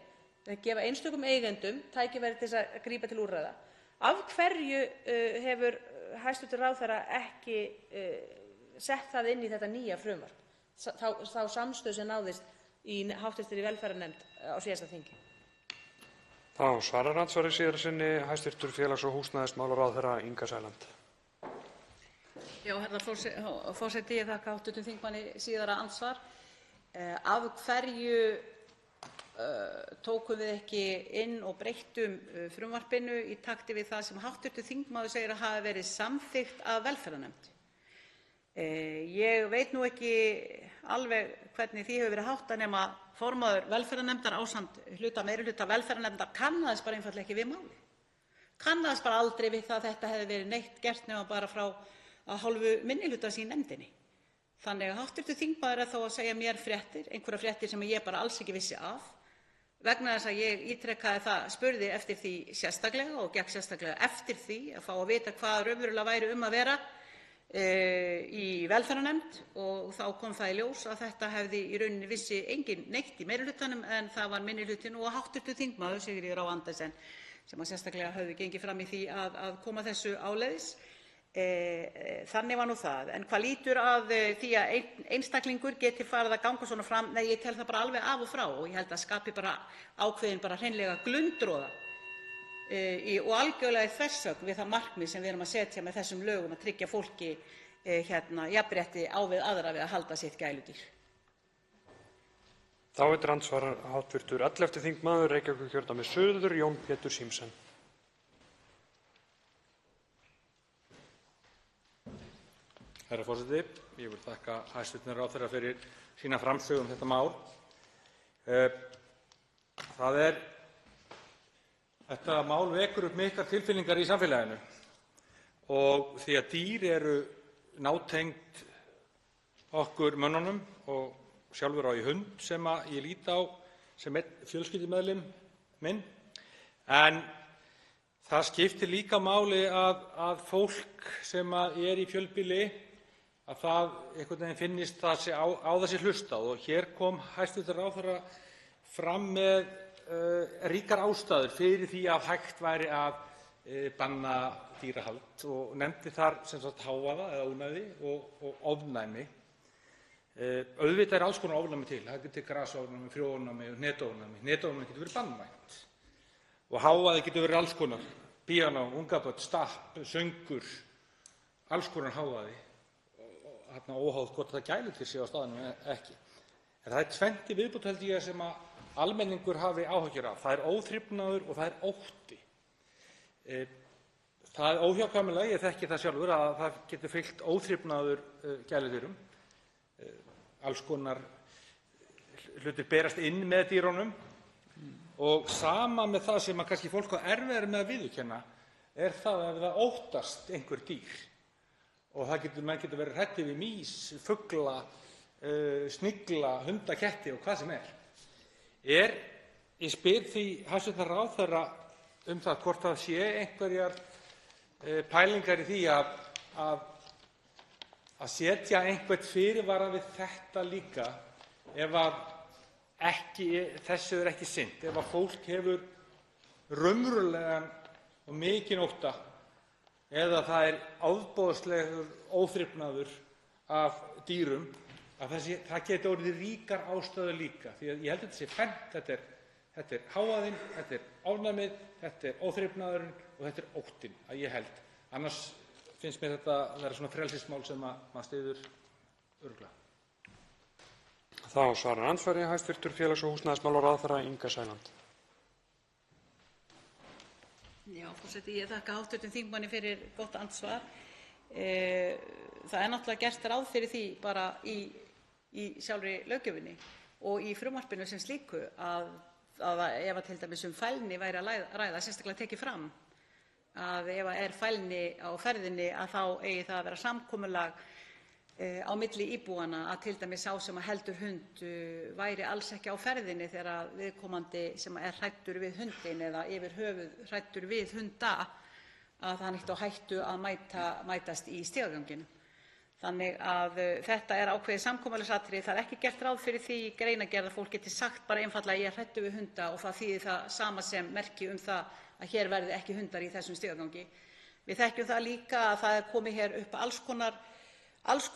að gefa einstökum eigendum tækifæri til að grípa til úrræða. Af hverju hefur hæstv. ráðherra ekki sett það inn í þetta nýja frumvarp, þá samstöðu sem náðist í hv. velferðarnefnd á síðasta þingi? Þá svarar andsvari síðara sinni hæstv. félags- og húsnæðismálaráðherra Inga Sæland. Já, herra forseti, ég þakka hv. þingmanni síðara andsvar. Af hverju tókum við ekki inn og breyttum frumvarpinu í takti við það sem hv. þingmaður segir að hafi verið samþykkt af velferðarnefnd? Ég veit nú ekki alveg hvernig því hefur verið háttað, nema formaður velferðarnefndar ásamt meirihluta velferðarnefndar kannaðist bara einfaldlega ekki við málið. Kannaðist bara aldrei við það að þetta hefði verið neitt gert nema bara frá að hálfu minnihlutans í nefndinni. Þannig að hv. þingmaður er þá að segja mér einhverjar fréttir sem ég bara alls ekki vissi af, vegna þess að ég ítrekaði það, spurði eftir því sérstaklega og gekk sérstaklega eftir því að fá að vita hvað raunverulega væri að vera í velferðarnefnd, og þá kom það í ljós að þetta hefði í rauninni vissi enginn neitt í meirihlutanum, en það var minnihlutinn og hv. þingmaður Sigríður Á. Andersen sem sérstaklega höfðu gengið fram í því að koma þessu áleiðis. Þannig var nú það. En hvað lýtur að því að einstaklingur geti farið að ganga svona fram, nei, ég tel það bara alveg af og frá, og ég held að skapi bara ákveðin hreinlega glundroða og algjörlega í þversögn við það markmið sem við erum að setja með þessum lögum, að tryggja fólki jafnrétti á við aðra við að halda sitt gæludýr. Þá veitir andsvar hv. 11. þingmaður Reykjavíkurkjördæmis suður, Jón Pétur Símsen. Herra forseti, ég vil þakka hæstv. ráðherra fyrir sína framsögu þetta mál. Þetta mál vekur upp miklar tilfinningar í samfélaginu, og því að dýr eru nátengd okkur mönnunum, og sjálfur á ég hund sem ég lít á sem einn fjölskyldumeðlim minn. En það skiptir líka máli að fólk sem er í fjölbýli, að það einhvern veginn finnist það sé á það sé hlustað, og hér kom hæstv. ráðherra fram með ríkar ástæður fyrir því að hægt væri að banna dýrahald, og nefndi þar sem sagt hávaða eða ónæði og ofnæmi. Auðvitað er alls konar ofnæmi til. Það getur grasofnæmi, frjóofnæmi og netofnæmi. Netofnæmi getur verið banvænt. og hávaði getur verið alls konar; píanó, ungabörn, stapp, söngur, alls konar hávaði, óháð hvort það gæludýr séu á staðnum eða ekki. En það er tvennt í viðbót, held ég, sem almenningur hafi áhyggjur af. Það er óþrifnaður og það er ótti. Það er óhjákvæmilega, ég þekki það sjálfur, að það getur fylgt óþrifnaður gæludýrum. Alls konar hlutir berast inn með dýrunum og sama með það sem kannski fólk á erfiðara með að viðurkenna er það ef það óttast einhver dýr. Og menn getur verið hræddir við mýs, fugla, snigla, hunda, ketti og hvað sem er. Ég spyr því hæstv. Ráðherra það hvort það sé einhverjar pælingar í því að setja einhvern fyrirvara við þetta líka ef þessu er ekki sinnt, ef fólk hefur raunverulegan og mikinn ótta eða það er ofboðslegur óþrifnaður af dýrum, að það geti orðið ríkar ástæður líka. Því að ég held að þetta sé fernt. Þetta er hávaðinn, þetta er ofnæmið, þetta er óþrifnaðurinn og þetta er óttinn, að ég held. Annars finnst mér þetta vera svona frelsismál sem maður styður örugglega. Þá svarar andsvari hæstv. félags- og húsnæðismálaráðherra Inga Sæland. Já, forseti, ég þakka hv. þingmanni fyrir gott andsvar. Það er náttúrulega gert ráð fyrir því bara í sjálfri löggjöfinni og í frumvarpinu sem slíku að ef til dæmis fælni væri að ræða, sérstaklega tekið fram að ef er fælni á ferðinni að þá eigi það að vera samkomulag á milli íbúanna að til dæmis sá sem heldur hund væri alls ekki á ferðinni þegar viðkomandi sem er hræddur við hundinn eða yfir höfuð hræddur við hunda að hann ekki á hættu að mætast í stigaganginn. Þannig að þetta er ákveðið samkomulagsatriði. Það er ekki gert ráð fyrir því í greinargerð að fólk geti sagt bara einfaldlega ég er hræddur við hunda og það þýðir það sama sem merki það að hér verði ekki hundar í þessum stigagangi. Við þekkjum það líka að það er komið hér upp alls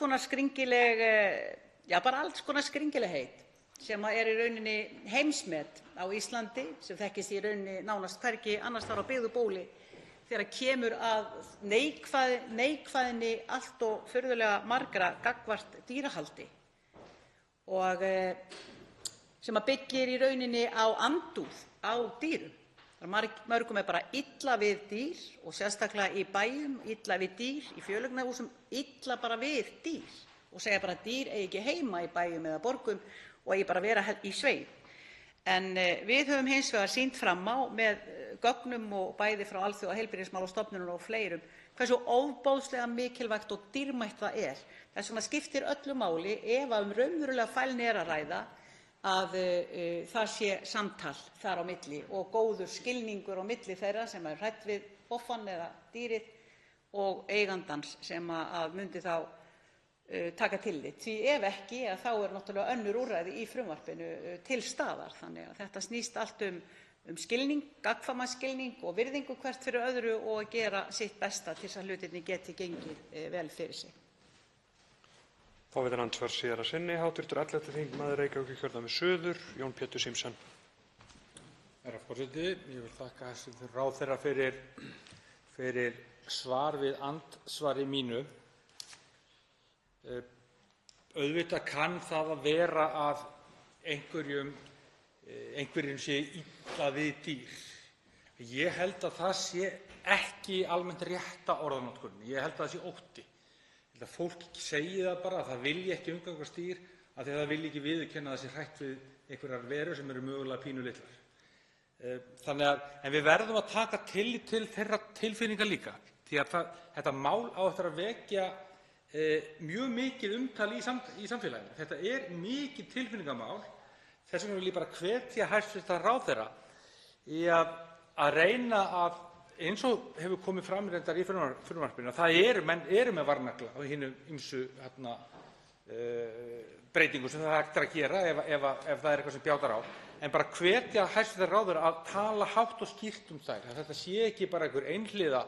konar skringilegheit sem er í rauninni heimsmet á Íslandi, sem þekkist í rauninni nánast hvergi annars staðar á byggðu bóli þegar kemur að neikvæðni allt og furðulega margra gagnvart dýrahaldi og sem byggir í rauninni á andúð á dýrum. Mörgum er bara illa við dýr og sérstaklega í bæjum, illa við dýr, í fjöleignarhúsum, illa bara við dýr og segja bara að dýr eigi ekki heima í bæjum eða borgum og eigi bara að vera í sveit. En við höfum hins vegar sýnt fram á með gögnum og bæði frá Alþjóðaheilbrigðismálastofnuninni og fleirum hversu ofboðslega mikilvægt og dýrmætt það er. Þess vegna skiptir öllu máli ef raunverulega fælni er að ræða að það sé samtal þar á milli og góður skilningur á milli þeirra sem er hrædd við boffann eða dýrið og eigandans sem að myndi þá taka tillit. Því ef ekki þá er náttúrulega önnur úrræði í frumvarpinu til staðar. Þannig að þetta snýst allt um skilning, gagnkvæman skilning og virðingu hvert fyrir öðru og að gera sitt besta til þess að hlutirnir geti gengið vel fyrir sig. Þá verður andsvar síðar að sinni hv. 11. þingmaður Reykjavíkurkjördæmis suður, Jón Pétur Símsen. Herra forseti, ég vil þakka hæstv. Ráðherra fyrir svar við andsvari mínu. Auðvitað kann það að vera að einhverjum sé illa við dýr. Ég held að það sé ekki almennt rétta orðanotkun. Ég held að það sé ótti. Ég held að fólk segi það bara að það vilji ekki umgangast dýr af því að það vilji ekki viðurkenna að það sé hrætt við einhverjar verur sem eru mögulega pínulitlar. En við verðum að taka tillit til þeirra tilfinninga líka því að þetta mál á eftir að vekja mjög mikið umtal í samfélaginu. Þetta er mikið tilfinningamál. Þess vegna vil ég bara hvetja hæstv. Ráðherra í að reyna að, eins og hefur komið fram reyndar í frumvarpinu, að menn eru með varnagla á hinum ýmsu breytingum sem það er hægt að gera ef það er eitthvað sem bjátar á. En bara hvetja hæstv. Ráðherra að tala hátt og skýrt um þær. Að þetta sé ekki bara einhver einhliða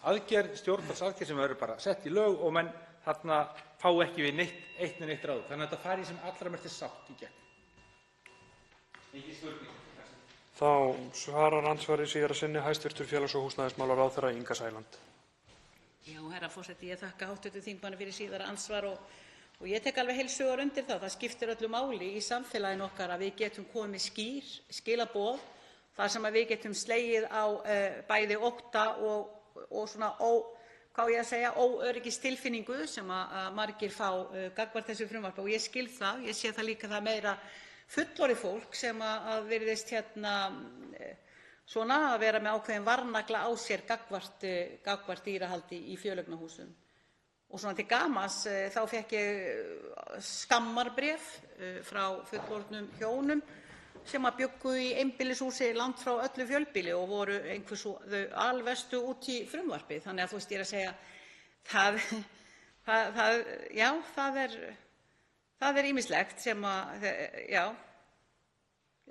aðgerð, stjórnvaldsaðgerð sem verður bara sett í lög og menn fá ekki við neitt ráð. Þannig að þetta fari sem allra mest sátt í gegn. Ekki spurning. Þá svarar andsvari síðara sinni hæstv. Félags- og húsnæðismálaráðherra Inga Sæland. Já, herra forseti, ég þakka hv. þingmanni fyrir síðara andsvar og ég tek alveg heils hugar undir það. Það skiptir öllu máli í samfélaginu okkar að við getum komið með skýr skilaboð þar sem við getum slegið á bæði ótta og svona óöryggistilfinningu sem að margir fá gagnvart þessu frumvarpi og ég skil það. Ég sé það líka það meira fullorðið fólk sem að virðist svona að vera með ákveðin varnagla á sér gagnvart dýrahaldi í fjöleignarhúsum. Og svona til gamans þá fékk ég skammarbréf frá fullorðnum hjónum sem að bjuggu í einbýlishúsi langt frá öllu fjölbýli og voru einhvers þau alverstu út í frumvarpið. Þannig að þú veist, ég er að segja það er ýmislegt sem að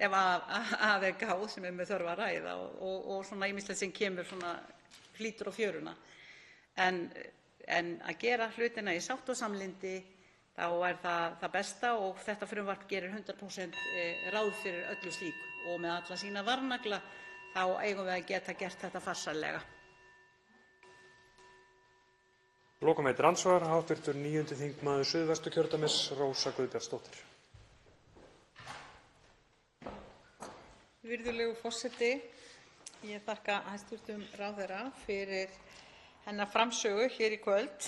ef að er gáð sem með þörf að ræða og svona ýmislegt sem kemur svona flýtur á fjöruna. En að gera hlutina í sátt og samlyndi, þá er það besta og þetta frumvarp gerir 100% ráð fyrir öllu slíku og með alla sína varnagla þá eigum við að geta gert þetta farsællega. Lokum veitir andsvar hv. 9. þingmaður Suðvesturkjördæmis, Rósa Guðbjartsdóttir. Virðulegur forseti, ég þakka hæstv. ráðherra fyrir hennar framsögu hér í kvöld.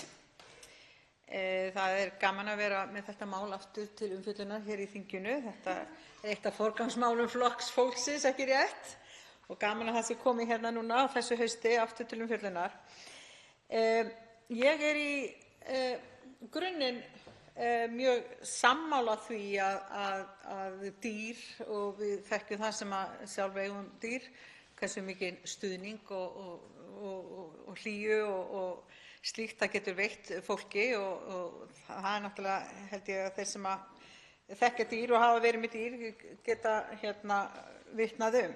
Það er gaman að vera með þetta mál aftur til umfjöllunar hér í þinginu. Þetta er eitt af forgangsmálum Flokks fólksins, ekki rétt? Og gaman að það sé komið hérna núna á þessu hausti aftur til umfjöllunar. Ég er í grunninn mjög sammála því að dýr, og við þekkjum það sem að sjálf eigum dýr, hversu mikinn stuðning og hlýju og slíkt það getur veitt fólki og það er náttúrulega, held ég, að þeir sem að þekkja dýr og hafa verið með dýr geta vitnað um.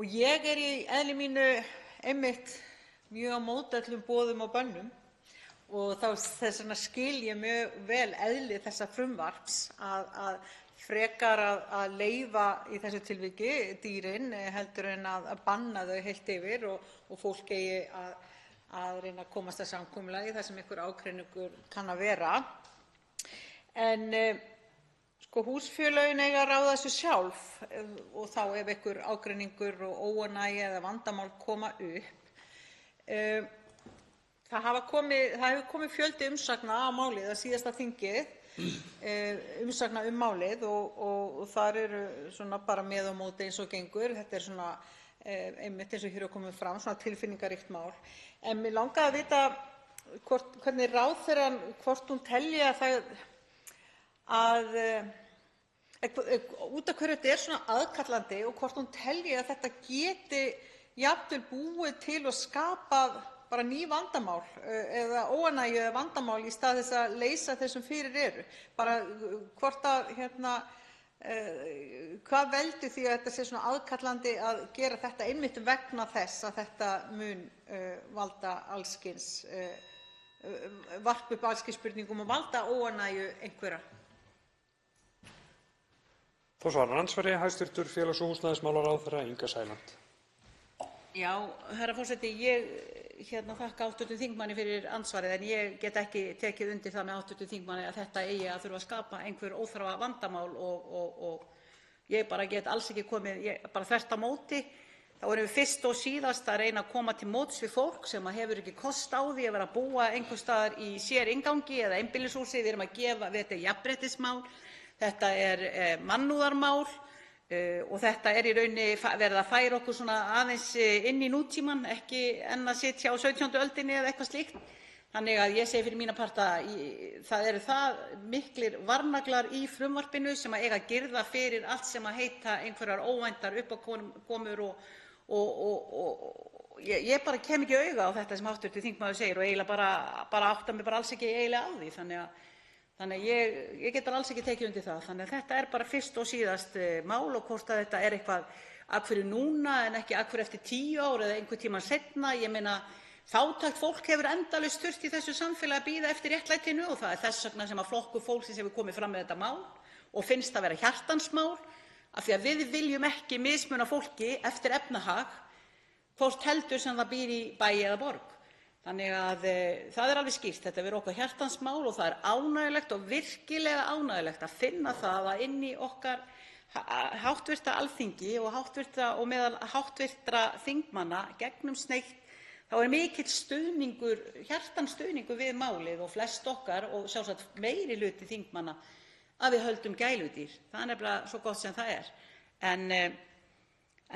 Og ég er í eðli mínu einmitt mjög á móti öllum boðum og bönnum og þess vegna skil ég mjög vel eðli þessa frumvarps að frekar að leyfa í þessu tilviki dýrin heldur en að banna þau heilt yfir og fólk eigi að reyna að komast að samkomulagi þar sem einhver ágreiningur kann að vera. En húsfélögin eiga að ráða þessu sjálf og þá ef einhver ágreiningur og óánægja eða vandamál koma upp. Það hefur komið fjöldi umsagna á málið á síðasta þingi, umsagna málið og þar eru svona bara með og móti eins og gengur. Þetta er svona einmitt eins og hér er komið fram, svona tilfinningaríkt mál. En mig langaði að vita hvernig ráðherrann, hvort hún telji út af hverju þetta er svona aðkallandi og hvort hún telji að þetta geti jafnvel búið til og skapað bara ný vandamál eða óánægju eða vandamál í stað þess að leysa þeir sem fyrir eru. Bara hvort hvað veldur því að þetta sé svona aðkallandi að gera þetta einmitt vegna þess að þetta mun valda alls kyns, varpa upp alls kyns spurningum og valda óánægju einhverra. Þá svarar andsvari hæstv. Félags- og húsnæðismálaráðherra Inga Sæland. Já, herra forseti, ég þakka hv. þingmanni fyrir andsvarið en ég get ekki tekið undir það með hv. þingmanni að þetta eigi að þurfa að skapa einhver óþarfa vandamál og ég bara get alls ekki komið, bara þvert á móti. Þá erum við fyrst og síðast að reyna að koma til móts við fólk sem hefur ekki kost á því að vera að búa einhvers staðar í séringangi eða einbýlishúsi. Við erum að gefa, þetta er jafnréttismál, þetta er mannúðarmál og þetta er í rauninni verið að færa okkur svona aðeins inn í nútímann, ekki enn að sitja á 17. öldinni eða eitthvað slíkt. Þannig að ég segi fyrir mína parta, það eru það miklir varnaglar í frumvarpinu sem að eiga að girða fyrir allt sem að heita einhverjar óvæntar uppákomur og ég bara kem ekki auga á þetta sem hv. þingmaður segir og eiginlega bara átta mig bara alls ekki eiginlega á því. Þannig að ég get alls ekki tekið undir það. Þannig að þetta er bara fyrst og síðast mál og hvort að þetta er eitthvað af hverju núna en ekki af hverju eftir 10 ár eða einhvern tímann seinna. Ég meina, fátækt fólk hefur endalaust þurft í þessu samfélagi að bíða eftir réttlætinu og það er þess vegna sem að Flokkur fólksins hefur komið fram með þetta mál og finnst það vera hjartansmál af því að við viljum ekki mismuna fólki eftir efnahag, hvort heldur sem það býr í bæ eða borg. Þannig að það er alveg skýrt, þetta er okkar hjartans mál og það er ánægjulegt og virkilega ánægjulegt að finna það að inn í okkar háttvirta Alþingi og meðal háttvirtra þingmanna gegnum sneitt þá er mikill stuðningur, hjartans stuðningur við málið og flest okkar og sjálfsagt meiri hluti þingmanna að við höldum gæludýr. Það er nefnilega svo gott sem það er. En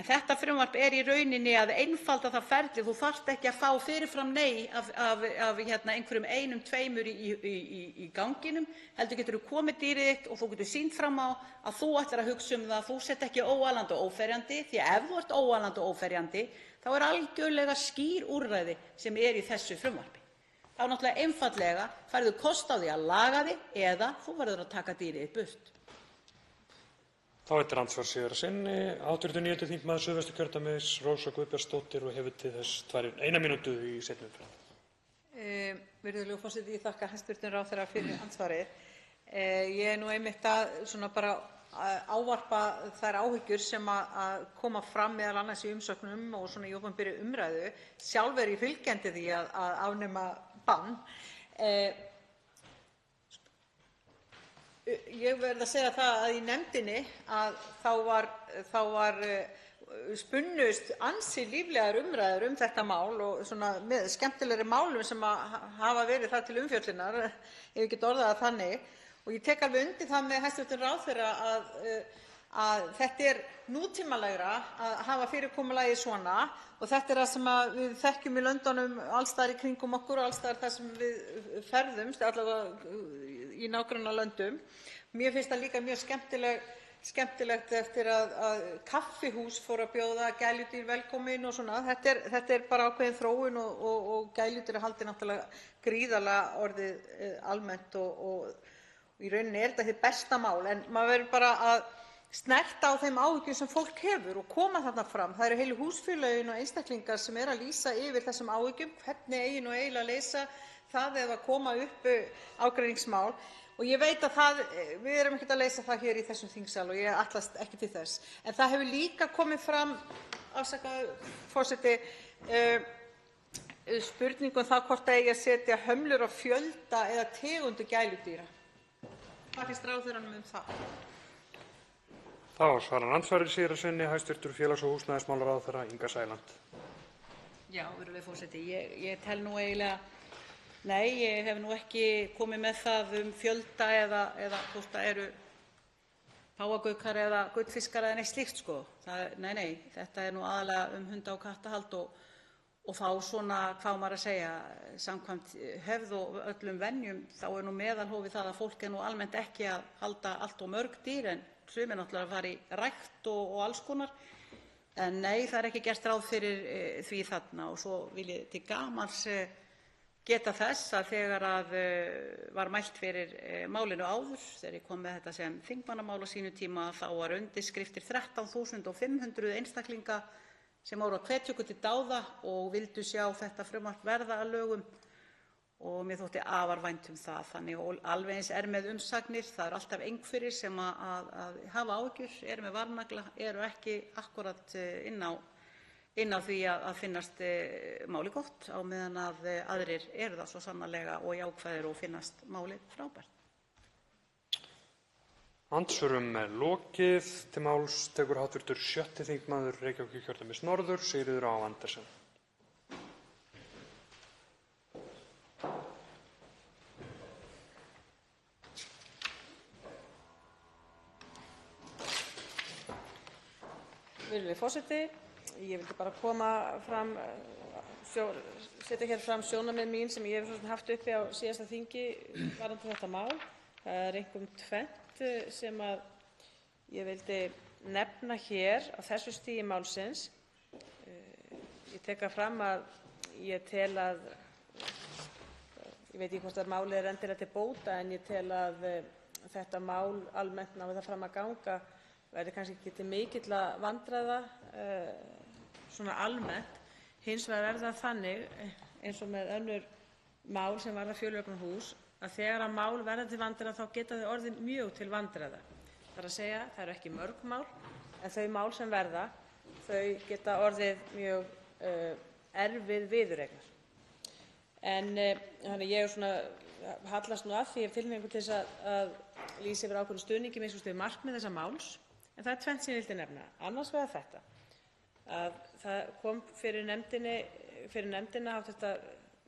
þetta frumvarp er í rauninni að einfalda það ferli. Þú þarft ekki að fá fyrirfram nei af einhverjum einum, tveimur í ganginum, heldur getur þú komið dýrið þitt og þú getur sýnt fram á að þú ætlar að hugsa um það, þú sett ekki óalandi og óferjandi, því að ef þú ert óalandi og óferjandi þá er algjörlega skýr úrræði sem er í þessu frumvarpi. Þá náttúrulega einfaldlega færðu kost á því að laga þig eða þú verður að taka dýrið þitt burt. Þá er til andsvars síðara sinni hv. 9. þingmaður Suðvesturkjördæmis, Rósa Guðbjartsdóttir, og hefur til þess 1 mínútu í seinni umferð. Virðulegur forseti, ég þakka hæstv. Ráðherra fyrir andsvarið. Ég er nú einmitt að bara ávarpa þær áhyggjur sem að koma fram meðal annars í umsögnum og svona í opinberri umræðu. Sjálf er ég fylgjandi því að afnema bann. Ég verð að segja það að í nefndinni að þá var spunnust ansi líflegar umræður þetta mál og svona með skemmtilegri málum sem hafa verið þar til umfjöllunar, ef ég get orðað það þannig. Og ég tek alveg undir það með hæstv. Ráðherra að þetta er nútímalegra að hafa fyrirkomulagið svona og þetta er það sem við þekkjum í löndunum alls staðar í kringum okkur og alls staðar þar sem við ferðumst, allavega í nágrannalöndum. Mér finnst það líka mjög skemmtilegt eftir að kaffihús fór að bjóða gæludýr velkomin og svona. Þetta er bara ákveðin þróun og gæludýr er haldið náttúrulega gríðarlega orðið almennt og í rauninni er þetta hið besta mál. En maður verður bara að snerta á þeim áhyggjum sem fólk hefur og koma þarna fram. Það eru heilu húsfélögin og einstaklingar sem eru að lýsa yfir þessum áhyggjum, hvernig eigi nú eiginlega að leysa það ef að koma upp ágreiningsmál. Og ég veit að við erum ekkert að leysa það hér í þessum þingsal og ég ætlast ekki til þess. En það hefur líka komið fram, afsakaðu forseti, spurning um það hvort það eigi að setja hömlur á fjölda eða tegundir gæludýra. Hvað finnst ráðherranum um það? Þá svarar andsvarið síðara sinni hæstv. Félags- og húsnæðismálaráðherra Inga Sæland. Já, virðulegi forseti, ég tel nú eiginlega, nei, ég hef nú ekki komið með það fjölda eða hvort það eru páfagaukar eða gullfiskar eða neitt slíkt, sko. Nei, þetta er nú aðalega hunda- og kattahald og þá svona, hvað maður að segja, samkvæmt hefð og öllum venjum, þá er nú meðalhófið það að fólk er nú almennt ekki að halda allt of mörg dýr en sumir náttúrulega að fara í rækt og alls konar. En nei, það er ekki gert ráð fyrir því þarna. Og svo vil ég til gamans geta þess að þegar var mælt fyrir málinu áður, þegar ég kom með þetta sem þingmannamál á sínu tíma, þá var undirskriftir 13.500 einstaklinga sem voru að hvetja okkur til dáða og vildu sjá þetta frumvarp verða að lögum og mér þótti afar vænt það. Þannig og alveg eins er með umsagnir, það eru alltaf einhverjir sem að hafa áhyggjur, eru með varnagla, eru ekki akkúrat inn á því að finnast máli gott á meðan að aðrir eru það svo sannarlega og jákvæðir og finnast málið frábært. Andsvörum er lokið. Til máls tekur hv. 6. þingmaður Reykjavíkurkjördæmis norður, Sigríður Á. Andersen. Virðulegi forseti, ég vildi bara koma fram, setja hér fram sjónarmið mín sem ég hef haft uppi á síðasta þingi varðandi þetta mál. Það er einkum tvennt sem að ég vildi nefna hér á þessu stigi málsins. Ég tek það fram að ég tel að, ég veit ekki hvort að málið er endilega til bóta, en ég tel að þetta mál almennt nái það fram að ganga verði kannski ekki til mikilla vandræða svona almennt. Hins vegar er það þannig, eins og með önnur mál sem varða fjölögnarhús, að þegar að mál verða til vandræða þá geta þau orðið mjög til vandræða. þ.e. það eru ekki mörg mál en þau mál sem verða, þau geta orðið mjög erfið viðureignar. Þannig ég hallast að því tilhneigingu til þess að lýsa yfir ákveðnum stuðningi við markmið þessa máls, en það er tvennt sem ég vildi nefna. Annars vegar þetta, að það kom fyrir nefndina, hv.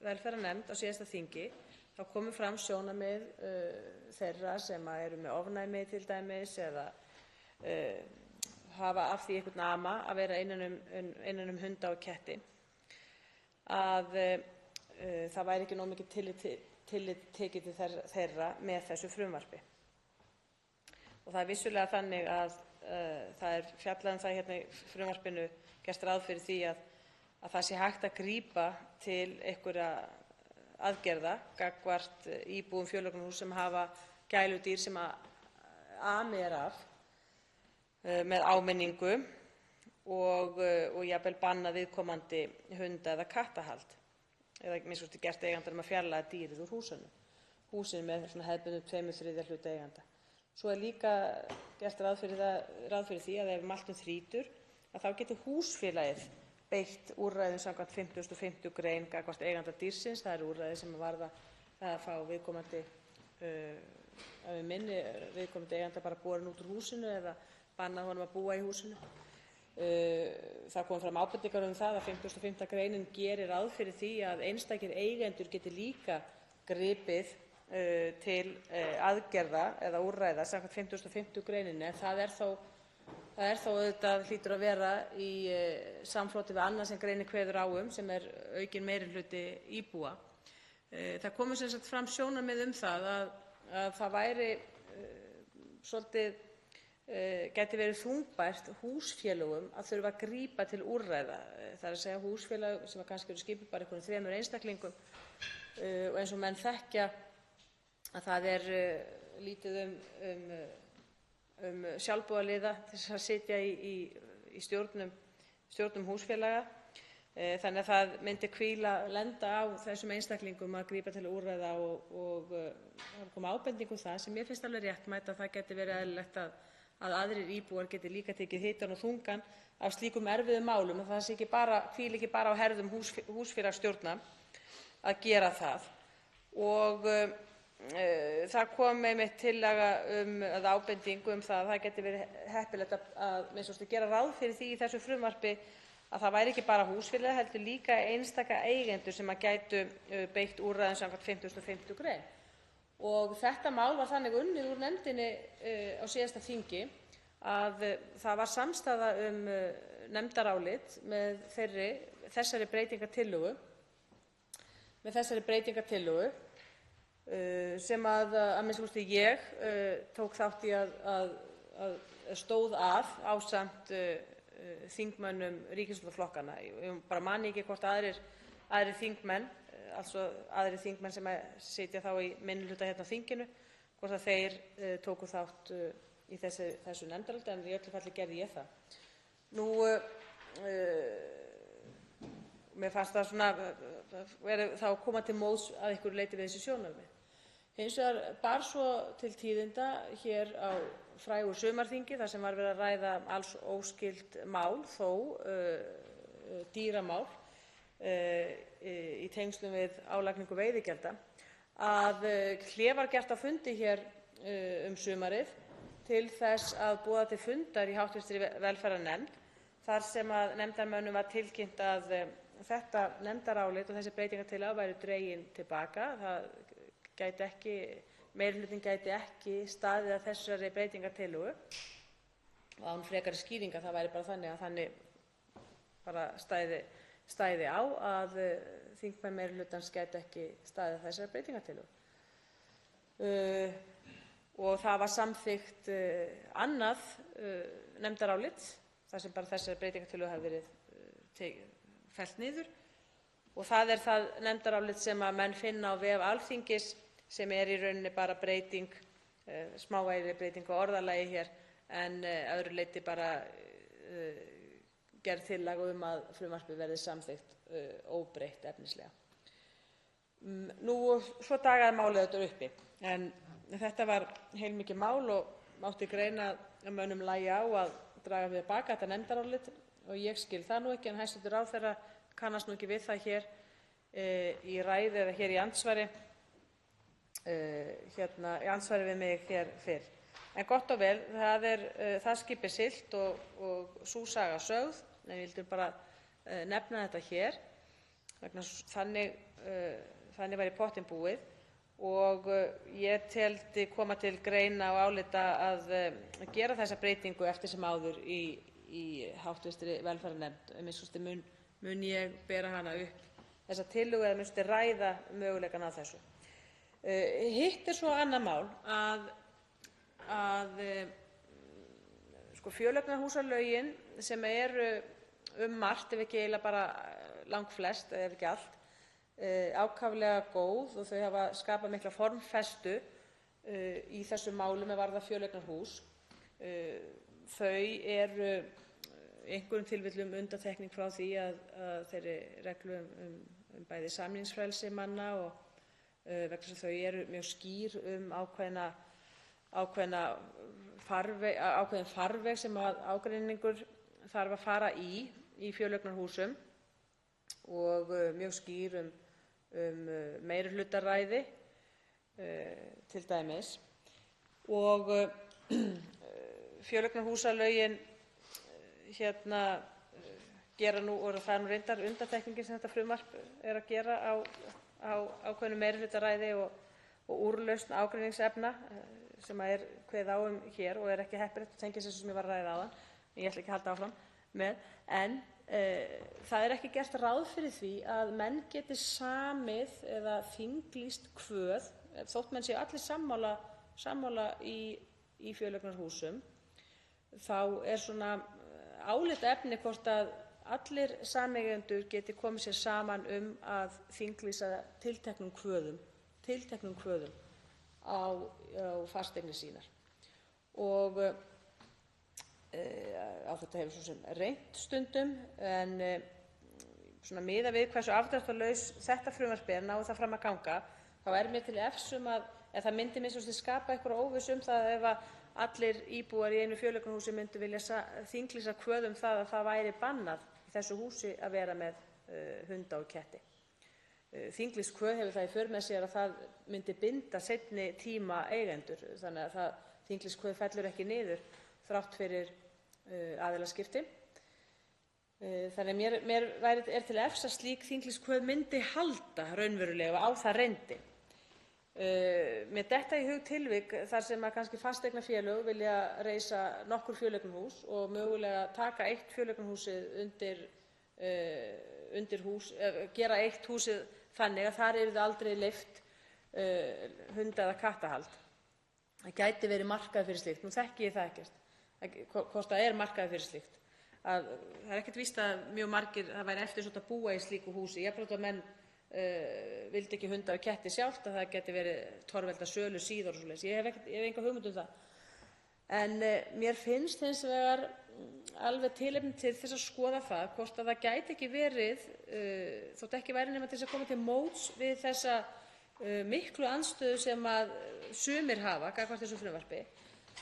velferðarnefnd á síðasta þingi, þá komu fram sjónarmið þeirra sem eru með ofnæmi til dæmis eða hafa af því einhvern ama að vera innan hunda og ketti, að það væri ekki nóg mikið tillit tekið til þeirra með þessu frumvarpi. Og það er vissulega þannig að það er fjallað um það hérna í frumvarpinu, gert ráð fyrir því að það sé hægt að grípa til einhverra aðgerða gagnvart íbúum fjölbýlishúss sem hafa gæludýr sem ami er af með áminningu og jafnvel banna viðkomandi hunda- eða kattahald eða a.m.k. gert eigandanum að fjarlægja dýrið úr húsinu með hefðbundnum 2/3 hluta eiganda. Svo er líka gert ráð fyrir því að ef maltun þrýtur að þá getur húsfélagið beitt úrræðum samkvæmt 55. gr. gagnvart eiganda dýrsins. Það eru úrræði sem varða það að fá viðkomandi eiganda bara borinn út úr húsinu eða banna honum að búa í húsinu. Það kom fram ábendingar um það að 55. greinin gerir ráð fyrir því að einstakir eigendur geti líka gripið til aðgerða eða úrræða samkvæmt 55. greininni, en það er þó auðvitað hlýtur að vera í samfloti við annað sem greinin kveður á sem er aukinn meirihluti íbúa. Það komu sem sagt fram sjónarmið um það að það væri svolítið gæti verið þungbært húsfélögum að þurfa að grípa til úrræða, þ.e. húsfélög sem kannski eru skipuð bara einhverjum 3 einstaklingum og eins og menn þekkja að það er lítið sjálfboðaliða til þess að sitja í stjórnum húsfélaga, þannig að það myndi lenda á þessum einstaklingum að grípa til úrræða og það kom ábending um það sem mér finnst alveg réttmætt að það geti verið eðlilegt að aðrir íbúar geti líka tekið hitann og þungan af slíkum erfiðum málum, að það hvíli ekki bara á herðum húsfélagsstjórna að gera það. Og það kom einmitt tillaga eða ábending það að það geti verið heppilegt að gera ráð fyrir því í þessu frumvarpi að það væri ekki bara húsfélagið heldur líka einstaka eigendur sem gætu beitt úrræðum samkvæmt 55. gr. Og þetta mál var þannig unnið úr nefndinni á síðasta þingi að það var samstaða nefndarálit með þessari breytingartillögu sem að minnsta kosti ég tók þátt í að stóð að ásamt þingmönnum ríkisstjórnarflokkanna. Ég bara man ekki hvort aðrir þingmenn, altså aðrir þingmenn sem sitja þá í minnihluta hérna á þinginu, hvort að þeir tóku þátt í þessu nefndaráliti, en í öllu falli gerði ég það. Mér fannst það þá koma til móts að einhverju leyti við þessi sjónarmið. Hins vegar bar svo til tíðinda hér á frægu sumarþingi þar sem var verið að ræða alls óskyld mál, þó dýramál í tengslum við álagningu veiðigjalda, að hlé var gert á fundi hér sumarið til þess að boða til fundar í hv. velferðarnefnd þar sem að nefndarmönnum var tilkynnt að þetta nefndarálit og þessi breytingartillaga væru dregin til baka. Meirihlutinn gæti ekki staðið að þessari breytingartillögu og án frekari skýringa. Það væri bara þannig bara stæði á að þingmenn meirihlutans gæti ekki staðið að þessari breytingartillögu. Og það var samþykkt annað nefndarálit þar sem bara þessari breytingartillögu hafi verið fellt niður, og það er það nefndarálit sem að menn finna á vef Alþingis, sem er í rauninni bara smávægileg breyting á orðalagi hér, en að öðru leyti bara gerð tillaga að frumvarpið verði samþykkt óbreytt efnislega. Svo dagaði málið auðvitað uppi, en þetta var heilmikið mál og mátti greina að mönnum lægi á að draga til baka þetta nefndarálit og ég skil það nú ekki, en hæstv. ráðherra kannast nú ekki við það hér í ræðu eða hér í andsvari við mig hér fyrr. En gott og vel, það skip er siglt og sú saga sögð, en við vildum bara nefna þetta hér vegna þannig væri pottinn búið og ég teldi koma til greina og álita að gera þessa breytingu eftir sem áður í hv. velferðarnefnd. A.m.k. mun ég bera hana upp þessa tillögu eða minnst ræða möguleikann á þessu. Hitt er svo annað mál að fjöleignarhúsalögin sem eru margt, ef ekki eiginlega bara langflest, ef ekki allt, ákaflega góð og þau hafa skapað mikla formfestu í þessum málum er varða fjöleignarhús. Þau eru í einhverjum tilfellum undantekning frá því að þeirri reglu bæði samningsfrelsi manna og vegna þess að þau eru mjög skýr ákveðin farveg sem ágreiningur þarf að fara í fjöleignarhúsum og mjög skýr meirihlutaræði til dæmis. Og fjöleignarhúsalögin gera nú, og það er nú reyndar undantekningin sem þetta frumvarp er að gera á ákveðnu meirihlutaræði og úrlausn ágreiningsefna sem er kveðið á hér og er ekki heppilegt og tengist þessu sem ég var að ræða áðan, en ég ætla ekki að halda áfram með. En það er ekki gert ráð fyrir því að menn geti samið eða þinglýst kvöð þótt menn séu allir sammála í fjöleignarhúsum. Þá er svona álitaefni hvort að allir sameigendur geti komið sér saman að þinglýsa tilteknum kvöðum á fasteignir sínar. Og á þetta hefur svo sem reynt stundum, en svona miðað við hversu afdráttarlaus þetta frumvarp er, nái það fram að ganga, þá er mér til efs að það myndi a.m.k. skapa einhverja óvissu það ef að allir íbúar í einu fjöleignarhúsi myndu vilja þinglýsa kvöð það að það væri bannað í þessu húsi að vera með hunda og ketti. Þinglýst kvöð hefur það í för með sér að það myndi binda seinni tíma eigendur, þannig að þinglýst kvöð fellur ekki niður þrátt fyrir aðilaskipti. Þannig að mér er til efs að slík þinglýst kvöð myndi halda raunverulega á það reyndi. Mér detta í hug tilvik þar sem að kannski fasteignafélög vilja reisa nokkur fjöleignarhús og mögulega taka eitt fjöleignarhúsið undir hús, gera eitt húsið þannig að þar yrði aldrei leyft hunda- eða kattahald. Það gæti verið markaður fyrir slíkt. Nú þekki ég það ekkert hvort það er markaður fyrir slíkt. Það er ekkert víst að mjög margir það væri eftirsótt að búa í slíku húsi. Jafnvel að menn vildi ekki hunda og ketti sjálft, að það geti verið torvelda sölu síðar og svoleiðis. Ég hef enga hugmynd það. En mér finnst hins vegar alveg tilefni til þess að skoða það hvort að það gæti ekki verið, þótt ekki væri nema til þess að koma til móts við þessa miklu andstöðu sem að sumir hafa gagnvart þessu frumvarpi,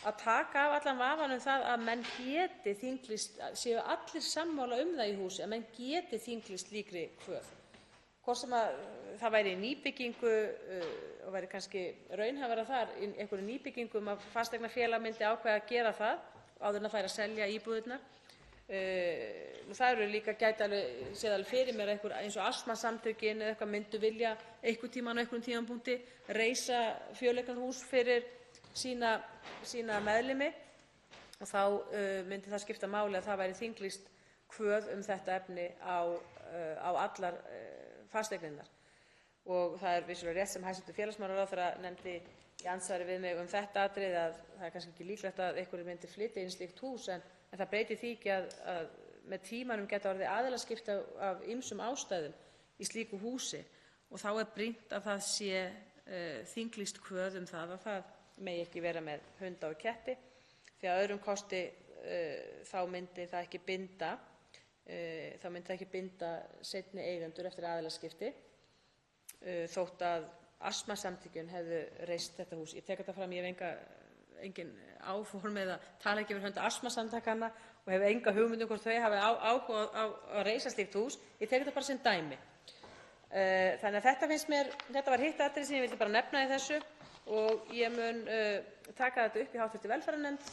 að taka af allan vafann það að menn geti þinglýst, séu allir sammála það í húsi, að menn geti þinglýst slíkri kvöð. Hvort sem að það væri í nýbyggingu og væri kannski raunhæfara þar í einhverju nýbyggingum að fasteignafélag myndi ákveða að gera það áður en að færa að selja íbúðirnar. Það eru líka gæti alveg séð alveg fyrir mér einhver eins og astmasamtökin eða eitthvað myndu vilja einhvern tímann á einhverjum tímapunkti reisa fjöleignarhús fyrir sína meðlimi og þá myndi það skipta máli að það væri þinglýst kvöð þetta efni á allar fasteignirnar. Og það er vissulega rétt sem hæstv. Félagsmálaráðherra nefndi í andsvari við mig þetta atriði að það er kannski ekki líklegt að einhverjir myndi flytja inn slíkt hús, en það breytir því ekki að með tímanum geta orðið aðilaskipti af ýmsum ástæðum í slíku húsi og þá er brýnt að það sé þinglýst kvöð það að það megi ekki vera með hunda og ketti, því að öðrum kosti þá myndi það ekki binda seinni eigendur eftir aðilaskipti þótt að astmasamtökin hefðu reist þetta hús. Ég tek þetta fram, ég hef engin áform eða tala ekki fyrir hönd astmasamtakanna og hef enga hugmynd hvort þau hafi áhuga á að reisa slíkt hús. Ég tek þetta bara sem dæmi. Þannig að þetta var hitt atriði sem ég vildi bara nefna í þessu og ég mun taka þetta upp í hv. velferðarnefnd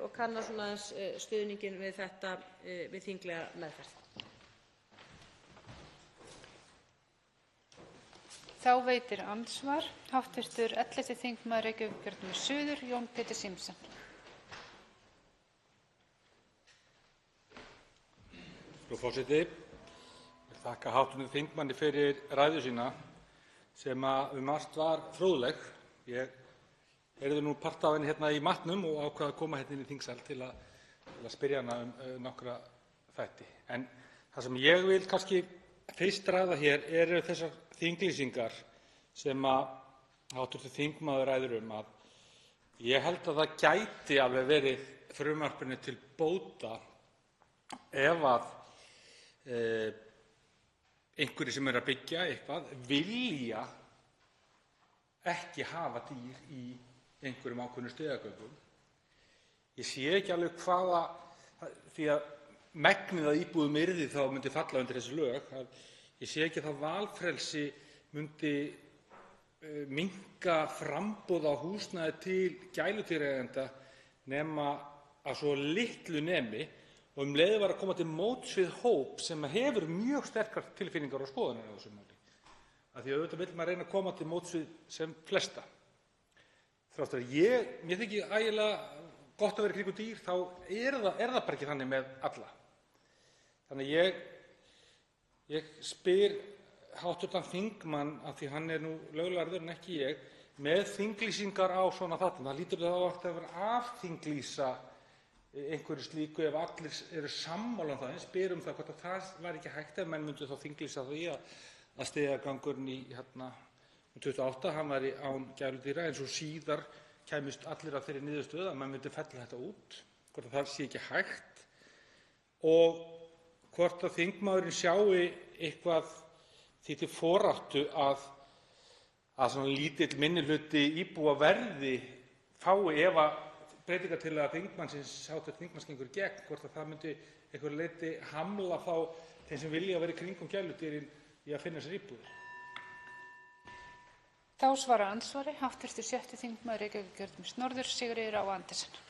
og kanna svona aðeins stuðninginn við þetta við þinglega meðferð. Þá veitir andsvar hv. 11. þingmaður Reykjavíkurkjördæmis suður, Jón Pétur Sigurðsson. Frú forseti. Ég þakka hv. þingmanni fyrir ræðu sína sem margt var fróðleg. Ég heyrði nú part af henni hérna í matnum og ákvað að koma hérna inn í þingsal til að spyrja hana nokkra þætti. En það sem ég vil kannski fyrst ræða hér eru þessar þinglýsingar sem hv. þingmaður ræðir að ég held að það gæti alveg verið frumvarpinu til bóta ef að einhverjir sem eru að byggja eitthvað vilja ekki hafa dýr í einhverjum ákveðnum stigatengum. Ég sé ekki alveg því að megnið af íbúðum yrði þá myndi falla undir þessi lög. Ég sé ekki að það valfrelsi myndi minnka framboð á húsnæði til gæludýraeigenda nema að svo litlu nemi og leið var að koma til móts við hóp sem hefur mjög sterkar tilfinningar og skoðanir á þessu máli. Af því að auðvitað vill maður reyna að koma til móts við sem flesta. Þrátt fyrir að mér þykir ægilega gott að vera í kringum dýr þá er það bara ekki þannig með alla. Þannig ég spyr hv. þingmann, af því hann er nú löglærður en ekki ég, með þinglýsingar á svona þáttum. Það hlýtur þá oft að vera afþinglýsa einhverju slíku ef allir eru sammála það. Ég spyr það hvort það væri ekki hægt ef menn myndu þá þinglýsa því að stigagangurinn í 28 hann væri án gæludýra en svo síðar kæmust allir að þeirri niðurstöðu að menn myndi fella þetta út, hvort það sé ekki hægt og hvort að þingmaðurinn sjái eitthvað því til foráttu að svona lítill minnihluti íbúa verði fái ef að breytingartillaga þingmannsins hv. þingmanns gengur í gegn, hvort að það myndi einhverju leyti hamla þá þeim sem vilja vera í kringum gæludýrin í að finna sér íbúðir. Þá svarar andsvari hv. 6. þingmaður Reykjavíkurkjördæmis norður, Sigríður Á. Andersen.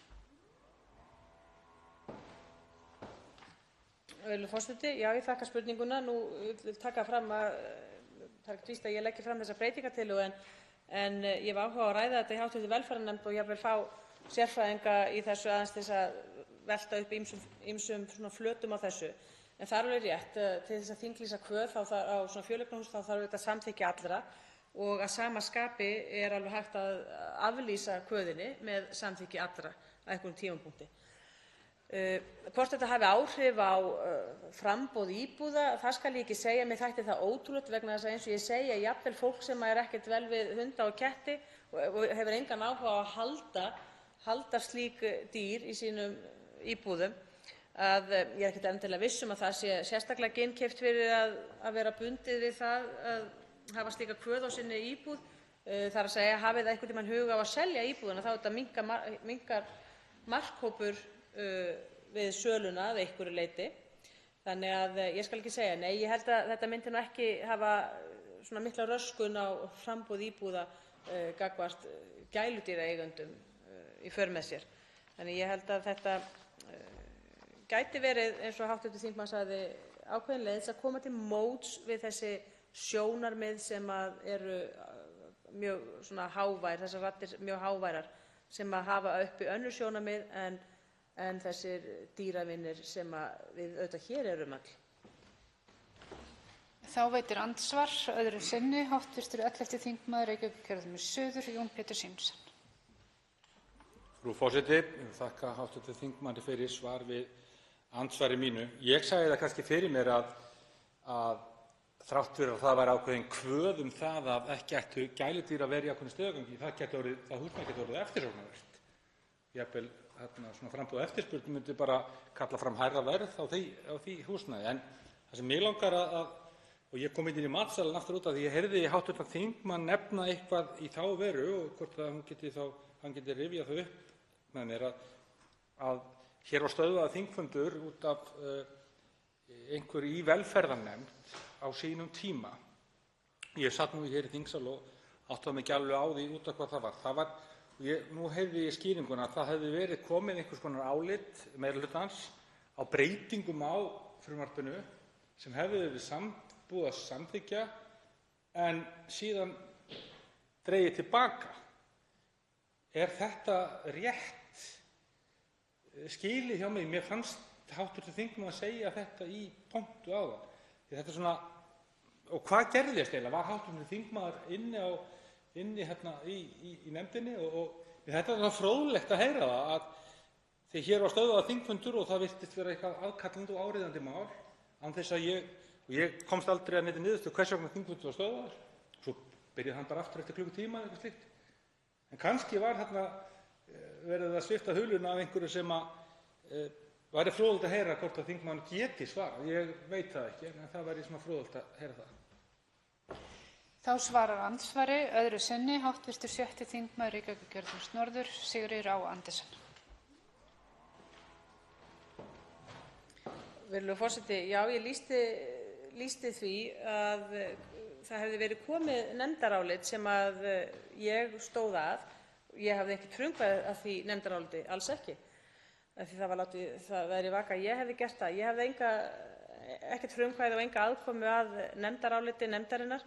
Virðulegur forseti, já, ég þakka spurninguna. Nú vil taka fram að það er ekki víst að ég leggi fram þessa breytingartillögu en ég hef áhuga á að ræða þetta í hv. velferðarnefnd og jafnvel fá sérfræðinga í þessu aðeins til að velta upp ýmsum svona flötum á þessu. En það er alveg rétt, til þess að þinglýsa kvöð á svona fjöleignarhús þá þarf þetta samþykki allra og að sama skapi er alveg hægt að aflýsa kvöðinni með samþykki allra á einhverjum tímapunkti. Hvort þetta hafi áhrif á framboð íbúða, það skal ég ekki segja. Mér þætti það ótrúlegt vegna þess að eins og ég segi að jafnvel fólk sem er ekkert vel við hunda og ketti og hefur engan áhuga á að halda slík dýr í sínum íbúðum að ég er ekkert endilega viss að það sé sérstaklega ginnkeypt fyrir að vera bundið við það að hafa slíka kvöð á sinni íbúð. Það er að segja, hafið það einhvern tímann hug á að selja íbúðina þá þetta minnkar markhópur við söluna að einhverju leyti. Þannig að ég skal ekki segja, nei, ég held að þetta myndi nú ekki hafa svona mikla röskun á framboð íbúða gagnvart gæludýraeigendum í för með sér. Þannig ég held að þetta gæti verið, eins og hv. þingmaður sagði, ákveðin leið til að koma til móts við þessi sjónarmið sem eru mjög svona hávær, þessar raddir mjög háværar sem hafa uppi önnur sjónarmið en þessir dýravinir sem við auðvitað hér erum öll. Þá veitir andsvar öðru sinni hv. 11. þingmaður Reykjavíkurkjördæmis suður, Jón Pétur Sigurðsson. Frú forseti, ég þakka hv. þingmanni fyrir svar við andsvari mínu. Ég sagði það kannski fyrir mér að þrátt fyrir að það væri ákveðin kvöð það að ekki ættu gæludýr að vera í ákveðnum stigagangi, það húsnæði gæti orðið eftirsóknarvert. Jafnvel svona framboð og eftirspurn myndi bara kalla fram hærra verð á því húsnæði. En það sem mig langar og ég kom inn í matsalinn aftur út af því ég heyrði hv. þingmann nefna eitthvað í þá veru og hvort að hún geti þá hann geti rifjað það upp með mér að hér var stöðvaður þingfundur út af einhverju í velferðarnefnd á sínum tíma. Ég satt nú hér í þingsal og áttaði mig ekki alveg á því út af hvað það var. Nú heyrði ég skýringuna að það hefði verið komið einhvers konar álit meirihlutans á breytingum á frumvarpinu sem hefði verið búið að samþykkja en síðan dregið til baka. Er þetta rétt skilið hjá mig? Mér fannst hv. þingmaður að segja þetta í pontu áðan. Þetta er svona, og hvað gerðist eiginlega? Var hv. þingmaður inni hérna í nefndinni? Og þetta var fróðlegt að heyra það að því hér var stöðvaður þingfundur og það virtist vera eitthvað aðkallandi og áríðandi mál án þess að ég komst aldrei að neinni niðurstöðu hvers vegna þingfundur var stöðvaður. Svo byrjaði hann bara aftur eftir klukkutíma eða eitthvað slíkt. En kannski var þarna verið að svipta hulunni af einhverju sem væri fróðlegt að heyra hvort að þingmaðurinn geti svarað. Ég veit það ekki, en það væri svona fróðlegt að heyra það. Þá svarar andsvari öðru sinni hv. 6. þingmaður Reykjavíkurkjördæmis norður, Sigríður Á. Andersen. Virðulegur forseti, já, ég lýsti því að það hefði verið komið nefndarálit sem að ég stóð að. Ég hafði ekki frumkvæði að því nefndaráliti, alls ekki, af því það var látið það væri vaka. Ég hefði gert það. Ég hefði ekkert frumkvæði og enga aðkomu að nefndaráliti nefndarinnar,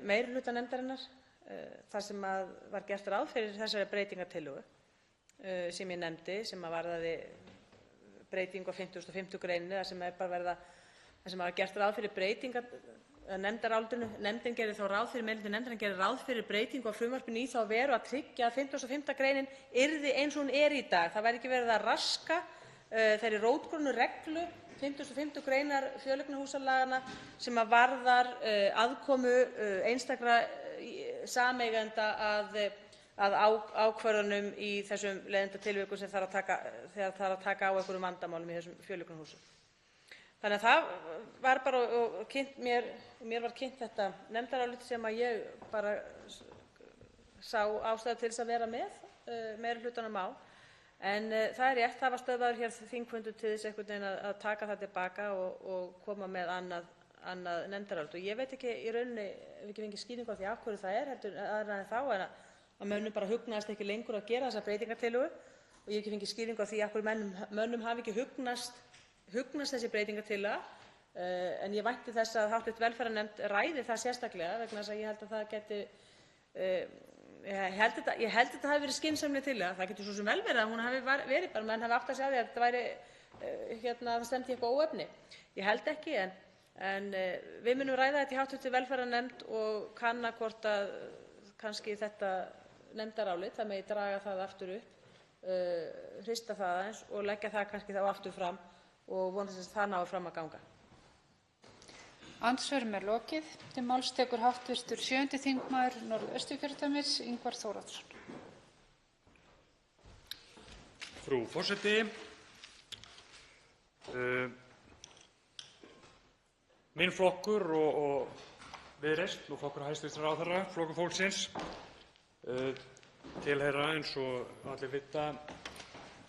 meirihluta nefndarinnar, þar sem var gert ráð fyrir þessari breytingartillögu sem ég nefndi, sem varðaði breytingu á 55. greininni, þar sem var gert ráð fyrir breytingar nefndarálitinu. Nefndin gerði þá ráð fyrir, meirihluti nefndarinnar gerði ráð fyrir breytingu á frumvarpinu í þá veru að tryggja að 55. greinin yrði eins og hún er í dag. Það væri ekki verið að raska þeirri rótgrónu reglu 55. greinar fjöleignarhúsalaganna sem varðar aðkomu einstakra sameigenda að ákvörðunum í þessum leiðindatilvikum sem þarf að taka á einhverjum vandamálum í þessum fjöleignarhúsum. Þannig að það var bara mér var kynnt þetta nefndarálit sem að ég bara sá ástæðu til þess að vera með meirihlutanum á. En það er rétt, það var stöðvaður hér þingfundur til þess einhvern veginn að taka það til baka og koma með annað nefndarálit. Og ég veit ekki í rauninni, ef ekki fengið skýringu á því af hverju það er, heldur aðra en þá, en að mönnum bara hugnaðist ekki lengur að gera þessa breytingartillögu og ég hef ekki fengið skýringu á því af hverju mönnum hafi ekki hugnast þessi breytingartillaga. En ég vænti þess að hv. velferðarnefnd ræði það sérstaklega vegna þess að ég held að það gæti ég held að þetta hafi verið skynsamleg tillaga. Það getur svo sem vel verið að hún hafi verið bara, menn hafi áttað sig á því að þetta væri það stefndi í eitthvað óefni. Ég held ekki, en við munum ræða þetta í hv. velferðarnefnd og kanna hvort að kannski þetta nefndarálit, það megi draga það aftur upp, hrista það aðeins og leggja það kannski þá aftur fram og vonast þess að það nái fram að ganga. Andsvörum er lokið. Til máls tekur hv. 7. þingmaður Norðausturkjördæmis, Ingvar Þóroddsson. Frú forseti, minn flokkur og Viðreisn og flokkur hæstv. ráðherra, Flokkur fólksins, tilheyra eins og allir vita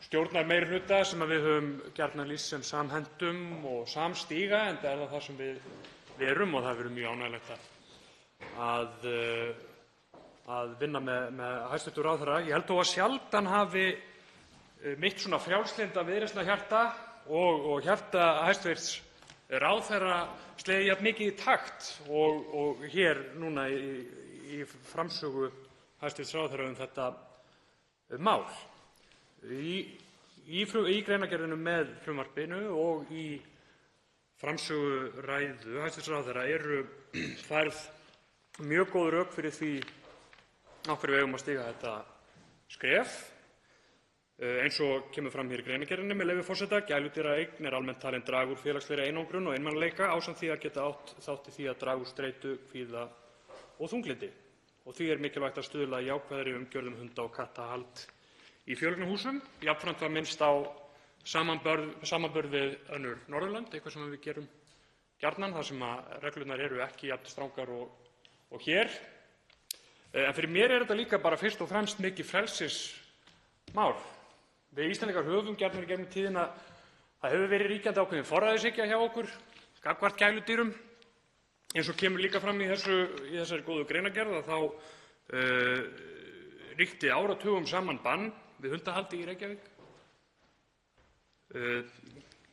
stjórnarmeirihluta sem við höfum gjarnan lýst sem samhendum og samstíga, enda er það sem við erum og það verður mjög ánægjulegt að vinna með hæstv. ráðherra. Ég held þó að sjaldan hafi mitt svona frjálslynda Viðreisnarhjarta og hjarta hæstv. ráðherra slegið jafn mikið í takt og hér núna í framsögu hæstv. ráðherra þetta mál. Í greinargerðinni með frumvarpinu og í framsöguræðu hæstv. ráðherra eru færð mjög góð rök fyrir því af hverju við eigum að stíga þetta skref. Eins og kemur fram hér í greinargerðinni, með leyfi forseta: Gæludýraeign er almennt talin draga úr félagslegri einangrun og einmanaleika ásamt því að geta átt þátt í því að draga úr streitu, kvíða og þunglyndi. Og því er mikilvægt að stuðla að jákvæðri umgjörð um hunda- og kattahald í fjöleignarhúsum. Jafnframt var minnst á samanburð við önnur Norðurlönd, eitthvað sem við gerum gjarnan þar sem reglurnar eru ekki jafn strangar og hér. En fyrir mér er þetta líka bara fyrst og fremst mikið frelsismál. Við Íslendingar höfum gjarnan í gegnum tíðina, það hefur verið ríkjandi ákveðin forræðishyggja hjá okkur gagnvart gæludýrum. Eins og kemur líka fram í þessari góðu greinargerð þá ríkti áratugum saman bann við hundahaldi í Reykjavík.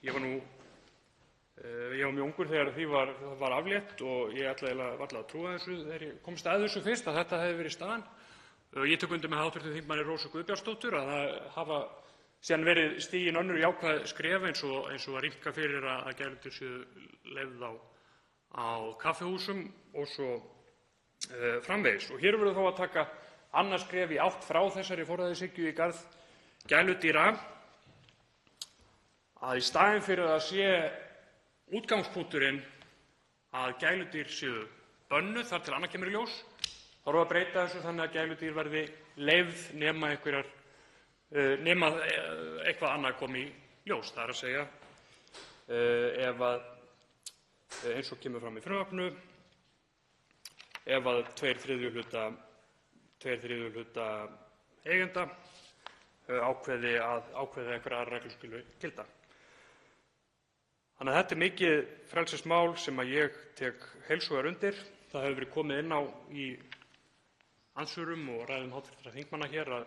Ég var mjög ungur þegar því var aflétt og ég ætlaði eiginlega varla að trúa þessu þegar ég komst að þessu fyrst að þetta hefði verið staðan. Ég tek undir með hv. þingmanni Rósu Guðbjartsdóttur að það hafa síðan verið stigin önnur jákvæð skref eins og að rýmka fyrir að gæludýr séu leyfð á kaffihúsum og svo framvegis. Og hér verður þó að taka annað skref í átt frá þessari forræðishyggju í garð gæludýra, að í staðinn fyrir að sé útgangspunkturinn að gæludýr séu bönnuð þar til annað kemur í ljós, þá erum við að breyta þessu þannig að gæludýr verði leyfð nema eitthvað annað komi í ljós. Það er að segja, ef að, eins og kemur fram í frumvarpinu, ef að 2/3 hluta eigenda ákveði einhverjar aðrar reglur skuli gilda. Þannig að þetta er mikið frelsismál sem að ég tek heils hugar undir. Það hefur verið komið inn á í andsvörum og ræðum hv. þingmanna hér að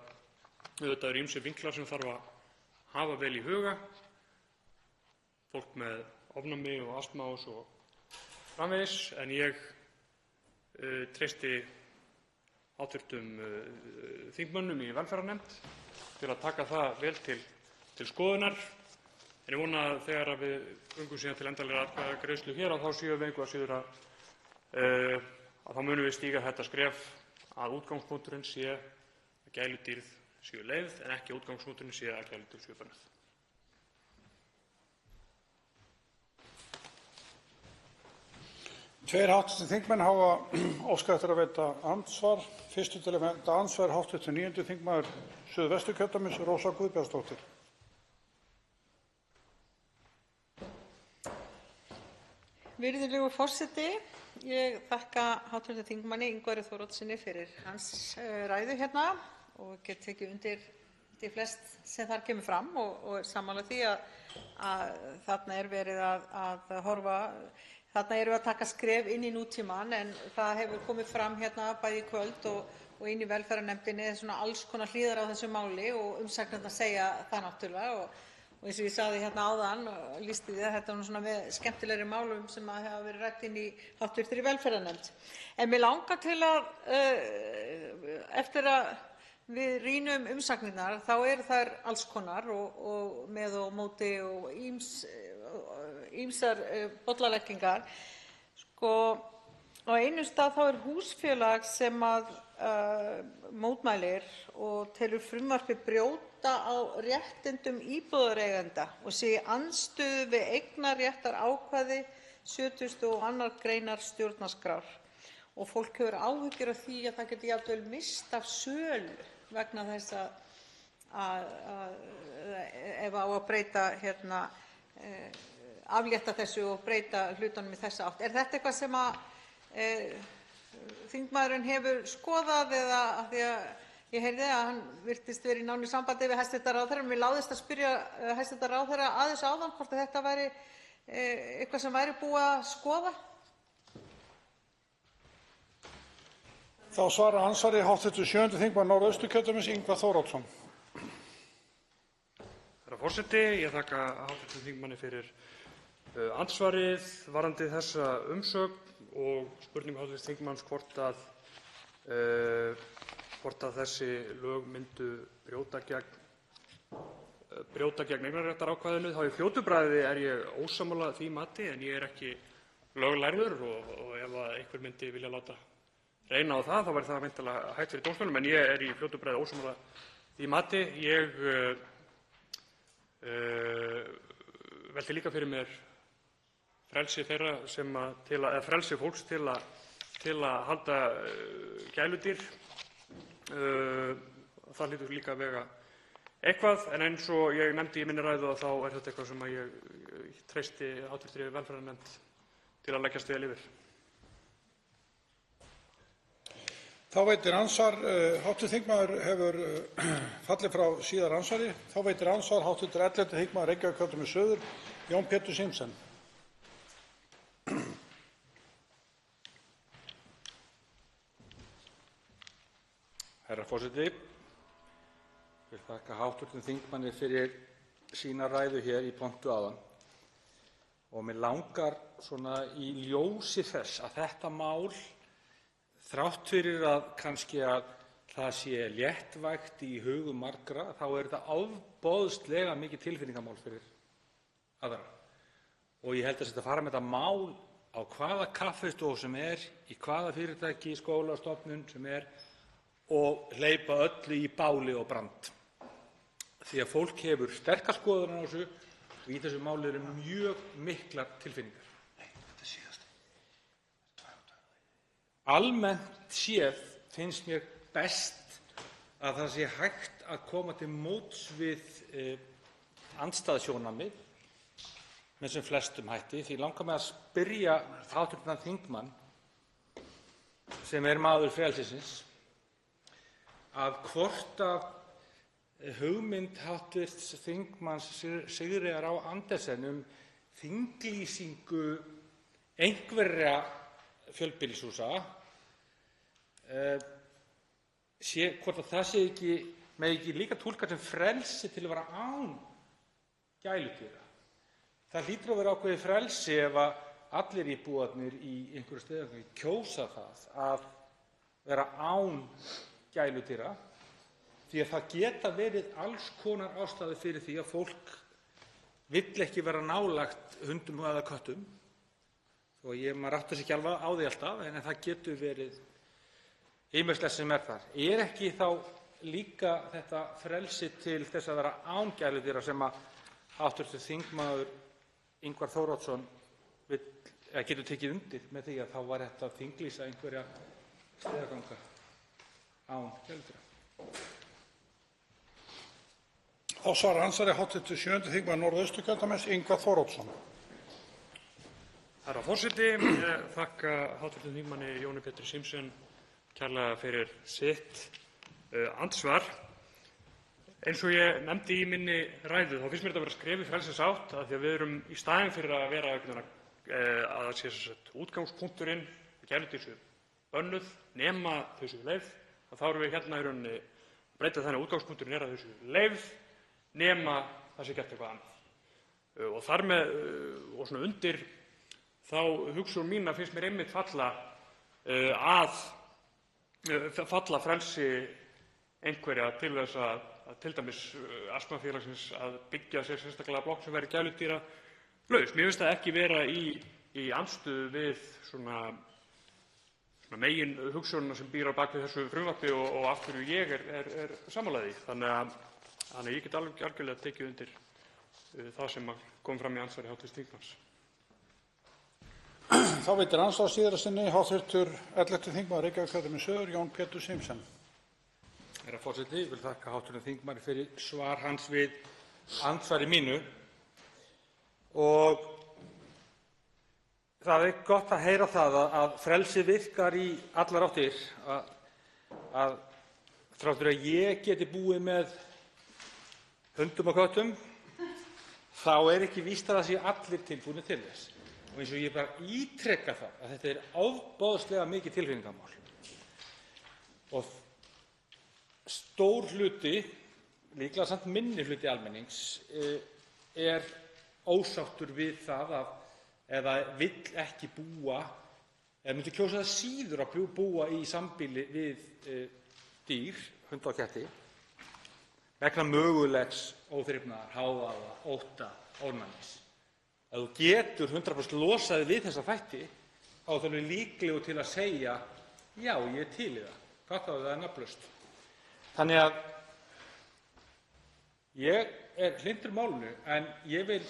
auðvitað eru ýmsir vinklar sem þarf að hafa vel í huga. Fólk með ofnæmi og astma og svo framvegis, en ég treysti hv. þingmönnum í velferðarnefnd til að taka það vel til skoðunar. En ég vona að þegar við göngum síðan til endanlegrar atkvæðagreiðslu hér að þá séum við engu að síður að þá munum við stíga þetta skref að útgangspunkturinn sé að gæludýr séu leyfð en ekki að útgangspunkturinn sé að gæludýr séu bönnuð. Tveir hv. þingmenn hafa óskað eftir að veita andsvar. Fyrstur til að veita andsvar hv. 9. þingmaður Suðvesturkjördæmis, Rósa Guðbjartsdóttir. Virðulegur forseti. Ég þakka hv. þingmanni Ingvari Þóroddssyni fyrir hans ræðu hérna og get tekið undir því flest sem þar kemur fram og er sammála því að þarna er verið að horfa. Þarna erum við að taka skref inn í nútímann, en það hefur komið fram hérna bæði í kvöld og inn í velferðarnefndinni svona alls konar hliðar á þessu máli og umsagnirnar segja það náttúrulega. Og eins og ég sagði hérna áðan og lýsti því að þetta var svona með skemmtilegri málum sem að hafa verið rætt inn í hv. velferðarnefnd. En mig langar til að eftir að við rýnum umsagnirnar þá eru þær alls konar og með og móti og ýmsar bollaleggingar. Sko, á einum stað þá er húsfélag sem að mótmælir og telur frumvarpið brjóta á réttindum íbúðareigenda og sé í andstöðu við eignarréttarákvæði 72. greinar stjórnarskrár. Og fólk hefur áhyggjur af því að það geti jafnvel misst af sölu vegna þess að ef á að breyta aflétta þessu og breyta hlutunum í þessa átt. Er þetta eitthvað sem að þingmaðurinn hefur skoðað, eða af því að ég heyrði að hann virtist vera í nánu sambandi við hæstv. ráðherra? Mér láðist að spyrja hæstv. ráðherra aðeins áðan hvort þetta væri eitthvað sem væri búið að skoða. Þá svarar andsvari hv. 7. þingmaður Norðausturkjördæmis, Ingvar Þóroddsson. Herra forseti. Ég þakka hv. þingmanni fyrir andsvarið varðandi þessa umsögn og spurningu hv. þingmanns hvort að þessi lög myndu brjóta gegn eignarréttarákvæðinu. Þá í fljótu bragði er ég ósammála því mati, en ég er ekki löglærður og ef einhver myndi vilja láta reyna á það þá væri það væntanlega hægt fyrir dómstólum, en ég er í fljótu bragði ósammála því mati. Ég velti líka fyrir mér frelsi þeirra frelsi fólks til að halda gæludýr. Það hlýtur líka að vega eitthvað, en eins og ég nefndi í minni ræðu þá er þetta eitthvað sem ég treysti hv. velferðarnefnd til að leggjast vel yfir. Þá veitir andsvar, hv. þingmaður hefur fallið frá síðara andsvari. Þá veitir andsvar hv. 11. þingmaður Reykjavíkurkjördæmis suður, Jón Pétur Zimsen. Herra forseti. Ég vil þakka hv. þingmanni fyrir sína ræðu hér í pontu áðan. Og mig langar svona í ljósi þess að þetta mál, þrátt fyrir að kannski að það sé léttvægt í hugum margra, þá er þetta ofboðslega mikið tilfinningamál fyrir aðra. Og ég held að þetta fara með þetta mál á hvaða kaffistofu sem er, í hvaða fyrirtæki, skóla, stofnun sem er og hleypa öllu í báli og brand. Því að fólk hefur sterkar skoðanir á þessu og í þessu máli eru mjög miklar tilfinningar. Almennt séð finnst mér best að það sé hægt að koma til móts við andstæðusjónarmið með sem flestum hætti. Því langar mig að spyrja hv. þingmann, sem er maður frelsisins, að hvort að hugmynd hv. þingmanns Sigríðar Á. Andersen þinglýsingu einhverra fjölbýlishúsa hvort að það megi ekki líka túlkað sem frelsi til að vera án gæludýra. Það hlýtur að vera ákveðið frelsi ef að allir íbúarnir í einhverju stöðu kjósa það að vera án gæludýra, því að það geta verið alls konar ástæður fyrir því að fólk vill ekki vera nálægt hundum eða köttum. Og maður áttar sig ekki alveg á því alltaf, en það getur verið ýmislegt sem er þar. Er ekki þá líka þetta frelsi til þess að vera án gæludýra sem að hv. þingmaður Ingvar Þóroddsson getur tekið undir með því að þá var hægt að þinglýsa einhverja stigaganga án gæludýra? Þá svarar andsvari hv. 7. þingmaður Norðausturkjördæmis, Ingvar Þóroddsson. Herra forseti. Ég þakka hv. þingmanni Jóni Pétri Zimsen kærlega fyrir sitt andsvar. Eins og ég nefndi í minni ræðu þá finnst mér þetta vera skref í frelsisátt, af því að við erum í staðinn fyrir að vera að sé útgangspunkturinn að gæludýr séu bönnuð nema þau séu leyfð, þá erum við hérna í rauninni að breyta þannig að útgangspunkturinn er að þau séu leyfð nema það sé gert eitthvað annað. Og þar með og svona undir þá hugsun mína finnst mér einmitt falla frelsi einhverja til þess að til dæmis Astmafélagsins að byggja sér sérstaklega blokk sem væri gæludýralaus. Mér finnst það ekki vera í andstöðu við svona megin hugsunina sem býr á bak við þessu frumvarpi og af hverju ég er sammála því. Þannig að ég get algjörlega tekið undir það sem kom fram í andsvari hv. þingmanns. Þá veitir andsvar síðara sinni hv. 11. þingmaður Reykjavíkurkjördæmis suður, Jón Pétur Zimsen. Herra forseti. Ég vil þakka hv. þingmanni fyrir svar hans við andsvari mínu. Og það er gott að heyra það að frelsi virkar í allar áttir, að þrátt fyrir að ég geti búið með hundum og köttum þá er ekki víst að það séu allir tilbúnir til þess. Og eins og ég bara ítreka það að þetta er ofboðslega mikið tilfinningamál. Og stór hluti, líklega samt minni hluti almennings, er ósáttur við það eða vill ekki búa, eða myndi kjósa það síður að búa í sambýli við dýr, hunda og ketti, vegna mögulegs óþrifnaðar, hávaða, ótta, ofnæmis. Ef þú getur 100% losað við þessa þætti, þá er þú líklegur til að segja já, ég er til í það, hvað þá það er nafnlaust. Þannig að ég er hlynntur málinu, en ég vil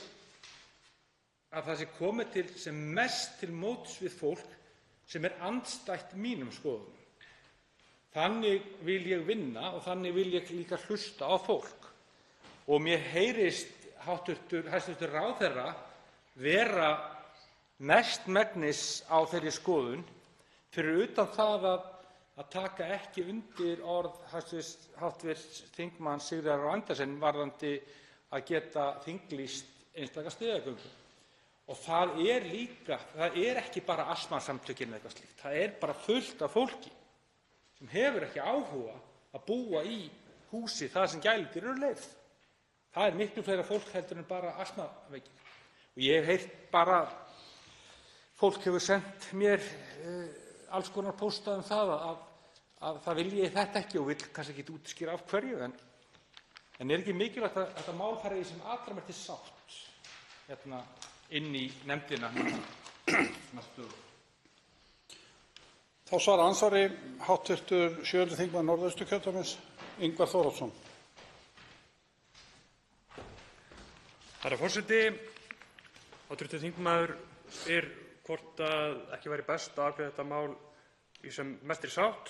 að það sé komið til sem mest til móts við fólk sem er andstætt mínum skoðunum. Þannig vil ég vinna og þannig vil ég líka hlusta á fólk. Og mér heyrist hæstv. ráðherra vera mestmegnis á þeirri skoðun, fyrir utan það að taka ekki undir orð hv. þm. Sigríðar Á. Andersen varðandi að geta þinglýst einstaka stigagöngum. Og það er ekki bara astmasamtökin eða eitthvað slíkt. Það er bara fullt af fólki sem hefur ekki áhuga að búa í húsi þar sem gæludýr eru leyfð. Það er miklu fleira fólk heldur en bara astmaveikir. Og ég hef heyrt bara, fólk hefur sendt mér alls konar pósta það að það vilji þetta ekki og vill kannski ekki útskýra af hverju, en er ekki mikilvægt að þetta mál fari í sem allra mest til sátt hérna inn í nefndina næstu? Þá svarar andsvari hv. 7. þingmaður Norðausturkjördæmis, Ingvar Þóroddsson. Herra forseti, hv. þingmaður spyr hvort ekki væri best að afgreiða þetta mál í sem mestri sátt.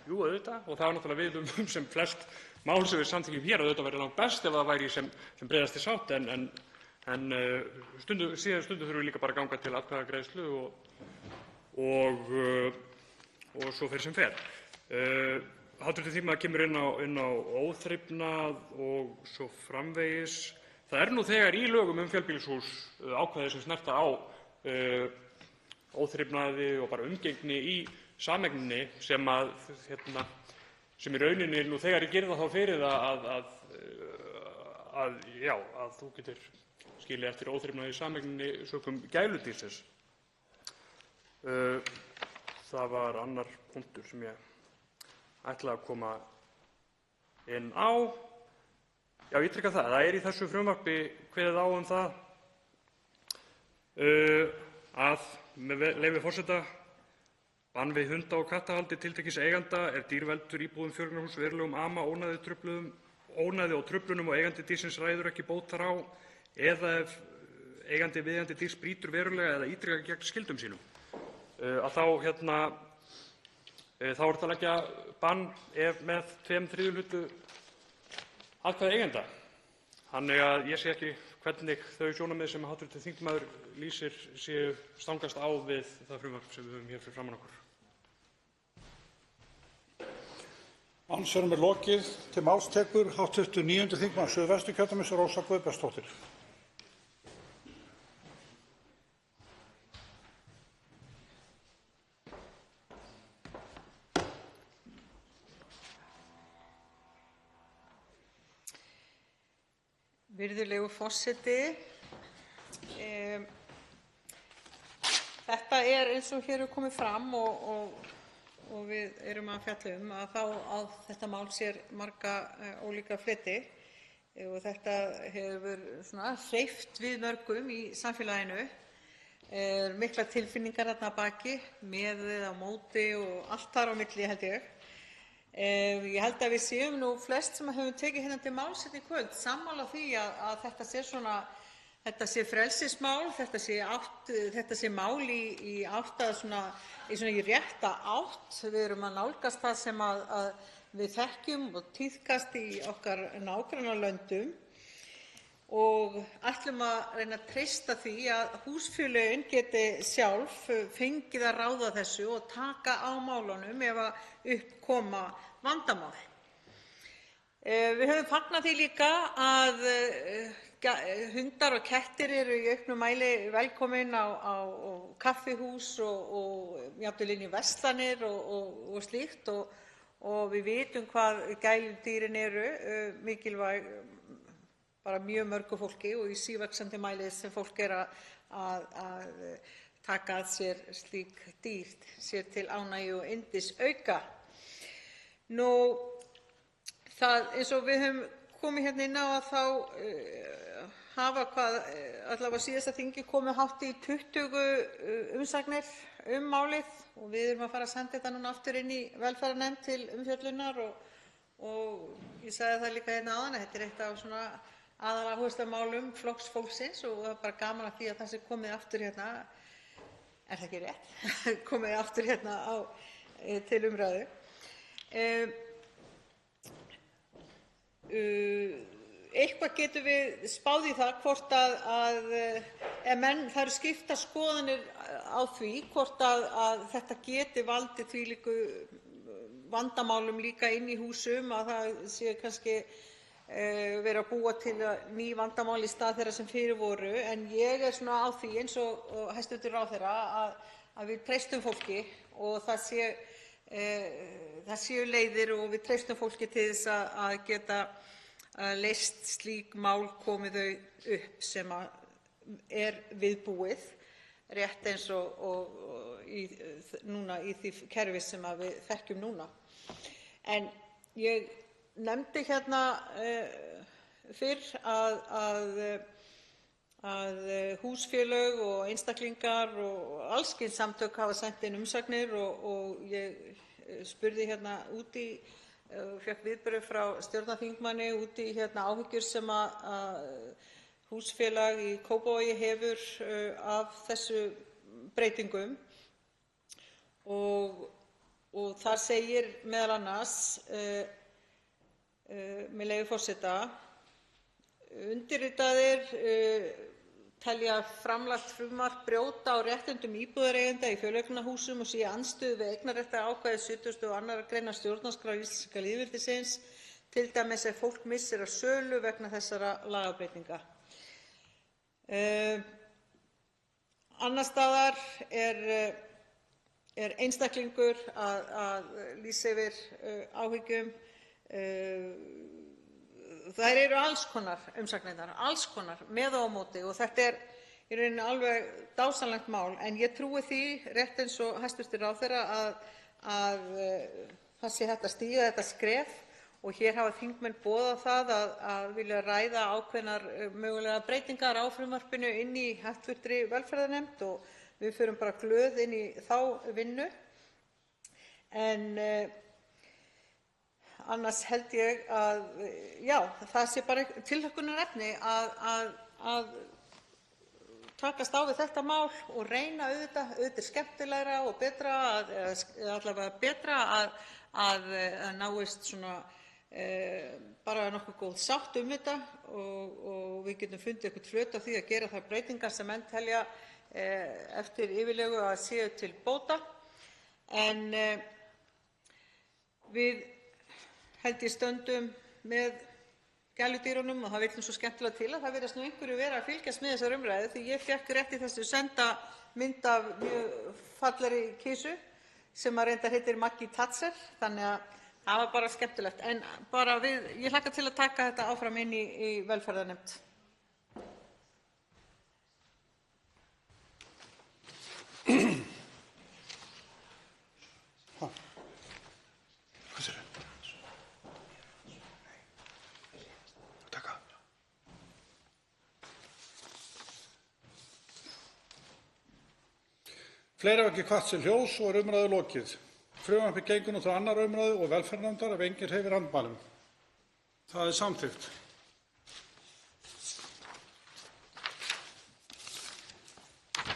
Jú, auðvitað, og það er náttúrulega við sem flest mál sem við samþykkjum hér, auðvitað væri langt best ef það væri í sem breiðasti sátt, en stundum þurfum við líka bara að ganga til atkvæðagreiðslu og svo fer sem fer. Hv. þingmaður kemur inn á óþrifnað og svo framvegis. Það er nú þegar í lögum fjölbýlishús ákvæði sem snerta á óþrifnaði og bara umgengni í sameigninni sem í rauninni nú þegar gerir það þá fyrir að þú getur skilið eftir óþrifnaði í sameigninni sökum gæludýrsins. Það var annar punktur sem ég ætlaði að koma inn á. Já, ég ítreka það er í þessu frumvarpi kveðið á það að, með leyfi forseta, bann við hunda- og kattahaldi tiltekins eiganda dýr veldur íbúðum fjölbýlishúss verulegum ama, ónæði og truflunum og eigandi dýrsins ræður ekki bót þar á, eða ef eigandi viðeigandi dýrs brýtur verulega eða ítrekað gegn skyldum sínum, þá er það að leggja bann með 2/3 hluta atkvæða eiganda. Þannig að ég sé ekki hvernig þau sjónarmið sem hv. þingmaður lýsir séu stangast á við það frumvarp sem við höfum hér fyrir framan okkur. Andsvörum er lokið. Til máls tekur hv. 9. þingmaður Suðvesturkjördæmis, Rósa Guðbjartsdóttir. Virðulegur forseti, þetta eins og hér hefur komið fram og við erum að fjalla að þá á þetta mál sér marga ólíka fleti og þetta hefur hreyft við mörgum í samfélaginu. Miklar tilfinningar þarna að baki, með eða á móti og allt þar á milli, held ég. Ég held að við séum nú flest sem höfum tekið hérna til máls í kvöld sammála því að þetta sé frelsismál, þetta sé mál í rétta átt. Við erum að nálgast það sem að við þekkjum og tíðkast í okkar nágrannalöndum og ætlum að reyna að treysta því að húsfélögin geti sjálf fengið að ráða þessu og taka á málunum ef upp koma vandamál. Við höfum fagnað því líka að hundar og kettir eru í auknum mæli velkomin á kaffihús og jafnvel inn í verslanir og slíkt og við vitum hvað gæludýrin eru mikilvæg bara mjög mörgu fólki og í sívaxandi mæli sem fólk að taka að sér slík dýr sér til ánægju og yndisauka. Eins og við höfum komið hérna inn á að þá hafa allavega síðasta þingi komið hátt í 20 umsagnir málið og við erum að fara að senda þetta núna aftur inn í velferðarnefnd til umfjöllunar og ég sagði það líka hérna áðan að þetta eitt af svona aðaláherslumálum Flokks fólksins og það er bara gaman að því að það sé komið aftur hérna, er það ekki rétt? Komið aftur hérna til umræðu. Eitthvað getum við spáð í það hvort það eru skiptar skoðanir á því hvort að þetta geti valdið þvílíku vandamálum líka inni í húsum, að það sé kannski verið að búa til ný vandamál í stað þeirra sem fyrir voru. En ég er svona á því, eins og hæstv. Ráðherra, að við treystum fólki og það séu leiðir og við treystum fólki til þess að geta leyst slík mál komi þau upp sem er viðbúið, rétt eins og núna í því kerfi sem við þekkjum núna. En ég nefndi hérna fyrr að húsfélög og einstaklingar og alls kyns samtök hafa sent inn umsagnir og ég spurði hérna út í, fékk viðbrögð frá stjórnarþingmanni út í áhyggjur sem að húsfélag í Kópavogi hefur af þessu breytingum og þar segir meðal annars, með leyfi forseta: undirritaðir telja framlagt frumvarp brjóta á réttindum íbúðareigenda í fjöleignarhúsum og sé í andstöðu við eignarréttarákvæði 72. gr. stjórnarskrár íslenska lýðveldisins, til dæmis ef fólk missir af sölu vegna þessara lagabreytinga. Annars staðar er einstaklingur að lýsa yfir áhyggjum. Þær eru alls konar umsagnirnar, alls konar, með og á móti, og þetta er í rauninni alveg dásamlegt mál. En ég trúi því, rétt eins og hæstv. Ráðherra, að það sé hægt að stíga þetta skref, og hér hafa þingmenn boðað það að vilja ræða ákveðnar mögulegar breytingar á frumvarpinu inn í hv. velferðarnefnd, og við förum bara glöð inn í þá vinnu. En annars held ég að það sé bara tilhlökkunarefni að takast á við þetta mál og reyna. Auðvitað er skemmtilegra og betra, allavega betra, að náist svona bara nokkuð góð sátt um þetta og við getum fundið eitthvert flöt á því að gera þær breytingar sem menn telja eftir yfirlegu að séu til bóta. En við held ég stöndum með gæludýrunum og það vill svo skemmtilega til að það virðast einhverju vera að fylgjast með þessar umræðu, því ég fékk rétt í þessu senda mynd af mjög fallegri kisu sem reyndar heitir Maggi Thatcher, þannig að það var bara skemmtilegt. En bara ég hlakka til að taka þetta áfram inn í velferðarnefnd. Fleiri hafa ekki hvatt til hljóðs og er umræðu lokið. Frumvarpið gengur nú til 2. umræðu og velferðarnefndar ef enginn hreyfir andmælum. Það er samþykkt.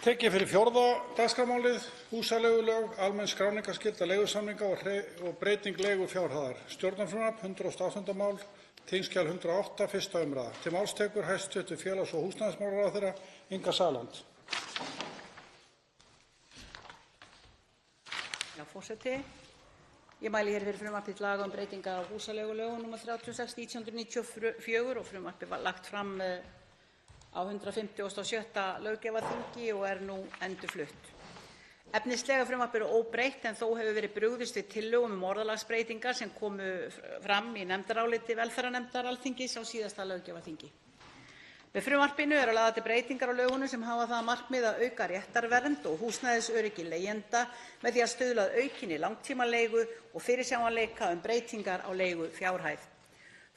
Tekið fyrir 4. dagskrármálið, húsaleigulög, almenn skráningarskylda leigusamninga og breyting leigufjárhæðar. Stjórnarfrumvarp, 108. mál, þingskjal 108, 1. umræða. Til máls tekur hæstv. félags- og húsnæðismálaráðherra Inga Sæland. Forseti. Ég mæli hér fyrir frumvarpi til laga um breytingar á húsaleigulögum nr. 36/1994 og frumvarpið var lagt fram á 157. löggjafarþingi og er nú endurflutt. Efnislega frumvarpið er óbreytt en þó hefur verið brugðist við tillögum um orðalagsbreytingar sem komu fram í nefndaráliti velferðarnefndar Alþingis á síðasta löggjafarþingi. Með frumvarpinu eru lagðar til breytingar á lögunum sem hafa það að markmiði að auka réttarvernd og húsnæðisöryggi leigjenda með því að stuðla að aukinni langtímaleigu og fyrirsjáanleika breytingar á leigufjárhæð.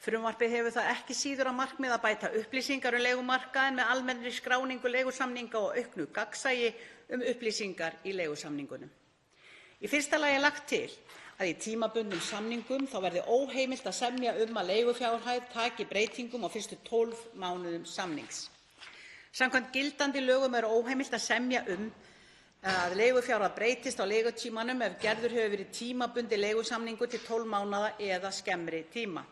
Frumvarpið hefur það ekki síður að markmiði að bæta upplýsingar leigumarkaðinn með almennri skráningu leigusamninga og auknu gagnsæi upplýsingar í leigusamningunum. Í fyrsta lagi er lagt til að í tímabundnum samningum verði óheimilt að semja að leigufjárhæð taki breytingum á fyrstu 12 mánuðum samnings. Samkvæmt gildandi lögum er óheimilt að semja að leigufjárhæð breytist á leigutímanum ef gerður hefur verið tímabundinn leigusamningur til 12 mánaða eða skemmri tíma.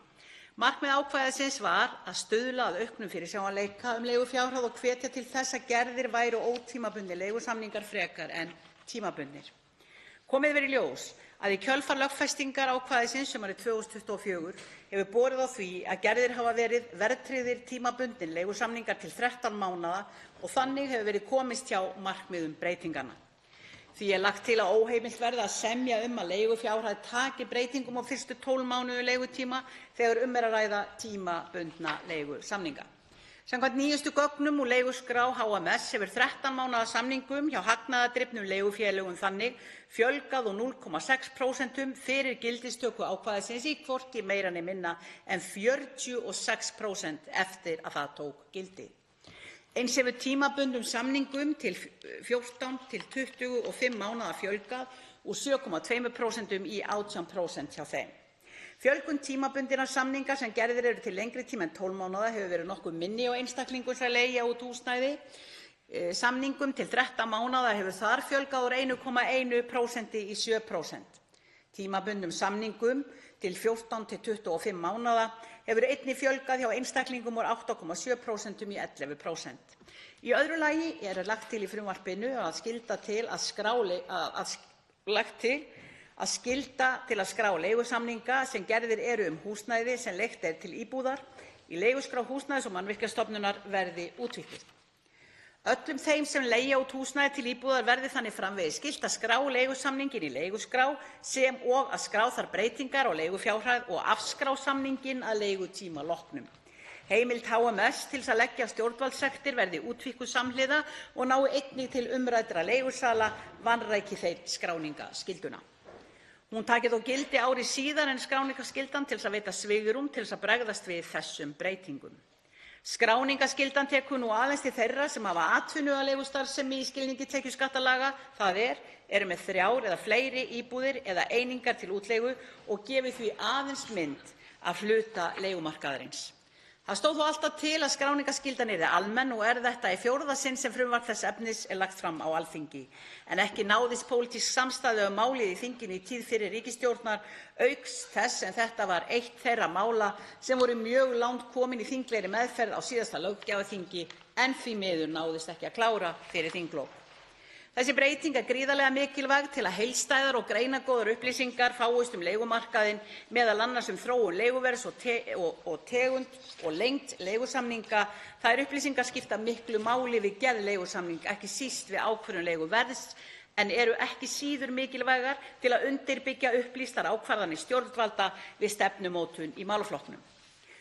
Markmið ákvæðisins var að stuðla að auknum fyrirsjáanleika leigufjárhæð og hvetja til þess að gerðir væru ótímabundnir leigusamningar frekar en tímabundnir. Komið hefur í ljós að í kjölfar lögfestingar ákvæðisins sumarið 2024 hefur borið á því að gerðir hafa verið verðtryggðir tímabundnir leigusamningar til 13 mánaða og þannig hefur verið komist hjá markmiðum breytinganna. Því er lagt til að óheimilt verði að semja að leigufjárhæð taki breytingum á fyrstu 12 mánuðum leigutíma þegar er að ræða tímabundna leigusamninga. Samkvæmt nýjustu gögnum úr leiguskrá HMS hefur 13 mánaða samningum hjá hagnaðardrifnum leigufélögum þannig fjölgað úr 0,6% fyrir gildistöku ákvæðisins í hvorki meira né minna en 46% eftir að það tók gildi. Eins hefur tímabundnum samningum til 14 til 25 mánaða fjölgað úr 7,2% í 18% hjá þeim. Fjölgun tímabundinna samninga sem gerðir eru til lengri tíma en 12 mánaða hefur verið nokkuð minni á einstaklingum sem leigja út húsnæði. Samningum til 13 mánaða hefur þar fjölgað úr 1,1% í 7%. Tímabundnum samningum til 14 til 25 mánaða hefur einnig fjölgað hjá einstaklingum úr 8,7% í 11%. Í öðru lagi er lagt til í frumvarpinu að skylda til að skrá leigusamninga sem gerðir eru húsnæði sem leigt er til íbúðar í leiguskrá Húsnæðis- og mannvirkjastofnunar verði útvíkkuð. Öllum þeim sem leigja út húsnæði til íbúðar verði þannig framvegis skylt að skrá leigusamninginn í leiguskrá sem og að skrá þar breytingar á leigufjárhæð og afskrá samninginn að leigutíma loknum. Heimild HMS til að leggja stjórnvaldssektir verði útvíkkuð samhliða og nái einnig til umræddra leigusala vanræki þeir skráningarskylduna. Hún taki þó gildi ári síðar en skráningarskyldan til að veita svigrúm til að bregðast við þessum breytingum. Skráningarskyldan tekur nú aðeins til þeirra sem hafa atvinnu að leigustarfsemi í skilningi tekjuskattalaga, það eru með 3 eða fleiri íbúðir eða einingar til útleigu og gefi því aðeins mynd af hluta leigumarkaðarins. Það stóð þó alltaf til að skráningarskyldan yrði almenn og er þetta í 4. sinn sem frumvarp þess efnis er lagt fram á Alþingi, en ekki náðist pólitísk samstaða málið í þinginu í tíð fyrri ríkisstjórnar, auk þess sem þetta var eitt þeirra mála sem voru mjög langt komin í þinglegri meðferð á síðasta löggjafarþingi en því miður náðist ekki að klára fyrir þinglok. Þessi breyting er gríðarlega mikilvæg til að heildstæðar og greinargóðar upplýsingar fáist leigumarkaðinn, meðal annars þróun leiguverðs og tegund og lengd leigusamninga. Þær upplýsingar skipta miklu máli við gerð leigusamninga, ekki síst við ákvörðun leiguverðs, en eru ekki síður mikilvægar til að undirbyggja upplýstar ákvarðanir stjórnvalda við stefnumótun í málaflokknum.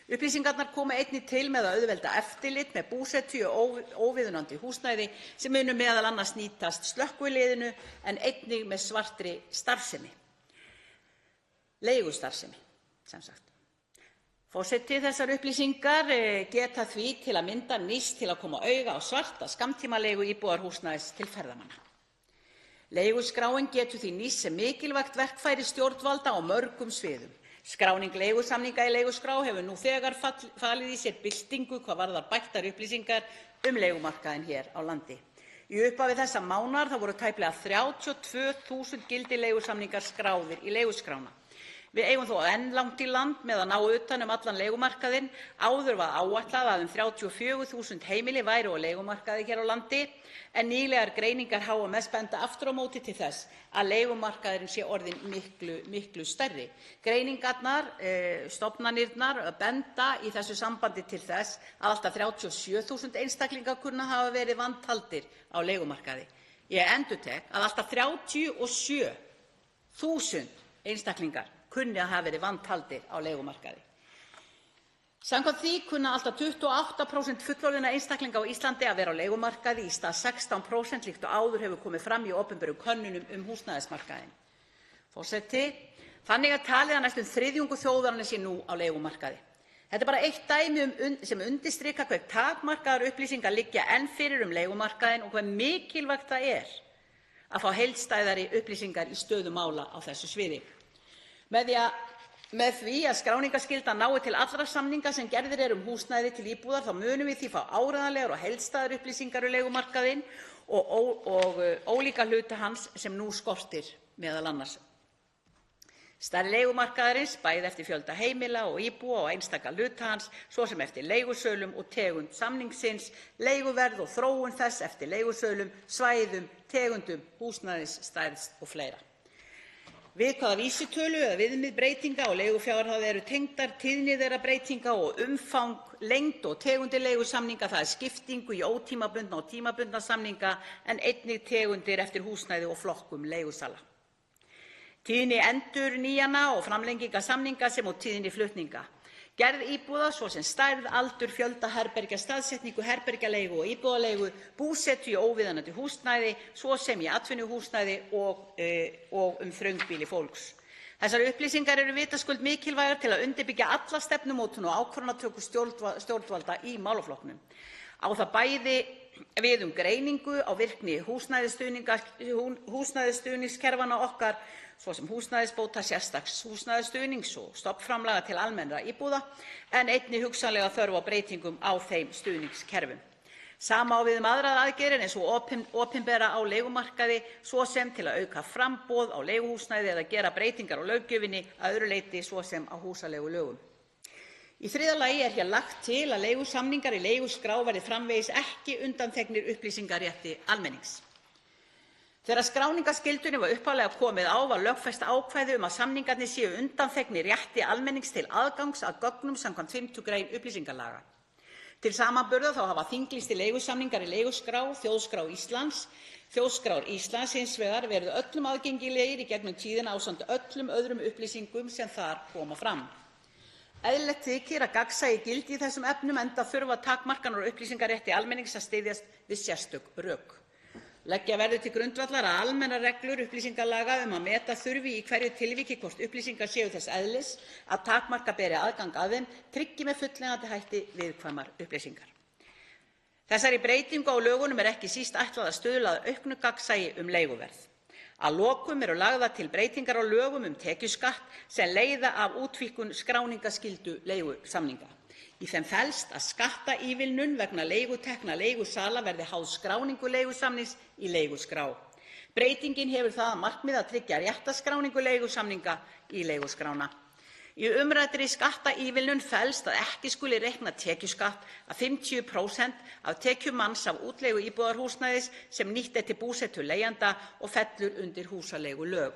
Upplýsingarnar koma einnig til með að auðvelda eftirlit með búsetu og óviðunandi húsnæði sem munu meðal annars nýtast slökkviliðinu en einnig með svartri starfsemi, leigustarfsemi sem sagt. Forseti, þessar upplýsingar geta því til að mynda nýst til að koma auga á svarta skammtímaleigu íbúðarhúsnæðis til ferðamanna. Leiguskráin getur því nýst sem mikilvægt verkfæri stjórnvalda á mörgum sviðum. Skráning leigusamninga í leiguskrá hefur nú þegar falið í sér byltingu hvað varðar bættar upplýsingar leigumarkaðinn hér á landi. Í upphafi þessa mánaðar voru tæplega 32.000 gildir leigusamningar skráðir í leiguskrána. Við eigum þó enn langt í land með að ná utan allan leigumarkaðinn. Áður var áætlað að 34.000 heimili væru á leigumarkaði hér á landi, en nýlegar greiningar HMS benda aftur á móti til þess að leigumarkaðurinn sé orðinn miklu stærri. Greiningarnar, stofnanirnar benda í þessu sambandi til þess að allt að 37.000 einstaklingar kunna hafa verið vantaldir á leigumarkaði. Ég endurtek að allt að 37.000 einstaklingar kunni að hafa verið vantaldir á leigumarkaði. Samkvæmt því kunna allt að 28% fullorðinna einstaklinga á Íslandi að vera á leigumarkaði í stað 16% líkt og áður hefur komið fram í opinberum könnunum húsnæðismarkaðinn. Forseti, þannig er talið að næstum þriðjungur þjóðarinnar sé nú á leigumarkaði. Þetta er bara eitt dæmi sem undirstrikar hve takmarkaðar upplýsingar liggja enn fyrir leigumarkaðinn og hve mikilvægt það er að fá heildstæðari upplýsingar í stöðu mála á þessu sviði. Með því að skráningarskyldan nái til allra samninga sem gerðir eru húsnæði til íbúðar þá munum við því fá áreiðanlegar og heildstæðar upplýsingar leigumarkaðinn og ólíka hluta hans sem nú skortir meðal annars. Stærð leigumarkaðarins, bæði eftir fjölda heimila og íbúa og einstaka hluta hans, svo sem eftir leigusölum og tegund samningsins, leiguverð og þróun þess eftir leigusölum, svæðum, tegundum, húsnæðisstærð og fleira. við hvaða vísitölu eða viðmið breytinga á leigufjárhæð eru tengdar, tíðni þeirra breytinga og umfang, lengd og tegundir leigusamninga, það er skiptingu í ótímabundna og tímabundna samninga, en einnig tegundir eftir húsnæði og flokkum leigusala. Tíðni endurnýjana og framlenginga samninga sem og tíðni flutninga. Gerð íbúða, svo sem stærð, aldur, fjölda herbergja, staðsetningu herbergjaleigu og íbúðaleigu, búsetu í óviðunandi húsnæði, svo sem í atvinnuhúsnæði og þröngbýli fólks. Þessar upplýsingar eru vitaskuld mikilvægar til að undirbyggja alla stefnumótun og ákvarðanatöku stjórnvalda í málaflokknum. Á það bæði við greiningu á virkni húsnæðisstuðningskerfanna okkar, svo sem húsnæðisbóta, sérstaks húsnæðisstuðnings og stofnframlaga til almennra íbúða, en einnig hugsanlega þörf á breytingum á þeim stuðningskerfum. Sama á við aðrar aðgerðir eins og opinbera á leigumarkaði, svo sem til að auka framboð á leiguhúsnæði eða gera breytingar á löggjöfinni að öðru leyti, svo sem á húsaleigulögum. Í þriðja lagi er hér lagt til að leigusamningar í leiguskrá verði framvegis ekki undanþegnir upplýsingarétti almennings. Þegar skráningarskyldunni var upphaflega komið á var lögfest ákvæði að samningarnir séu undanþegnir rétti almennings til aðgangs að gögnum samkvæmt 5. gr. upplýsingalaga. Til samanburðar þá hafa þinglýstir leigusamningar í leiguskrá, Þjóðskrá Íslands, Þjóðskrár Íslands hins vegar verið öllum aðgengilegir í gegnum tíðina ásamt öllum öðrum upplýsingum sem þar koma fram. Eðlilegt þykir að gagnsæi gildi í þessum efnum enda þurfa takmarkanir á upplýsingarétti almennings að styðjast við sérstök rök. Leggja verður til grundvallar að almennar reglur upplýsingalaga að meta þurfi í hverju tilviki hvort upplýsingar séu þess eðlis að takmarka beri aðgang að þeim tryggi með fullnægjandi hætti viðkvæmar upplýsingar. Þessari breytingu á lögunum er ekki síst ætlað að stuðla að auknu gagnsæi leiguverð. Að lokum eru lagðar til breytingar á lögum tekjuskatt sem leiða af útvíkkun skráningarskyldu leigusamninga. Í þeim felst að skattaívilnun vegna leigutekna leigusala verði háð skráningu leigusamnings í leiguskrá. Breytingin hefur það að markmiði að tryggja rétta skráningu leigusamninga í leiguskrána. Í umræddri skattaívilnun felst að ekki skuli reikna tekjuskatt af 50% af tekjum manns af útleigu íbúðarhúsnæðis sem nýtt til búsetu leigjanda og fellur undir húsaleigulög.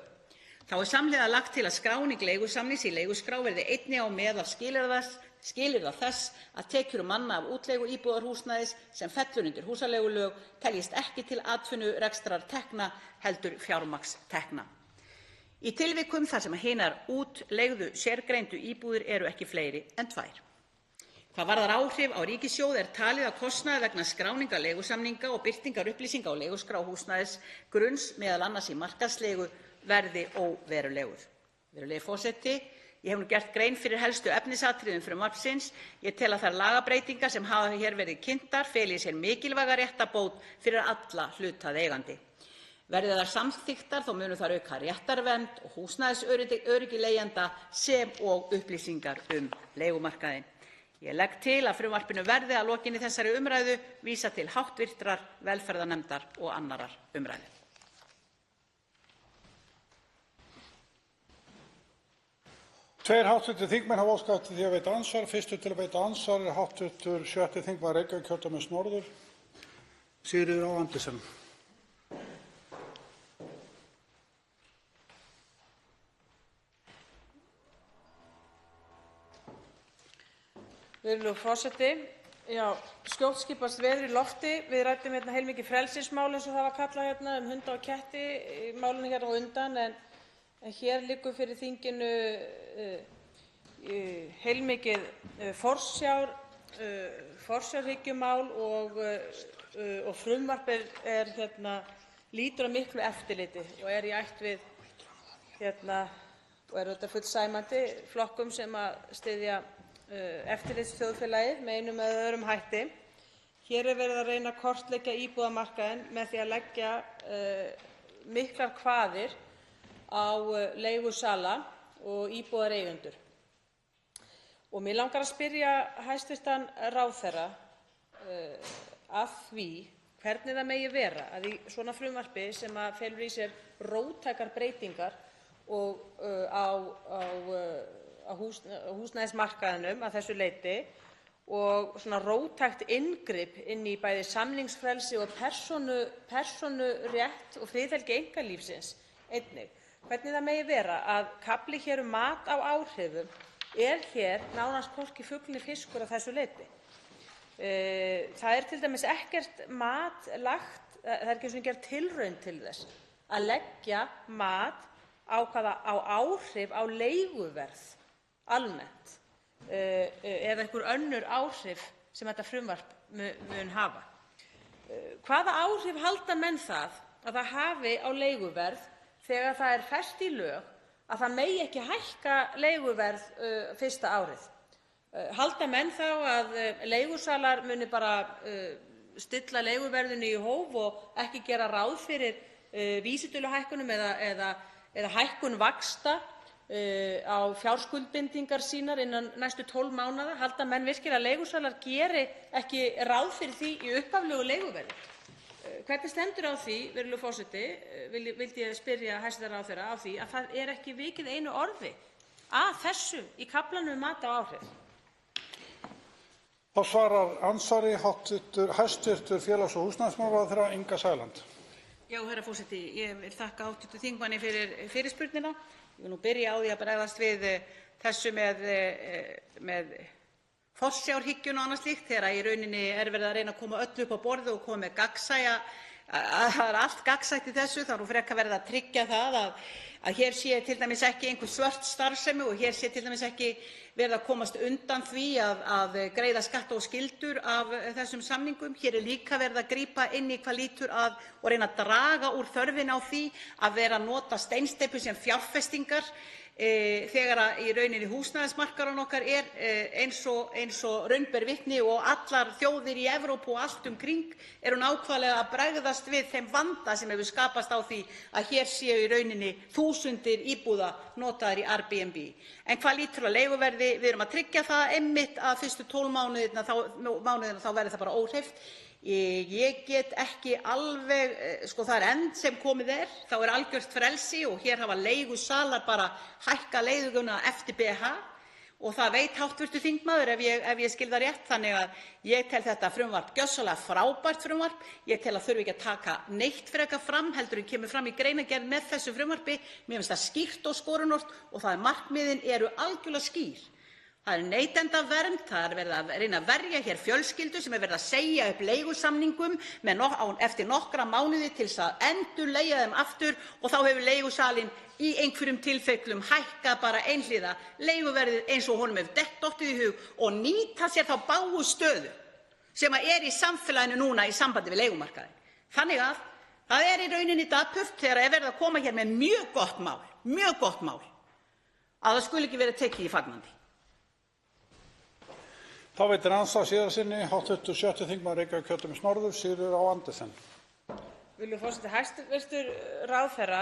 Þá er samhliða lagt til að skráning leigusamnings í leiguskrá verði einnig á meðal skilyrða þess að tekjur manna af útleigu íbúðarhúsnæðis sem fellur undir húsaleigulög teljist ekki til atvinnurekstrartekna heldur fjármagnstekna. Í tilvikum þar sem hinar útleigðu sérgreindu íbúðir eru ekki fleiri en 2. Hvað varðar áhrif á ríkissjóð er talið að kostnaður vegna skráningar leigusamninga og birtingar upplýsinga á leiguskrá húsnæðisgrunns, meðal annars í markaðsleigu, verði óverulegur. Virðulegi forseti, ég hef nú gert grein fyrir helstu efnisatriðum frumvarpsins. Ég tel að þær lagabreytingar sem hafa hér verið kynntar feli í sér mikilvæga réttarbót fyrir alla hlutaðeigandi. Verði þær samþykktar þá munu þær auka réttarvernd og húsnæðisöryggi leigjenda sem og upplýsingar leigumarkaðinn. Ég legg til að frumvarpinu verði að lokinni þessari umræðu vísað til hv. velferðarnefndar og 2. umræðu. Tveir hv. þingmenn hafa óskað eftir því að veita andsvar. Fyrstur til að veita andsvar er hv. 6. þingmaður Reykjavíkurkjördæmis norður, Sigríður Á. Andersen. Virðulegur forseti. Skjótt skipast veður í lofti. Við ræddum hérna heilmikið frelsismál eins og það var kallað hérna hunda og ketti í málinu hérna á undan, en hér liggur fyrir þinginu heilmikið forsjárhyggjumál og frumvarpið lýtur að miklu eftirliti og er í ætt við og er full sæmandi flokkum sem að styðja eftirlitsþjóðfélagið með einum eða öðrum hætti. Hér er verið að reyna að kortleggja íbúðamarkaðinn með því að leggja miklar kvaðir á leigusala og íbúðareigendur. Og mig langar að spyrja hæstv. ráðherra að því hvernig það megi vera að í svona frumvarpi sem felur í sér róttækar breytingar á húsnæðismarkaðinum að þessu leyti og svona róttækt inngrip inn í bæði samningsfrelsi og persónurétt og friðhelgi einkalífsins einnig. hvernig það megi vera að kafli hér um mat á áhrifum er hér nánast hvorki fugl né fiskur að þessu leyti. Það er til dæmis ekkert mat lagt, það er ekki einu sinni gerð tilraun til þess að leggja mat á áhrif á leiguverð almennt eða einhver önnur áhrif sem þetta frumvarp mun hafa. Hvaða áhrif halda menn að það hafi á leiguverð þegar það er fest í lög að það megi ekki hækka leiguverð fyrsta árið? Halda menn þá að leigusalar muni bara stilla leiguverðinu í hóf og ekki gera ráð fyrir vísitöluhækkunum eða hækkun vaxta á fjárskuldbindingar sínar innan næstu 12 mánaða? Halda menn virkilega að leigusalar geri ekki ráð fyrir því í upphaflegu leiguverði? Hvernig stendur á því, virðulegur forseti, vildi ég spyrja hæstv. ráðherra á því að það er ekki vikið einu orði að þessu í kaflanum um mat á áhrif? Þá svarar andsvari hæstv. félags- og húsnæðismálaráðherra Inga Sæland. Já, herra forseti, ég vil þakka hv. þingmanni fyrir fyrirspurnina. Ég vil byrja á því að bregðast við þessu með forsjárhyggjuna og annað slíkt, þegar í rauninni er verið að reyna að koma öllu upp á borðið og koma með gagnsæja, það er allt gagnsætt í þessu. Það er nú frekar verið að tryggja það að hér sé til dæmis ekki einhver svört starfsemi og hér sé til dæmis ekki verið að komast undan því að greiða skatta og skyldur af þessum samningum. Hér er líka verið að grípa inn í hvað lýtur að og reyna að draga úr þörfinni á því að vera að nota steinsteypu sem fjárfestingar þegar í rauninni húsnæðismarkaðurinn okkar er eins og raun ber vitni og allar þjóðir í Evrópu og allt um kring eru nákvæmlega að bregðast við þeim vanda sem hefur skapast á því að hér séu í rauninni þúsundir íbúða notaðar í Airbnb. En hvað lýtur að leiguverði, við erum að tryggja það einmitt að fyrstu 12 mánuðina þá verði það bara óhreyft. Ég get ekki alveg, það er enn sem komið er, þá er algjört frelsi og hér hafa leigusalar bara hækkað leiguna eftir BH og það veit hv. þingmaður ef ég skil það rétt. Þannig að ég tel þetta frumvarp gjörsamlega frábært frumvarp. Ég tel að þurfi ekki að taka neitt frekar fram heldur en kemur fram í greinargerð með þessu frumvarpi. Mér finnst það skýrt og skorinort og það markmiðin eru algjörlega skýr. Það er neytendavernd, það er verið að reyna að verja hér fjölskyldur sem er verið að segja upp leigusamningum eftir nokkra mánuði til þess að endurleigja þeim aftur og þá hefur leigusalinn í einhverjum tilfellum hækkað bara einhliða leiguverðið eins og honum hefur dottið í hug og nýta sér þá bágu stöðu sem er í samfélaginu núna í sambandi við leigumarkaðinn. Þannig að það er í rauninni dapurt þegar er verið að koma hér með mjög gott mál, að það skuli ekki verið tekið í fagnandi. Þá veitir andsvar síðarsinni hv. 6. þingmaður Reykjavíkurkjördæmis norður, Sigríður Á. Andersen. Virðulegur forseti, hæstv. ráðherra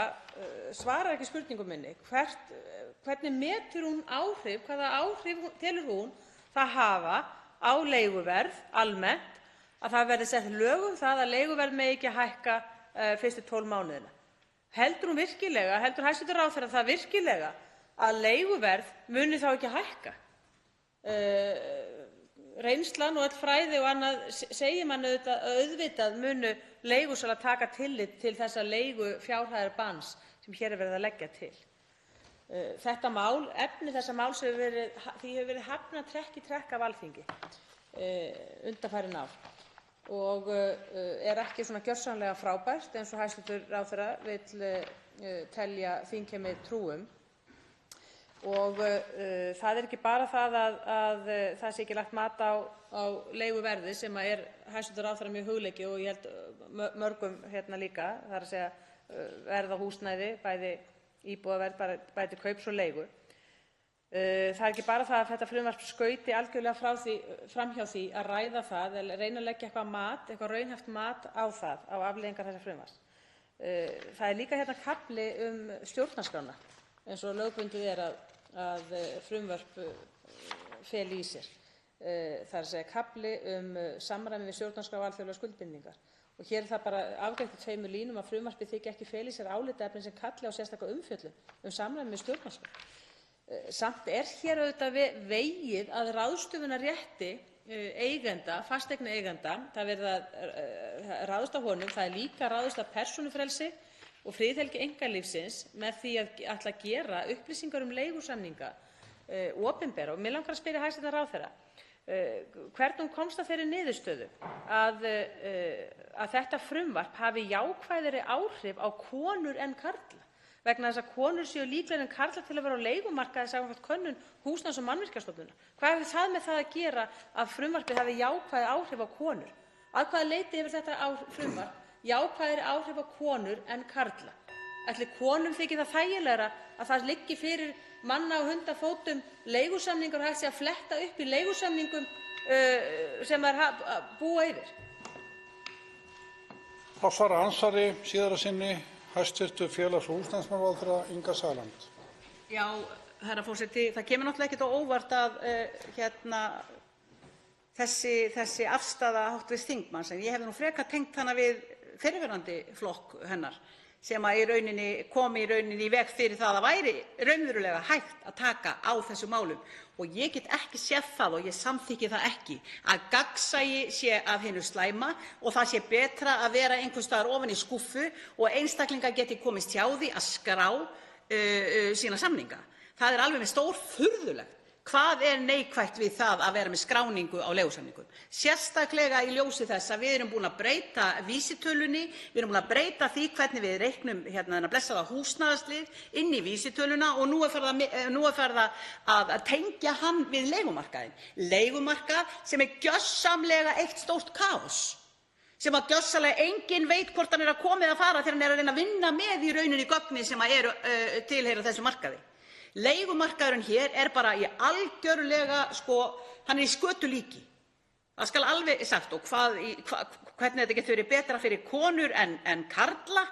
svarar ekki spurningu minni. Hvernig metur hún áhrif, hvaða áhrif telur hún það hafa á leiguverð almennt að það verði sett lög um það að leiguverð megi ekki hækka fyrstu 12 mánuðina? Heldur hæstv. ráðherra það virkilega að leiguverð muni þá ekki hækka? Reynslan og öll fræði og annað segir manni auðvitað munu leigusalar taka tillit til þessa leigufjárhæðarbanns sem hér er verið að leggja til. Þetta mál, efni þessa máls hefur verið hafnað trekk í trekk af Alþingi undanfarin ár og er ekki svona gjörsamlega frábært eins og hæstv. ráðherra vill telja þingheimi trú um. Og það er ekki bara það að það sé ekki lagt mat á leiguverði sem er hæstv. ráðherra mjög hugleikið og ég held mörgum hérna líka, það er að segja verð á húsnæði, bæði íbúðaverð, bæði kaups og leigu. Það er ekki bara það að þetta frumvarp skauti algjörlega framhjá því að ræða það eða reyna að leggja eitthvað raunhæft mat á það, á afleiðingar þessa frumvarps. Það er líka hérna kafli stjórnarskrána eins og lögbundið er að frumvörp feli í sér. Það er að segja kafli samræmi við stjórnarskrá og alþjóðlegar skuldbindingar. Og hér er það bara afgreitt í 2 línum að frumvarpið þykja ekki fela í sér álitaefni sem kalli á sérstaka umfjöllun samræmi við stjórnarskrá. Samt er hér auðvitað vegið að ráðstöfunarrétti eigenda, fasteignaeigenda. Það er verið að ráðast af honum. Það er líka ráðist af persónufrelsi og friðhelgi einkalífsins með því að ætla að gera upplýsingar um leigusamninga opinberar. Og mig langar að spyrja hæstv. ráðherra hvernig hún komst að þeirri niðurstöðu að þetta frumvarp hafi jákvæðari áhrif á konur en karla, vegna þess að konur séu líklegri en karlar til að vera á leigumarkaði samkvæmt könnun Húsnæðis- og mannvirkjastofnunar. Hvað hefur það með það að gera að frumvarpið hafi jákvæð áhrif á konur? Að hvaða leyti hefur þetta frumvarp jákvæðari áhrif á konur en karla? Ætli konum þykir það þægilegra að það liggi fyrir manna og hundafótum leigusamningar og hægt sé að fletta upp í leigusamningum sem þær búa yfir? Þá svarar andsvari síðara sinni hæstv. félags- og húsnæðismálaráðherra Inga Sæland. Já, herra forseti, það kemur náttúrulega ekkert á óvart að þessi afstaða hv. þingmanns, en ég hefði nú frekar tengt hana við fyrrverandi flokk hennar sem kom í rauninni í veg fyrir það að væri raunverulega hægt að taka á þessum málum. Og ég get ekki séð það og ég samþykki það ekki að gagnsæi sé af hinu slæma og það sé betra að vera einhvers staðar ofan í skúffu og einstaklingar geti komist hjá því að skrá sína samninga. Það er alveg með stórfurðulegt. Hvað er neikvætt við það að vera með skráningu á leigusamningum? Sérstaklega í ljósi þess að við erum búin að breyta vísitölunni, við erum búin að breyta því hvernig við reiknum þennan blessaða húsnæðislið inn í vísitöluna og nú er farið að tengja hann við leigumarkaðinn. Leigumarkað sem er gjörsamlega eitt stórt kaos, sem að gjörsamlega enginn veit hvort hann er að koma eða fara þegar hann er að reyna að vinna með í rauninni gögnin sem eru tilheyra þessu markaði. Leigumarkaðurinn hér er bara í algjörlega, hann er í skötulíki. Það skal alveg sagt. Og hvernig þetta getur verið betra fyrir konur en karla,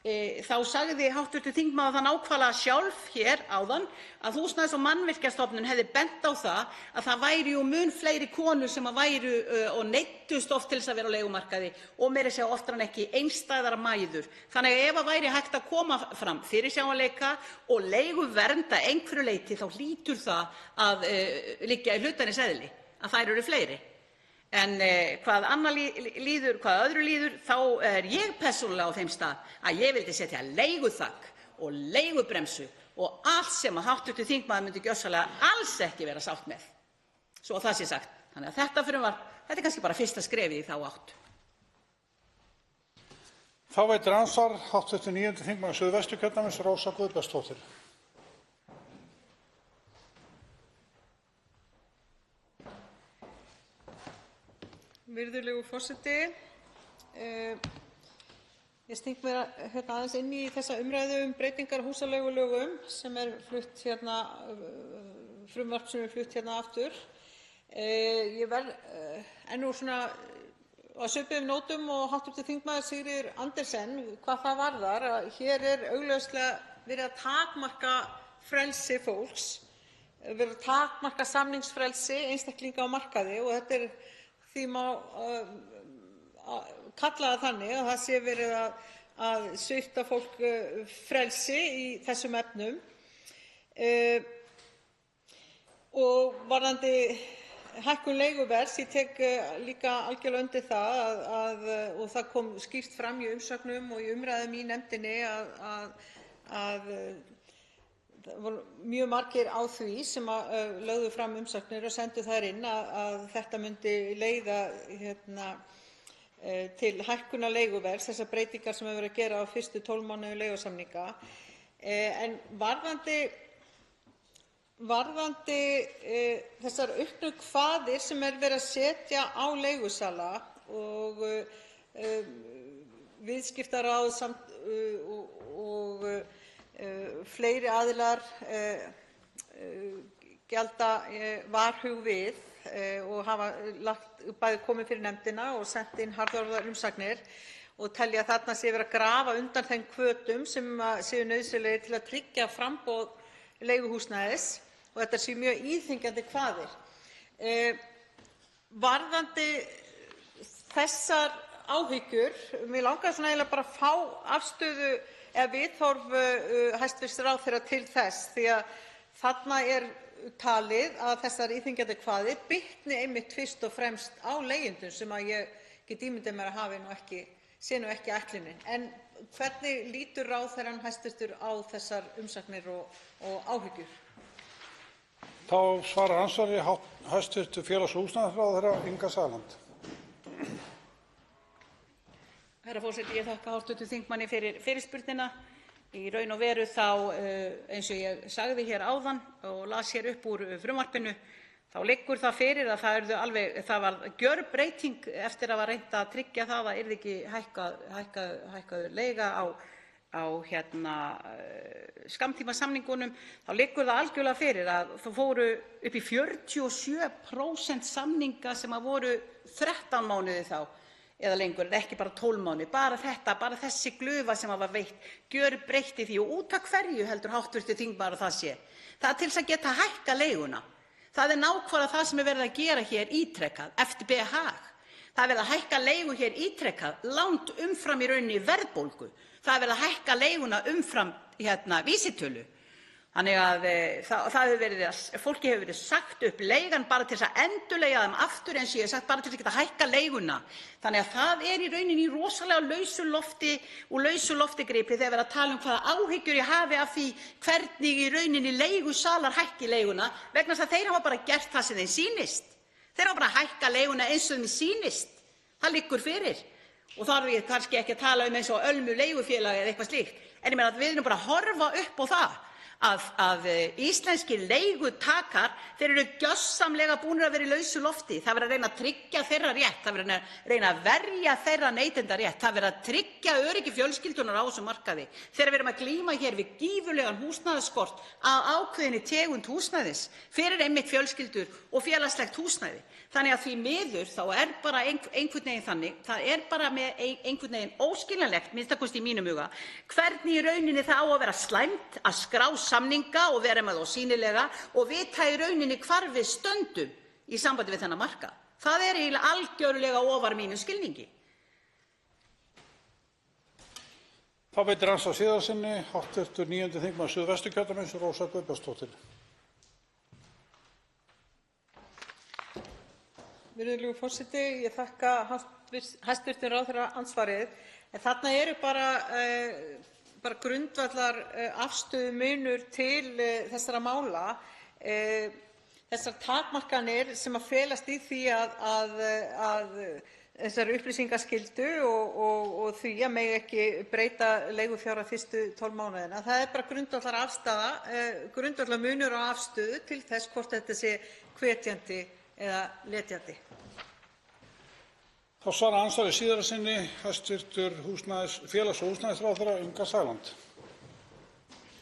þá sagði hv. þingmaður það nákvæmlega sjálf hér áðan að Húsnæðis- og mannvirkjastofnun hefði bent á það að það væru mun fleiri konur sem væru og neyddust oft til þess að vera á leigumarkaði og meira að segja oftar en ekki einstæðar mæður. Þannig að ef það væri hægt að koma fram fyrirsjáanleika og leiguvernd að einhverju leyti þá hlýtur það að liggja í hlutarins eðli að þær eru fleiri. En hvað öðru líður þá er ég persónulega á þeim stað að ég vildi setja leiguþak og leigubremsu og allt sem að hv. þingmaður myndi gjörsamlega alls ekki vera sátt með, svo það sé sagt. Þannig að þetta frumvarp, þetta er kannski bara fyrsta skrefið í þá átt. Þá veitir andsvar hv. 9. þingmaður Suðvesturkjördæmis, Rósa Guðbjartsdóttir. Virðulegur forseti. Ég sting mér aðeins inn í þessa umræðu breytingar á húsaleigulögum sem flutt frumvarp sem flutt aftur. Ég verð nú svona á svipuðum nótum og hv. þingmaður Sigríður Andersen hvað það varðar að hér er augljóslega verið að takmarka frelsi fólks, verið að takmarka samningsfrelsi einstaklinga á markaði og þetta því má kalla það þannig að það sé verið að svipta fólk frelsi í þessum efnum. Og varðandi hækkun leiguverðs, ég tek líka algjörlega undir það og það kom skýrt fram í umsögnum og í umræðum í nefndinni að það voru mjög margir á því sem lögðu fram umsagnir og sendu þær inn að þetta myndi leiða til hækkunar leiguverðs, þessar breytingar sem hefur verið að gera á fyrstu 12 mánuðum leigusamninga. En varðandi þessar auknu kvaðir sem verið að setja á leigusala og viðskiptaráð og fleiri aðilar gjalda varhug við og hafa bæði komið fyrir nefndina og sent inn harðorðar umsagnir og telja að þarna sé verið að grafa undan þeim hvötum sem séu nauðsynlegir til að tryggja framboð leiguhúsnæðis og þetta séu mjög íþyngjandi kvaðir. Varðandi þessar áhyggjur, mig langar svona eiginlega bara að fá afstöðu eða viðhorf hæstv. ráðherra til þess, því að þarna er talið að þessar íþyngjandi kvaðir bitni einmitt fyrst og fremst á leigjendum sem að ég get ímyndað mér að sé nú ekki ætlunin. En Hvernig lítur ráðherrann hæstv. Á þessar umsagnir og áhyggjur? Þá svarar andsvari hæstv. Félags- og húsnæðisráðherra Inga Sæland. Herra forseti. Ég þakka hv. þingmanni fyrir fyrirspurnina. Í raun og veru þá, eins og ég sagði hér áðan og las hér upp úr frumvarpinu, þá liggur það fyrir að það var gjörbreyting eftir að var reynt að tryggja það að yrði ekki hækkuð leiga á skammtímasamningunum. Þá liggur það algjörlega fyrir að það fóru upp í 47% samninga sem voru 13 mánuði þá eða lengur, en ekki bara 12 mánuði. Bara þessi glufa sem var veitt gjörbreytti því. Og út af hverju heldur hv. þingmaður að það sé? Það er til þess að geta hækkað leiguna. Það er nákvæmlega það sem er verið að gera hér ítrekað eftir behag. Það er verið að hækka leigu hér ítrekað langt umfram í rauninni verðbólgu. Það er verið að hækka leiguna umfram vísitölu. Þannig að fólki hefur verið sagt upp leigan bara til þess að endurleigja þeim aftur, eins og ég hef sagt, bara til þess að geta hækka leiguna. Þannig að það er í rauninni rosalega lausu lofti og lausu lofti gripið þegar verið að tala um hvaða áhyggjur ég hafi af því hvernig í rauninni leigusalar hækki leiguna, vegna þess að þeir hafa bara gert það sem þeim sýnist. Þeir hafa bara hækka leiguna eins og þeim sýnist. Það liggur fyrir. Og þá erum við kannski ekki að tala um eins og Ölmu leigufélag eða eitthvað slíkt. En ég meina að við erum bara að horfa upp á það að íslenskir leigutakar, þeir eru gjörsamlega búnir að vera í lausu lofti. Það er verið að reyna að tryggja þeirra rétt, það er verið að reyna að verja þeirra neytendarétt, það er verið að tryggja öryggi fjölskyldunar á þessum markaði þegar við erum að glíma hér við gífurlegan húsnæðisskort af ákveðinni tegund húsnæðis fyrir einmitt fjölskyldur og félagslegt húsnæði. Þannig að því miður þá er bara einhvern veginn þannig, það er bara með einhvern veginn óskiljanlegt, minnst að kosti í mínum huga, hvernig í rauninni það á að vera slæmt að skrá samninga og vera með þá sýnilega og vita í rauninni hvar við stöndum í sambandi við þennan markað. Það er eiginlega algjörlega ofar mínum skilningi. Þá veitir andsvar síðarsinni hv. 9. þingmaður Suðvesturkjördæmis, Rósa Guðbjartsdóttir. Virðulegur forseti. Ég þakka hæstv. ráðherra andsvarið. En þarna eru bara grundvallar afstöðumunur til þessara mála. Þessar takmarkanir sem að felast í því að þessari upplýsingaskyldu og því að mega ekki breyta leigufjárhæð fyrstu 12 mánuðina. Það er bara grundvallarmunur á afstöðu til þess hvort þetta sé hvetjandi eða letjandi. Þá svarar andsvari síðarsinni hæstv. félags- og húsnæðisráðherra Inga Sæland.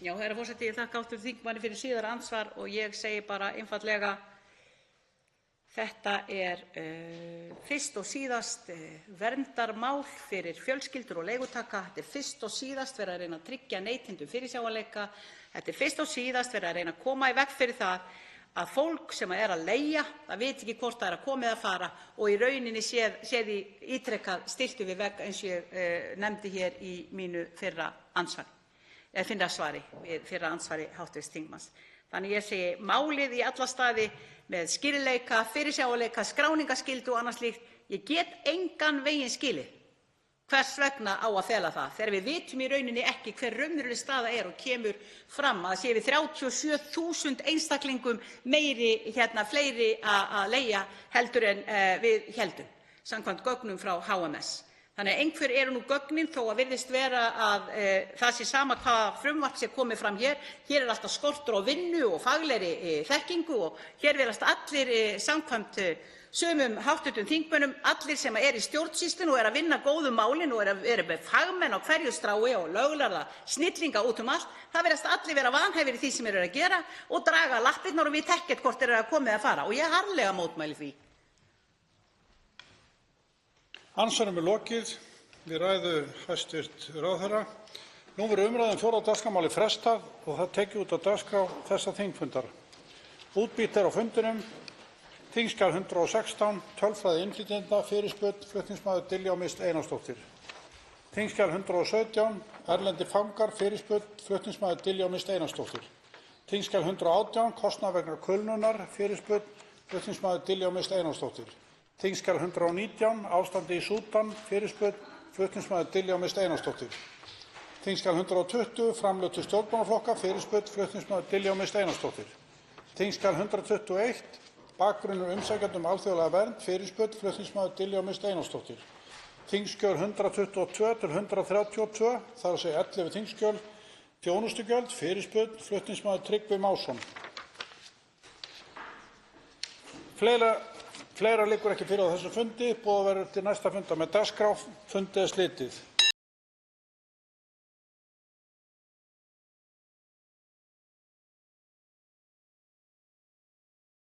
Já, herra forseti, ég þakka hv. þingmanni fyrir síðara andsvar og ég segi bara einfaldlega: þetta er fyrst og síðast verndarmál fyrir fjölskyldur og leigutaka. Þetta er fyrst og síðast verið að reyna að tryggja neytendum fyrirsjáanleika. Þetta er fyrst og síðast verið að reyna að koma í veg fyrir það að fólk sem er að leigja, það veit ekki hvort það er að koma eða fara og í rauninni sé því ítrekað stillt við vegg, eins og ég nefndi hér í mínu fyrra svari við fyrra andsvari hv. þingmanns. Þannig ég segi málið í alla staði með skýrleika, fyrirsjáanleika, skráningarskyldu og annað slíkt. Ég get engan veginn skilið hvers vegna á að fela það þegar við vitum í rauninni ekki hver raunveruleg staða er og kemur fram að sé við 37.000 einstaklingum fleiri að leigja heldur en við héldum samkvæmt gögnum frá HMS. Þannig að einhver eru nú gögnin þó að virðist vera að það sé sama hvaða frumvarp sé komið fram hér. Hér er alltaf skortur á vinnu og faglegri þekkingu og hér virðast allir samkvæmt sumum hv. þingmönnum, allir sem eru í stjórnsýslunni og eru að vinna góðu málin og eru með fagmenn á hverju strái og löglærða snillinga út um allt, það virðast allir vera vanhæfir í því sem eru að gera og draga lappirnar og vita ekkert hvort eru að koma eða fara og ég harðlega mótmæli því. Andsvörum er lokið við ræðu hæstv. ráðherra. Nú verður umræðu um 4. dagskrármálið frestað og það tekið út á dagskrá þessa þingfundar. Útbýtt er á fundinum. Þingskjal 116, tölfræði innflytjenda, fyrirspurn, flutningsmaður Diljá Mist Einarsdóttir. Þingskjal 117, erlendir fangar, fyrirspurn, flutningsmaður Diljá Mist Einarsdóttir. Þingskjal 118, kostnaður vegna kulnunar, fyrirspurn, flutningsmaður Diljá Mist Einarsdóttir. Þingskjal 119, ástandi í Súdan, fyrirspurn, flutningsmaður Diljá Mist Einarsdóttir. Þingskjal 120, framlög til stjórnmálaflokka, fyrirspurn, flutningsmaður Diljá Mist Einarsdóttir. Þingskjal 121, bakgrunnur umsækjenda um alþjóðlega vernd, fyrirspurn, flutningsmaður Diljá Mist Einarsdóttir. Þingskjöl 122 til 132, þ.e. 11 þingskjöl, þjónustugjöld, fyrirspurn, flutningsmaður Tryggvi Másson. Fleira liggur ekki fyrir á þessum fundi. Boðað verður til næsta fundar með dagskrá. Fundi er slitið.